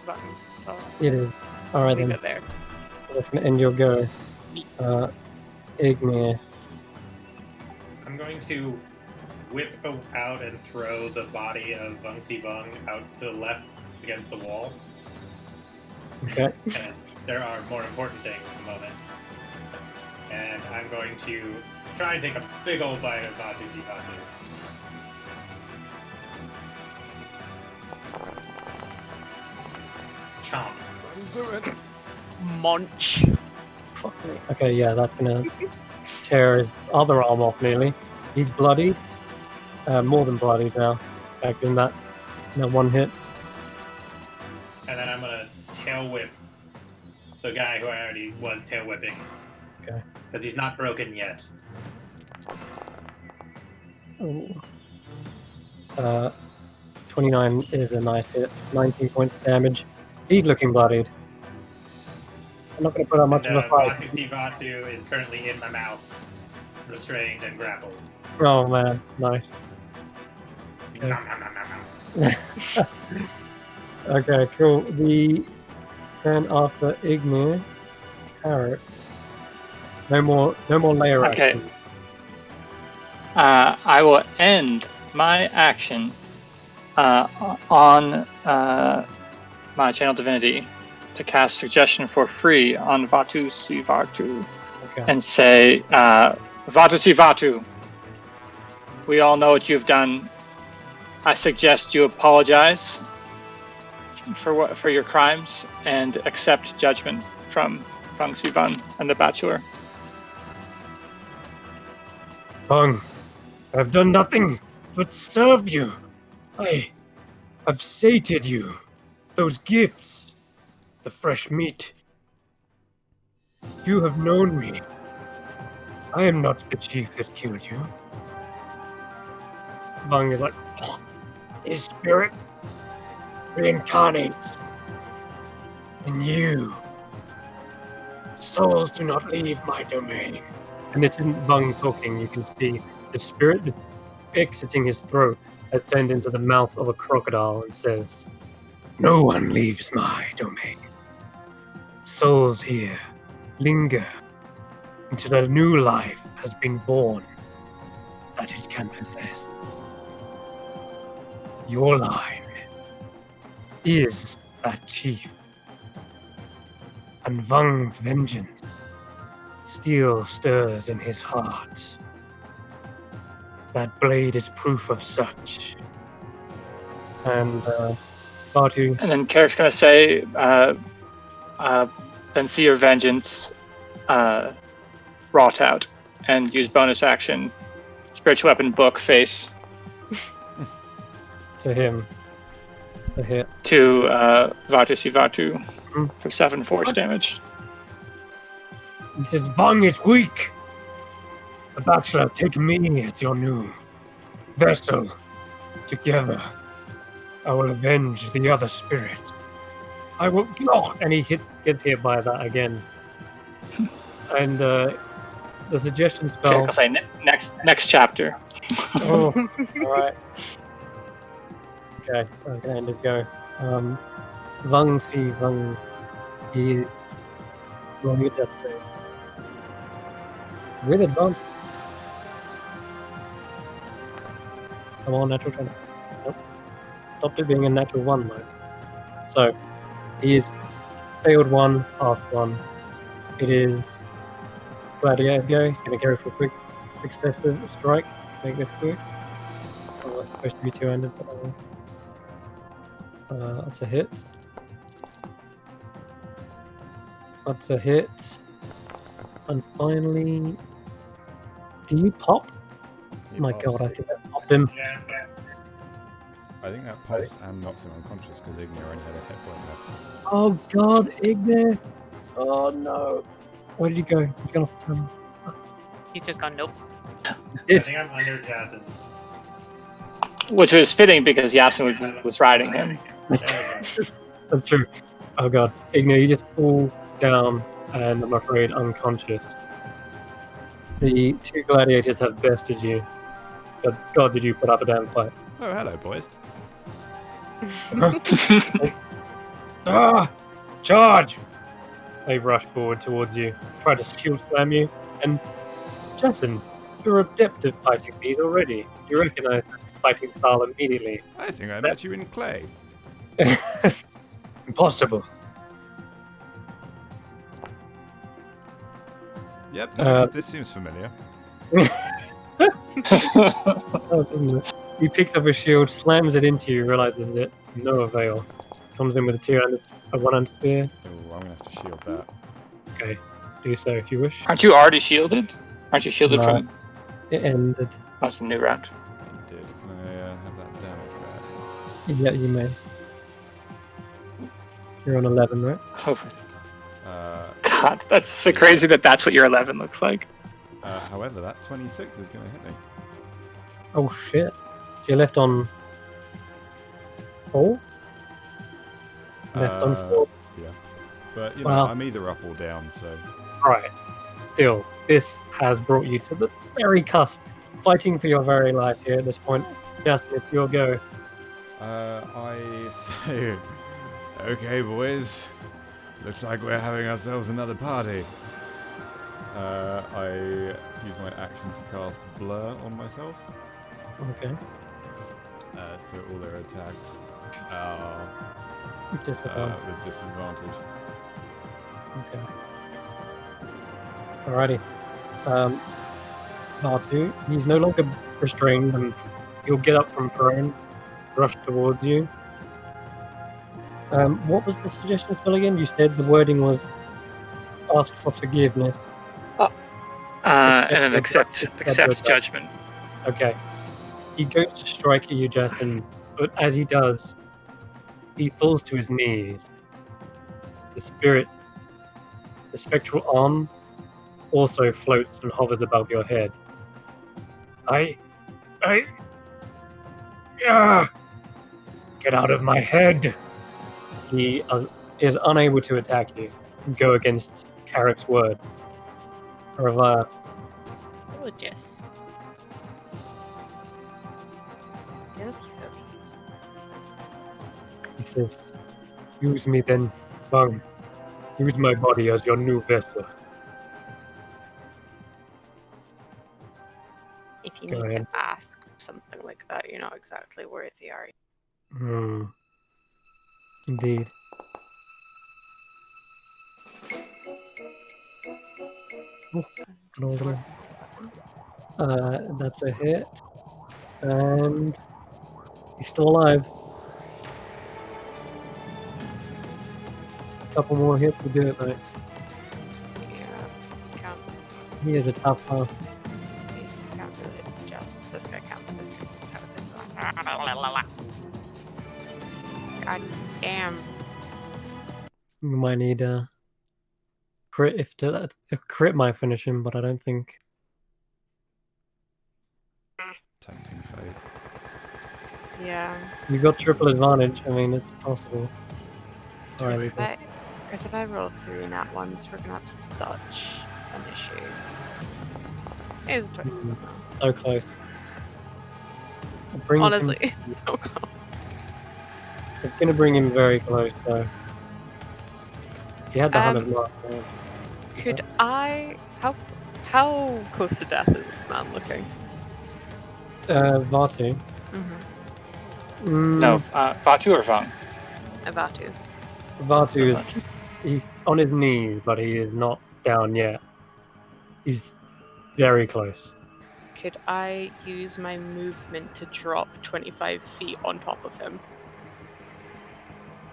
button. So it is. Alright leave then, it there. that's going to end your go. Igmir. I'm going to whip out and throw the body of Vung Si Vung out to the left against the wall, Okay, as there are more important things at the moment. And I'm going to try and take a big old bite of Vatu Si Vatu. Chomp. Do it. Munch. fuck me. Okay, yeah, that's going to tear his other arm off nearly. He's bloodied. More than bloodied now. Back in that one hit. And then I'm gonna tail whip the guy who I already was tail whipping. Okay. Because he's not broken yet. Ooh. 29 is a nice hit. 19 points of damage. He's looking bloodied. I'm not going to put up much And, of a fight. Vatu Si Vatu is currently in my mouth, restrained and grappled. Oh man, nice. Okay. Nom, nom, nom, nom, nom. Okay, cool. The turn after Igmir. Carrot. No more layer Okay. action. I will end my action on my channel divinity to cast suggestion for free on Vatu Si Vatu Okay. and say, Vatu Si Vatu, we all know what you've done. I suggest you apologize for your crimes and accept judgment from Vung Si Vung and the Bachelor. Bung, I've done nothing but serve you. I've sated you. Those gifts, the fresh meat. You have known me. I am not the chief that killed you. Bung is like, his spirit reincarnates in you. Souls do not leave my domain. And this isn't Bung talking, you can see the spirit exiting his throat has turned into the mouth of a crocodile and says, no one leaves my domain. Souls here linger until a new life has been born that it can possess. Your line is that chief. And Vung's vengeance still stirs in his heart. That blade is proof of such. And Vatu, And then Carrick's going to say, then see your vengeance wrought out and use bonus action, spiritual weapon book face to him, to hit. to Vatu Si Vatu Mhm. for 7 force What? damage. He says, Vung is weak. The Bachelor, take me as your new vessel. Together, I will avenge the other spirit. I will. Oh, and he gets hit by that again. And the suggestion spell. Carrick will say, next chapter. Oh, alright. Okay, I was going to end his go. Vung Si Vung is rolling a death save. With advantage. Come on, natural 20. Nope. Stopped it being a natural 1 though. So, he is failed 1, passed 1. It is Gladiator's go. He's going to go for a quick successive strike. Make this quick. Oh, that's supposed to be two-handed, but that's a hit. That's a hit. And finally, do you pop He My pops. god, I think that popped him. Yeah. I think that pops and knocks him unconscious because Ignore only had a hit point left. Oh god, Ignore! Oh no. Where did he go? He's gone off the tunnel. He's just gone, nope. I Yes. think I'm under Jason. Which was fitting because Yasin was riding him. There we go. That's true. Oh god. Ignore, you just fall down and I'm afraid unconscious. The two gladiators have bested you. But god, did you put up a damn fight. Oh, hello, boys. Ah! Charge! They rush forward towards you, try to shield slam you, and Jason, you're adept at fighting these already. You recognize the fighting style immediately. I think I met you in clay. Impossible. Yep, this seems familiar. He picks up a shield, slams it into you, realizes it's no avail. Comes in with a one-handed spear. Oh, I'm gonna have to shield that. Okay, do so if you wish. Aren't you already shielded? Aren't you shielded No. from? It ended. That's a new round. It did. Can I have that damage back? Yeah, you may. You're on 11, right? Oh, Uh, God, that's so crazy that that's what your 11 looks like. however, that 26 is gonna hit me. Oh shit. So you're left on 4? Left on 4. Yeah. But, you know, Well- I'm either up or down, so... Right. Still, this has brought you to the very cusp. Fighting for your very life here at this point. Justin, it's your go. I say... Okay, boys. Looks like we're having ourselves another party. I use my action to cast Blur on myself. Okay. So all their attacks are Disadvantage. with disadvantage. Okay. Alrighty. Batu, he's no longer restrained and he'll get up from prone, rush towards you. What was the suggestion spell again? You said the wording was ask for forgiveness. And then accept judgment. Okay. He goes to strike at you, Justin, but as he does, he falls to his knees. The spectral arm, also floats and hovers above your head. Get out of my head! He is unable to attack you. Go against Carrick's word. However, Gorgeous. Dokey dokies. he says, use me then, Bung. Use my body as your new vessel. If you Go need ahead. to ask something like that, you're not exactly worthy, are you? Indeed. Oh, hold on. That's a hit. And he's still alive. A couple more hits to do it though. Yeah. Can't He is a tough pass. really just this guy can't this guy can't have this one. God damn. We might need a crit a crit might finish him, but I don't think. Tempting fate. Yeah. You got triple advantage. I mean, it's possible. Alright, Chris, if I roll 3 nat ones, we're gonna have such an issue. It is twice Mhm. now. so close. It brings him- Honestly, it's so close. it's going to bring him very close, though. He had the 100 mark. Could I? How close to death is this man looking? Vatu. Mm-hmm. No, Batu or Vang? Abatu. Vatu is he's on his knees, but he is not down yet. He's very close. Could I use my movement to drop 25 feet on top of him?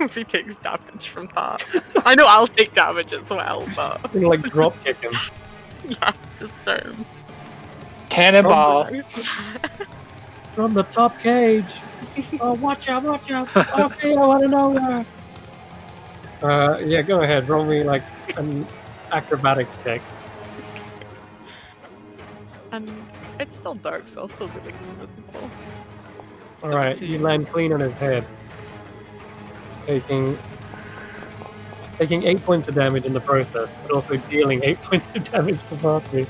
If he takes damage from that. I know I'll take damage as well, but You can, like drop kick him. yeah, just Cannonball. From the top cage. Oh, watch out, watch out. Okay, I want to know. Yeah, go ahead. Roll me like an acrobatics check. And it's still dark, so I'll still be like invisible. All right, you 17. land clean on his head, taking 8 points of damage in the process, but also dealing 8 points of damage to Foundry.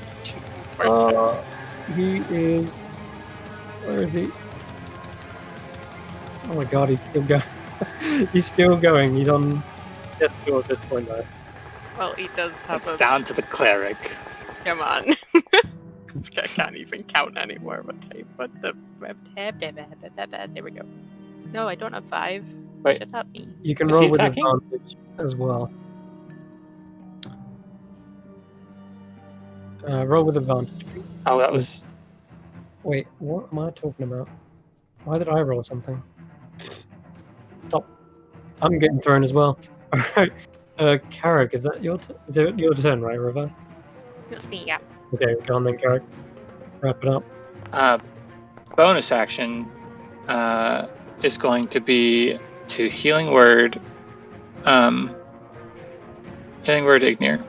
He is. Where is he? Oh my god, he's still going. He's still going. He's on death door at this point, though. Well, he does have It's a. down to the cleric. Come on. I can't even count anymore. What the? There we go. No, I don't have 5. Wait. Shut up, me. You can Is roll he with attacking? advantage as well. Roll with advantage. Oh, that was. Wait, what am I talking about? Why did I roll something? Stop. I'm getting thrown as well. Alright. Carrick, is that your is it your turn, right, River? It's me, yeah. Okay, go on then, Carrick. Wrap it up. Bonus action is going to be to Healing Word. Healing Word Ignir.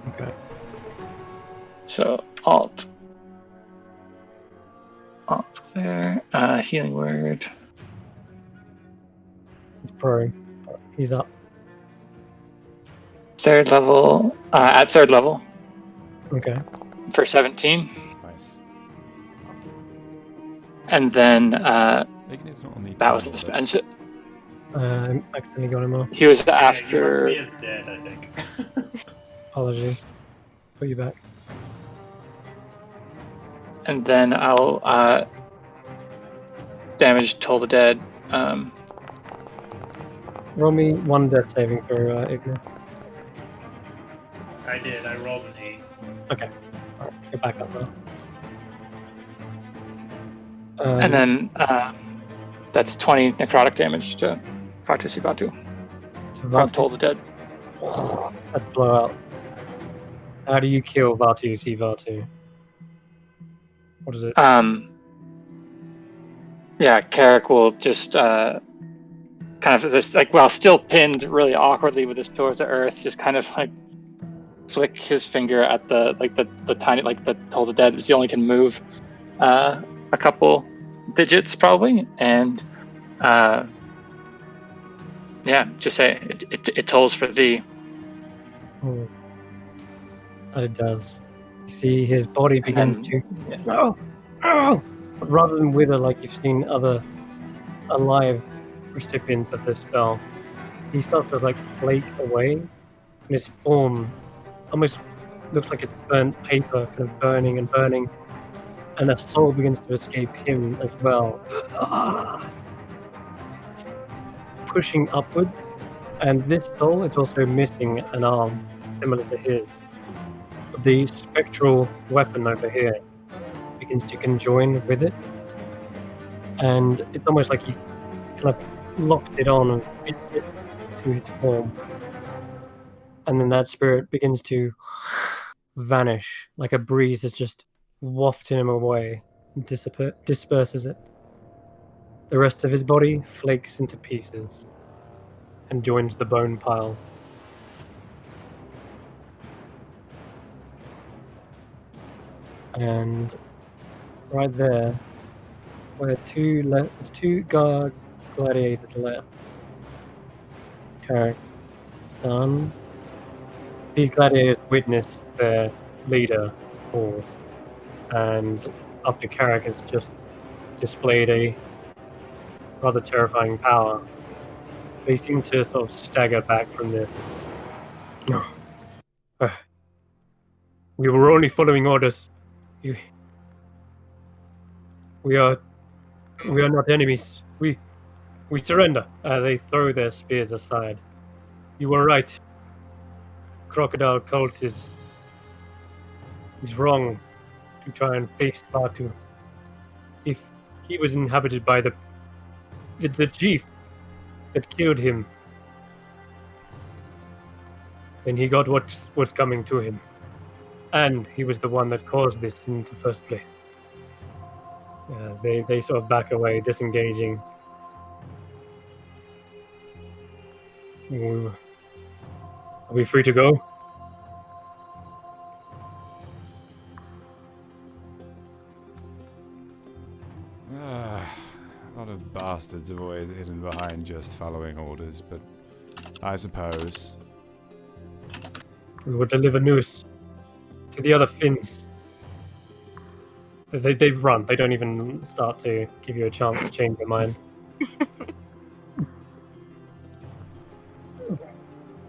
Okay. So Alt there. Healing Word. He's prone. He's up. Third level. At third level Okay. for 17. Nice. And then Ignir's not on the that was card, the but- and so I accidentally got him off. he was Yeah, after. he is dead, I think. Apologies. Put you back. And then I'll damage Toll the Dead. Roll me one death saving throw, Ignor. I did. I rolled an 8. Okay. Alright, you're back up now. And then that's 20 necrotic damage to Fatu Sibatu so from Toll the Dead. That's blowout. How do you kill Vatu Sivatu? What is it? Yeah, Carrick will just kind of this, like, while still pinned really awkwardly with his toe to earth, just kind of like flick his finger at the tiny, like the Toll the Dead, because he only can move a couple digits probably, and yeah, just say it tolls for thee. Oh. And it does. You see his body begins And to yeah. no, no! Rather than wither like you've seen other alive recipients of this spell, he starts to like flake away, and his form almost looks like it's burnt paper, kind of burning and burning, and a soul begins to escape him as well. It's pushing upwards, and this soul is also missing an arm, similar to his. The spectral weapon over here begins to conjoin with it, and it's almost like he kind of locks it on and fits it to his form. And then that spirit begins to vanish, like a breeze is just wafting him away and disperses it. The rest of his body flakes into pieces and joins the bone pile. And right there, where there's two guard gladiators left. Carrick done. These gladiators witness their leader fall, and after Carrick has just displayed a rather terrifying power, they seem to sort of stagger back from this. No. We were only following orders. We are not enemies. We surrender. They throw their spears aside. You were right. Crocodile cult is wrong to try and face Batu. If he was inhabited by the chief that killed him, then he got what was coming to him. And he was the one that caused this in the first place. They sort of back away, disengaging. Are we free to go? A lot of bastards have always hidden behind just following orders, but I suppose. We will deliver news to the other Finns. They've run. They don't even start to give you a chance to change your mind.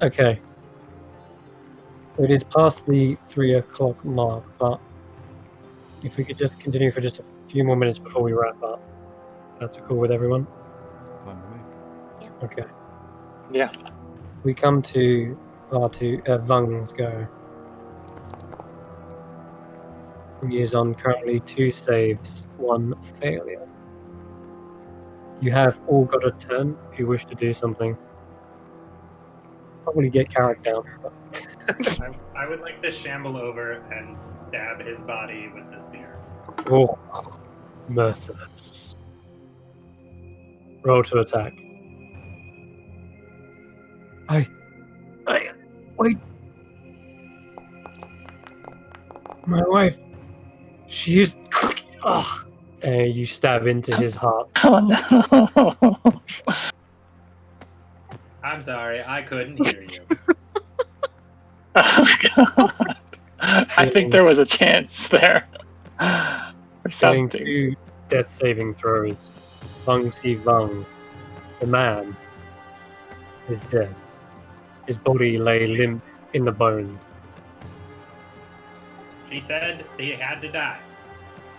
Okay. It is past the 3 o'clock mark, but if we could just continue for just a few more minutes before we wrap up. If that's cool with everyone? Fun to me. Okay. Yeah. We come to Vung's go. He is on currently 2 saves, 1 failure. You have all got a turn if you wish to do something. Probably get Carrick down. I would like to shamble over and stab his body with the spear. Oh, merciless. Roll to attack. Wait. My wife. She is. You stab into his heart. Oh no. I'm sorry, I couldn't hear you. Oh, God. I think there was a chance there. For Getting something. 2 death saving throws. Vung Si Vung, the man, is dead. His body lay limp in the bone. She said he had to die.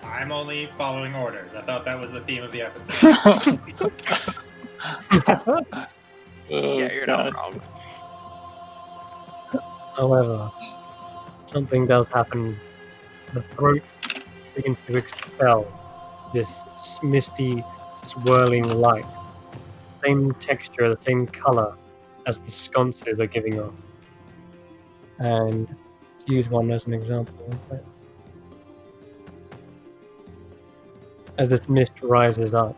I'm only following orders. I thought that was the theme of the episode. Oh, Yeah, you're God. not wrong. However, something does happen. The throat begins to expel this misty, swirling light. Same texture, the same color as the sconces are giving off. And to use one as an example, as this mist rises up,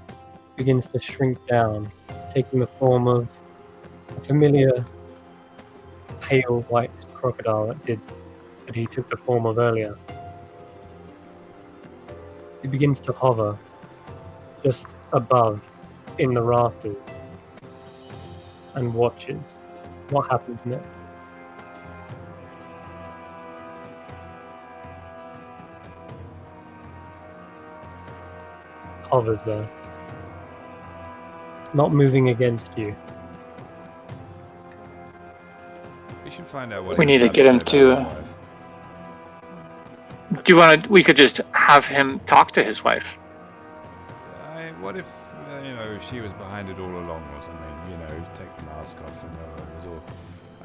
it begins to shrink down, taking the form of a familiar pale white crocodile that he took the form of earlier. He begins to hover just above in the rafters and watches what happens next. Hovers there, not moving against you. We should find out what We he need to was get him about say about to, his wife. Do you want to? We could just have him talk to his wife. What if, she was behind it all along or something? Take the mask off and it was all.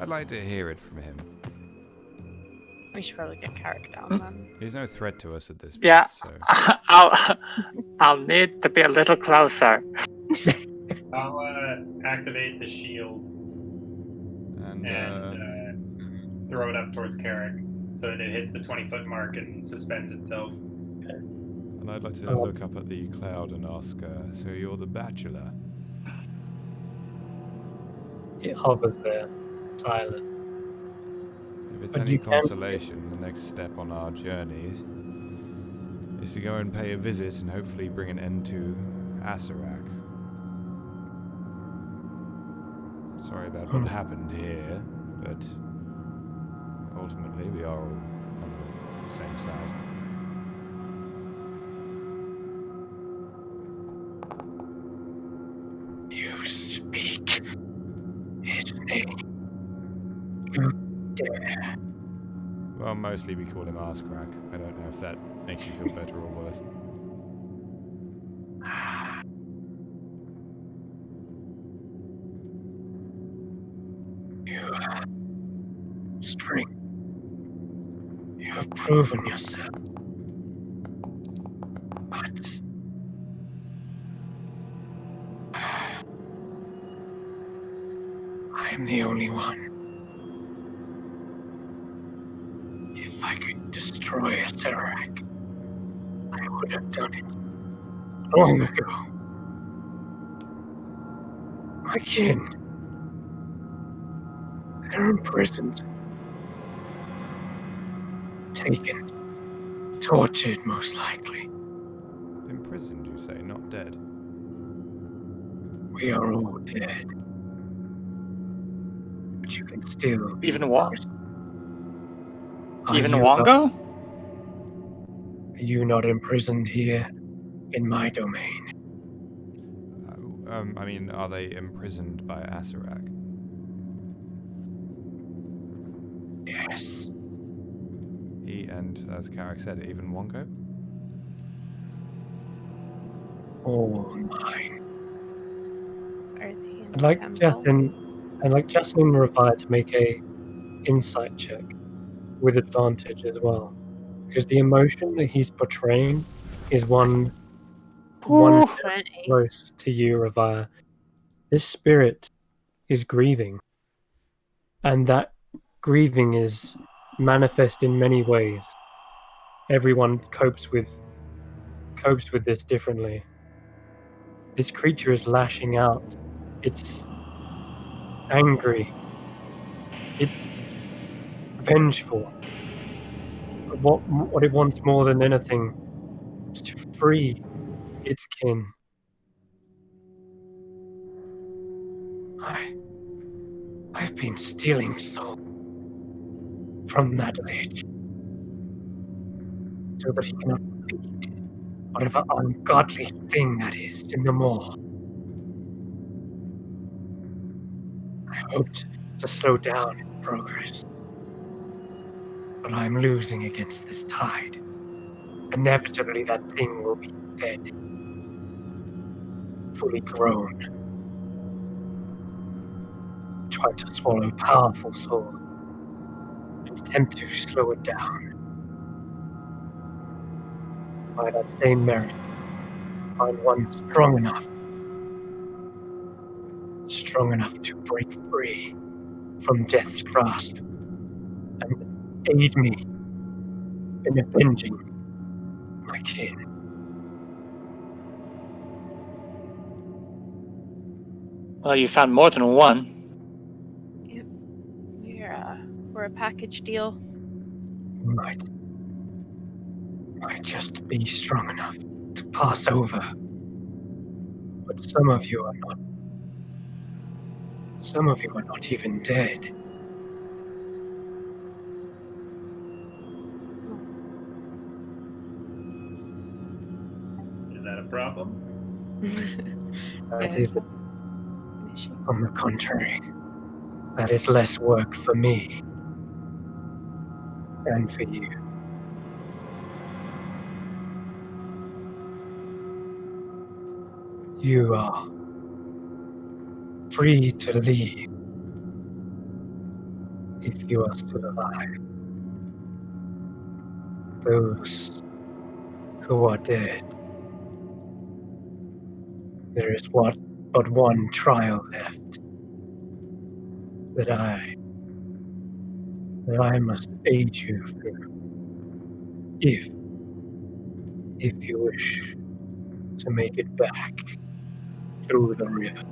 I'd like to hear it from him. We should probably get Carrick down then. He's no threat to us at this point, Yeah. so. I'll need to be a little closer. I'll activate the shield And, and throw it up towards Carrick so that it hits the 20-foot mark and suspends itself. and I'd like to look up at the cloud and ask, so you're the Bachelor? It hovers there, silent. If it's But any you can- consolation, the next step on our journey is to go and pay a visit and hopefully bring an end to Asarak. Sorry about what happened here, but ultimately we are all on the same side. You speak his name. You dare. Well, mostly we call him Asarak. I don't know if that makes you feel better or worse. You have strength. You have proven yourself. But I am the only one. If destroy Acerak, I would have done it long ago. My kin, they're imprisoned, taken, tortured most likely. Imprisoned, you say, not dead. We are all dead. But you can still be Even Wong? Are Even you Wongo? Are you not imprisoned here in my domain? I mean, are they imprisoned by Acerak? Yes. He and, as Carrick said, even Wonko? All mine. Are they in I'd the like temple? Jaslyn and Ravaya to make a insight check with advantage as well, because the emotion that he's portraying is one Ooh. step 20. close to you, Ravaya. This spirit is grieving, and that grieving is manifest in many ways. Everyone copes with this differently. This creature is lashing out. It's angry. It's vengeful. But what it wants more than anything is to free its kin. I've been stealing soul from that lich, so that he cannot feed whatever ungodly thing that is in the maw. I hoped to slow down its progress, but I'm losing against this tide. Inevitably, that thing will be dead, fully grown, try to swallow powerful souls and attempt to slow it down. By that same merit, find one strong enough to break free from death's grasp and aid me in avenging my kin. Well, you found more than one. We're a package deal. Might just be strong enough to pass over. But some of you are not. Some of you are not even dead. Is that a problem? That Yes. is, on the contrary, that is less work for me and for you. You are free to leave if you are still alive. Those who are dead, there is but one trial left that I must aid you through, if you wish to make it back through the river.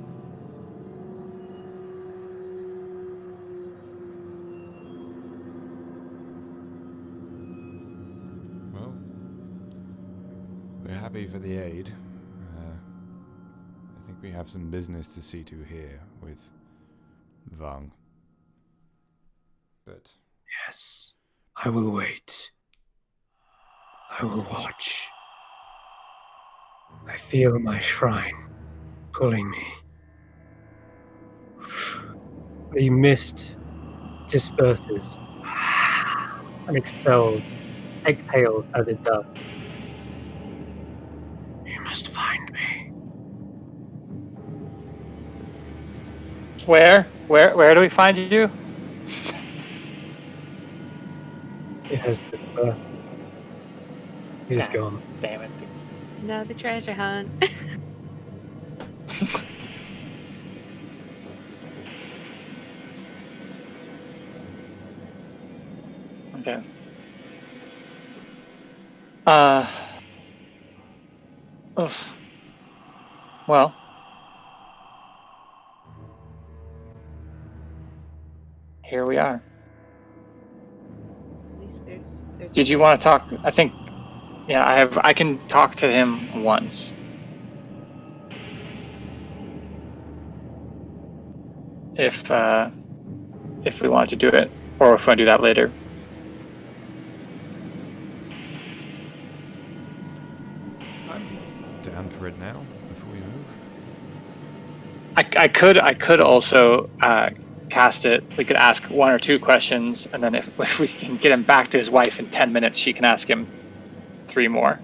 Well, we're happy for the aid. I think we have some business to see to here with Vang. But Yes, I will wait. I will watch. I feel my shrine pulling me. The mist disperses and exhales as it does. You must find me. Where? Where do we find you? It has dispersed. It is God gone. damn it. Another treasure hunt. Okay. Oof. Well, here we are. At least there's. Did you want to talk? I think, yeah, I can talk to him once. If we wanted to do it, or if we want to do that later. I'm down for it now, before we move. I could also cast it. We could ask 1 or 2 questions, and then if we can get him back to his wife in 10 minutes, she can ask him 3 more.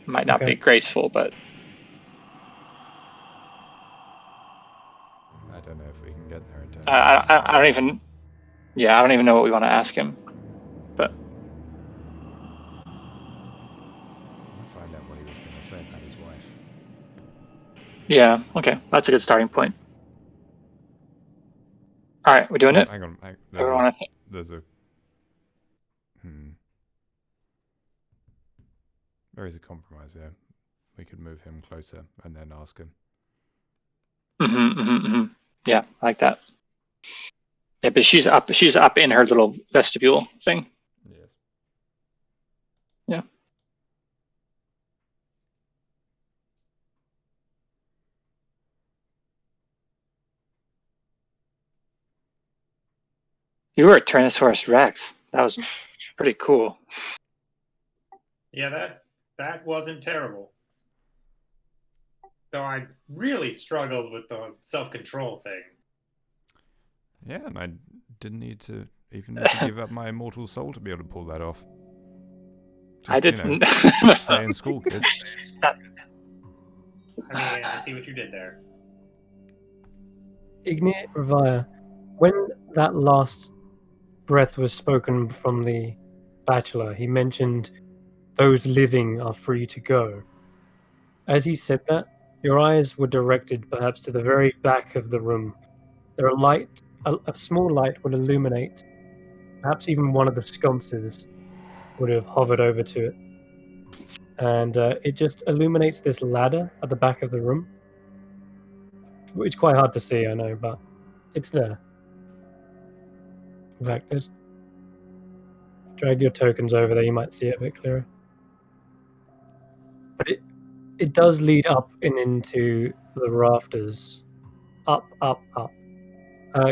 Might not be graceful, but I don't know if we can get there in 10 I don't even. Yeah, I don't even know what we want to ask him. But I'll find out what he was going to say about his wife. yeah, okay, that's a good starting point. All right, we're doing it. Hang on. Everyone, There is a compromise here. We could move him closer and then ask him. Yeah, I like that. Yeah, but she's up in her little vestibule thing. Yes. Yeah. You were a Tyrannosaurus Rex. That was pretty cool. Yeah, that wasn't terrible. Though I really struggled with the self-control thing. Yeah, and I didn't need to give up my immortal soul to be able to pull that off. Just, I didn't. Stay in school, kids. I mean, I see what you did there. Ignite Revire, when that last breath was spoken from the Bachelor, he mentioned those living are free to go. As he said that, your eyes were directed perhaps to the very back of the room. There a small light would illuminate, perhaps even one of the sconces would have hovered over to it. And it just illuminates this ladder at the back of the room. It's quite hard to see, I know, but it's there. In fact, just drag your tokens over there, you might see it a bit clearer. But it does lead up and into the rafters. Up, up, up.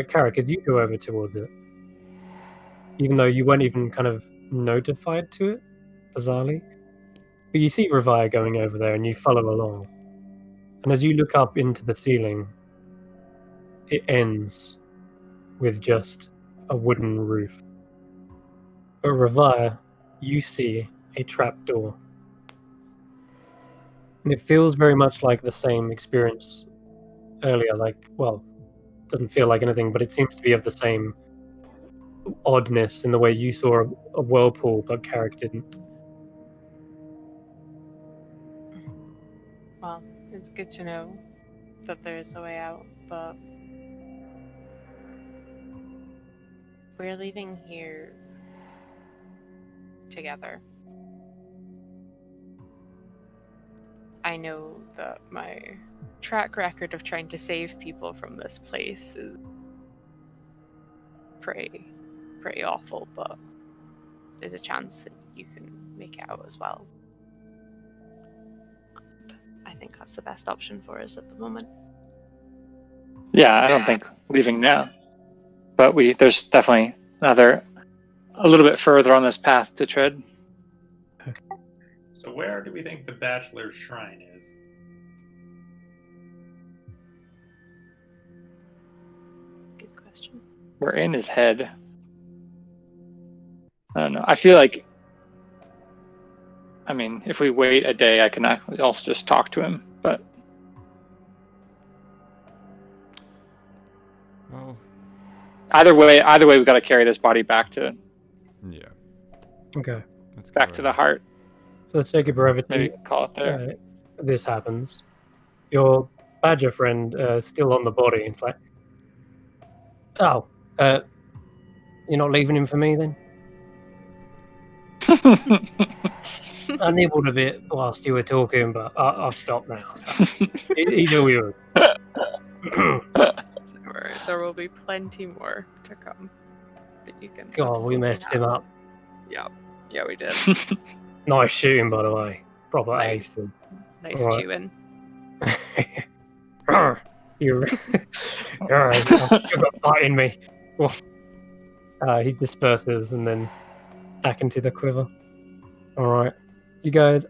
Carrick, as you go over towards it, even though you weren't even kind of notified to it, bizarrely, but you see Revire going over there and you follow along. And as you look up into the ceiling, it ends with just a wooden roof. But Revire, you see a trapdoor. And it feels very much like the same experience earlier, doesn't feel like anything, but it seems to be of the same oddness in the way you saw a whirlpool, but Carrick didn't. Well, it's good to know that there is a way out, but we're leaving here together. I know that my track record of trying to save people from this place is pretty awful, but there's a chance that you can make it out as well. I think that's the best option for us at the moment. Yeah, I don't think leaving now, but there's definitely a little bit further on this path to tread. So where do we think the Bachelor's shrine is? Good question. We're in his head. I don't know. I feel like, I mean, if we wait a day, I can also just talk to him, but... Well... Either way, we've got to carry this body back to... Yeah. Okay. Back to the heart. For the sake of brevity, Maybe call it there. This happens. Your badger friend still on the body. It's like, You're not leaving him for me then? I nibbled a bit whilst you were talking, but I've stopped now. So. He's all yours. There will be plenty more to come that you can. God, we messed him up. Yeah, we did. Nice shooting, by the way. Proper Nice. ace. Nice Right. chewing. You're I've got fight in me. He disperses and then back into the quiver. Alright. You guys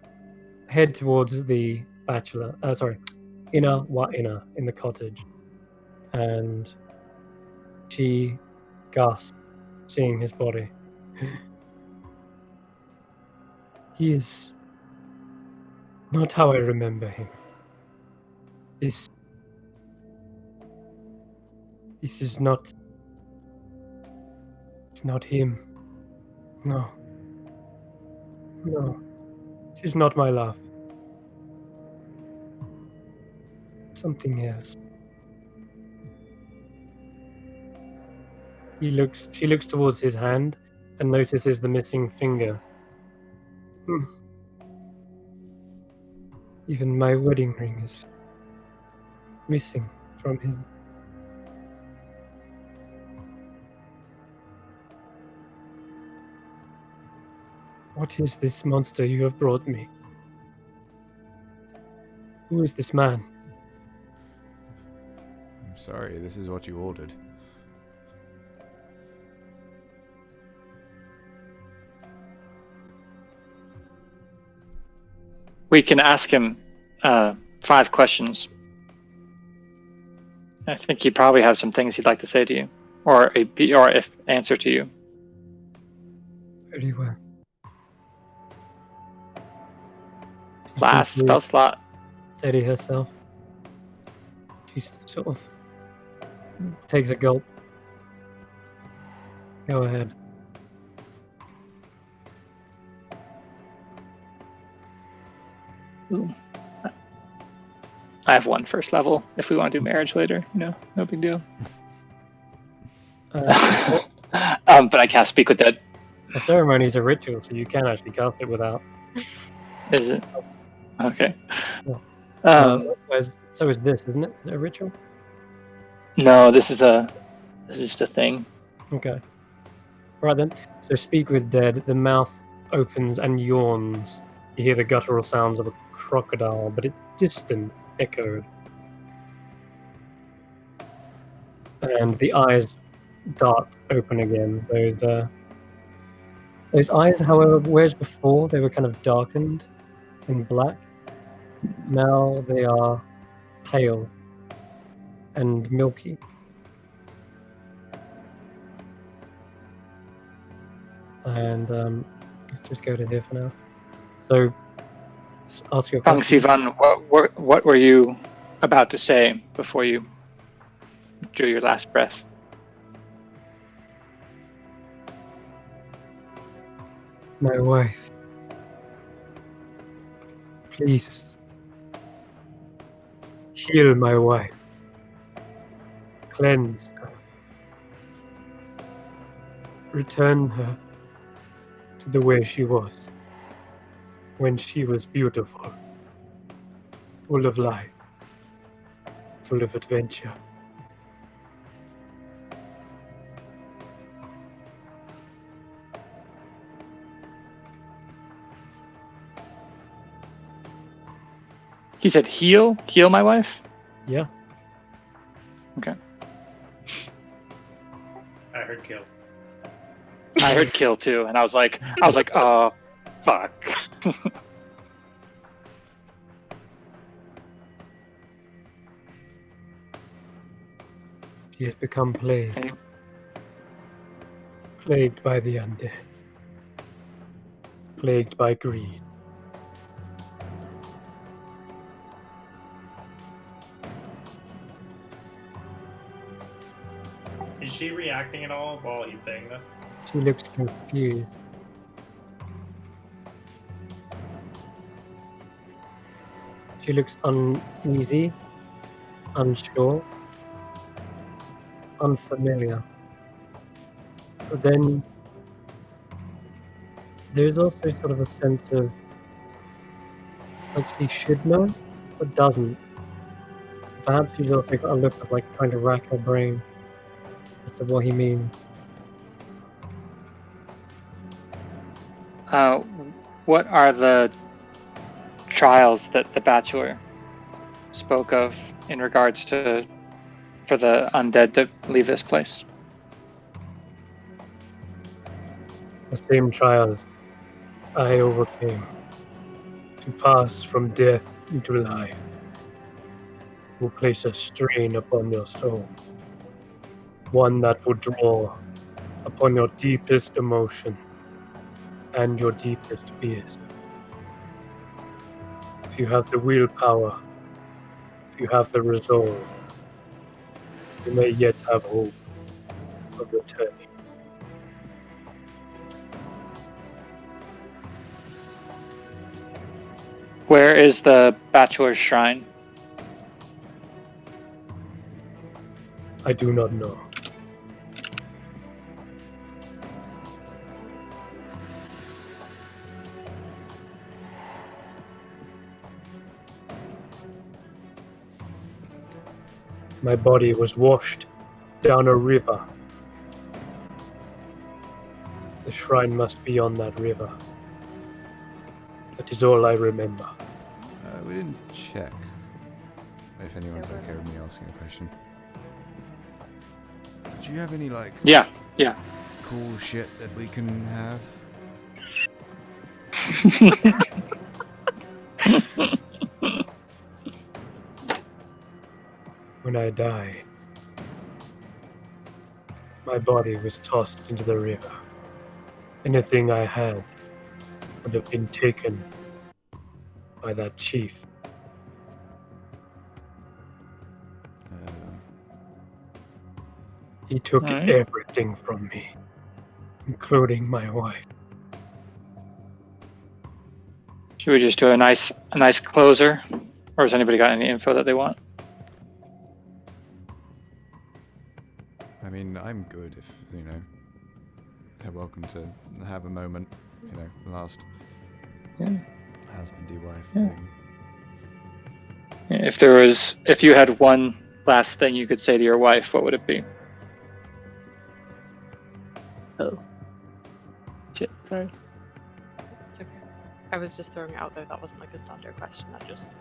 head towards the Bachelor. Inner in the cottage. And she gasps, seeing his body. He is not how I remember him. This is not. It's not him. No. This is not my love. Something else. She looks towards his hand and notices the missing finger. Even my wedding ring is missing from him. What is this monster you have brought me? Who is this man? I'm sorry, this is what you ordered. We can ask him 5 questions. I think he probably has some things he'd like to say to you, or if answer to you. Very well. She Last seems to spell slot. steady herself. She sort of takes a gulp. Go ahead. Ooh. I have 1 first level if we want to do marriage later. No big deal. Uh, But I can't speak with that. a ceremony is a ritual, so you can actually cast it without. Is it? Okay. Yeah. So is this, isn't it? Is it a ritual? No, this is just a thing. Okay. Right then. So speak with dead. The mouth opens and yawns. You hear the guttural sounds of a crocodile, but it's distant, echoed. And the eyes dart open again. Those eyes, however, whereas before they were kind of darkened in black, now they are pale and milky. And let's just go to here for now. So, ask your Fang question. Sivan, what were you about to say before you drew your last breath? My wife. Please. Heal my wife. Cleanse her. Return her to the way she was. When she was beautiful. Full of life. Full of adventure. He said, "Heal my wife." Yeah. Okay. I heard kill. I heard kill too, and I was like, oh, fuck. She has become plagued. Okay. Plagued by the undead. Plagued by greed. Is she reacting at all while he's saying this? She looks confused. She looks uneasy, unsure, unfamiliar. But then there's also sort of a sense of like she should know, but doesn't. Perhaps she's also got a look of like trying to rack her brain as to what he means. What are the trials that the Bachelor spoke of in regards to for the undead to leave this place? The same trials I overcame to pass from death into life will place a strain upon your soul, one that will draw upon your deepest emotion and your deepest fears. If you have the willpower, if you have the resolve, you may yet have hope of returning. Where is the Bachelor's shrine? I do not know. My body was washed down a river. The shrine must be on that river. That is all I remember. We didn't check if anyone's okay with me asking a question. Do you have any, like, Yeah. cool shit that we can have? When I died, my body was tossed into the river. Anything I had would have been taken by that chief. He took Alright. everything from me, including my wife. Should we just do a nice closer, or has anybody got any info that they want? I mean, I'm good if, they're welcome to have a moment, last husbandy wife thing. If you had one last thing you could say to your wife, what would it be? Oh. Shit, sorry. It's okay. I was just throwing it out there. That wasn't like a standard question. I just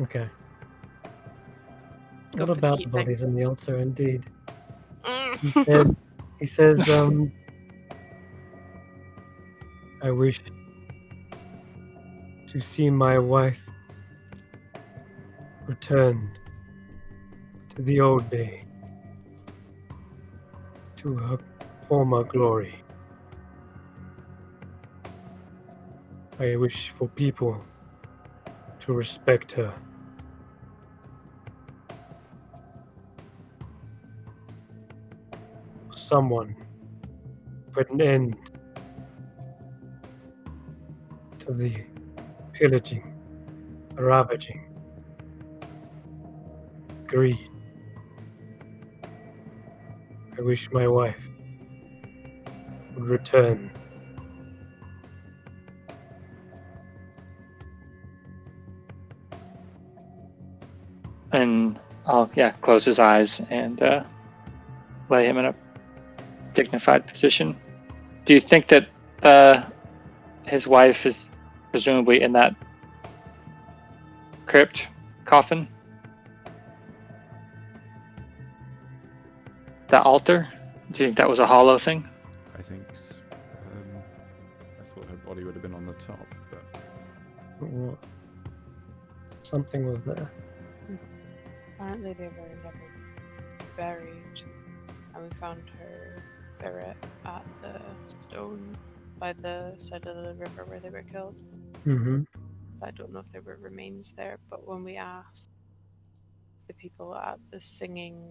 Okay. Go What for the about cute the thing. bodies in the altar, indeed? Mm. He says, I wish to see my wife return to the old day, to her former glory. I wish for people to respect her. Someone put an end to the pillaging, ravaging, greed. I wish my wife would return. And I'll close his eyes and lay him in a dignified position. Do you think that his wife is presumably in that crypt coffin? That altar? Do you think that was a hollow thing? I think, I thought her body would have been on the top, but What? Something was there. Apparently they were never buried, and we found her spirit at the stone by the side of the river where they were killed. Mm-hmm. I don't know if there were remains there, but when we asked the people at the singing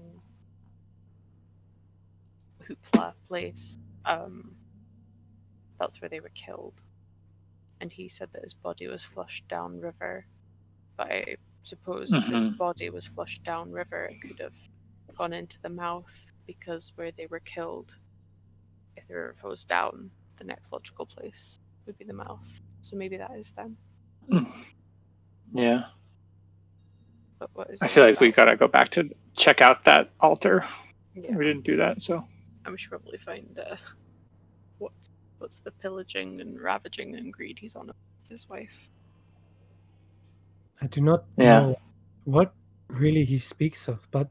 hoopla place, that's where they were killed. And he said that his body was flushed down river. But I suppose if his body was flushed down river, it could have gone into the mouth because where they were killed, if the river flows down, the next logical place would be the mouth. So maybe that is them. Yeah. But what is I it feel like we about? gotta go back to check out that altar. Yeah, We didn't do that, so. we should probably find what's the pillaging and ravaging and greed he's on with his wife. I do not Yeah. know what really he speaks of, but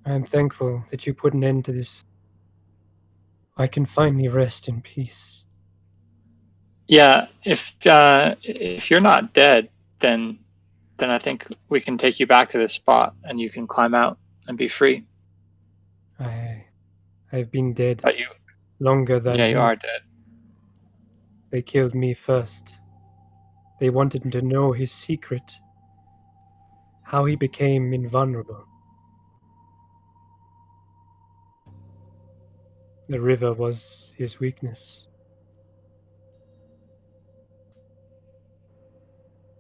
I am thankful that you put an end to this. I can finally rest in peace. Yeah, if you're not dead, then I think we can take you back to this spot and you can climb out and be free. I've been dead But you, longer than yeah, he. you are dead. They killed me first. They wanted to know his secret, how he became invulnerable. The river was his weakness.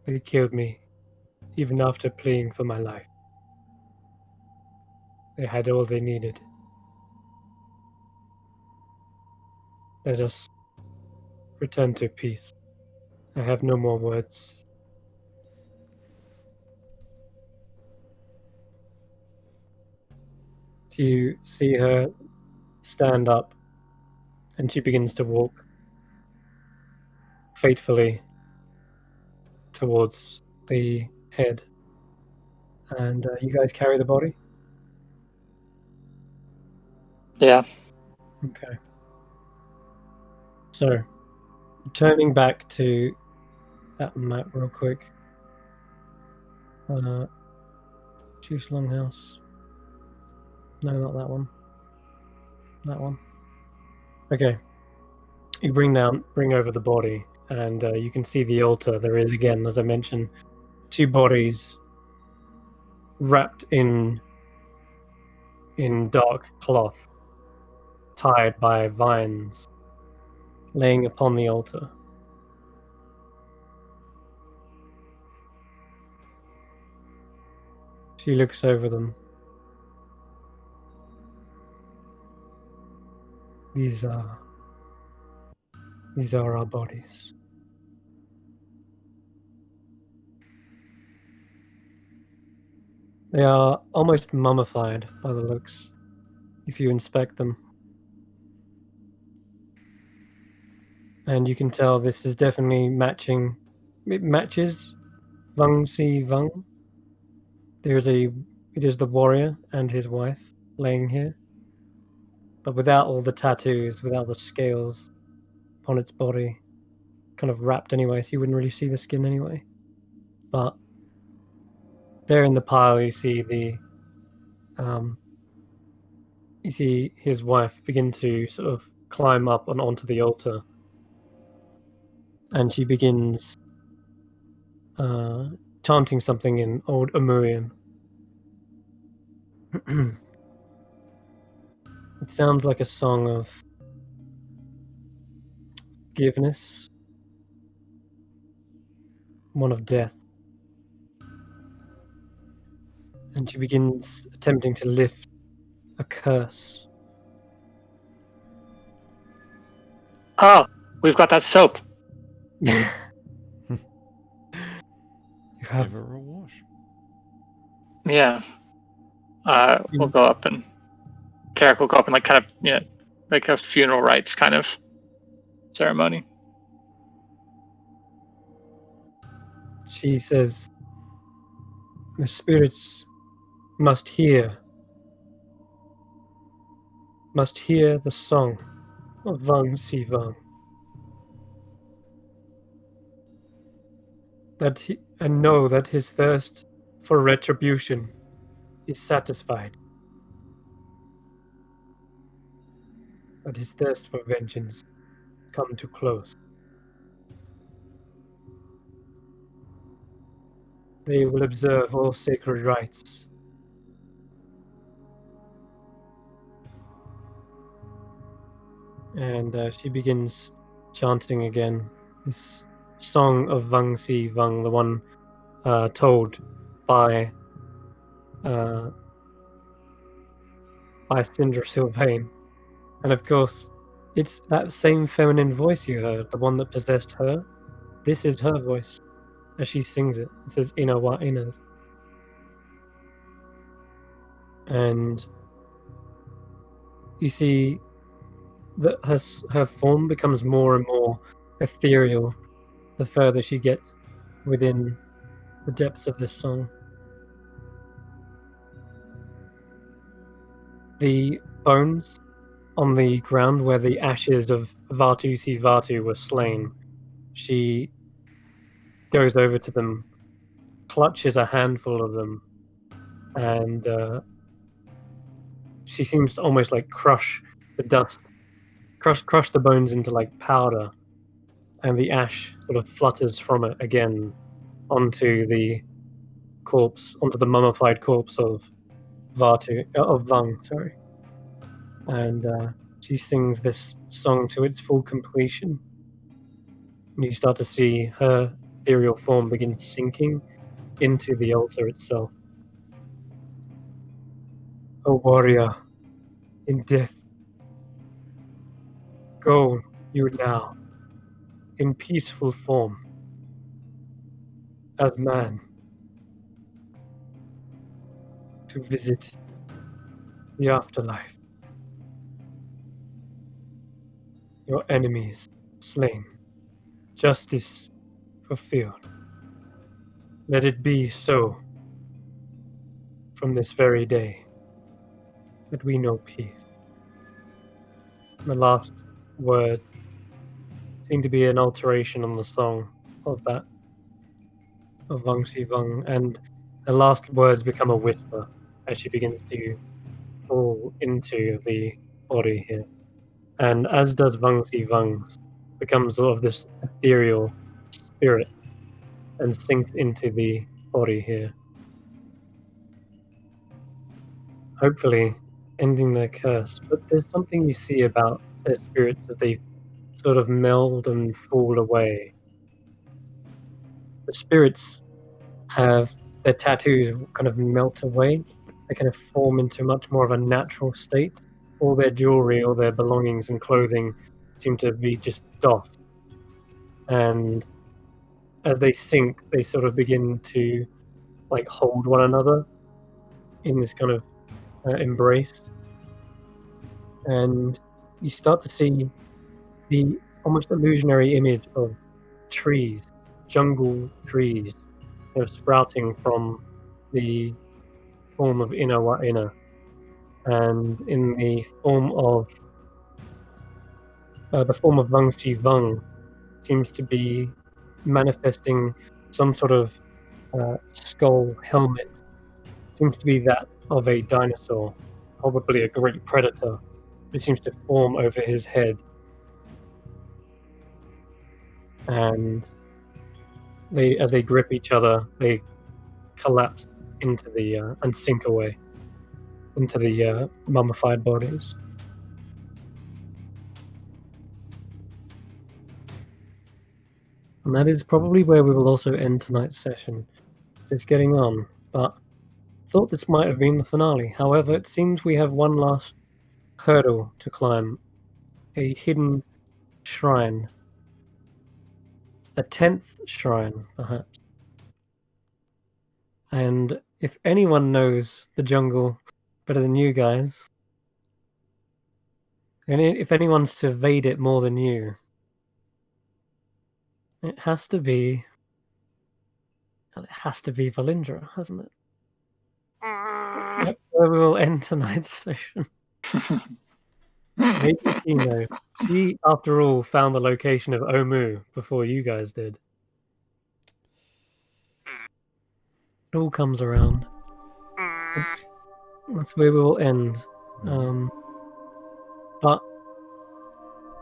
They killed me, even after pleading for my life. They had all they needed. Let us return to peace. I have no more words. You see her stand up, and she begins to walk fatefully towards the head. And you guys carry the body? Yeah. Okay. So, turning back to that map real quick. Chief's Longhouse. No, not that one. That one. Okay. You bring over the body, and you can see the altar. There is, again, as I mentioned, two bodies wrapped in dark cloth, tied by vines, laying upon the altar. She looks over them. These are our bodies. They are almost mummified by the looks, if you inspect them. And you can tell this is definitely matching. It matches Vung Si Vung. It is the warrior and his wife laying here, but without all the tattoos, without the scales upon its body, kind of wrapped anyway, so you wouldn't really see the skin anyway. But there in the pile, you see his wife begin to sort of climb up and onto the altar, and she begins chanting something in Old Amurian. It sounds like a song of forgiveness, one of death. And she begins attempting to lift a curse. Oh, we've got that soap. You have Give her a wash. Yeah. We'll go up and Carrick will go up and like kind of, you know, like a funeral rites kind of ceremony. She says, the spirits must hear the song of Vang Si Vang. And know that his thirst for retribution is satisfied. That his thirst for vengeance come to close. They will observe all sacred rites. And she begins chanting again this song of Vang Si Vang, the one told by by Syndra Sylvain. And of course, it's that same feminine voice you heard, the one that possessed her. This is her voice as she sings it. It says Ina wa Inas. And you see that her form becomes more and more ethereal the further she gets within the depths of this song. The bones on the ground where the ashes of Vartusi Vatu were slain, she goes over to them, clutches a handful of them, and she seems to almost like crush the dust, crush the bones into like powder, and the ash sort of flutters from it again onto the corpse, onto the mummified corpse of Vang, sorry. And she sings this song to its full completion. And you start to see her ethereal form begin sinking into the altar itself. O warrior in death, go you now in peaceful form as man to visit the afterlife. Your enemies slain, justice fulfilled. Let it be so from this very day that we know peace. The last words seem to be an alteration on the song of that, of Vang Si Vang, and the last words become a whisper as she begins to fall into the body here. And as does Vang Si Vang's, becomes sort of this ethereal spirit and sinks into the body here. Hopefully ending their curse. But there's something you see about their spirits as they sort of meld and fall away. The spirits have their tattoos kind of melt away. They kind of form into much more of a natural state. All their jewelry, all their belongings and clothing seem to be just doffed. And as they sink, they sort of begin to like hold one another in this kind of embrace. And you start to see the almost illusionary image of trees, jungle trees, sprouting from the form of Ina wa Ina. And in the form of Vang Si Vang seems to be manifesting some sort of skull helmet. Seems to be that of a dinosaur, probably a great predator. It seems to form over his head. And as they grip each other, they collapse into the and sink away into the mummified bodies. And that is probably where we will also end tonight's session. So it's getting on, but I thought this might have been the finale. However, it seems we have one last hurdle to climb. A hidden shrine. A 10th shrine, perhaps. And if anyone knows the jungle better than you guys, and if anyone surveyed it more than you, it has to be Valindra, hasn't it? That's where we will end tonight's session. Maybe she knows. She, after all, found the location of Omu before you guys did. It all comes around. That's where we will end. But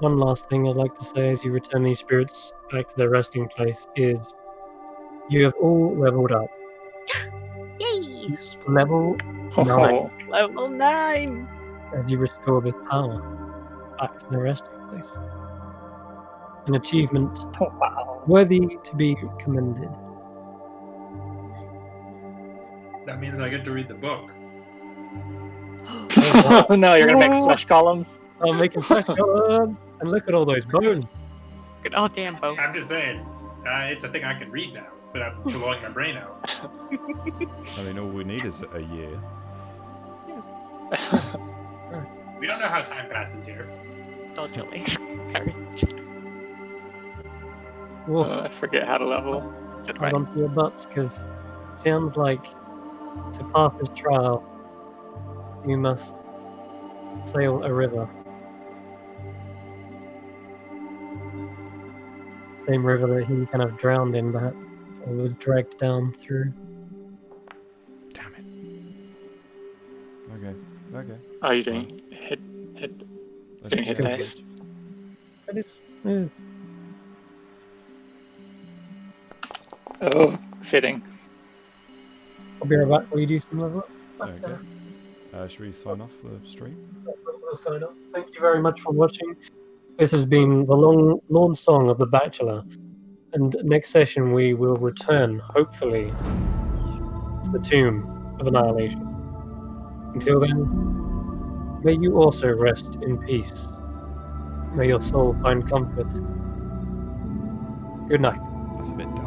one last thing I'd like to say as you return these spirits back to their resting place is you have all leveled up. Yay! Level 9 Level 9! as you restore this power back to their resting place. An achievement worthy to be commended. That means I get to read the book. Oh no, you're gonna make flesh columns. I'm making flesh columns, and look at all those bones. Oh, damn, Bo. I'm just saying, it's a thing I can read now without blowing my brain out. I mean, all we need is a year. We don't know how time passes here. Dodgily. Very. Woof. I forget how to level. So do Hold I. on to your butts, because it sounds like to pass this trial, you must sail a river. Same river that he kind of drowned in, perhaps, or was dragged down through. Damn it. Okay. Are you doing hit? Let's Doing hit do it. dice? That is. Oh, fitting. I'll be right back. Will you do some level up? Okay. Should we sign off the stream? We'll sign off. Thank you very much for watching. This has been the Lorn song of the Bachelor. And next session we will return, hopefully, to the tomb of Annihilation. Until then, may you also rest in peace. May your soul find comfort. Good night. That's a bit dark.